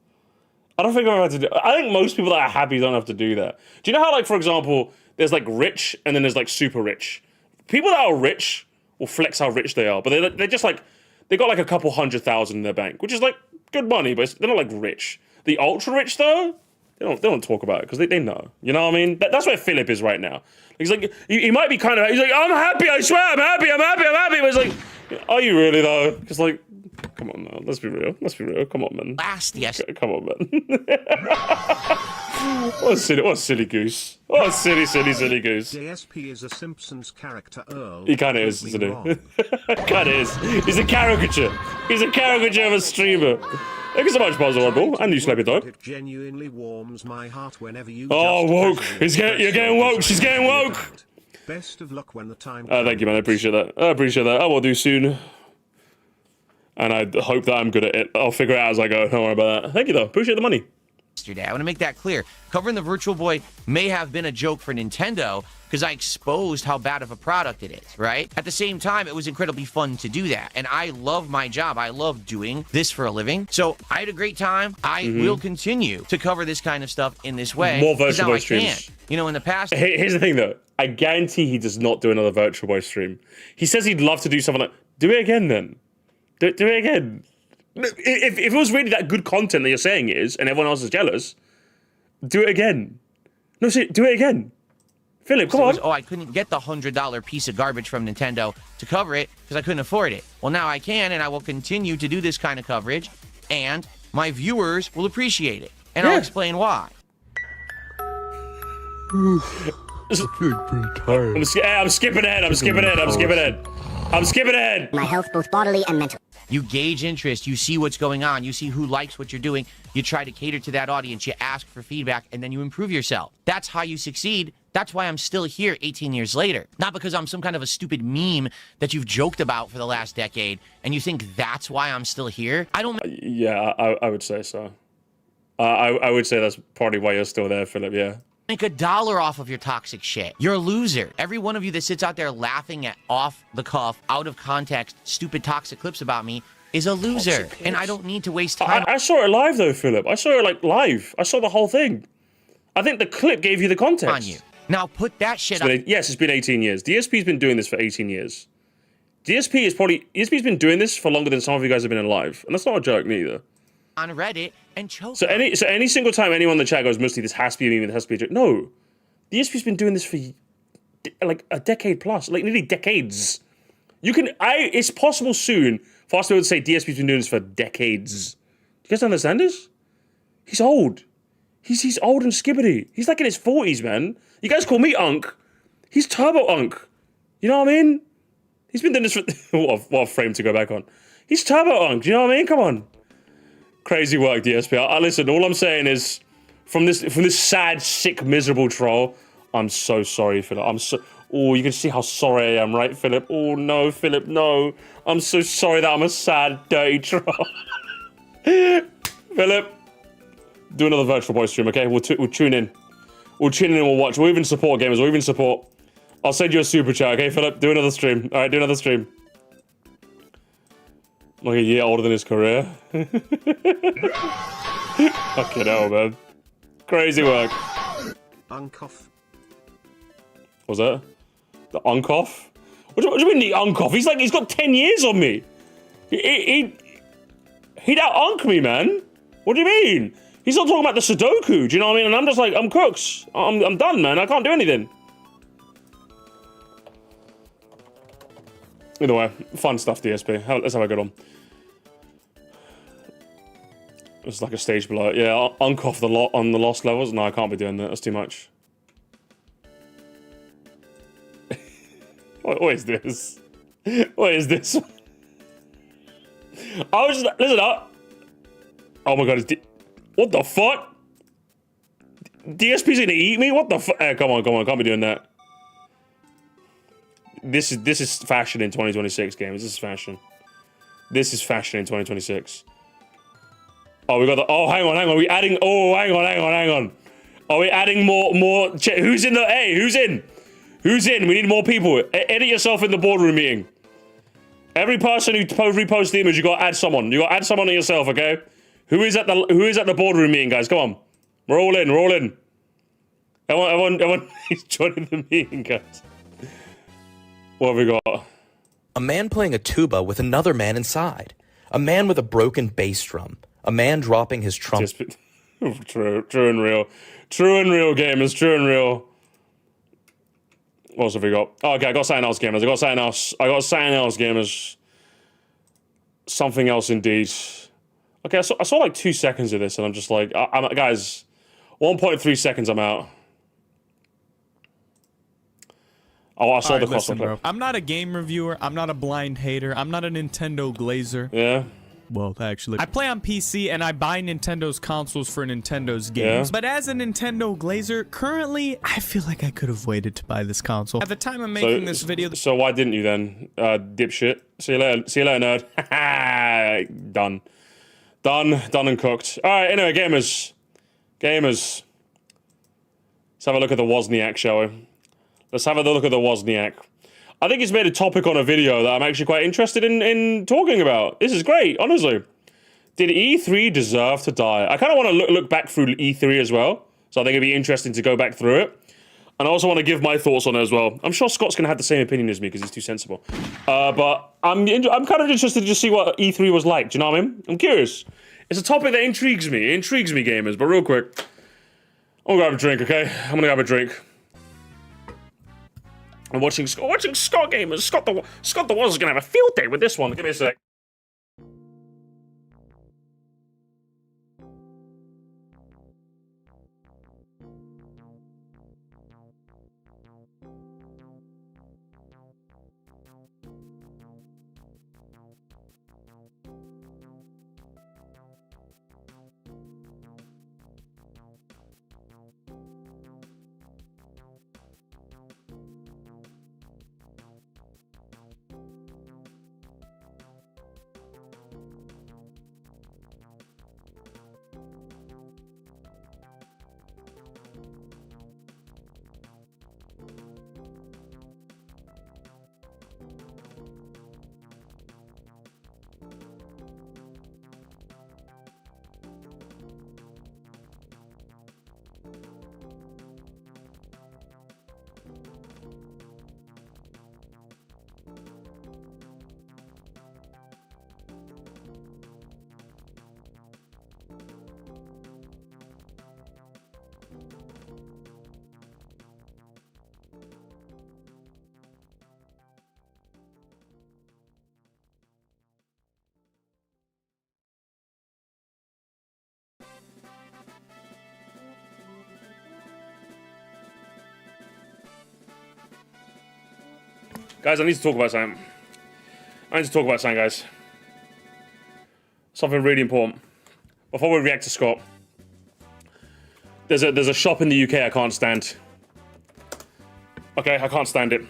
I don't think I've had to do... I think most people that are happy don't have to do that. Do you know how, like, for example, there's, like, rich and then there's, like, super rich? People that are rich will flex how rich they are, but they're just, like... They got, like, a couple 100,000 in their bank, which is, like, good money, but they're not, like, rich. The ultra-rich, though, they don't talk about it, because they know. You know what I mean? That's where Philip is right now. He's like, he might be kind of... He's like, I'm happy, I swear, I'm happy. But it's like, are you really, though? Because, like... Come on, man. Let's be real. Come on, man. Come on, man. What a silly goose. What a silly goose. DSP is a Simpsons character, Earl. He kind of is, isn't he? Kind of is. He's a caricature. He's a caricature of a streamer. Thank you so much, Buzzable. And you, Slappy Dog. It genuinely warms my heart whenever you... Oh, woke. You're getting woke. She's getting woke. Best of luck when the time thank you, man. I appreciate that. I will do soon. And I hope that I'm good at it. I'll figure it out as I go. Don't worry about that. Thank you, though. Appreciate the money. Yesterday, I want to make that clear. Covering the Virtual Boy may have been a joke for Nintendo because I exposed how bad of a product it is, right? At the same time, it was incredibly fun to do that. And I love my job. I love doing this for a living. So I had a great time. I will continue to cover this kind of stuff in this way. More Virtual Boy streams. You know, in the past... Here's the thing, though. I guarantee he does not do another Virtual Boy stream. He says he'd love to do something like... Do it again, then. Do it again. If it was really that good content that you're saying it is, and everyone else is jealous, do it again. No, see, do it again. Philip, come on. I couldn't get the $100 piece of garbage from Nintendo to cover it because I couldn't afford it. Well, now I can, and I will continue to do this kind of coverage, and my viewers will appreciate it. And I'll explain why. I'm skipping ahead. My health, both bodily and mental. You gauge interest, you see what's going on, you see who likes what you're doing, you try to cater to that audience, you ask for feedback, and then you improve yourself. That's how you succeed. That's why I'm still here 18 years later. Not because I'm some kind of a stupid meme that you've joked about for the last decade, and you think that's why I'm still here. I don't... Yeah, I would say so. I would say that's probably why you're still there, Philip, yeah. Make $1 off of your toxic shit. You're a loser. Every one of you that sits out there laughing at off the cuff, out of context, stupid toxic clips about me is a loser. And I don't need to waste time. I saw it live though, Philip. I saw it like live. I saw the whole thing. I think the clip gave you the context. On you. Now put that shit up. Yes, it's been 18 years. DSP's been doing this for 18 years. DSP's been doing this for longer than some of you guys have been alive. And that's not a joke neither. On Reddit and choke. So any single time anyone in the chat goes, Musty, this has to be a meme, this has to be a joke. No. DSP's been doing this for like a decade plus, like nearly decades. It's possible soon for us to be able to say DSP's been doing this for decades. Do you guys understand this? He's old. He's old and skibbity. He's like in his 40s, man. You guys call me Unk. He's Turbo Unk. You know what I mean? He's been doing this for... what a frame to go back on. He's Turbo Unk. Do you know what I mean? Come on. Crazy work, DSP. I listen, all I'm saying is, from this sad, sick, miserable troll, I'm so sorry, Philip. Oh, you can see how sorry I am, right, Philip? Oh, no, Philip, no. I'm so sorry that I'm a sad, dirty troll. Philip, do another Virtual Boy stream, okay? We'll tune in. We'll tune in and we'll watch. We'll even support gamers. We'll even support. I'll send you a super chat, okay, Philip? Do another stream. All right, do another stream. Like a year older than his career. Fucking hell, man. Crazy work. Uncough. What's that? The Uncough? What do you mean the Uncough? He's got 10 years on me. He'd out-unk me, man. What do you mean? He's not talking about the Sudoku, do you know what I mean? And I'm just like, I'm cooked. I'm done, man. I can't do anything. Either way, fun stuff, DSP. Let's have a good one. It's like a stage below. Yeah, Uncough on the lost levels. No, I can't be doing that. That's too much. What is this? What is this? I was just... Listen up. Oh my god, what the fuck? DSP's gonna eat me? What the fuck? Come on, can't be doing that. this is fashion in 2026, gamers. This is fashion. This is fashion in 2026. Oh, we got the. Oh, hang on. We adding. Oh, hang on. Are we adding more? Who's in the? Hey, who's in? Who's in? We need more people. Edit yourself in the boardroom meeting. Every person who reposts the image, you got to add someone. You got to add someone to yourself, okay? Who is at the boardroom meeting, guys? Come on. We're all in. Everyone is joining the meeting, guys. What have we got? A man playing a tuba with another man inside. A man with a broken bass drum. A man dropping his trumpet. True and real. True and real, gamers. True and real. What else have we got? Oh, okay, I got something else, gamers. I got something else, gamers. Something else, indeed. Okay, I saw like 2 seconds of this, and I'm just like, guys, 1.3 seconds, I'm out. Oh, I saw the listen, bro. I'm not a game reviewer. I'm not a blind hater. I'm not a Nintendo glazer. Yeah. Well, actually, I play on PC and I buy Nintendo's consoles for Nintendo's games. Yeah. But as a Nintendo glazer, currently, I feel like I could have waited to buy this console. At the time of making this video... So why didn't you then, dipshit? See you later, nerd. Done and cooked. All right, anyway, gamers. Let's have a look at the Wozniak, shall we? Let's have a look at the Wozniak. I think it's made a topic on a video that I'm actually quite interested in talking about. This is great, honestly. Did E3 deserve to die? I kind of want to look back through E3 as well. So I think it'd be interesting to go back through it. And I also want to give my thoughts on it as well. I'm sure Scott's going to have the same opinion as me because he's too sensible. But I'm kind of interested to just see what E3 was like. Do you know what I mean? I'm curious. It's a topic that intrigues me. It intrigues me, gamers. But real quick, I'm going to grab a drink, okay? I'm going to grab a drink. I'm watching Scott gamers. Scott the Woz is going to have a field day with this one. Give me a sec. Guys, I need to talk about something. Guys. Something really important. Before we react to Scott, there's a shop in the UK I can't stand. Okay, I can't stand it.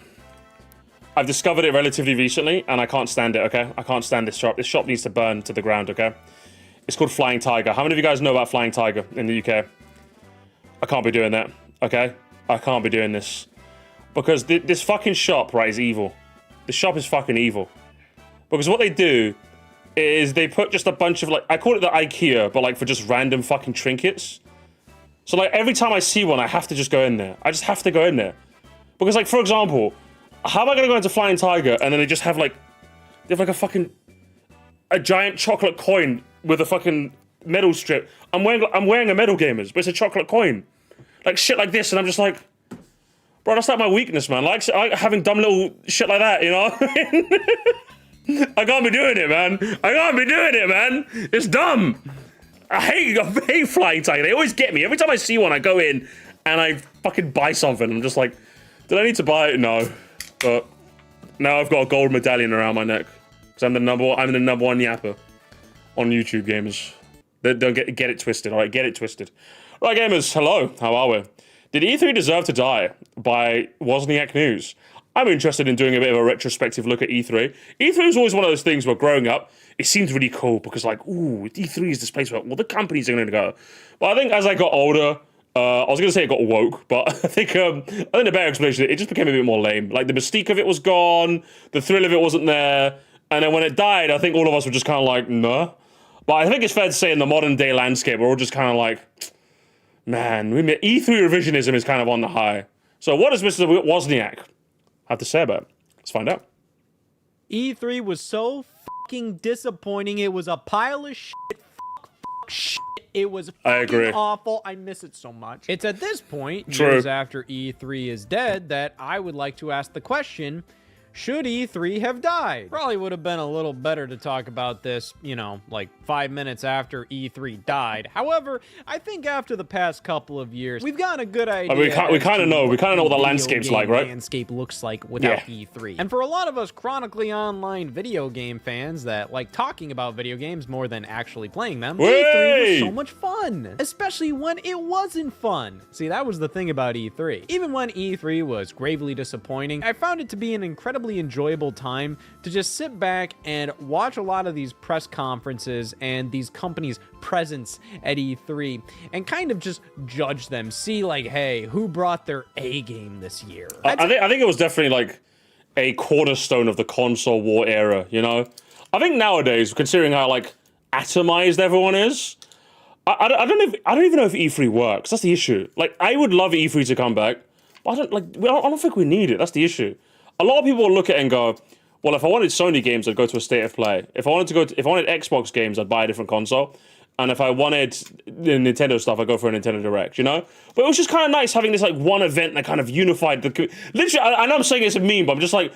I've discovered it relatively recently, and I can't stand it, okay? I can't stand this shop. This shop needs to burn to the ground, okay? It's called Flying Tiger. How many of you guys know about Flying Tiger in the UK? I can't be doing that, okay? I can't be doing this. Because this fucking shop, right, is evil. The shop is fucking evil. Because what they do is they put just a bunch of, like, I call it the IKEA, but, like, for just random fucking trinkets. So, like, every time I see one, I have to just go in there. I just have to go in there. Because, like, for example, how am I going to go into Flying Tiger and then they just have, like, they have, like, a giant chocolate coin with a fucking metal strip. I'm wearing a metal, gamers, but it's a chocolate coin. Like, shit like this, and I'm just like... Bro, that's like my weakness, man. Like having dumb little shit like that, you know? I can't be doing it, man. It's dumb. I hate Flying Tiger. They always get me. Every time I see one, I go in and I fucking buy something. I'm just like, did I need to buy it? No. But now I've got a gold medallion around my neck. Because I'm the number one yapper on YouTube, gamers. Don't get it twisted, alright? Get it twisted. Right, gamers, hello. How are we? Did E3 deserve to die by Wozniak News? I'm interested in doing a bit of a retrospective look at E3. E3 is always one of those things where growing up, it seemed really cool because like, ooh, E3 is this place where all the companies are going to go. But I think as I got older, I was going to say it got woke, but I think the better explanation, it just became a bit more lame. Like the mystique of it was gone, the thrill of it wasn't there, and then when it died, I think all of us were just kind of like, nah. But I think it's fair to say in the modern day landscape, we're all just kind of like, man, E3 revisionism is kind of on the high. So what does Mr. Wozniak have to say about it? Let's find out. E3 was so fucking disappointing. It was a pile of shit. Shit. It was fucking awful. I miss it so much. It's at this point, years after E3 is dead, that I would like to ask the question, should E3 have died? Probably would have been a little better to talk about this, you know, like 5 minutes after E3 died. However, I think after the past couple of years, we've gotten a good idea. We kind of know what the landscape's like, right? Landscape looks like without E3. And for a lot of us chronically online video game fans that like talking about video games more than actually playing them, E3 was so much fun, especially when it wasn't fun. See, that was the thing about E3. Even when E3 was gravely disappointing, I found it to be an incredibly enjoyable time to just sit back and watch a lot of these press conferences and these companies' presence at E3 and kind of just judge them, see like, hey, who brought their A game this year? I think it was definitely like a cornerstone of the console war era, you know? I think nowadays, considering how like atomized everyone is, I don't even know if E3 works. That's the issue. Like, I would love E3 to come back, but I don't think we need it. That's the issue. A lot of people will look at it and go, well, if I wanted Sony games, I'd go to a State of Play. If I wanted Xbox games, I'd buy a different console. And if I wanted the Nintendo stuff, I'd go for a Nintendo Direct, you know? But it was just kind of nice having this like one event that kind of unified the... Literally, I know I'm saying it's a meme, but I'm just like...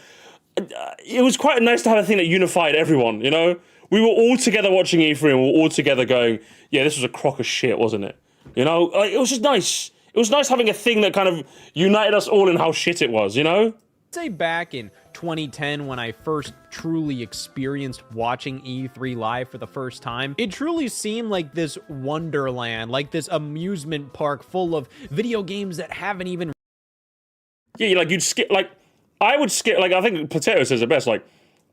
It was quite nice to have a thing that unified everyone, you know? We were all together watching E3 and we were all together going, yeah, this was a crock of shit, wasn't it? You know? Like, it was just nice. It was nice having a thing that kind of united us all in how shit it was, you know? Say back in 2010 when I first truly experienced watching E3 live for the first time, it truly seemed like this wonderland, like this amusement park full of video games that haven't even... Yeah, like you'd skip, like, I would skip, like I think Potato says it best, like,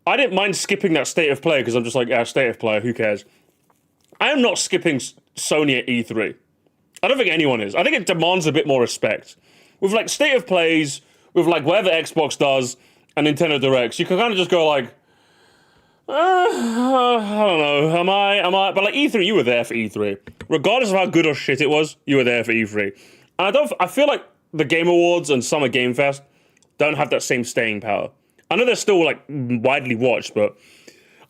I didn't mind skipping that State of Play because I'm just like, yeah, State of Play, who cares? I am not skipping Sony at E3. I don't think anyone is. I think it demands a bit more respect. With like State of Plays, with like whatever Xbox does and Nintendo Directs, you can kind of just go like, I don't know, am I? But like E3, you were there for E3. Regardless of how good or shit it was, you were there for E3. And I feel like the Game Awards and Summer Game Fest don't have that same staying power. I know they're still like widely watched, but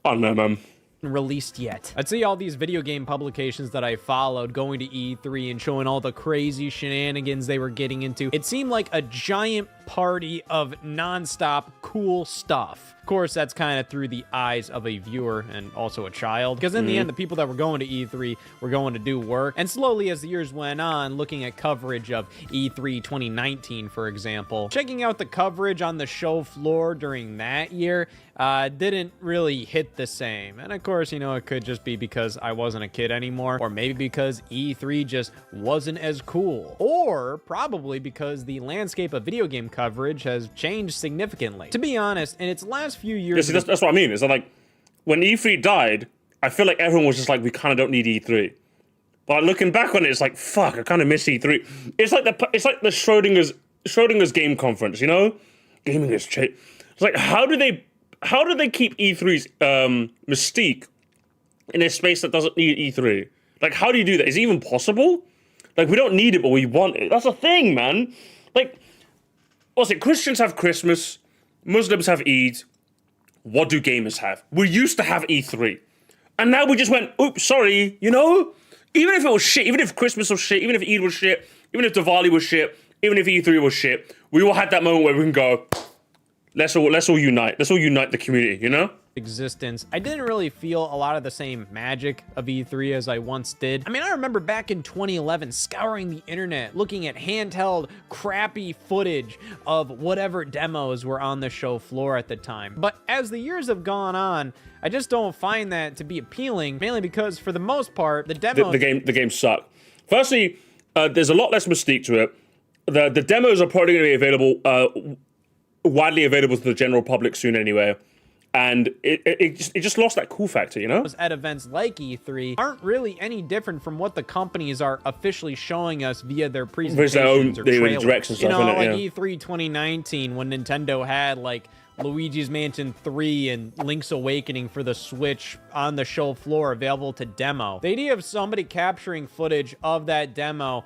I don't know, man. Released yet. I'd see all these video game publications that I followed going to E3 and showing all the crazy shenanigans they were getting into. It seemed like a giant party of nonstop cool stuff. Of course, that's kind of through the eyes of a viewer and also a child, because in the end, the people that were going to E3 were going to do work. And slowly, as the years went on, looking at coverage of E3 2019, for example, checking out the coverage on the show floor during that year didn't really hit the same. And of course, you know, it could just be because I wasn't a kid anymore, or maybe because E3 just wasn't as cool, or probably because the landscape of video game coverage has changed significantly. To be honest, in its last few years... Yeah, see, that's what I mean. It's like, when E3 died, I feel like everyone was just like, we kind of don't need E3. But like, looking back on it, it's like, fuck, I kind of miss E3. It's like the Schrodinger's game conference, you know? Gaming is shit. It's like, how do they keep E3's mystique in a space that doesn't need E3? Like, how do you do that? Is it even possible? Like, we don't need it, but we want it. That's a thing, man. Like, what's it? Christians have Christmas. Muslims have Eid. What do gamers have? We used to have E3. And now we just went, oops, sorry, you know? Even if it was shit, even if Christmas was shit, even if Eid was shit, even if Diwali was shit, even if E3 was shit, we all had that moment where we can go, let's all unite. Let's all unite the community, you know? Existence. I didn't really feel a lot of the same magic of E3 as I once did. I mean, I remember back in 2011 scouring the internet, looking at handheld, crappy footage of whatever demos were on the show floor at the time. But as the years have gone on, I just don't find that to be appealing, mainly because for the most part, the demos... The game suck. Firstly, there's a lot less mystique to it. The demos are probably going to be available widely available to the general public soon anyway. And it just lost that cool factor, you know? At events like E3 aren't really any different from what the companies are officially showing us via their presentations or trailers. Directs and stuff, you know, like E3 2019 when Nintendo had like Luigi's Mansion 3 and Link's Awakening for the Switch on the show floor available to demo. The idea of somebody capturing footage of that demo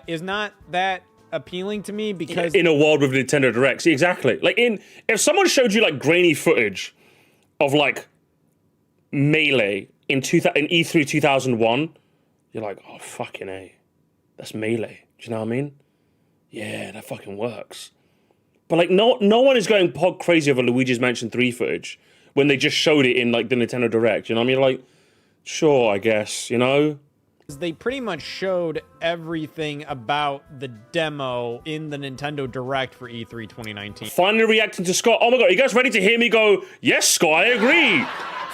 is not that appealing to me because in a world with Nintendo Directs, exactly. Like if someone showed you like grainy footage of like Melee in E3 2001, you're like, oh fucking A, that's Melee. Do you know what I mean? Yeah, that fucking works. But like no one is going pog crazy over Luigi's Mansion 3 footage when they just showed it in like the Nintendo Direct. You know what I mean? Like, sure, I guess, you know? They pretty much showed everything about the demo in the Nintendo Direct for E3 2019. Finally reacting to Scott. Oh my god, are you guys ready to hear me go, yes, Scott, I agree.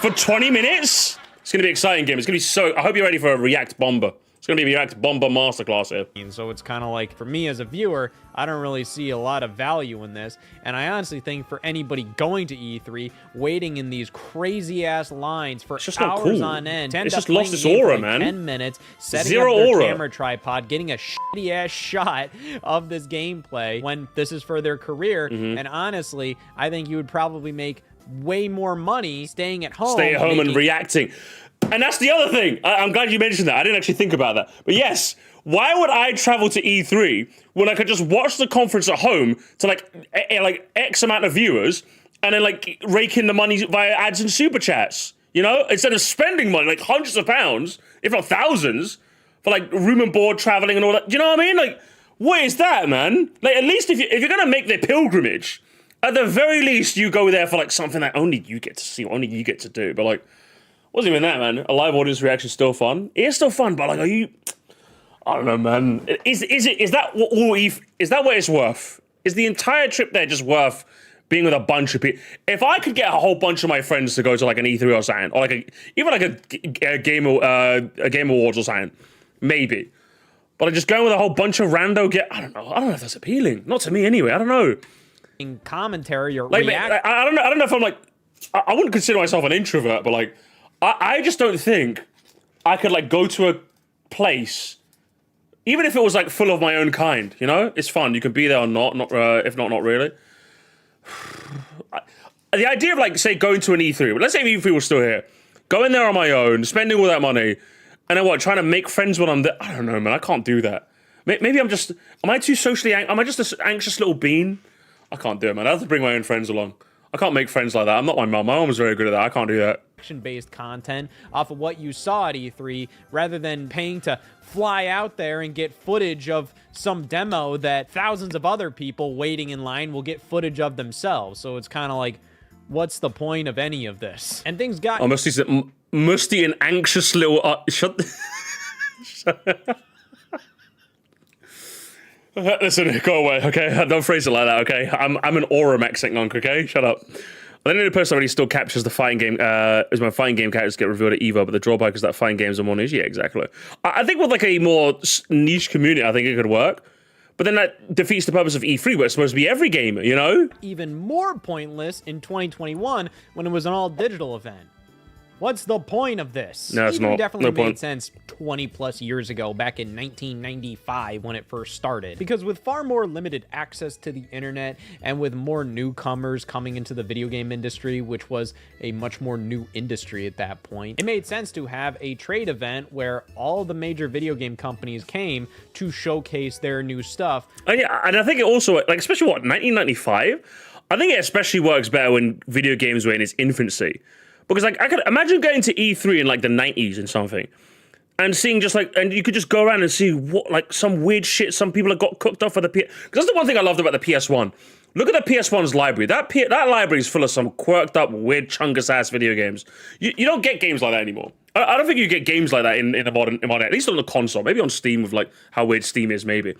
For 20 minutes? It's going to be an exciting game. It's going to be so... I hope you're ready for a React Bomber. It's going to be a React Bomber masterclass here. And so it's kind of like, for me as a viewer, I don't really see a lot of value in this. And I honestly think for anybody going to E3, waiting in these crazy-ass lines for hours on end, it's just lost its aura, man. 10 minutes, setting Zero up their aura. camera tripod, getting a shitty-ass shot of this gameplay when this is for their career. And honestly, I think you would probably make way more money staying at home. Stay at home and reacting. And that's the other thing. I'm glad you mentioned that. I didn't actually think about that. But yes, why would I travel to E3 when I could just watch the conference at home to like X amount of viewers and then like rake in the money via ads and super chats? You know, instead of spending money, like hundreds of pounds, if not thousands, for like room and board traveling and all that. Do you know what I mean? Like, what is that, man? Like, at least if you're gonna make the pilgrimage, at the very least you go there for like something that only you get to see, only you get to do. But like, wasn't even that, man. A live audience reaction is still fun. It's still fun, but like, are you? I don't know, man. Is that what it's worth? Is the entire trip there just worth being with a bunch of people? If I could get a whole bunch of my friends to go to like an E3 or something, or like even a Game Awards or something, maybe. But like just going with a whole bunch of rando I don't know if that's appealing. Not to me anyway. I don't know. In commentary or like, I don't know if I'm like, I wouldn't consider myself an introvert, but like, I just don't think I could like go to a place, even if it was like full of my own kind. You know, it's fun. You can be there or not. If not really. The idea of like, say, going to an E3. Let's say E3 was still here, going there on my own, spending all that money, and then trying to make friends when I'm there. I don't know, man. I can't do that. Maybe am I too socially? Am I just an anxious little bean? I can't do it, man. I have to bring my own friends along. I can't make friends like that. I'm not my mum. My mum was very good at that. I can't do that. Based content off of what you saw at E3 rather than paying to fly out there and get footage of some demo that thousands of other people waiting in line will get footage of themselves. So it's kind of like, what's the point of any of this? And things got... Oh, Musty and anxious little... Shut... Listen, go away, okay? Don't phrase it like that, okay? I'm an aura maxing monk, okay? Shut up. The only person already still captures the fighting game is my fighting game characters get revealed at EVO, but the drawback is that fighting games are more niche. Yeah, exactly. I think with like a more niche community, I think it could work. But then that defeats the purpose of E3, where it's supposed to be every gamer, you know? Even more pointless in 2021 when it was an all-digital event. What's the point of this? No, it's not. Definitely No made point. sense 20 plus years ago, back in 1995 when it first started. Because with far more limited access to the internet and with more newcomers coming into the video game industry, which was a much more new industry at that point, it made sense to have a trade event where all the major video game companies came to showcase their new stuff. And yeah, and I think it also, like, especially 1995? I think it especially works better when video games were in its infancy. Because like I could imagine going to E3 in like the 90s and something, and seeing just like, and you could just go around and see what like some weird shit some people have got cooked up for the PS. Because that's the one thing I loved about the PS1. Look at the PS1's library. That library is full of some quirked up, weird, chungus ass video games. You don't get games like that anymore. I don't think you get games like that in the modern, at least on the console. Maybe on Steam with like how weird Steam is. Maybe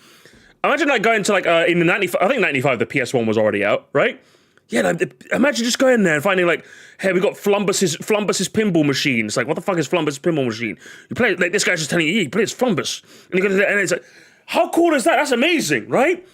imagine like going to like in the 95. I think 95 the PS1 was already out, right? Yeah, like, imagine just going there and finding like, hey, we got Flumbus's pinball machine. It's like, what the fuck is Flumbus's pinball machine? You play it, like this guy's just telling you, yeah, you play as Flumbus. And you go to and it's like, how cool is that? That's amazing, right?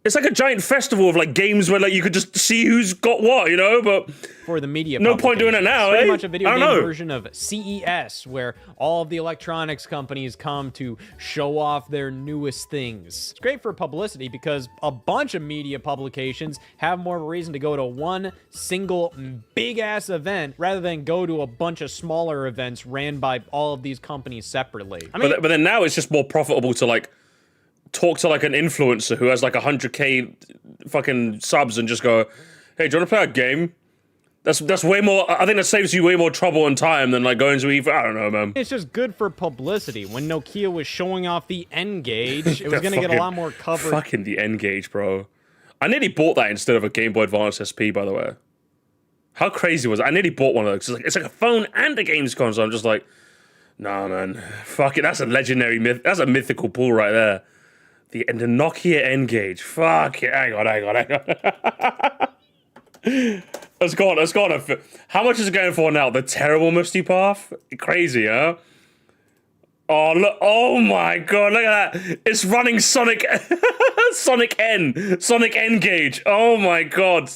It's like a giant festival of like games where like you could just see who's got what, you know. But for the media, no point doing it now. It's pretty eh? much a video game version of CES, where all of the electronics companies come to show off their newest things. It's great for publicity because a bunch of media publications have more of a reason to go to one single big ass event rather than go to a bunch of smaller events ran by all of these companies separately. I mean, but then now it's just more profitable to like talk to like an influencer who has like 100K fucking subs and just go, hey, do you want to play a game? That's way more. I think that saves you way more trouble and time than like going to E3. I don't know, man. It's just good for publicity. When Nokia was showing off the N-Gage, it was going to get a lot more coverage. Fucking the N-Gage, bro. I nearly bought that instead of a Game Boy Advance SP, by the way. How crazy was it? I nearly bought one of those. It's like a phone and a games console. I'm just like, nah, man. Fuck it. That's a legendary myth. That's a mythical pull right there. The Nokia N-Gage. Fuck it. Hang on. Let's go on. How much is it going for now? The terrible Misty Path? Crazy, huh? Oh, look. Oh my god. Look at that. It's running Sonic N-Gage. Oh my god.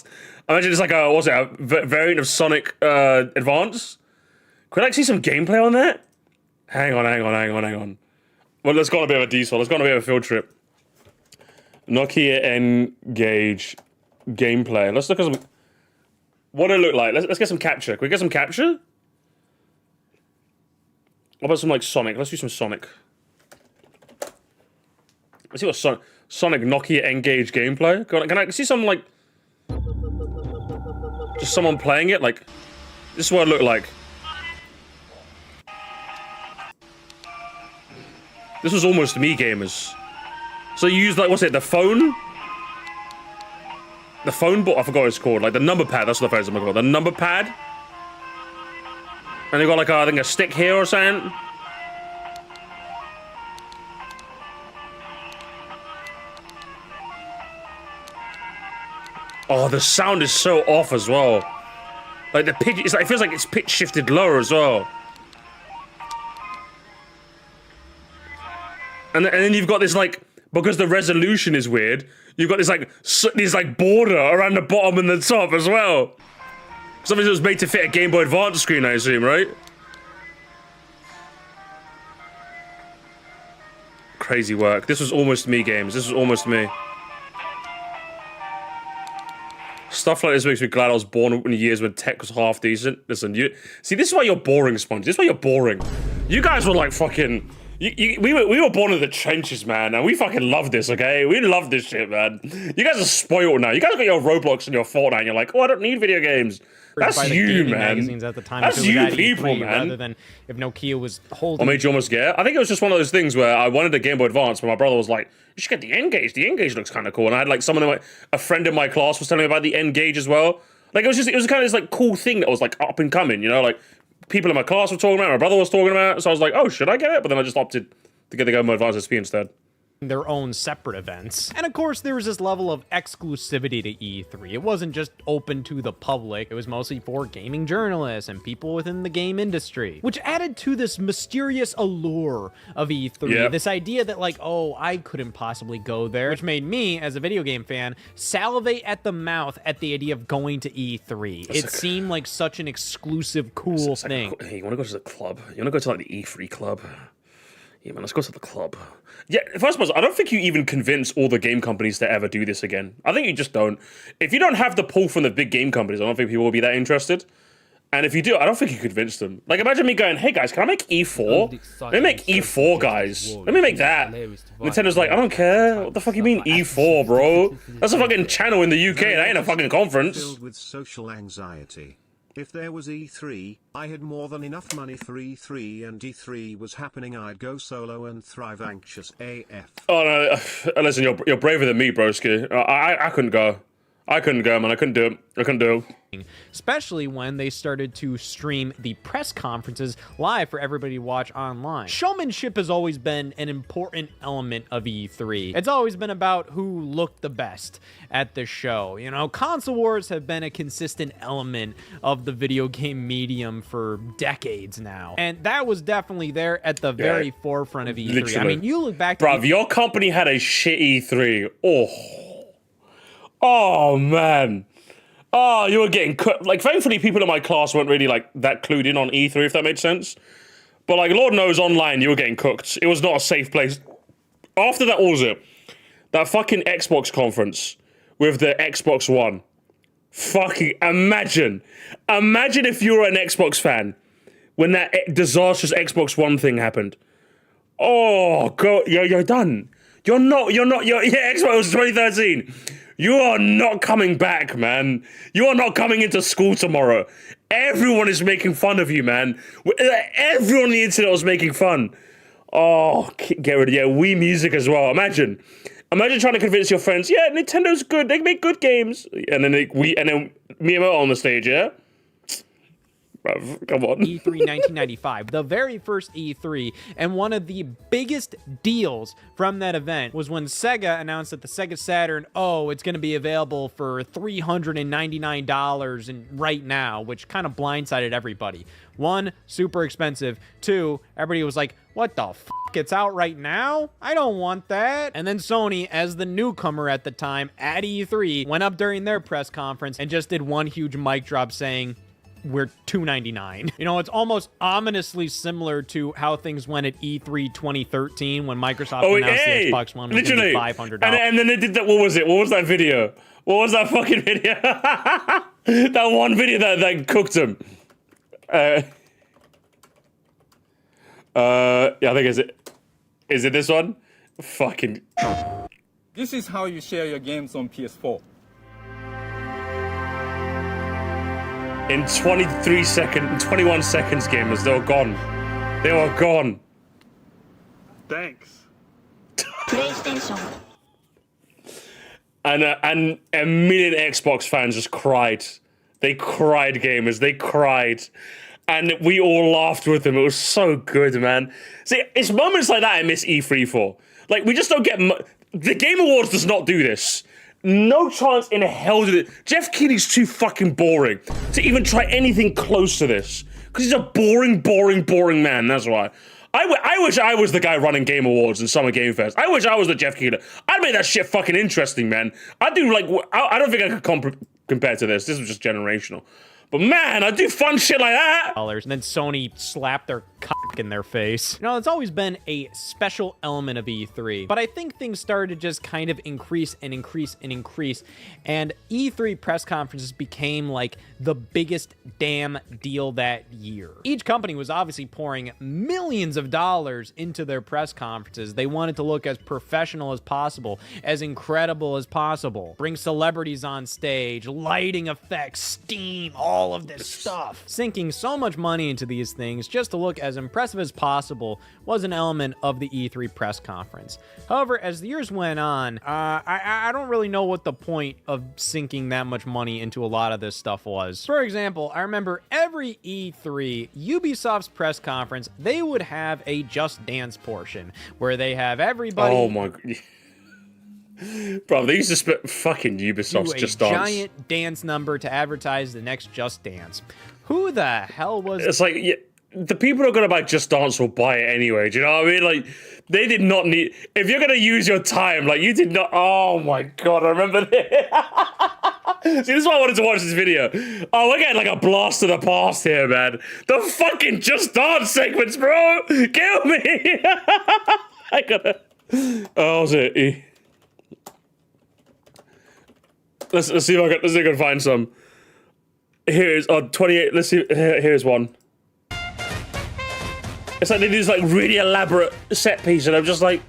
Imagine it's like a variant of Sonic Advance? Could I see some gameplay on that? Hang on. Well, let's go on a bit of a diesel. Let's go on a bit of a field trip. Nokia N-Gage gameplay. Let's look at some. What do it look like? Let's get some capture. Can we get some capture? What about some like Sonic? Let's do some Sonic. Let's see what Sonic Nokia N-Gage gameplay. Can I see some like just someone playing it? Like this is what it looked like. This was almost me, gamers. So you use like, what's it, the phone? The phone bot, I forgot what it's called. Like the number pad, that's what the phone's called. The number pad. And they've got like, I think a stick here or something. Oh, the sound is so off as well. Like the pitch, it feels like it's pitch shifted lower as well. And then you've got this like, because the resolution is weird, you've got this like border around the bottom and the top as well. Something that was made to fit a Game Boy Advance screen, I assume, right? Crazy work. This was almost me, games. This was almost me. Stuff like this makes me glad I was born in years when tech was half decent. Listen, see, this is why you're boring, Sponge. This is why you're boring. You guys were like fucking. We were born in the trenches, man, and we fucking love this, okay? We love this shit, man. You guys are spoiled now. You guys got your Roblox and your Fortnite, and you're like, oh, I don't need video games. That's you, man. Magazines at the time, that's you people, E3, man. Rather than if Nokia was holding. What made you almost get it? I think it was just one of those things where I wanted a Game Boy Advance, but my brother was like, you should get the N-Gage. The N-Gage looks kind of cool. And I had like a friend in my class was telling me about the N-Gage as well. Like it was kind of this like cool thing that was like up and coming, you know, like people in my class were talking about it, my brother was talking about it, so I was like, oh, should I get it? But then I just opted to get the Game Boy Advance SP instead. Their own separate events. And of course, there was this level of exclusivity to E3. It wasn't just open to the public. It was mostly for gaming journalists and people within the game industry, which added to this mysterious allure of E3. Yep. This idea that like, oh, I couldn't possibly go there, which made me, as a video game fan, salivate at the mouth at the idea of going to E3. It seemed like such an exclusive, cool thing. Hey, you want to go to the club? You want to go to like the E3 club? Yeah, man, let's go to the club. Yeah, first of all, I don't think you even convince all the game companies to ever do this again. I think you just don't. If you don't have the pull from the big game companies, I don't think people will be that interested. And if you do, I don't think you convince them. Like, imagine me going, hey guys, can I make E4? Let me make E4, guys. Let me make that. Nintendo's like, I don't care. What the fuck you mean E4, bro? That's a fucking channel in the UK. That ain't a fucking conference. Filled with social anxiety. If there was E3, I had more than enough money for E3, and E3 was happening, I'd go solo and thrive. Anxious AF. Oh no, listen, you're braver than me, broski. I couldn't go. I couldn't go, man. I couldn't do it. I couldn't do it. Especially when they started to stream the press conferences live for everybody to watch online. Showmanship has always been an important element of E3. It's always been about who looked the best at the show. You know, console wars have been a consistent element of the video game medium for decades now. And that was definitely there at the very forefront of E3. Literally. I mean, you look back to Bruv, your company had a shit E3. Oh. Oh, man. Oh, you were getting cut. Like, thankfully, people in my class weren't really, like, that clued in on E3, if that made sense. But, like, Lord knows online, you were getting cooked. It was not a safe place. After that, what was it? That fucking Xbox conference with the Xbox One. Fucking imagine. Imagine if you were an Xbox fan when that disastrous Xbox One thing happened. Oh, God, you're done. Yeah, Xbox was 2013. You are not coming back, man. You are not coming into school tomorrow. Everyone is making fun of you, man. Everyone on the internet was making fun. Oh, get rid of Wii Music as well. Imagine trying to convince your friends, yeah, Nintendo's good. They make good games, and then Miyamoto on the stage, yeah. Come on. E3 1995, the very first E3, and one of the biggest deals from that event was when Sega announced that the Sega Saturn, it's going to be available for $399 right now, which kind of blindsided everybody. One, super expensive. Two, everybody was like, what the f***? It's out right now? I don't want that. And then Sony, as the newcomer at the time at E3, went up during their press conference and just did one huge mic drop saying, we're $299. You know, it's almost ominously similar to how things went at E3 2013 when Microsoft announced the Xbox One was going to be $500. And then they did that. What was it? What was that video? What was that fucking video? That one video that cooked them. Yeah, I think is it this one? Fucking. This is how you share your games on PS4. In 21 seconds, gamers, they were gone. They were gone. Thanks. PlayStation. And a million Xbox fans just cried. They cried, gamers. They cried. And we all laughed with them. It was so good, man. See, it's moments like that I miss E3 for. Like, we just don't get... The Game Awards does not do this. No chance in hell did it. Jeff Keighley's too fucking boring to even try anything close to this. Because he's a boring man, that's why. I wish I was the guy running Game Awards and Summer Game Fest. I wish I was the Jeff Keighley. I'd make that shit fucking interesting, man. I don't think I could compare to this. This was just generational. But man, I do fun shit like that. And then Sony slapped their cock in their face. You know, it's always been a special element of E3, but I think things started to just kind of increase and increase and increase, and E3 press conferences became like the biggest damn deal that year. Each company was obviously pouring millions of dollars into their press conferences. They wanted to look as professional as possible, as incredible as possible. Bring celebrities on stage, lighting effects, steam, all of this stuff. Sinking so much money into these things just to look as impressive as possible was an element of the E3 press conference. However, as the years went on, I don't really know what the point of sinking that much money into a lot of this stuff was. For example, I remember every E3, Ubisoft's press conference, they would have a Just Dance portion where they have everybody... Oh my God. Bro, they used to spit fucking Ubisoft's Just Dance. Giant dance number to advertise the next Just Dance. Who the hell was... It's like, yeah, the people who are going to buy Just Dance will buy it anyway. Do you know what I mean? Like, they did not need... If you're going to use your time, like, you did not... Oh my God, I remember this. See, this is why I wanted to watch this video. Oh, we're getting like a blast of the past here, man. The fucking Just Dance segments, bro. Kill me. I gotta... Oh, was it? Let's see if I can find some. Here's 28. Let's see. Here's one. It's like they do this like really elaborate set piece, and I'm just like,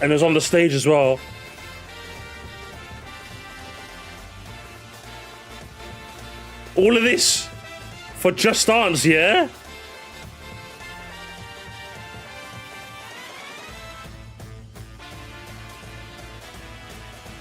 and it was on the stage as well. All of this for Just Dance, yeah?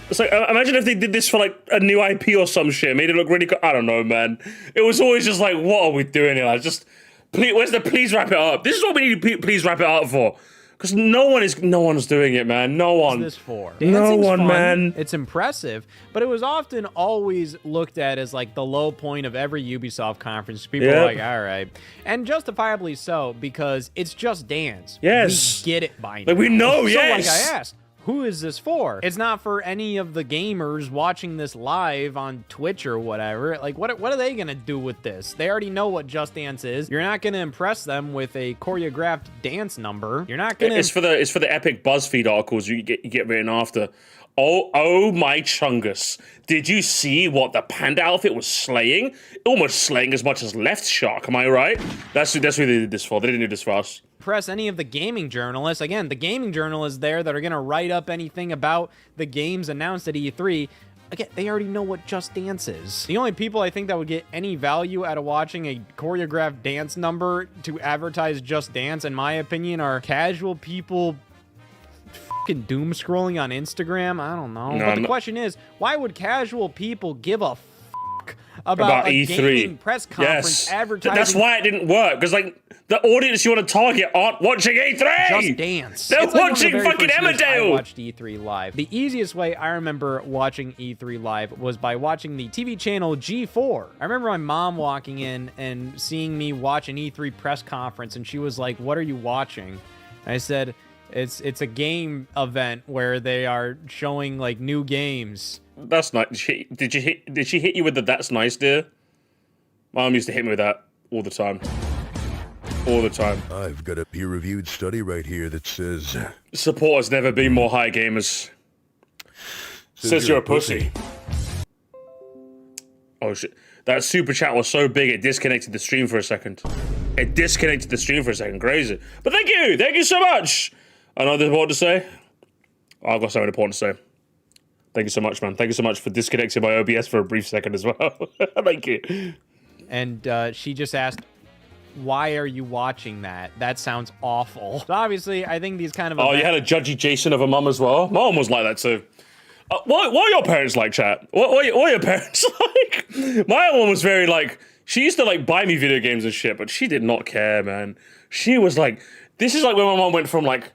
It's like, imagine if they did this for like a new IP or some shit, made it look really cool. I don't know, man. It was always just like, what are we doing here? Like, just, please, please wrap it up. This is what we need to please wrap it up for. Because no one's doing it, man. No one. What's this for? No Dancing's one, fun, man. It's impressive, but it was often always looked at as like the low point of every Ubisoft conference. People are like, all right. And justifiably so, because it's Just Dance. Yes. We get it by now. Like, we know, So yes. like I asked, who is this for? It's not for any of the gamers watching this live on Twitch or whatever. Like, what are they gonna do with this? They already know what Just Dance is. You're not gonna impress them with a choreographed dance number. You're not gonna. It's for the epic BuzzFeed articles you get written after. Oh my chungus! Did you see what the panda outfit was slaying? Almost slaying as much as Left Shark. Am I right? That's who they did this for. They didn't do this for us. Press any of the gaming journalists. Again, the gaming journalists there that are going to write up anything about the games announced at E3. Again, they already know what Just Dance is. The only people I think that would get any value out of watching a choreographed dance number to advertise Just Dance, in my opinion, are casual people fucking doom scrolling on Instagram. I don't know. But the question is, why would casual people give a about a E3 gaming press conference advertising? That's why it didn't work, because like the audience you want to target aren't watching E3. Just Dance. They're It's like watching one of the very fucking first years I Emmerdale. watched E3 live. The easiest way I remember watching E3 live was by watching the TV channel G4. I remember my mom walking in and seeing me watch an E3 press conference, and she was like, "What are you watching?" And I said, "It's a game event where they are showing like new games." That's nice. Did she hit you with the "that's nice, dear"? Mom used to hit me with that all the time. All the time. I've got a peer-reviewed study right here that says support has never been more high, gamers. Says you're a pussy. Oh shit. That super chat was so big it disconnected the stream for a second. It disconnected the stream for a second. Crazy. But thank you so much. I know there's more to say. I've got something important to say. Thank you so much, man. Thank you so much for disconnecting my OBS for a brief second as well. Thank you. And she just asked, "Why are you watching that? That sounds awful." So obviously, I think these kind of you had a judgy Jason of a mum as well. Mom was like that too. What are your parents like, chat? What are your parents like? My mom was very like, she used to like buy me video games and shit, but she did not care, man. She was like, this is like when my mom went from like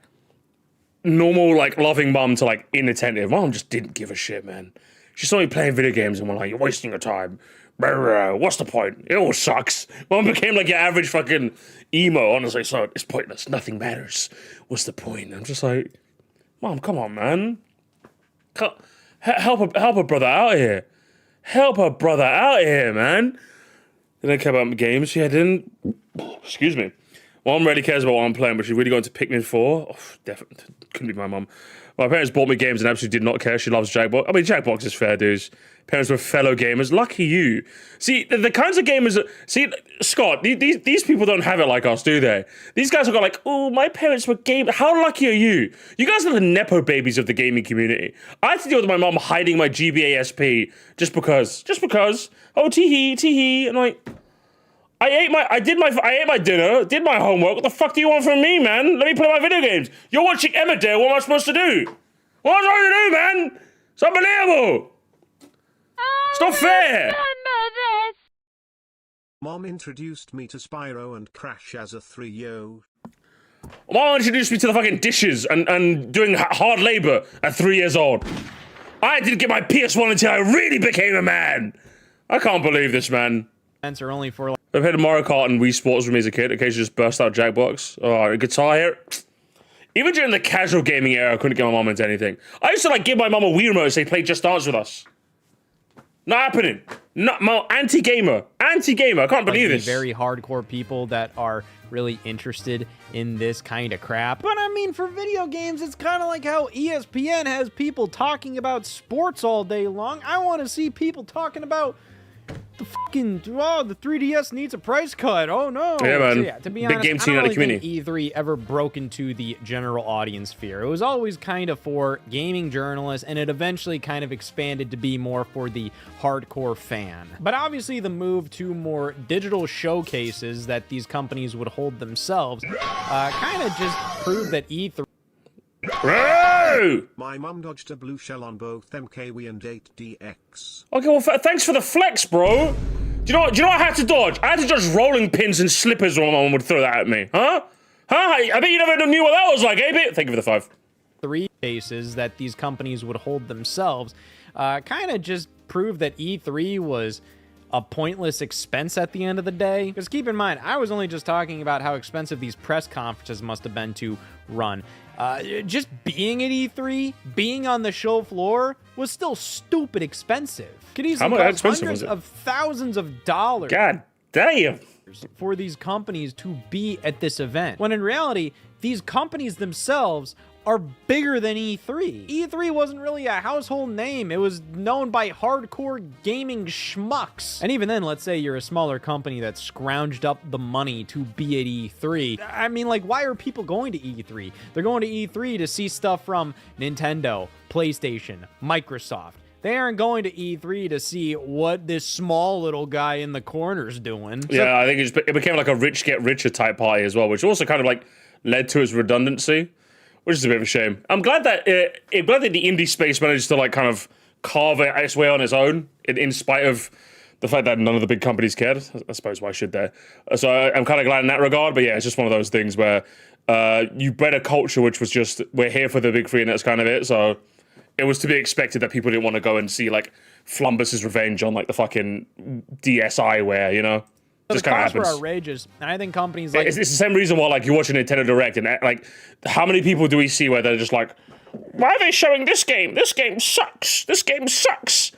normal like loving mum to like inattentive. Mom just didn't give a shit, man. She saw me playing video games and went like, "You're wasting your time. What's the point? It all sucks." Mom became like your average fucking emo. Honestly, so it's pointless. Nothing matters. What's the point? I'm just like, Mom, come on, man. Help a brother out here. Help a brother out here, man. They don't care about games. She didn't. Excuse me. Mom really cares about what I'm playing, but she's really going to Pikmin 4. Oh, definitely couldn't be my mum. My parents bought me games and absolutely did not care. She loves Jackbox. I mean, Jackbox is fair, dudes. Parents were fellow gamers. Lucky you. See, the kinds of gamers that... See, Scott, these people don't have it like us, do they? These guys have got like, oh, my parents were gamers. How lucky are you? You guys are the Nepo babies of the gaming community. I had to deal with my mum hiding my GBA SP just because. Just because. Oh, tee-hee. And like... I ate my dinner, did my homework. What the fuck do you want from me, man? Let me play my video games. You're watching Emmerdale. What am I supposed to do? What am I supposed to do, man? It's unbelievable. It's not fair. Mom introduced me to Spyro and Crash as a 3-year-old. Mom introduced me to the fucking dishes and doing hard labor at 3 years old. I didn't get my PS1 until I really became a man. I can't believe this, man. Are only for like I've played Mario Kart and Wii Sports with me as a kid. Occasionally just burst out Jackbox. Oh, a guitar here. Even during the casual gaming era, I couldn't get my mom into anything. I used to like give my mom a Wii remote and say, "Play Just Dance with us." Not happening. Not anti-gamer. Anti-gamer. I can't believe this. Very hardcore people that are really interested in this kind of crap. But I mean, for video games, it's kind of like how ESPN has people talking about sports all day long. I want to see people talking about the fucking, oh, the 3DS needs a price cut. Oh no. Yeah, man. So, yeah, to be honest, game I scene don't out of really community. think E3 ever broke into the general audience sphere. It was always kind of for gaming journalists, and it eventually kind of expanded to be more for the hardcore fan. But obviously the move to more digital showcases that these companies would hold themselves kind of just proved that E3 My mum dodged a blue shell on both MKW and 8DX. Okay, well, thanks for the flex, bro. Do you know what I had to dodge? I had to dodge rolling pins and slippers when my mum would throw that at me, huh? Huh? I bet you never knew what that was like, eh? Thank you for the 5. 3 cases that these companies would hold themselves kind of just prove that E3 was a pointless expense at the end of the day. Because keep in mind, I was only just talking about how expensive these press conferences must have been to run. Just being at E3, being on the show floor, was still stupid expensive. Could easily cost hundreds of thousands of dollars. God damn. For these companies to be at this event. When in reality, these companies themselves are bigger than E3. E3 wasn't really a household name. It was known by hardcore gaming schmucks. And even then, let's say you're a smaller company that scrounged up the money to be at E3. I mean, like, why are people going to E3? They're going to E3 to see stuff from Nintendo, PlayStation, Microsoft. They aren't going to E3 to see what this small little guy in the corner's doing. Yeah, I think it became like a rich get richer type party as well, which also kind of like led to its redundancy, which is a bit of a shame. I'm glad that the indie space managed to like kind of carve its way on its own, in spite of the fact that none of the big companies cared. I suppose why should they? So I'm kind of glad in that regard. But yeah, it's just one of those things where you bred a culture which was just, we're here for the big three and that's kind of it. So it was to be expected that people didn't want to go and see like Flumbus's Revenge on like the fucking DSi ware, you know? So just the kind of costs were happens. outrageous, and I think companies like... It's the same reason why like you watch a Nintendo Direct and like how many people do we see where they're just like, why are they showing this game? This game sucks. This game sucks.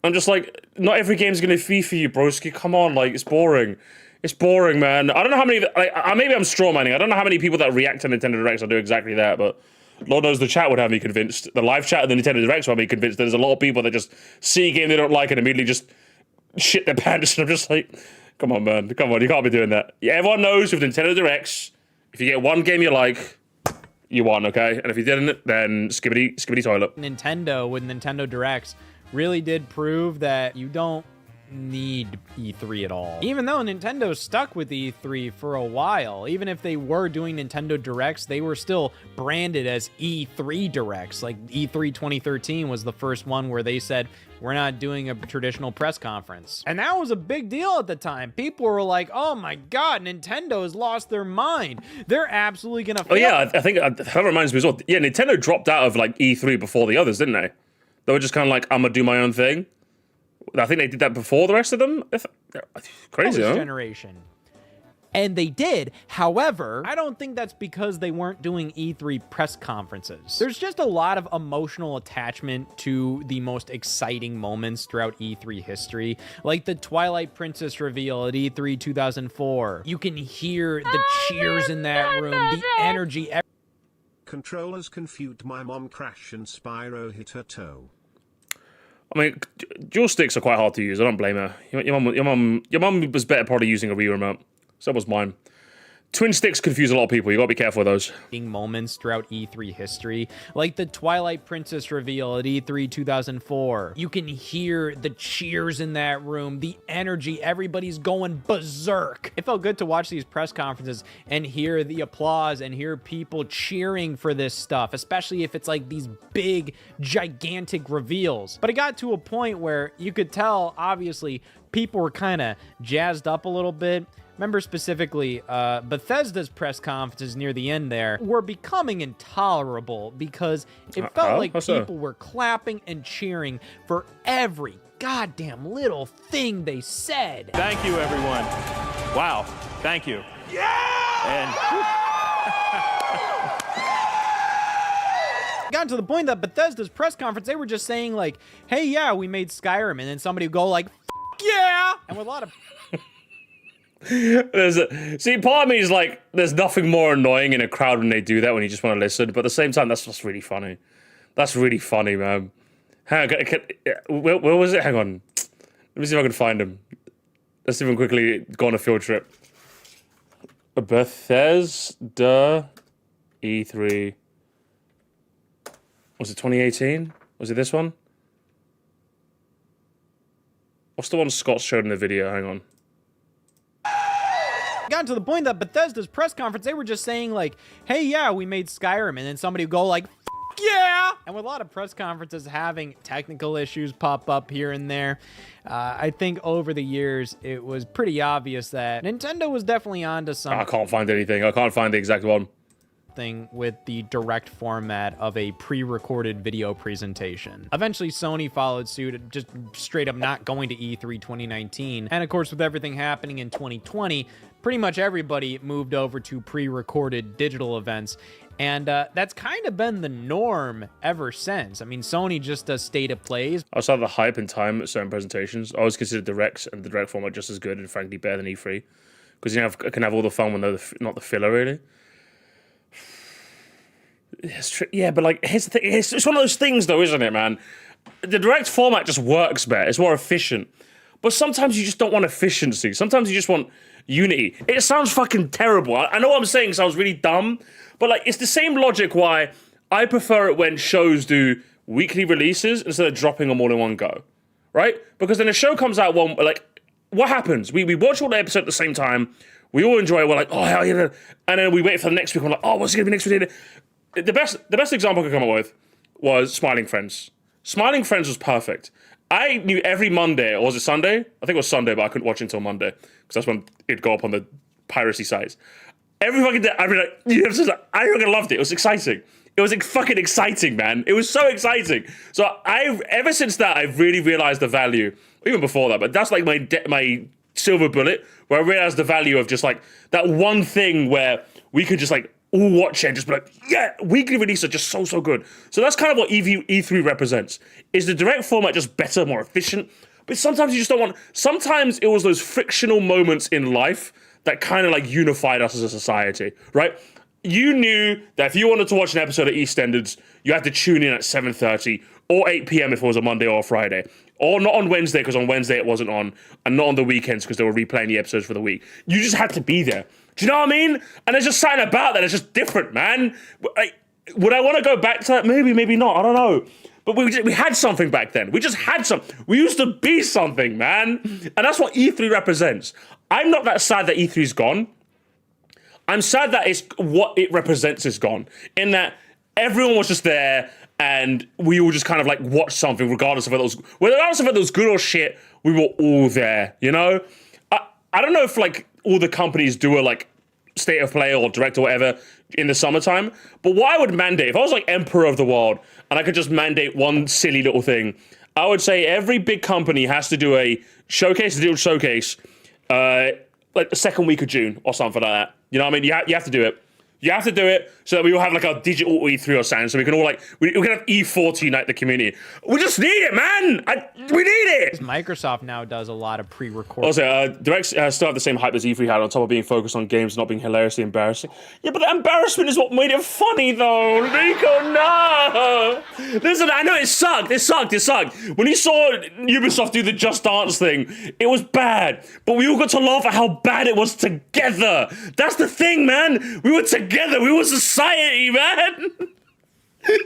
I'm just like, not every game's gonna be for you, broski. Come on, like it's boring. It's boring, man. I don't know how many. Like, maybe I'm straw manning. I don't know how many people that react to Nintendo Directs will do exactly that, but Lord knows the chat would have me convinced. The live chat of the Nintendo Directs would have me convinced that there's a lot of people that just see a game they don't like and immediately just shit their pants. And I'm just like, come on, man. Come on, you can't be doing that. Yeah, everyone knows with Nintendo Directs, if you get one game you like, you won, okay? And if you didn't, then skibbity toilet. Nintendo with Nintendo Directs really did prove that you don't need E3 at all. Even though Nintendo stuck with E3 for a while, even if they were doing Nintendo Directs, they were still branded as E3 Directs. Like E3 2013 was the first one where they said, we're not doing a traditional press conference. And that was a big deal at the time. People were like, oh my God, Nintendo has lost their mind. They're absolutely gonna fail. Oh yeah, I think that reminds me as well. Yeah, Nintendo dropped out of like E3 before the others, didn't they? They were just kind of like, I'm gonna do my own thing. I think they did that before the rest of them. Crazy, huh? Generation. And they did. However, I don't think that's because they weren't doing E3 press conferences. There's just a lot of emotional attachment to the most exciting moments throughout E3 history, like the Twilight Princess reveal at E3 2004. You can hear the cheers in that room, the energy. Controllers confused, my mom crashed and Spyro hit her toe. I mean, dual sticks are quite hard to use. I don't blame her. Your mum was better probably using a Wii remote. So was mine. Twin sticks confuse a lot of people. You gotta be careful with those. Moments throughout E3 history, like the Twilight Princess reveal at E3 2004. You can hear the cheers in that room, the energy, everybody's going berserk. It felt good to watch these press conferences and hear the applause and hear people cheering for this stuff, especially if it's like these big, gigantic reveals. But it got to a point where you could tell, obviously, people were kind of jazzed up a little bit. Remember specifically, Bethesda's press conferences near the end there were becoming intolerable because it felt like people were clapping and cheering for every goddamn little thing they said. Thank you, everyone. Wow. Thank you. Yeah! And got to the point that Bethesda's press conference, they were just saying like, hey, yeah, we made Skyrim. And then somebody would go like, yeah! And with a lot of... See, part of me is like, there's nothing more annoying in a crowd when they do that, when you just want to listen. But at the same time, that's just really funny. That's really funny, man. Hang on, where was it? Hang on. Let me see if I can find him. Let's even quickly go on a field trip. Bethesda E3. Was it 2018? Was it this one? What's the one Scott showed in the video? Hang on. Got to the point that Bethesda's press conference, they were just saying like, hey, yeah, we made Skyrim. And then somebody would go like, yeah! And with a lot of press conferences having technical issues pop up here and there, I think over the years, it was pretty obvious that Nintendo was definitely onto something. I can't find anything. I can't find the exact one. With the direct format of a pre-recorded video presentation. Eventually, Sony followed suit, just straight up not going to E3 2019. And of course, with everything happening in 2020, pretty much everybody moved over to pre-recorded digital events. And that's kind of been the norm ever since. I mean, Sony just does state of plays. Outside of the hype and time at certain presentations, I always consider Directs and the Direct format just as good and frankly better than E3. Because you can have all the fun when they're not the filler, really. Yeah, but like, here's the thing. It's one of those things, though, isn't it, man? The Direct format just works better. It's more efficient. But sometimes you just don't want efficiency. Sometimes you just want unity. It sounds fucking terrible. I know what I'm saying sounds really dumb, but like, it's the same logic why I prefer it when shows do weekly releases instead of dropping them all in one go, right? Because then a show comes out what happens? We watch all the episodes at the same time. We all enjoy it. We're like, oh, hell yeah. And then we wait for the next week. We're like, oh, what's it going to be next week? The best example I could come up with was Smiling Friends. Smiling Friends was perfect. I knew every Monday, or was it Sunday? I think it was Sunday, but I couldn't watch it until Monday because that's when it'd go up on the piracy sites. Every fucking day, I'd be like, I fucking loved it. It was exciting. It was fucking exciting, man. It was so exciting. So ever since that, I've really realized the value. Even before that, but that's like my silver bullet, where I realized the value of just like that one thing where we could just like all watch it and just be like, yeah, weekly releases are just so good. So that's kind of what E3 represents. Is the Direct format just better, more efficient? But sometimes you just don't want... Sometimes it was those frictional moments in life that kind of like unified us as a society, right? You knew that if you wanted to watch an episode of EastEnders, you had to tune in at 7:30 or 8 p.m. if it was a Monday or a Friday. Or not on Wednesday, because on Wednesday it wasn't on, and not on the weekends because they were replaying the episodes for the week. You just had to be there. Do you know what I mean? And there's just something about that. It's just different, man. Would I want to go back to that? Maybe, maybe not. I don't know. But we had something back then. We just had something. We used to be something, man. And that's what E3 represents. I'm not that sad that E3's gone. I'm sad that it's what it represents is gone. In that everyone was just there and we all just kind of like watched something regardless of whether it was good or shit, we were all there, you know? I don't know if like all the companies do a like state of play or direct or whatever in the summertime, but what I would mandate, if I was like emperor of the world and I could just mandate one silly little thing, I would say every big company has to do a digital showcase, like the second week of June or something like that. You know what I mean? You have to do it. You have to do it so that we all have like a digital E3 or something, so we can all like, we can have E4 to unite the community. We just need it, man! We need it! Microsoft now does a lot of pre-recording. Also, Direct still have the same hype as E3 had, on top of being focused on games not being hilariously embarrassing. Yeah, but the embarrassment is what made it funny, though. Rico, no! Listen, I know it sucked. When you saw Ubisoft do the Just Dance thing, it was bad. But we all got to laugh at how bad it was together. That's the thing, man. We were together. We were society, man.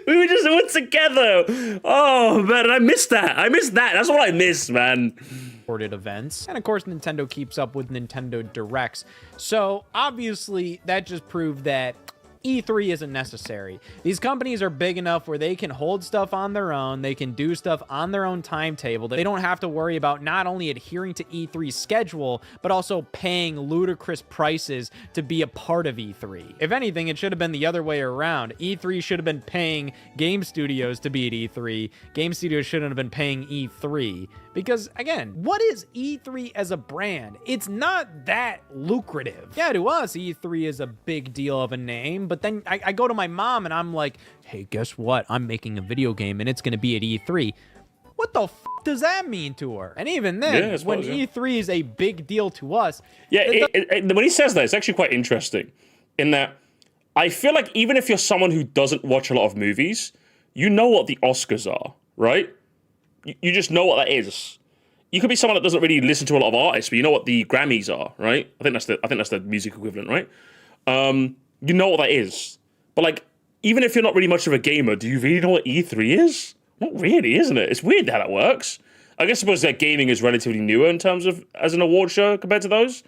We were just all together. Oh, man, I missed that. That's what I missed, man. Recorded events. And of course, Nintendo keeps up with Nintendo Directs. So obviously, that just proved that E3 isn't necessary. These companies are big enough where they can hold stuff on their own, they can do stuff on their own timetable. They don't have to worry about not only adhering to E3's schedule, but also paying ludicrous prices to be a part of E3. If anything, it should have been the other way around. E3 should have been paying game studios to be at E3. Game studios shouldn't have been paying E3. Because, again, what is E3 as a brand? It's not that lucrative. Yeah, to us, E3 is a big deal of a name, but then I go to my mom and I'm like, hey, guess what? I'm making a video game and it's going to be at E3. What the f does that mean to her? And even then, when E3 is a big deal to us... Yeah, when he says that, it's actually quite interesting. In that, I feel like even if you're someone who doesn't watch a lot of movies, you know what the Oscars are, right? You just know what that is. You could be someone that doesn't really listen to a lot of artists, but you know what the Grammys are, right? I think that's the music equivalent, right? You know what that is. But like, even if you're not really much of a gamer, do you really know what E3 is? Not really, isn't it? It's weird how that works. I suppose that gaming is relatively newer in terms of as an award show compared to those.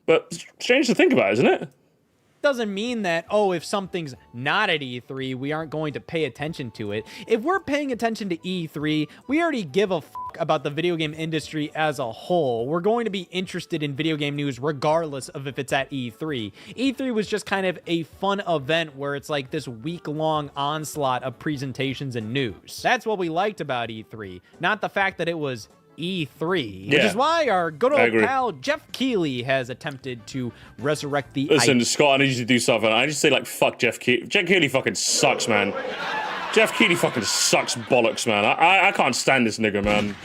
But it's strange to think about, isn't it? doesn't mean that, oh, if something's not at E3, we aren't going to pay attention to it. If we're paying attention to E3, we already give a f about the video game industry as a whole. We're going to be interested in video game news regardless of if it's at E3. E3 was just kind of a fun event where it's like this week-long onslaught of presentations and news. That's what we liked about E3, not the fact that it was E3, which is why our good old pal Jeff Keighley has attempted to resurrect the Listen, Scott, I need you to do something. I just say, like, fuck Jeff Keighley. Jeff Keighley fucking sucks, man. Jeff Keighley fucking sucks bollocks, man. I can't stand this nigga, man.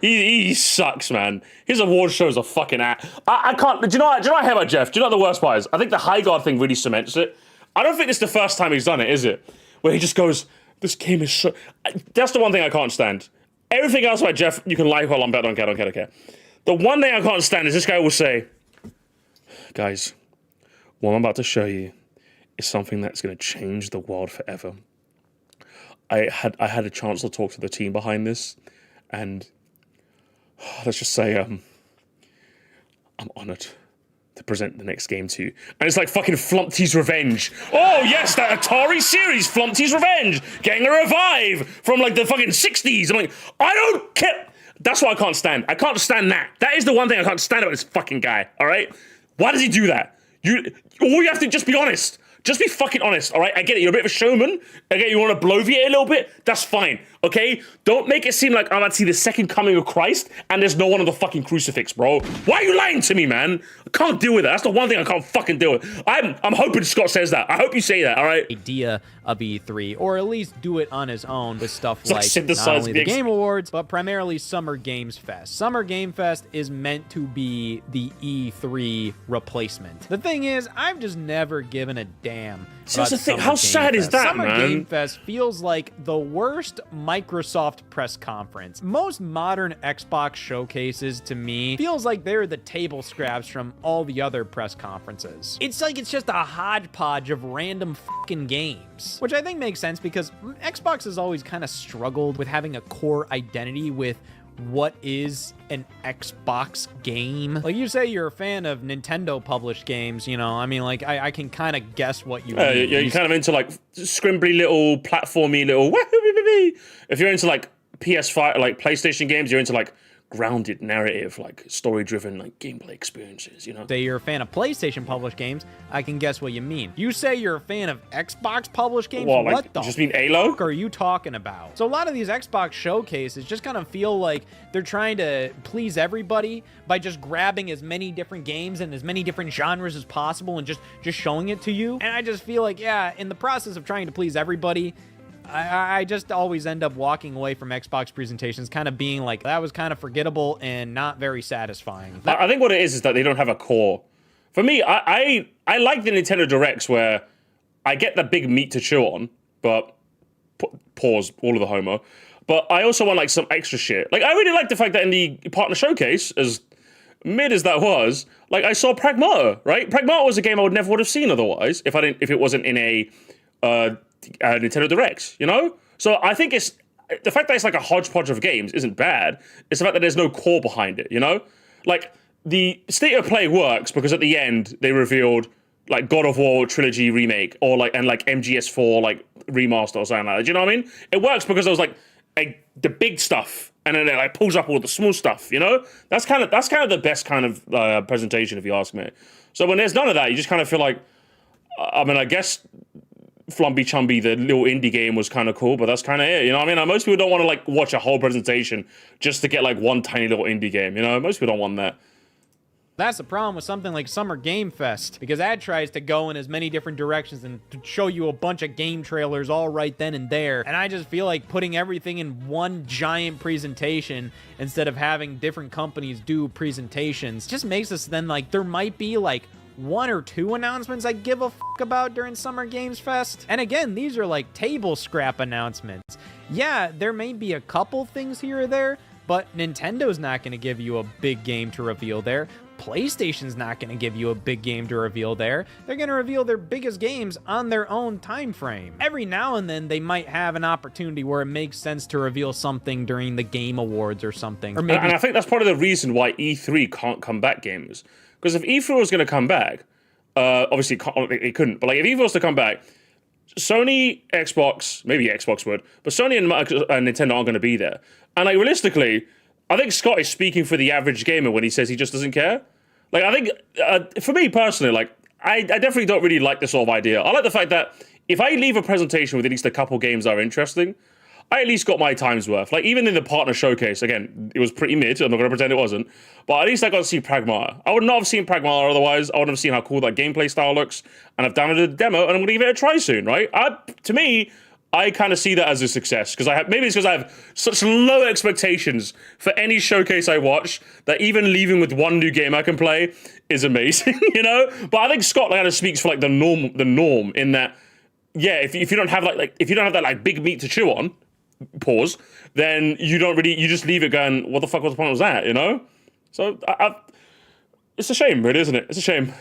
He sucks, man. His award shows are fucking I can't. Do you know what I hate about Jeff? Do you know what the worst part is? I think the high guard thing really cements it. I don't think this is the first time he's done it, is it? Where he just goes, this game is so... That's the one thing I can't stand. Everything else about Jeff, you can like, well, I don't care. The one thing I can't stand is this guy will say, guys, what I'm about to show you is something that's going to change the world forever. I had a chance to talk to the team behind this, and let's just say I'm honored to present the next game to you. And it's like fucking Flumpty's Revenge. Oh yes, that Atari series, Flumpty's Revenge, getting a revive from like the fucking 60s. I'm like, I don't care. That's what I can't stand. I can't stand that. That is the one thing I can't stand about this fucking guy, all right? Why does he do that? All you have to just be honest. Just be fucking honest, all right? I get it. You're a bit of a showman. I get it. You want to bloviate a little bit. That's fine, okay? Don't make it seem like I'm about to see the second coming of Christ and there's no one on the fucking crucifix, bro. Why are you lying to me, man? I can't deal with that. That's the one thing I can't fucking deal with. I'm hoping Scott says that. I hope you say that, all right? Idea of E3, or at least do it on his own with stuff like synthesize not only the Game Awards, but primarily Summer Games Fest. Summer Game Fest is meant to be the E3 replacement. The thing is, I've just never given a damn. So that's the thing. How sad is that, man? Summer Game Fest feels like the worst Microsoft press conference. Most modern Xbox showcases, to me, feels like they're the table scraps from all the other press conferences. It's like it's just a hodgepodge of random fucking games, which I think makes sense because Xbox has always kind of struggled with having a core identity with what is an Xbox game. Like, you say you're a fan of Nintendo published games, you know, I mean, like, I can kind of guess what you mean. You're kind of into like scrimbly little platformy little if you're into like PS5 like PlayStation games, you're into like grounded narrative, like story-driven, like gameplay experiences, you know? Say you're a fan of PlayStation published games, I can guess what you mean. You say you're a fan of Xbox published games, what like, the just mean Halo? Fuck are you talking about? So a lot of these Xbox showcases just kind of feel like they're trying to please everybody by just grabbing as many different games and as many different genres as possible and just showing it to you. And I just feel like, yeah, in the process of trying to please everybody, I just always end up walking away from Xbox presentations kind of being like, that was kind of forgettable and not very satisfying. I think what it is that they don't have a core. For me, I like the Nintendo Directs where I get the big meat to chew on, but pause all of the homo. But I also want like some extra shit. Like, I really like the fact that in the partner showcase, as mid as that was, like, I saw Pragmata, right? Pragmata was a game I would have seen otherwise if it wasn't in a Nintendo Directs, you know? So I think it's the fact that it's like a hodgepodge of games isn't bad. It's the fact that there's no core behind it, you know? Like, the state of play works because at the end they revealed like God of War trilogy remake or like MGS4 like remaster or something like that. Do you know what I mean? It works because there was like the big stuff and then it like pulls up all the small stuff, you know? That's kind of the best kind of presentation if you ask me. So when there's none of that, you just kind of feel like, I mean, I guess Flumpy Chumby, the little indie game, was kind of cool, but that's kind of it, you know what I mean? Most people don't want to like watch a whole presentation just to get like one tiny little indie game, you know? Most people don't want that. That's the problem with something like Summer Game Fest, because that tries to go in as many different directions and to show you a bunch of game trailers all right then and there. And I just feel like putting everything in one giant presentation instead of having different companies do presentations just makes us then like there might be like one or two announcements I give a fuck about during Summer Games Fest. And again, these are like table scrap announcements. Yeah, there may be a couple things here or there, but Nintendo's not going to give you a big game to reveal there. PlayStation's not going to give you a big game to reveal there. They're going to reveal their biggest games on their own time frame. Every now and then, they might have an opportunity where it makes sense to reveal something during the Game Awards or something. Or maybe and I think that's part of the reason why E3 can't come back, gamers. Because if E3 was going to come back, Obviously, it couldn't. But like, if EVA was to come back, Sony, Xbox, maybe Xbox would, but Sony and Nintendo aren't going to be there. And like, realistically, I think Scott is speaking for the average gamer when he says he just doesn't care. Like, I think, for me personally, like, I definitely don't really like this sort of idea. I like the fact that if I leave a presentation with at least a couple games that are interesting, I at least got my time's worth. Like, even in the partner showcase, again, it was pretty mid. I'm not going to pretend it wasn't. But at least I got to see Pragmata. I would not have seen Pragmata otherwise. I wouldn't have seen how cool that gameplay style looks. And I've downloaded the demo, and I'm going to give it a try soon, right? To me, I kind of see that as a success. Because maybe it's because I have such low expectations for any showcase I watch that even leaving with one new game I can play is amazing, you know? But I think Scott kind of speaks for like the norm in that, yeah, if you don't have if you don't have that like big meat to chew on, pause, then you just leave it going, what the fuck was the point of that, you know? So it's a shame, really, isn't it? It's a shame.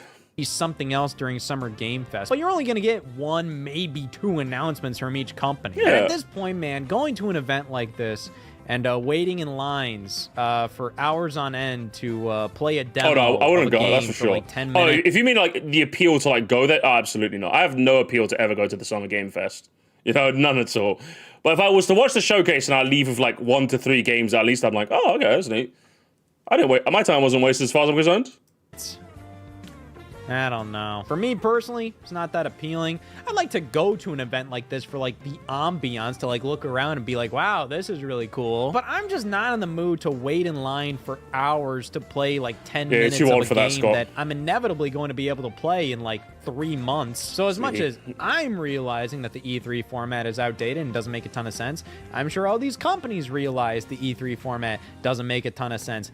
Something else during Summer Game Fest, but you're only going to get 1, maybe 2 announcements from each company. Yeah. And at this point, man, going to an event like this and waiting in lines for hours on end to play a demo. Oh no, I wouldn't of a go. game That's for sure. like 10 minutes. Oh, if you mean like the appeal to like go there, oh, absolutely not. I have no appeal to ever go to the Summer Game Fest. You know, none at all. But if I was to watch the showcase and I leave with like 1 to 3 games, at least I'm like, oh, okay, that's neat. I didn't wait. My time wasn't wasted as far as I'm concerned. I don't know. For me personally, it's not that appealing. I'd like to go to an event like this for like the ambiance, to like look around and be like, wow, this is really cool. But I'm just not in the mood to wait in line for hours to play like 10 minutes of a game that I'm inevitably going to be able to play in like 3 months. So as much as I'm realizing that the E3 format is outdated and doesn't make a ton of sense, I'm sure all these companies realize the E3 format doesn't make a ton of sense.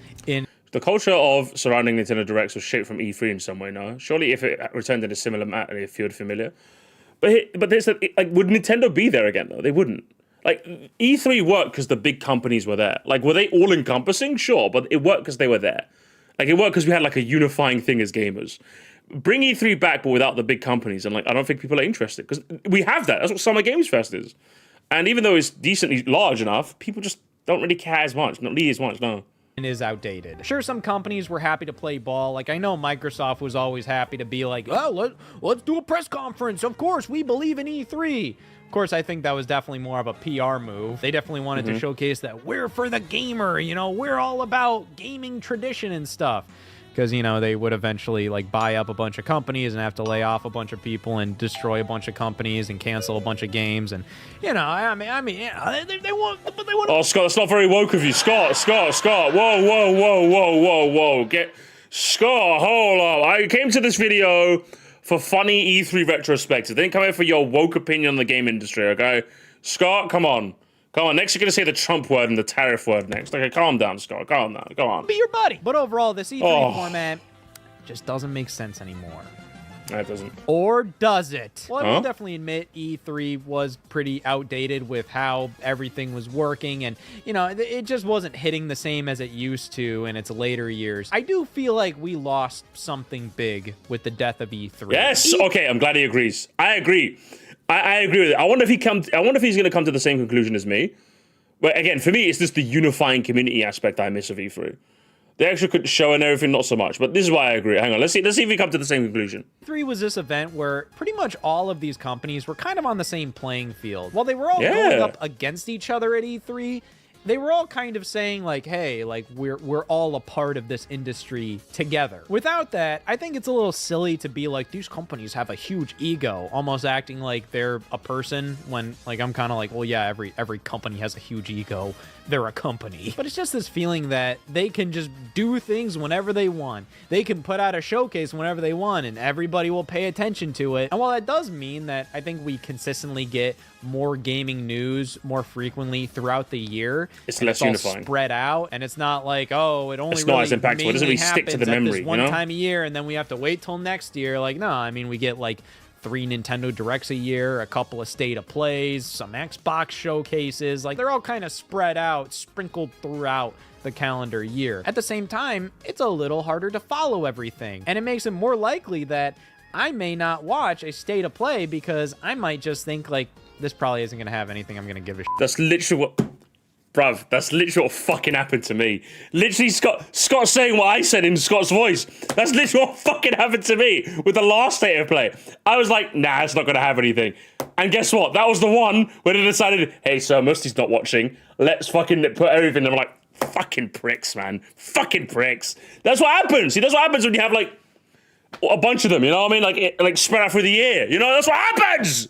The culture of surrounding Nintendo Directs was shaped from E3 in some way, no? Surely if it returned in a similar manner, it feels familiar. But there's like, would Nintendo be there again, though? They wouldn't. Like, E3 worked because the big companies were there. Like, were they all-encompassing? Sure, but it worked because they were there. Like, it worked because we had, like, a unifying thing as gamers. Bring E3 back, but without the big companies, and, like, I don't think people are interested. Because we have that. That's what Summer Games Fest is. And even though it's decently large enough, people just don't really care as much. Not really as much, no. Is outdated. Sure, some companies were happy to play ball. Like, I know Microsoft was always happy to be like, oh, let's do a press conference. Of course, we believe in E3. Of course, I think that was definitely more of a PR move. They definitely wanted to showcase that we're for the gamer, you know, we're all about gaming tradition and stuff. Because, you know, they would eventually, like, buy up a bunch of companies and have to lay off a bunch of people and destroy a bunch of companies and cancel a bunch of games. And, you know, I mean, yeah, they want... Oh, Scott, that's not very woke of you. Scott. Whoa. Scott, hold up. I came to this video for funny E3 retrospective. Didn't come here for your woke opinion on the game industry, okay? Scott, come on. Next you're going to say the Trump word and the tariff word next. Okay, calm down, Scott. Calm down. Go on. Be your buddy. But overall, this E3 format just doesn't make sense anymore. No, it doesn't. Or does it? Well, I will definitely admit E3 was pretty outdated with how everything was working, and, you know, it just wasn't hitting the same as it used to in its later years. I do feel like we lost something big with the death of E3. Yes. Okay, I'm glad he agrees. I agree. I agree with it. I wonder if he's going to come to the same conclusion as me. But again, for me, it's just the unifying community aspect I miss of E3. The extra show and everything, not so much. But this is why I agree. Hang on, let's see if we come to the same conclusion. E3 was this event where pretty much all of these companies were kind of on the same playing field. While they were all going up against each other at E3, they were all kind of saying, like, hey, like, we're all a part of this industry together. Without that, I think it's a little silly to be like, these companies have a huge ego, almost acting like they're a person when, like, I'm kind of like, well, yeah, every company has a huge ego. They're a company. But it's just this feeling that they can just do things whenever they want. They can put out a showcase whenever they want, and everybody will pay attention to it. And while that does mean that I think we consistently get more gaming news more frequently throughout the year, it's less unifying, spread out, and it's not like, oh, it only it's not as impactful. It doesn't really stick to the memory, one time a year, and then we have to wait till next year. Like, no, I mean, we get like 3 Nintendo Directs a year, a couple of State of Plays, some Xbox showcases. Like, they're all kind of spread out, sprinkled throughout the calendar year. At the same time, it's a little harder to follow everything, and it makes it more likely that I may not watch a State of Play because I might just think, like, this probably isn't going to have anything I'm going to give a shit. That's literally what... Bruv, that's literally what fucking happened to me. Literally, Scott saying what I said in Scott's voice. That's literally what fucking happened to me with the last state of play. I was like, nah, it's not going to have anything. And guess what? That was the one where they decided, hey, sir, Musty's not watching. Let's fucking put everything. And I'm like, fucking pricks, man. Fucking pricks. That's what happens. See, that's what happens when you have, like, a bunch of them, you know what I mean? Like spread out through the year. You know, that's what happens!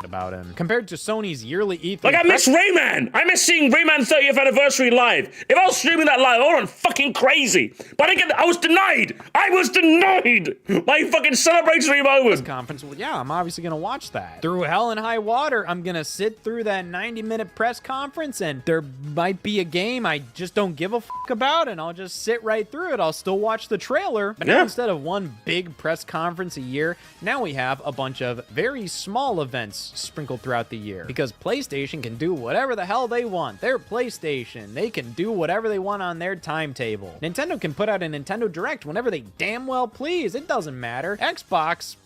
About him. Compared to Sony's yearly E3... Like, I miss Rayman! I miss seeing Rayman 30th Anniversary live. If I was streaming that live, I would have fucking crazy. But I was denied! I was denied! My fucking celebratory moment! Conference, well, yeah, I'm obviously gonna watch that. Through hell and high water, I'm gonna sit through that 90-minute press conference, and there might be a game I just don't give a fuck about, and I'll just sit right through it. I'll still watch the trailer. But now instead of one big press conference a year, now we have a bunch of very small events sprinkled throughout the year, because PlayStation can do whatever the hell they want. They're PlayStation. They can do whatever they want on their timetable. Nintendo can put out a Nintendo Direct whenever they damn well please. It doesn't matter. Xbox...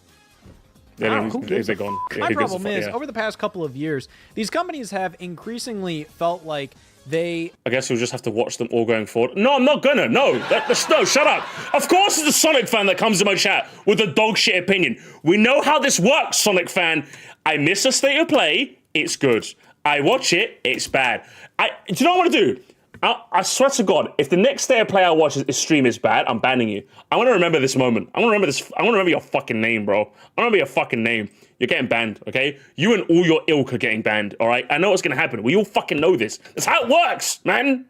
Yeah, they're gone. My problem is, over the past couple of years, these companies have increasingly felt like they... I guess you'll just have to watch them all going forward. No, I'm not gonna. No, no, shut up. Of course it's a Sonic fan that comes to my chat with a dog shit opinion. We know how this works, Sonic fan. I miss a state of play, it's good. I watch it, it's bad. Do you know what I want to do? I swear to God, if the next state of play I watch is stream is bad, I'm banning you. I want to remember this moment. I want to remember this. I want to remember your fucking name, bro. I want to remember your fucking name. You're getting banned, okay? You and all your ilk are getting banned, all right? I know what's going to happen. We all fucking know this. That's how it works, man.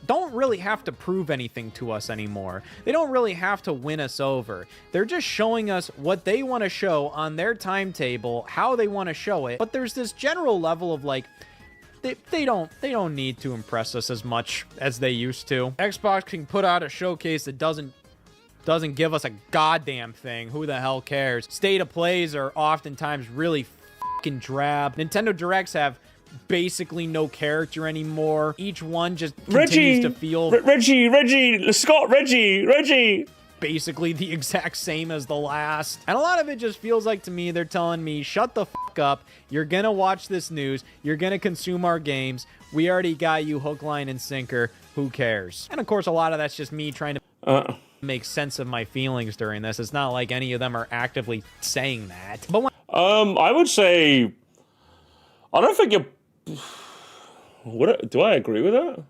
Don't really have to prove anything to us anymore. They don't really have to win us over. They're just showing us what they want to show on their timetable, how they want to show it. But there's this general level of like, they don't need to impress us as much as they used to. Xbox can put out a showcase that doesn't give us a goddamn thing. Who the hell cares? State of plays are oftentimes really fucking drab. Nintendo Directs have basically no character anymore. Each one just continues to feel... Reggie, Scott, Reggie. Basically the exact same as the last. And a lot of it just feels like, to me, they're telling me, shut the fuck up. You're gonna watch this news. You're gonna consume our games. We already got you hook, line, and sinker. Who cares? And of course, a lot of that's just me trying to make sense of my feelings during this. It's not like any of them are actively saying that. But when I would say... I don't think you're... do I agree with that?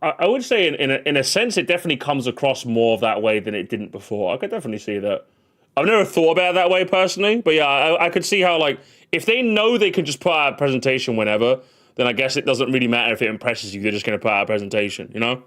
I would say in a sense it definitely comes across more of that way than it didn't before. I could definitely see that. I've never thought about it that way personally, but yeah, I could see how, like, if they know they can just put out a presentation whenever, then I guess it doesn't really matter if it impresses you. They're just going to put out a presentation, you know?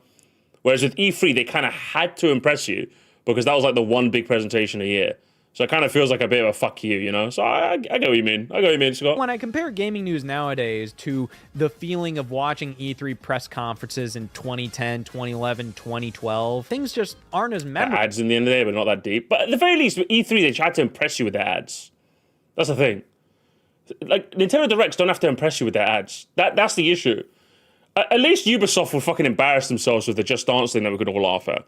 Whereas with E3, they kind of had to impress you because that was like the one big presentation a year. So it kind of feels like a bit of a fuck you, you know? So I get what you mean. I get what you mean, Scott. When I compare gaming news nowadays to the feeling of watching E3 press conferences in 2010, 2011, 2012, things just aren't as memorable. Ads in the end of the day, but not that deep. But at the very least, with E3, they tried to impress you with their ads. That's the thing. Like, Nintendo Directs don't have to impress you with their ads. That's the issue. At least Ubisoft will fucking embarrass themselves with the Just Dance thing that we could all laugh at.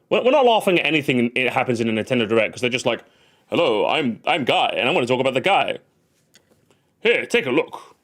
We're not laughing at anything that happens in a Nintendo Direct because they're just like, hello, I'm Guy, and I want to talk about the guy. Here, take a look.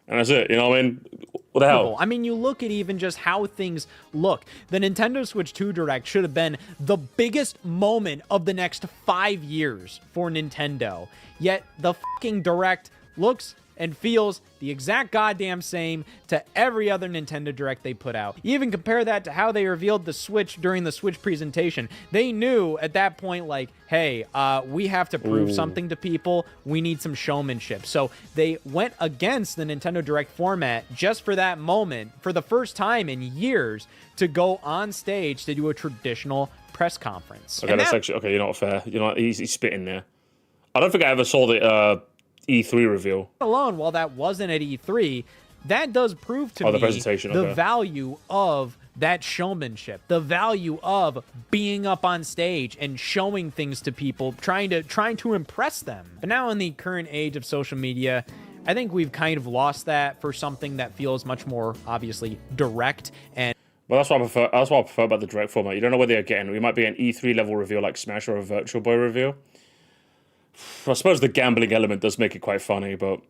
And that's it, you know what I mean? What the hell? I mean, you look at even just how things look. The Nintendo Switch 2 Direct should have been the biggest moment of the next 5 years for Nintendo. Yet the fucking Direct looks and feels the exact goddamn same to every other Nintendo Direct they put out. You even compare that to how they revealed the Switch during the Switch presentation. They knew at that point, like, hey, we have to prove something to people. We need some showmanship. So they went against the Nintendo Direct format just for that moment, for the first time in years, to go on stage to do a traditional press conference. Okay, that's actually, okay, you're not fair. You're not, he's spitting there. I don't think I ever saw the E3 reveal. Alone, while that wasn't at E3, that does prove to me the presentation, the value of that showmanship, the value of being up on stage and showing things to people, trying to impress them. But now in the current age of social media, I think we've kind of lost that for something that feels much more obviously direct. And well, that's what I prefer. That's what I prefer about the direct format. You don't know where they're getting. We might be an E3 level reveal like Smash or a Virtual Boy reveal. I suppose the gambling element does make it quite funny, but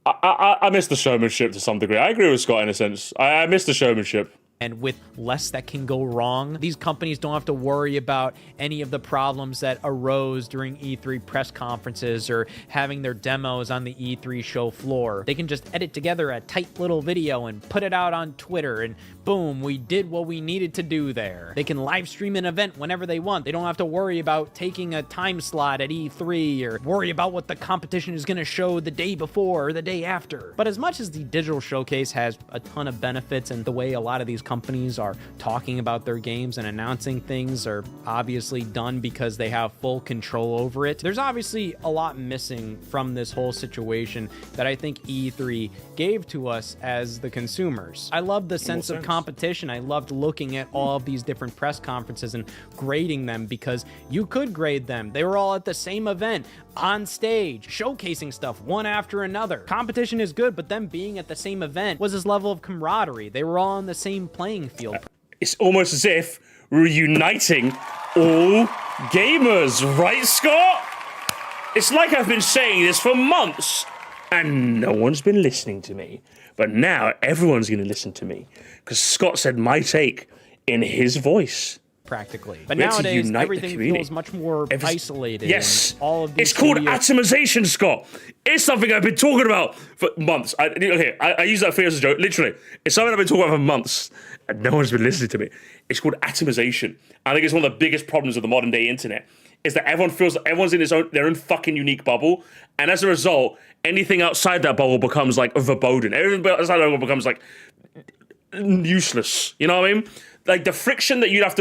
I miss the showmanship to some degree. I agree with Scott in a sense. I miss the showmanship. And with less that can go wrong, these companies don't have to worry about any of the problems that arose during E3 press conferences or having their demos on the E3 show floor. They can just edit together a tight little video and put it out on Twitter, and boom, we did what we needed to do there. They can live stream an event whenever they want. They don't have to worry about taking a time slot at E3 or worry about what the competition is going to show the day before or the day after. But as much as the digital showcase has a ton of benefits, and the way a lot of these companies are talking about their games and announcing things are obviously done because they have full control over it, there's obviously a lot missing from this whole situation that I think E3 gave to us as the consumers. I love the sense of competition. I loved looking at all of these different press conferences and grading them because you could grade them. They were all at the same event, on stage, showcasing stuff one after another. Competition is good, but them being at the same event was this level of camaraderie. They were all on the same playing field. It's almost as if we're uniting all gamers, right, Scott? It's like I've been saying this for months, and no one's been listening to me. But now everyone's going to listen to me, because Scott said my take in his voice. Practically. But nowadays, everything feels much more isolated. Yes. And all of these it's called atomization, Scott. It's something I've been talking about for months. I use that phrase as a joke. Literally. It's something I've been talking about for months, and no one's been listening to me. It's called atomization. I think it's one of the biggest problems of the modern day internet, is that everyone feels like everyone's in their own fucking unique bubble, and as a result, anything outside that bubble becomes like verboten. Everything outside that bubble becomes like useless. You know what I mean? Like the friction that you'd have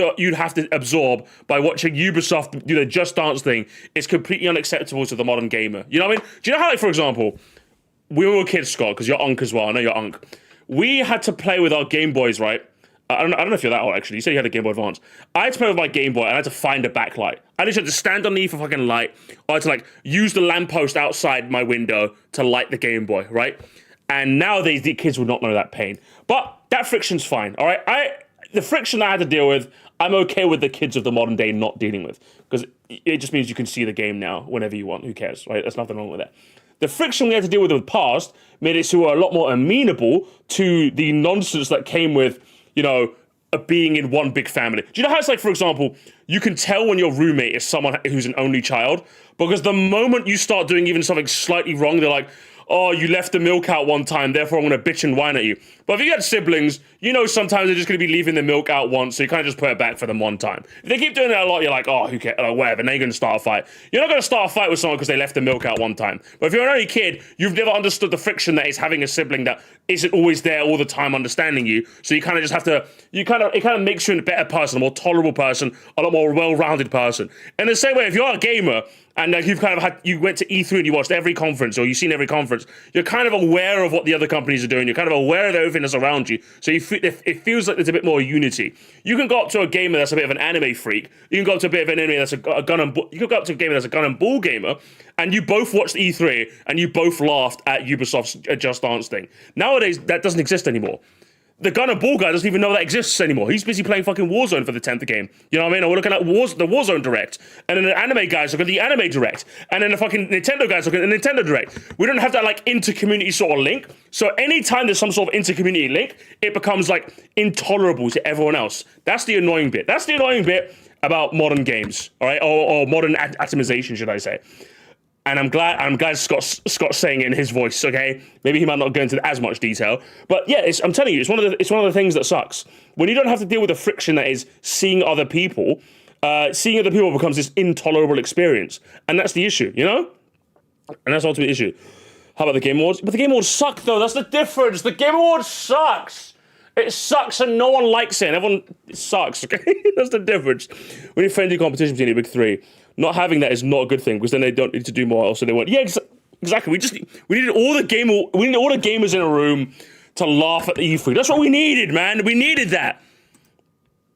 to absorb by watching Ubisoft do the Just Dance thing is completely unacceptable to the modern gamer. You know what I mean? Do you know how, like, for example, we were kids, Scott, because you're Unk as well. I know you're Unk. We had to play with our Game Boys, right? I don't know if you're that old, actually. You said you had a Game Boy Advance. I had to play with my Game Boy, and I had to find a backlight. I just had to stand underneath a fucking light, or I had to, like, use the lamppost outside my window to light the Game Boy, right? And nowadays, the kids would not know that pain. But that friction's fine, all right? The friction I had to deal with, I'm okay with the kids of the modern day not dealing with, because it just means you can see the game now whenever you want. Who cares, right? There's nothing wrong with that. The friction we had to deal with in the past made it so we're a lot more amenable to the nonsense that came with, you know, being in one big family. Do you know how it's like, for example, you can tell when your roommate is someone who's an only child, because the moment you start doing even something slightly wrong, they're like, oh, you left the milk out one time, therefore I'm going to bitch and whine at you. But if you had siblings, you know sometimes they're just going to be leaving the milk out once, so you kind of just put it back for them one time. If they keep doing that a lot, you're like, oh, who cares, whatever, now you're going to start a fight. You're not going to start a fight with someone because they left the milk out one time. But if you're an only kid, you've never understood the friction that is having a sibling that isn't always there all the time understanding you, so you kind of just have to, it kind of makes you a better person, a more tolerable person, a lot more well-rounded person. In the same way, if you're a gamer, and like you went to E3 and you watched every conference, or you've seen every conference, you're kind of aware of what the other companies are doing. You're kind of aware of everything that's around you. So it feels like there's a bit more unity. You can go up to a gamer that's a bit of an anime freak. You can go up to a bit of an enemy that's you can go up to a gamer that's a gun and ball gamer, and you both watched E3 and you both laughed at Ubisoft's Just Dance thing. Nowadays, that doesn't exist anymore. The gun and ball guy doesn't even know that exists anymore. He's busy playing fucking Warzone for the 10th game. You know what I mean? Or we're looking at the Warzone Direct. And then the anime guys look at the Anime Direct. And then the fucking Nintendo guys look at the Nintendo Direct. We don't have that, like, inter-community sort of link. So anytime there's some sort of inter-community link, it becomes, like, intolerable to everyone else. That's the annoying bit. That's the annoying bit about modern games, all right? Or modern atomization, should I say. And I'm glad Scott's saying it in his voice. Okay, maybe he might not go into as much detail, but yeah, I'm telling you, it's one of the things that sucks when you don't have to deal with the friction that is seeing other people. Seeing other people becomes this intolerable experience, and that's the issue, you know. And that's ultimately the issue. How about the Game Awards? But the Game Awards suck, though. That's the difference. The Game Awards sucks. It sucks, and no one likes it. And it sucks. Okay, that's the difference. We need friendly competition between the big three. Not having that is not a good thing, because then they don't need to do more. So they want, exactly. We needed all the gamers in a room to laugh at the E3. That's what we needed, man. We needed that.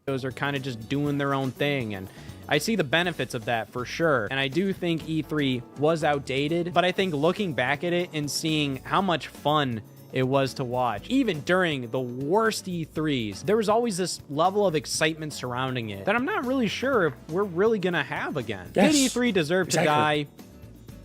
Those are kind of just doing their own thing, and I see the benefits of that for sure. And I do think E3 was outdated, but I think looking back at it and seeing how much fun it was to watch, even during the worst E3s, there was always this level of excitement surrounding it that I'm not really sure if we're really gonna have again. Yes, Did E3 deserve to die?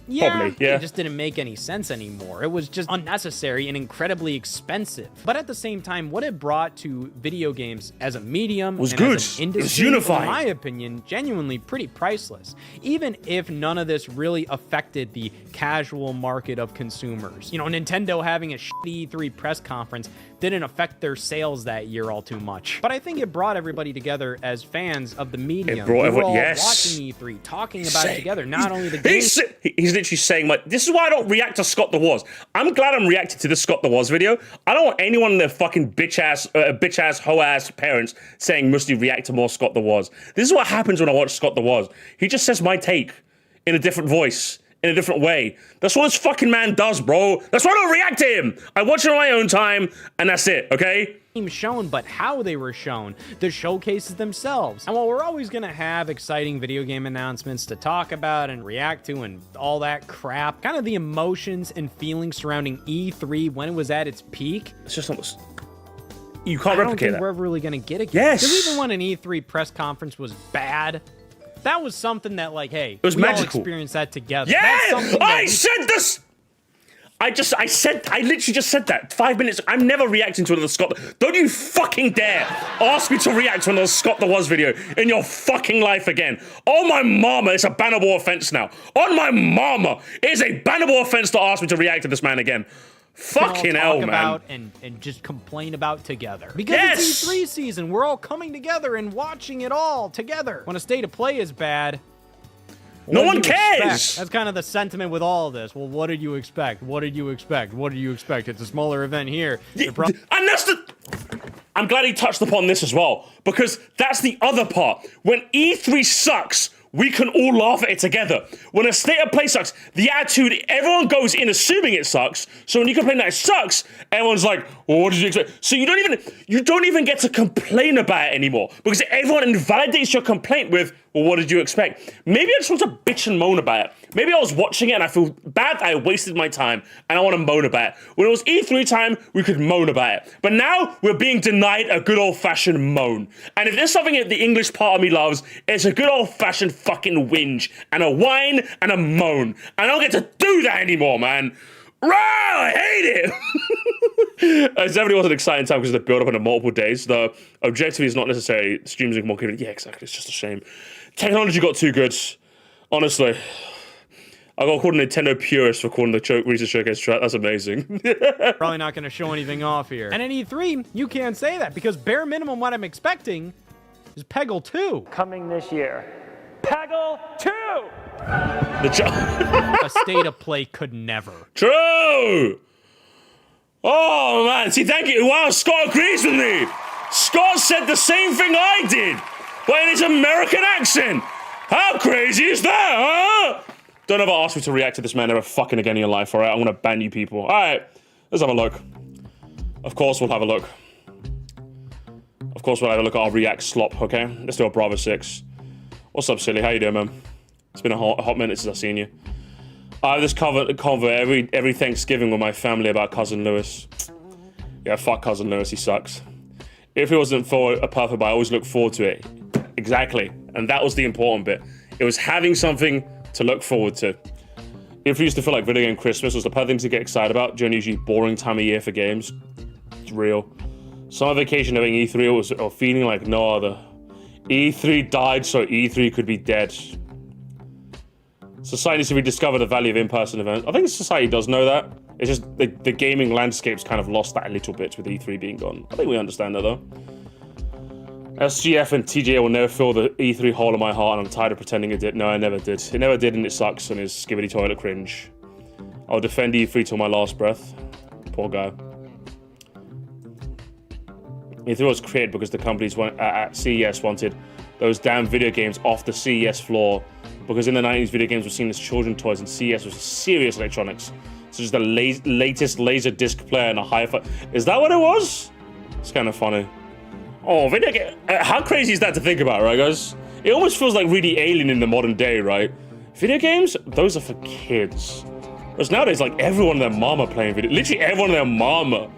Yeah, Probably, yeah. It just didn't make any sense anymore. It was just unnecessary and incredibly expensive. But at the same time, what it brought to video games as a medium was and good. as an It was industry, unifying. in my opinion, genuinely pretty priceless. Even if none of this really affected the casual market of consumers. You know, Nintendo having a shitty E3 press conference didn't affect their sales that year all too much. But I think it brought everybody together as fans of the medium. It brought we were everyone, all yes. watching E3, talking about it together, not only the game. He's literally saying, like, this is why I don't react to Scott the Woz. I'm glad I'm reacting to this Scott the Woz video. I don't want anyone in their fucking bitch-ass, hoe-ass parents saying, mostly react to more Scott the Woz. This is what happens when I watch Scott the Woz. He just says my take in a different voice, in a different way. That's what this fucking man does, bro. That's why I don't react to him. I watch it on my own time, and that's it, okay? Shown, but how they were shown, the showcases themselves. And while we're always gonna have exciting video game announcements to talk about and react to and all that crap, kind of the emotions and feelings surrounding E3 when it was at its peak, it's just almost, you can't replicate I don't think that. we're ever really gonna get again. Yes. Because even when an E3 press conference was bad, that was something that, like, hey, it was we magical. all experienced that together. Yeah, That's something that I said this. I literally just said that 5 minutes. I'm never reacting to another Scott. Don't you fucking dare ask me to react to another Scott the Woz video in your fucking life again. On my mama, it's a bannable offense now. On my mama, it is a bannable offense to ask me to react to this man again. Fucking hell, man. About and just complain about together. Because it's E3 season. We're all coming together and watching it all together. When a state of play is bad, no one do you cares. expect? That's kind of the sentiment with all of this. Well, what did you expect? What did you expect? What did you expect? It's a smaller event here. And that's the... I'm glad he touched upon this as well, because that's the other part. When E3 sucks, we can all laugh at it together. When a state of play sucks, the attitude, everyone goes in assuming it sucks. So when you complain that it sucks, everyone's like, well, what did you expect? So you don't even get to complain about it anymore, because everyone invalidates your complaint with, well, what did you expect? Maybe I just want to bitch and moan about it. Maybe I was watching it and I feel bad that I wasted my time and I want to moan about it. When it was E3 time, we could moan about it. But now we're being denied a good old-fashioned moan. And if there's something that the English part of me loves, it's a good old-fashioned fucking whinge and a whine and a moan. And I don't get to do that anymore, man. Rah, I hate it. It definitely was an exciting time because of the build-up on the multiple days. The objective is not necessarily streams and more convenient. Yeah, exactly. It's just a shame. Technology got too good. Honestly. I got called a Nintendo purist for calling the Reason Showcase track. That's amazing. Probably not going to show anything off here. And in E3, you can't say that because bare minimum what I'm expecting is Peggle 2. Coming this year. Peggle 2! A state of play could never. True! Oh, man. See, thank you. Wow, Scott agrees with me. Scott said the same thing I did, but in his American accent. How crazy is that, huh? Don't ever ask me to react to this man ever fucking again in your life, alright? I'm gonna ban you people. Alright, let's have a look. Of course we'll have a look. Of course we'll have a look at our React slop, okay? Let's do a Bravo 6. What's up, silly? How you doing, man? It's been a hot minute since I've seen you. I have this convo every Thanksgiving with my family about Cousin Lewis. Yeah, fuck Cousin Lewis, he sucks. If it wasn't for a perfect buy, I always look forward to it. Exactly. And that was the important bit. It was having something to look forward to. If we used to feel like video game Christmas was the perfect thing to get excited about during usually boring time of year for games, it's real. Summer vacation having E3 was or feeling like no other. E3 died so E3 could be dead. Society needs to rediscover the value of in-person events. I think society does know that. It's just the gaming landscape's kind of lost that a little bit with E3 being gone. I think we understand that though. SGF and TJ will never fill the E3 hole in my heart, and I'm tired of pretending it did. No, I never did. It never did, and it sucks, and it's skivvity toilet cringe. I'll defend E3 till my last breath. Poor guy. E3 was created because the companies at CES wanted those damn video games off the CES floor, because in the 90s, video games were seen as children's toys, and CES was serious electronics, such as the latest laser disc player and a hi-fi. Is that what it was? It's kind of funny. Oh, video game. How crazy is that to think about, right, guys? It almost feels like really alien in the modern day, right? Video games, those are for kids. Whereas nowadays, like, everyone and their mama playing video. Literally everyone and their mama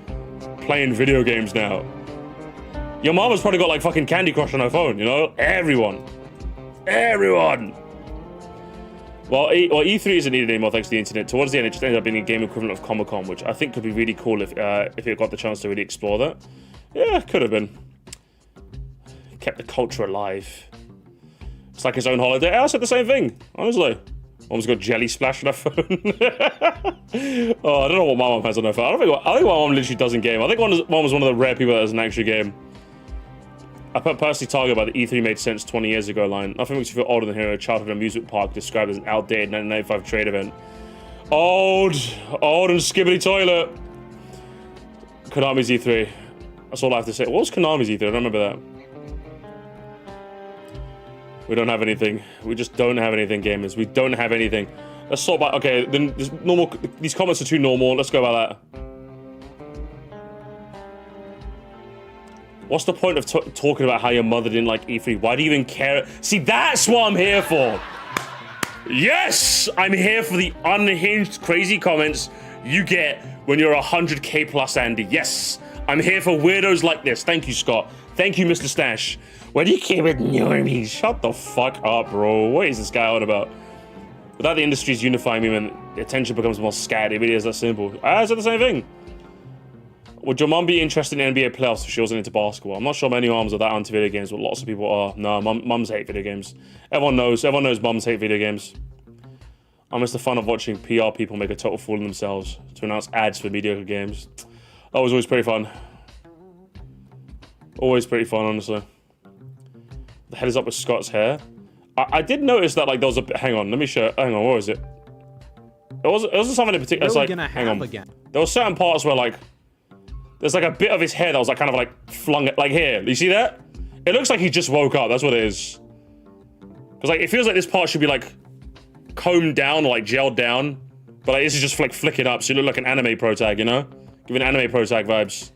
playing video games now. Your mama's probably got, like, fucking Candy Crush on her phone, you know? Everyone. Everyone. Well, E3 isn't needed anymore thanks to the internet. Towards the end, it just ended up being a game equivalent of Comic-Con, which I think could be really cool if it got the chance to really explore that. Yeah, could have been. Kept the culture alive. It's like his own holiday. I said the same thing, honestly. Mom's got jelly splash on her phone. Oh, I don't know what my mom has on her phone. I think my mom literally doesn't game. I think mom was one of the rare people that doesn't actually game. I personally target by the E3 made sense 20 years ago line. Nothing makes you feel older than hearing a childhood amusement park described as an outdated 1995 trade event. Old and skibbity toilet. Konami's E3. That's all I have to say. What was Konami's E3? I don't remember that. We don't have anything. We just don't have anything, gamers. We don't have anything. Let's sort by. Okay, then this normal. These comments are too normal. Let's go about that. What's the point of talking about how your mother didn't like E3? Why do you even care? See, that's what I'm here for. Yes, I'm here for the unhinged, crazy comments you get when you're 100k plus, Andy. Yes, I'm here for weirdos like this. Thank you, Scott. Thank you, Mr. Stash. Why do you care with normies? Shut the fuck up, bro. What is this guy on about? Without the industry's unifying movement, attention becomes more scattered. It really is that simple. I said the same thing. Would your mom be interested in NBA playoffs if she wasn't into basketball? I'm not sure many moms are that into video games, but lots of people are. No, mums hate video games. Everyone knows mums hate video games. I miss the fun of watching PR people make a total fool of themselves to announce ads for mediocre games. That was always pretty fun. Always pretty fun, honestly. The head is up with Scott's hair. I did notice that, like, there was a... Hang on, let me show... Hang on, what was it? It wasn't something in particular. It's like... Hang on. Again? There were certain parts where, like... There's, like, a bit of his hair that was, like, kind of, like, flung... Like, here. You see that? It looks like he just woke up. That's what it is. Because, like, it feels like this part should be, like, combed down or, like, gelled down. But, like, this is just, like, flicking up. So you look like an anime pro tag, you know? Giving anime pro tag vibes.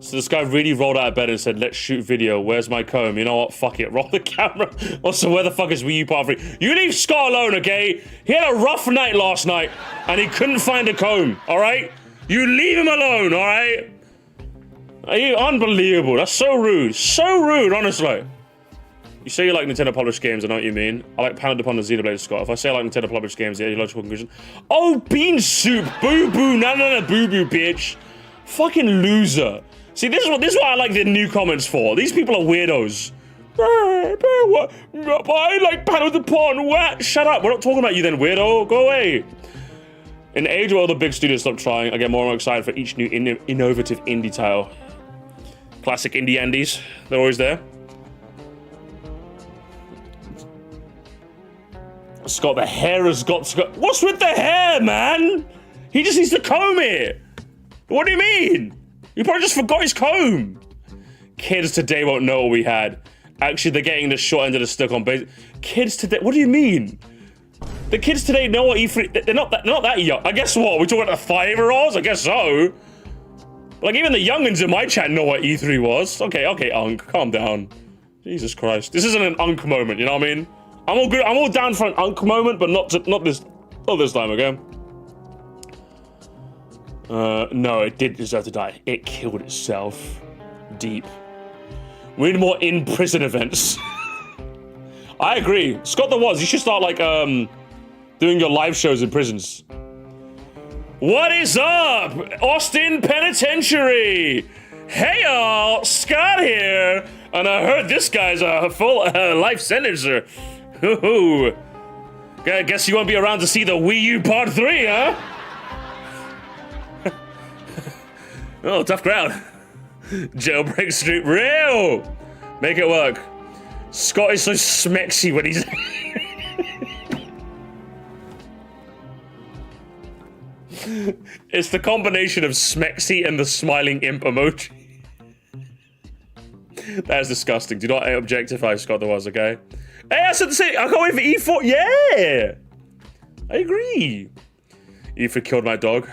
So this guy really rolled out of bed and said, let's shoot video. Where's my comb? You know what? Fuck it. Roll the camera. Also, where the fuck is Wii U Part 3? You leave Scott alone, okay? He had a rough night last night, and he couldn't find a comb, all right? You leave him alone, all right? Unbelievable. That's so rude. So rude, honestly. You say you like Nintendo published games, I know what you mean. I like Pounded Upon the Xenoblade, Scott. If I say I like Nintendo published games, the logical conclusion. Oh, bean soup. Boo-boo. No, boo-boo, bitch. Fucking loser. See, this is what I like the new comments for. These people are weirdos. What? I like Pounded Upon. What? Shut up. We're not talking about you then, weirdo. Go away. In the age where all the big studios stop trying, I get more and more excited for each new innovative indie title. Classic indie Andes. They're always there. Scott, the hair has got... What's with the hair, man? He just needs to comb it. What do you mean? You probably just forgot his comb. Kids today won't know what we had. Actually, they're getting the short end of the stick on base. Kids today... What do you mean? The kids today know what E3... They're not that young. I guess what? We're talking about the 5-year-olds? I guess so. Like, even the youngins in my chat know what E3 was. Okay, Unk. Calm down. Jesus Christ. This isn't an Unk moment, you know what I mean? I'm all good. I'm all down for an Unk moment, but not this time, okay? No, it did deserve to die. It killed itself. Deep. We need more in-prison events. I agree. Scott, there was. You should start, like, doing your live shows in prisons. What is up? Austin Penitentiary. Hey, y'all. Scott here. And I heard this guy's a full life sentencer. Ooh. Guess you won't be around to see the Wii U Part 3, huh? Oh, tough crowd. Jailbreak Street. Real! Make it work. Scott is so smexy when he's... It's the combination of smexy and the smiling imp emoji. That is disgusting. Do not objectify Scott the was, okay? Hey, I said the same. I can't wait for E4. Yeah! I agree. E3 killed my dog.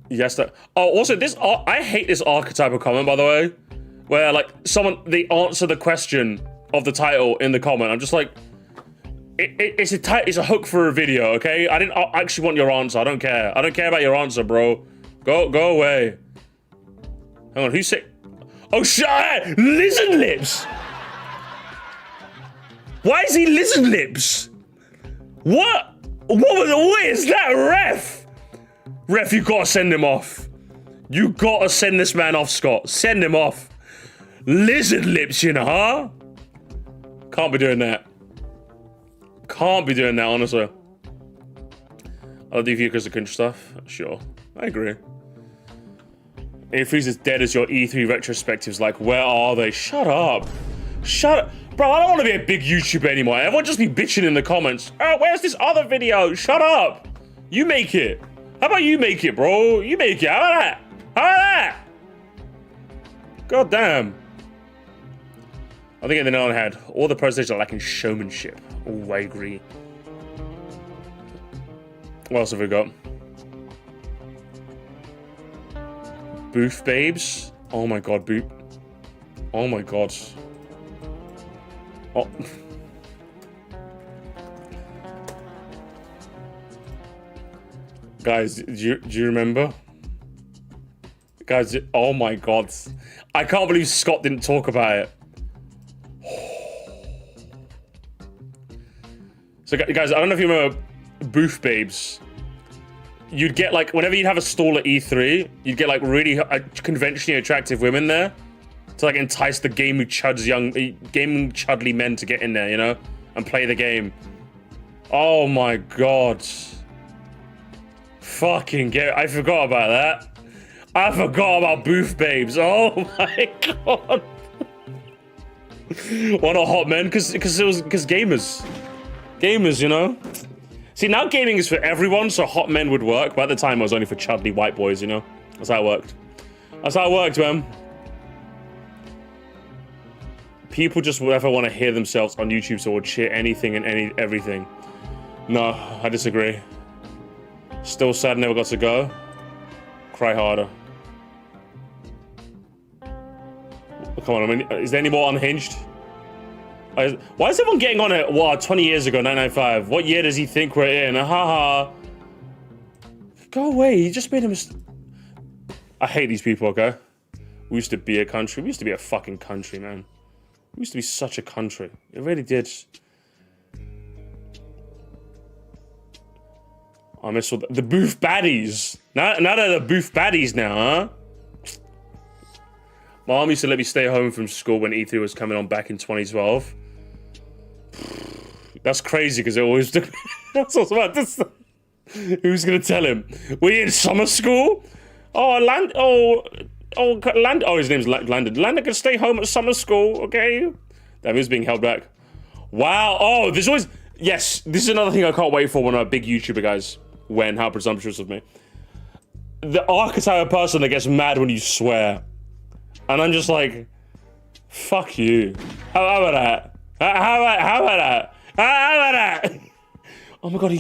Yes, that. Oh, also, this. I hate this archetype of comment, by the way. Where, like, they answer the question of the title in the comment. I'm just like, it's a hook for a video, okay? I actually want your answer. I don't care. I don't care about your answer, bro. Go away. Hang on, who's sick? Oh, shut lizard lips. Why is he lizard lips? What is that, ref? Ref, you gotta send him off. You gotta send this man off, Scott. Send him off. Lizard lips, you know, huh? Can't be doing that. Can't be doing that, honestly. I'll do you because of cringe stuff. Sure, I agree. E3's as dead as your E3 retrospectives. Like, where are they? Shut up. Shut up. Bro, I don't want to be a big YouTuber anymore. Everyone just be bitching in the comments. Oh, where's this other video? Shut up. You make it. How about you make it, bro? You make it. How about that? How about that? God damn. I think in the nail on the head. All the presentation are lacking showmanship. Oh, I agree. What else have we got? Booth babes. Oh my god, boot. Oh my god. Oh. Guys, do you remember? Guys, oh my god. I can't believe Scott didn't talk about it. So guys, I don't know if you remember booth babes. You'd get like, whenever you'd have a stall at E3, you'd get like really conventionally attractive women there to like entice the gaming chudly men to get in there, you know, and play the game. Oh my god. Fucking get, I forgot about that. I forgot about booth babes. Oh my god. Why not hot men? Because gamers. Gamers, you know? See, now gaming is for everyone, so hot men would work, but at the time it was only for chudly white boys, you know? That's how it worked. That's how it worked, man. People just ever want to hear themselves on YouTube, so would cheer anything and everything. No, I disagree. Still sad never got to go. Cry harder. Come on, I mean, is there any more unhinged? Why is everyone getting on it? Wow, 20 years ago, 995. What year does he think we're in? Haha. Go away, he just made a mistake. I hate these people, okay? We used to be a country. We used to be a fucking country, man. We used to be such a country. It really did. I miss all the booth baddies. Now they're the booth baddies now, huh? My mom used to let me stay home from school when E3 was coming on back in 2012. That's crazy because it always took. That's what's about this. Who's gonna tell him? We in summer school? Oh, his name's Landon. Landon can stay home at summer school, okay? That was being held back. Wow. Oh, there's always. Yes, this is another thing I can't wait for when I'm a big YouTuber, guys. How presumptuous of me. The archetype of person that gets mad when you swear. And I'm just like, fuck you. How about that? How about that? How about that? Oh my god, he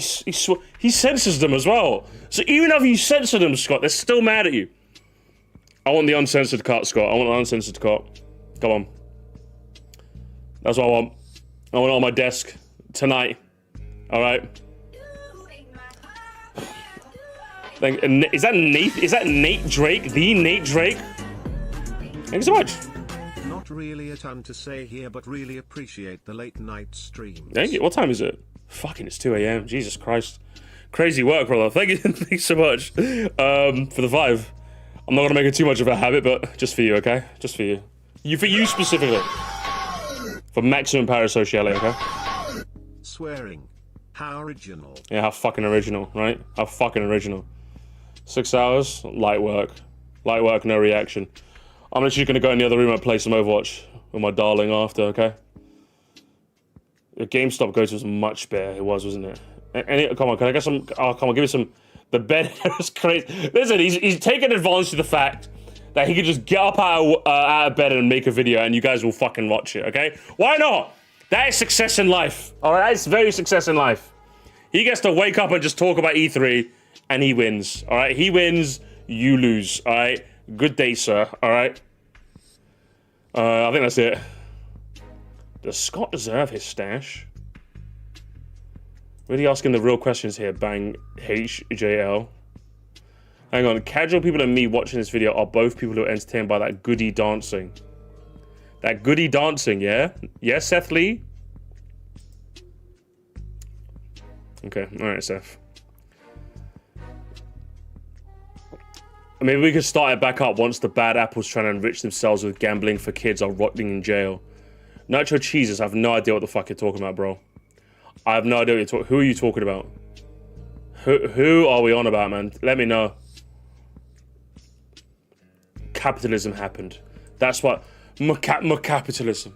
censors them as well. So even if you censor them, Scott, they're still mad at you. I want the uncensored cut, Scott. I want the uncensored cut. Come on. That's what I want. I want it on my desk tonight. All right. Is that Nate? Is that Nate Drake? The Nate Drake? Thanks so much. Not really a ton to say here, but really appreciate the late night streams. Thank you. What time is it? Fucking, it's 2 a.m. Jesus Christ. Crazy work, brother. Thank you. Thanks so much for the 5. I'm not gonna make it too much of a habit, but just for you, okay? Just for you. For you specifically. For maximum parasociality, okay? Swearing. How original. Yeah, how fucking original, right? How fucking original. 6 hours, light work. Light work, no reaction. I'm literally gonna go in the other room and play some Overwatch with my darling after, okay? The GameStop goes was much better. It was, wasn't it? Come on, can I get some? Oh, come on, give me some. The bed is crazy. Listen, he's taking advantage of the fact that he could just get up out of bed and make a video, and you guys will fucking watch it, okay? Why not? That is success in life. All right, that's very success in life. He gets to wake up and just talk about E3, and he wins. All right, he wins, you lose. All right, good day, sir. All right. I think that's it. Does Scott deserve his stash? Really asking the real questions here, bang HJL. Hang on. Casual people and me watching this video are both people who are entertained by that goody dancing. That goody dancing, yeah? Yeah, Seth Lee? Okay, alright, Seth. Maybe we could start it back up once the bad apples trying to enrich themselves with gambling for kids are rotting in jail. Nacho Cheeses, I have no idea what the fuck you're talking about, bro. I have no idea what you're talking. Who are you talking about? Who are we on about, man? Let me know. Capitalism happened. That's what... Capitalism.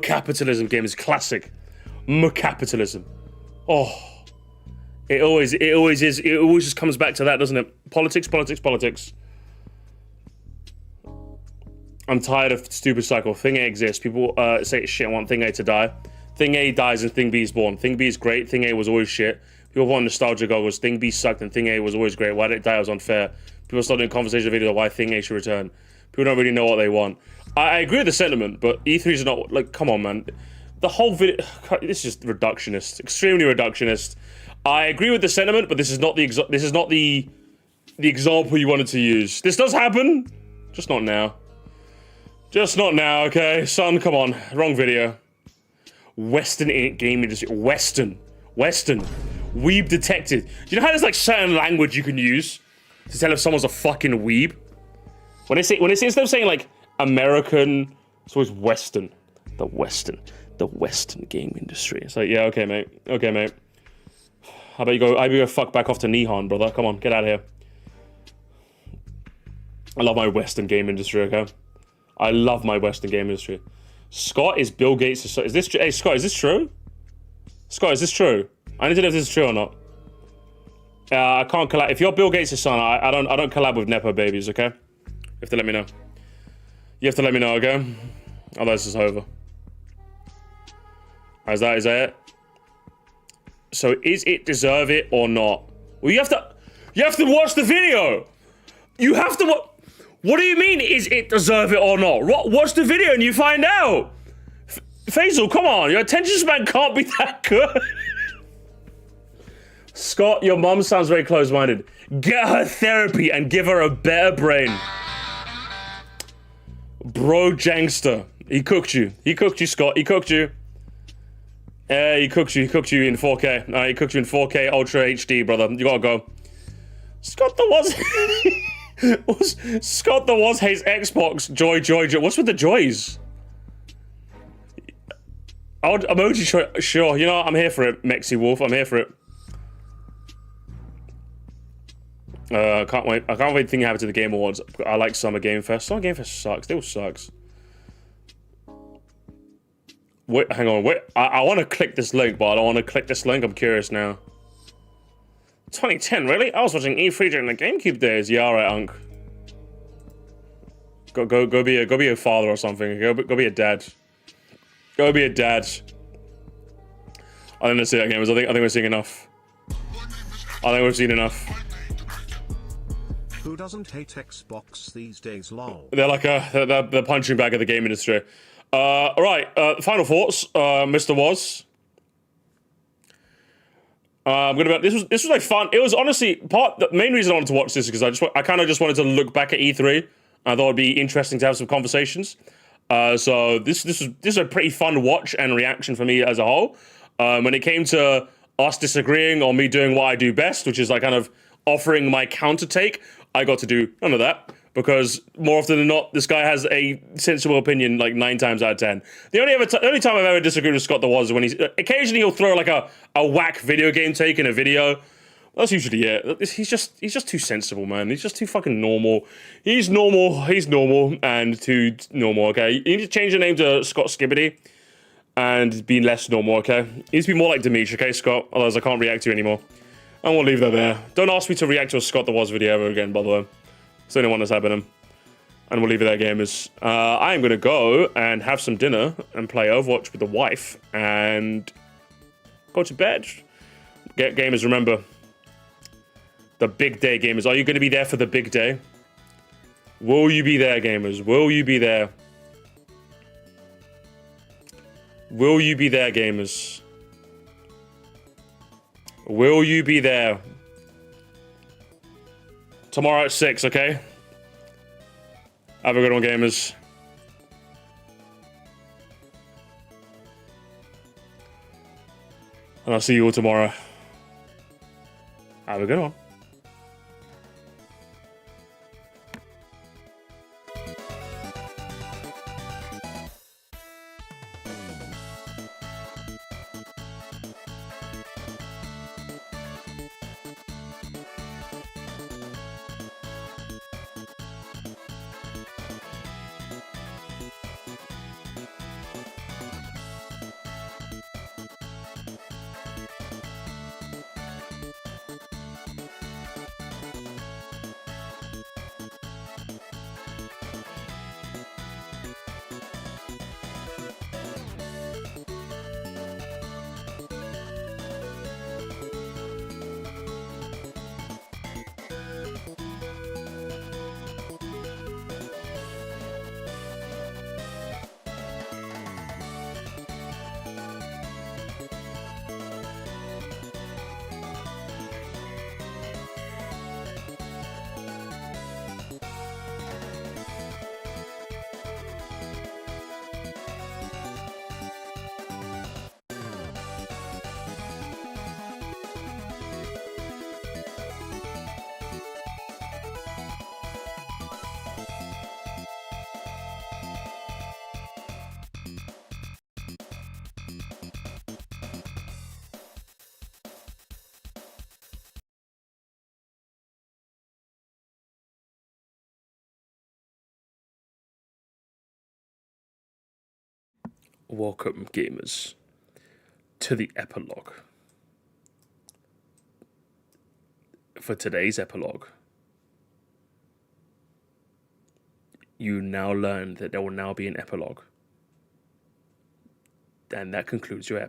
Capitalism game is classic. Capitalism. Oh... It always is. It always just comes back to that, doesn't it? Politics, politics, politics. I'm tired of stupid cycle. Thing A exists. People say shit. I want Thing A to die. Thing A dies and Thing B is born. Thing B is great. Thing A was always shit. People want nostalgia goggles. Thing B sucked and Thing A was always great. Why did it die? It was unfair. People start doing conversation videos on why Thing A should return. People don't really know what they want. I agree with the sentiment, but E3 is not like. Come on, man. The whole video. This is just reductionist. Extremely reductionist. I agree with the sentiment, but this is not the example you wanted to use. This does happen, just not now. Just not now, okay? Son, come on. Wrong video. Western game industry. Western. Weeb detected. Do you know how there's like certain language you can use to tell if someone's a fucking weeb? When they say instead of saying like American, it's always Western. The Western game industry. It's like, yeah, okay, mate. Okay, mate. How about you go fuck back off to Nihon, brother. Come on, get out of here. I love my Western game industry, okay? I love my Western game industry. Scott is Bill Gates' son. Is this true? Hey, Scott, is this true? Scott, is this true? I need to know if this is true or not. I can't collab. If you're Bill Gates' son, I don't collab with Nepo babies, okay? You have to let me know. You have to let me know, okay? Otherwise it's over. Is that it? So is it deserve it or not? Well, you have to watch the video. You have to what do you mean, is it deserve it or not? Watch the video and you find out. Faisal, come on. Your attention span can't be that good. Scott, your mom sounds very close-minded. Get her therapy and give her a better brain. Bro Jangster. He cooked you, Scott. He cooked you. He cooked you in 4K. He cooked you in 4K Ultra HD, brother. You gotta go. Scott the was hates Xbox. Joy. What's with the joys? Emoji, sure. You know, I'm here for it, Mexi Wolf. I'm here for it. I can't wait. I can't wait to think happens to the Game Awards. I like Summer Game Fest. Summer Game Fest sucks. They all sucks. Wait, hang on. Wait, I want to click this link, but I don't want to click this link. I'm curious now. 2010, really? I was watching E3 during the GameCube days. Yeah, alright, Unc. Go be a father or something. Go be a dad. Go be a dad. I think that's it, gamers. I think we're seeing enough. I think we've seen enough. Who doesn't hate Xbox these days, lol? They're like the punching bag of the game industry. Alright, final thoughts, Mr. Was. This was like fun. It was honestly the main reason I wanted to watch this is because I kind of just wanted to look back at E3. I thought it'd be interesting to have some conversations. So this is a pretty fun watch and reaction for me as a whole. When it came to us disagreeing or me doing what I do best, which is like kind of offering my counter take, I got to do none of that. Because more often than not, this guy has a sensible opinion like 9 times out of 10. The only time I've ever disagreed with Scott the was when occasionally he'll throw like a whack video game take in a video. That's usually it. He's just too sensible, man. He's just too fucking normal. He's normal and too normal, okay? You need to change your name to Scott Skibbity and be less normal, okay? You need to be more like Dimitri, okay, Scott? Otherwise I can't react to you anymore. And we'll leave that there. Don't ask me to react to a Scott the was video ever again, by the way. It's the only one that's happening. And we'll leave it there, gamers. I am going to go and have some dinner and play Overwatch with the wife and go to bed. Gamers, remember, the big day, gamers. Are you going to be there for the big day? Will you be there, gamers? Will you be there? Will you be there, gamers? Will you be there Tomorrow at 6, okay? Have a good one, gamers. And I'll see you all tomorrow. Have a good one. Welcome, gamers, to the epilogue. For today's epilogue, you now learn that there will now be an epilogue. And that concludes your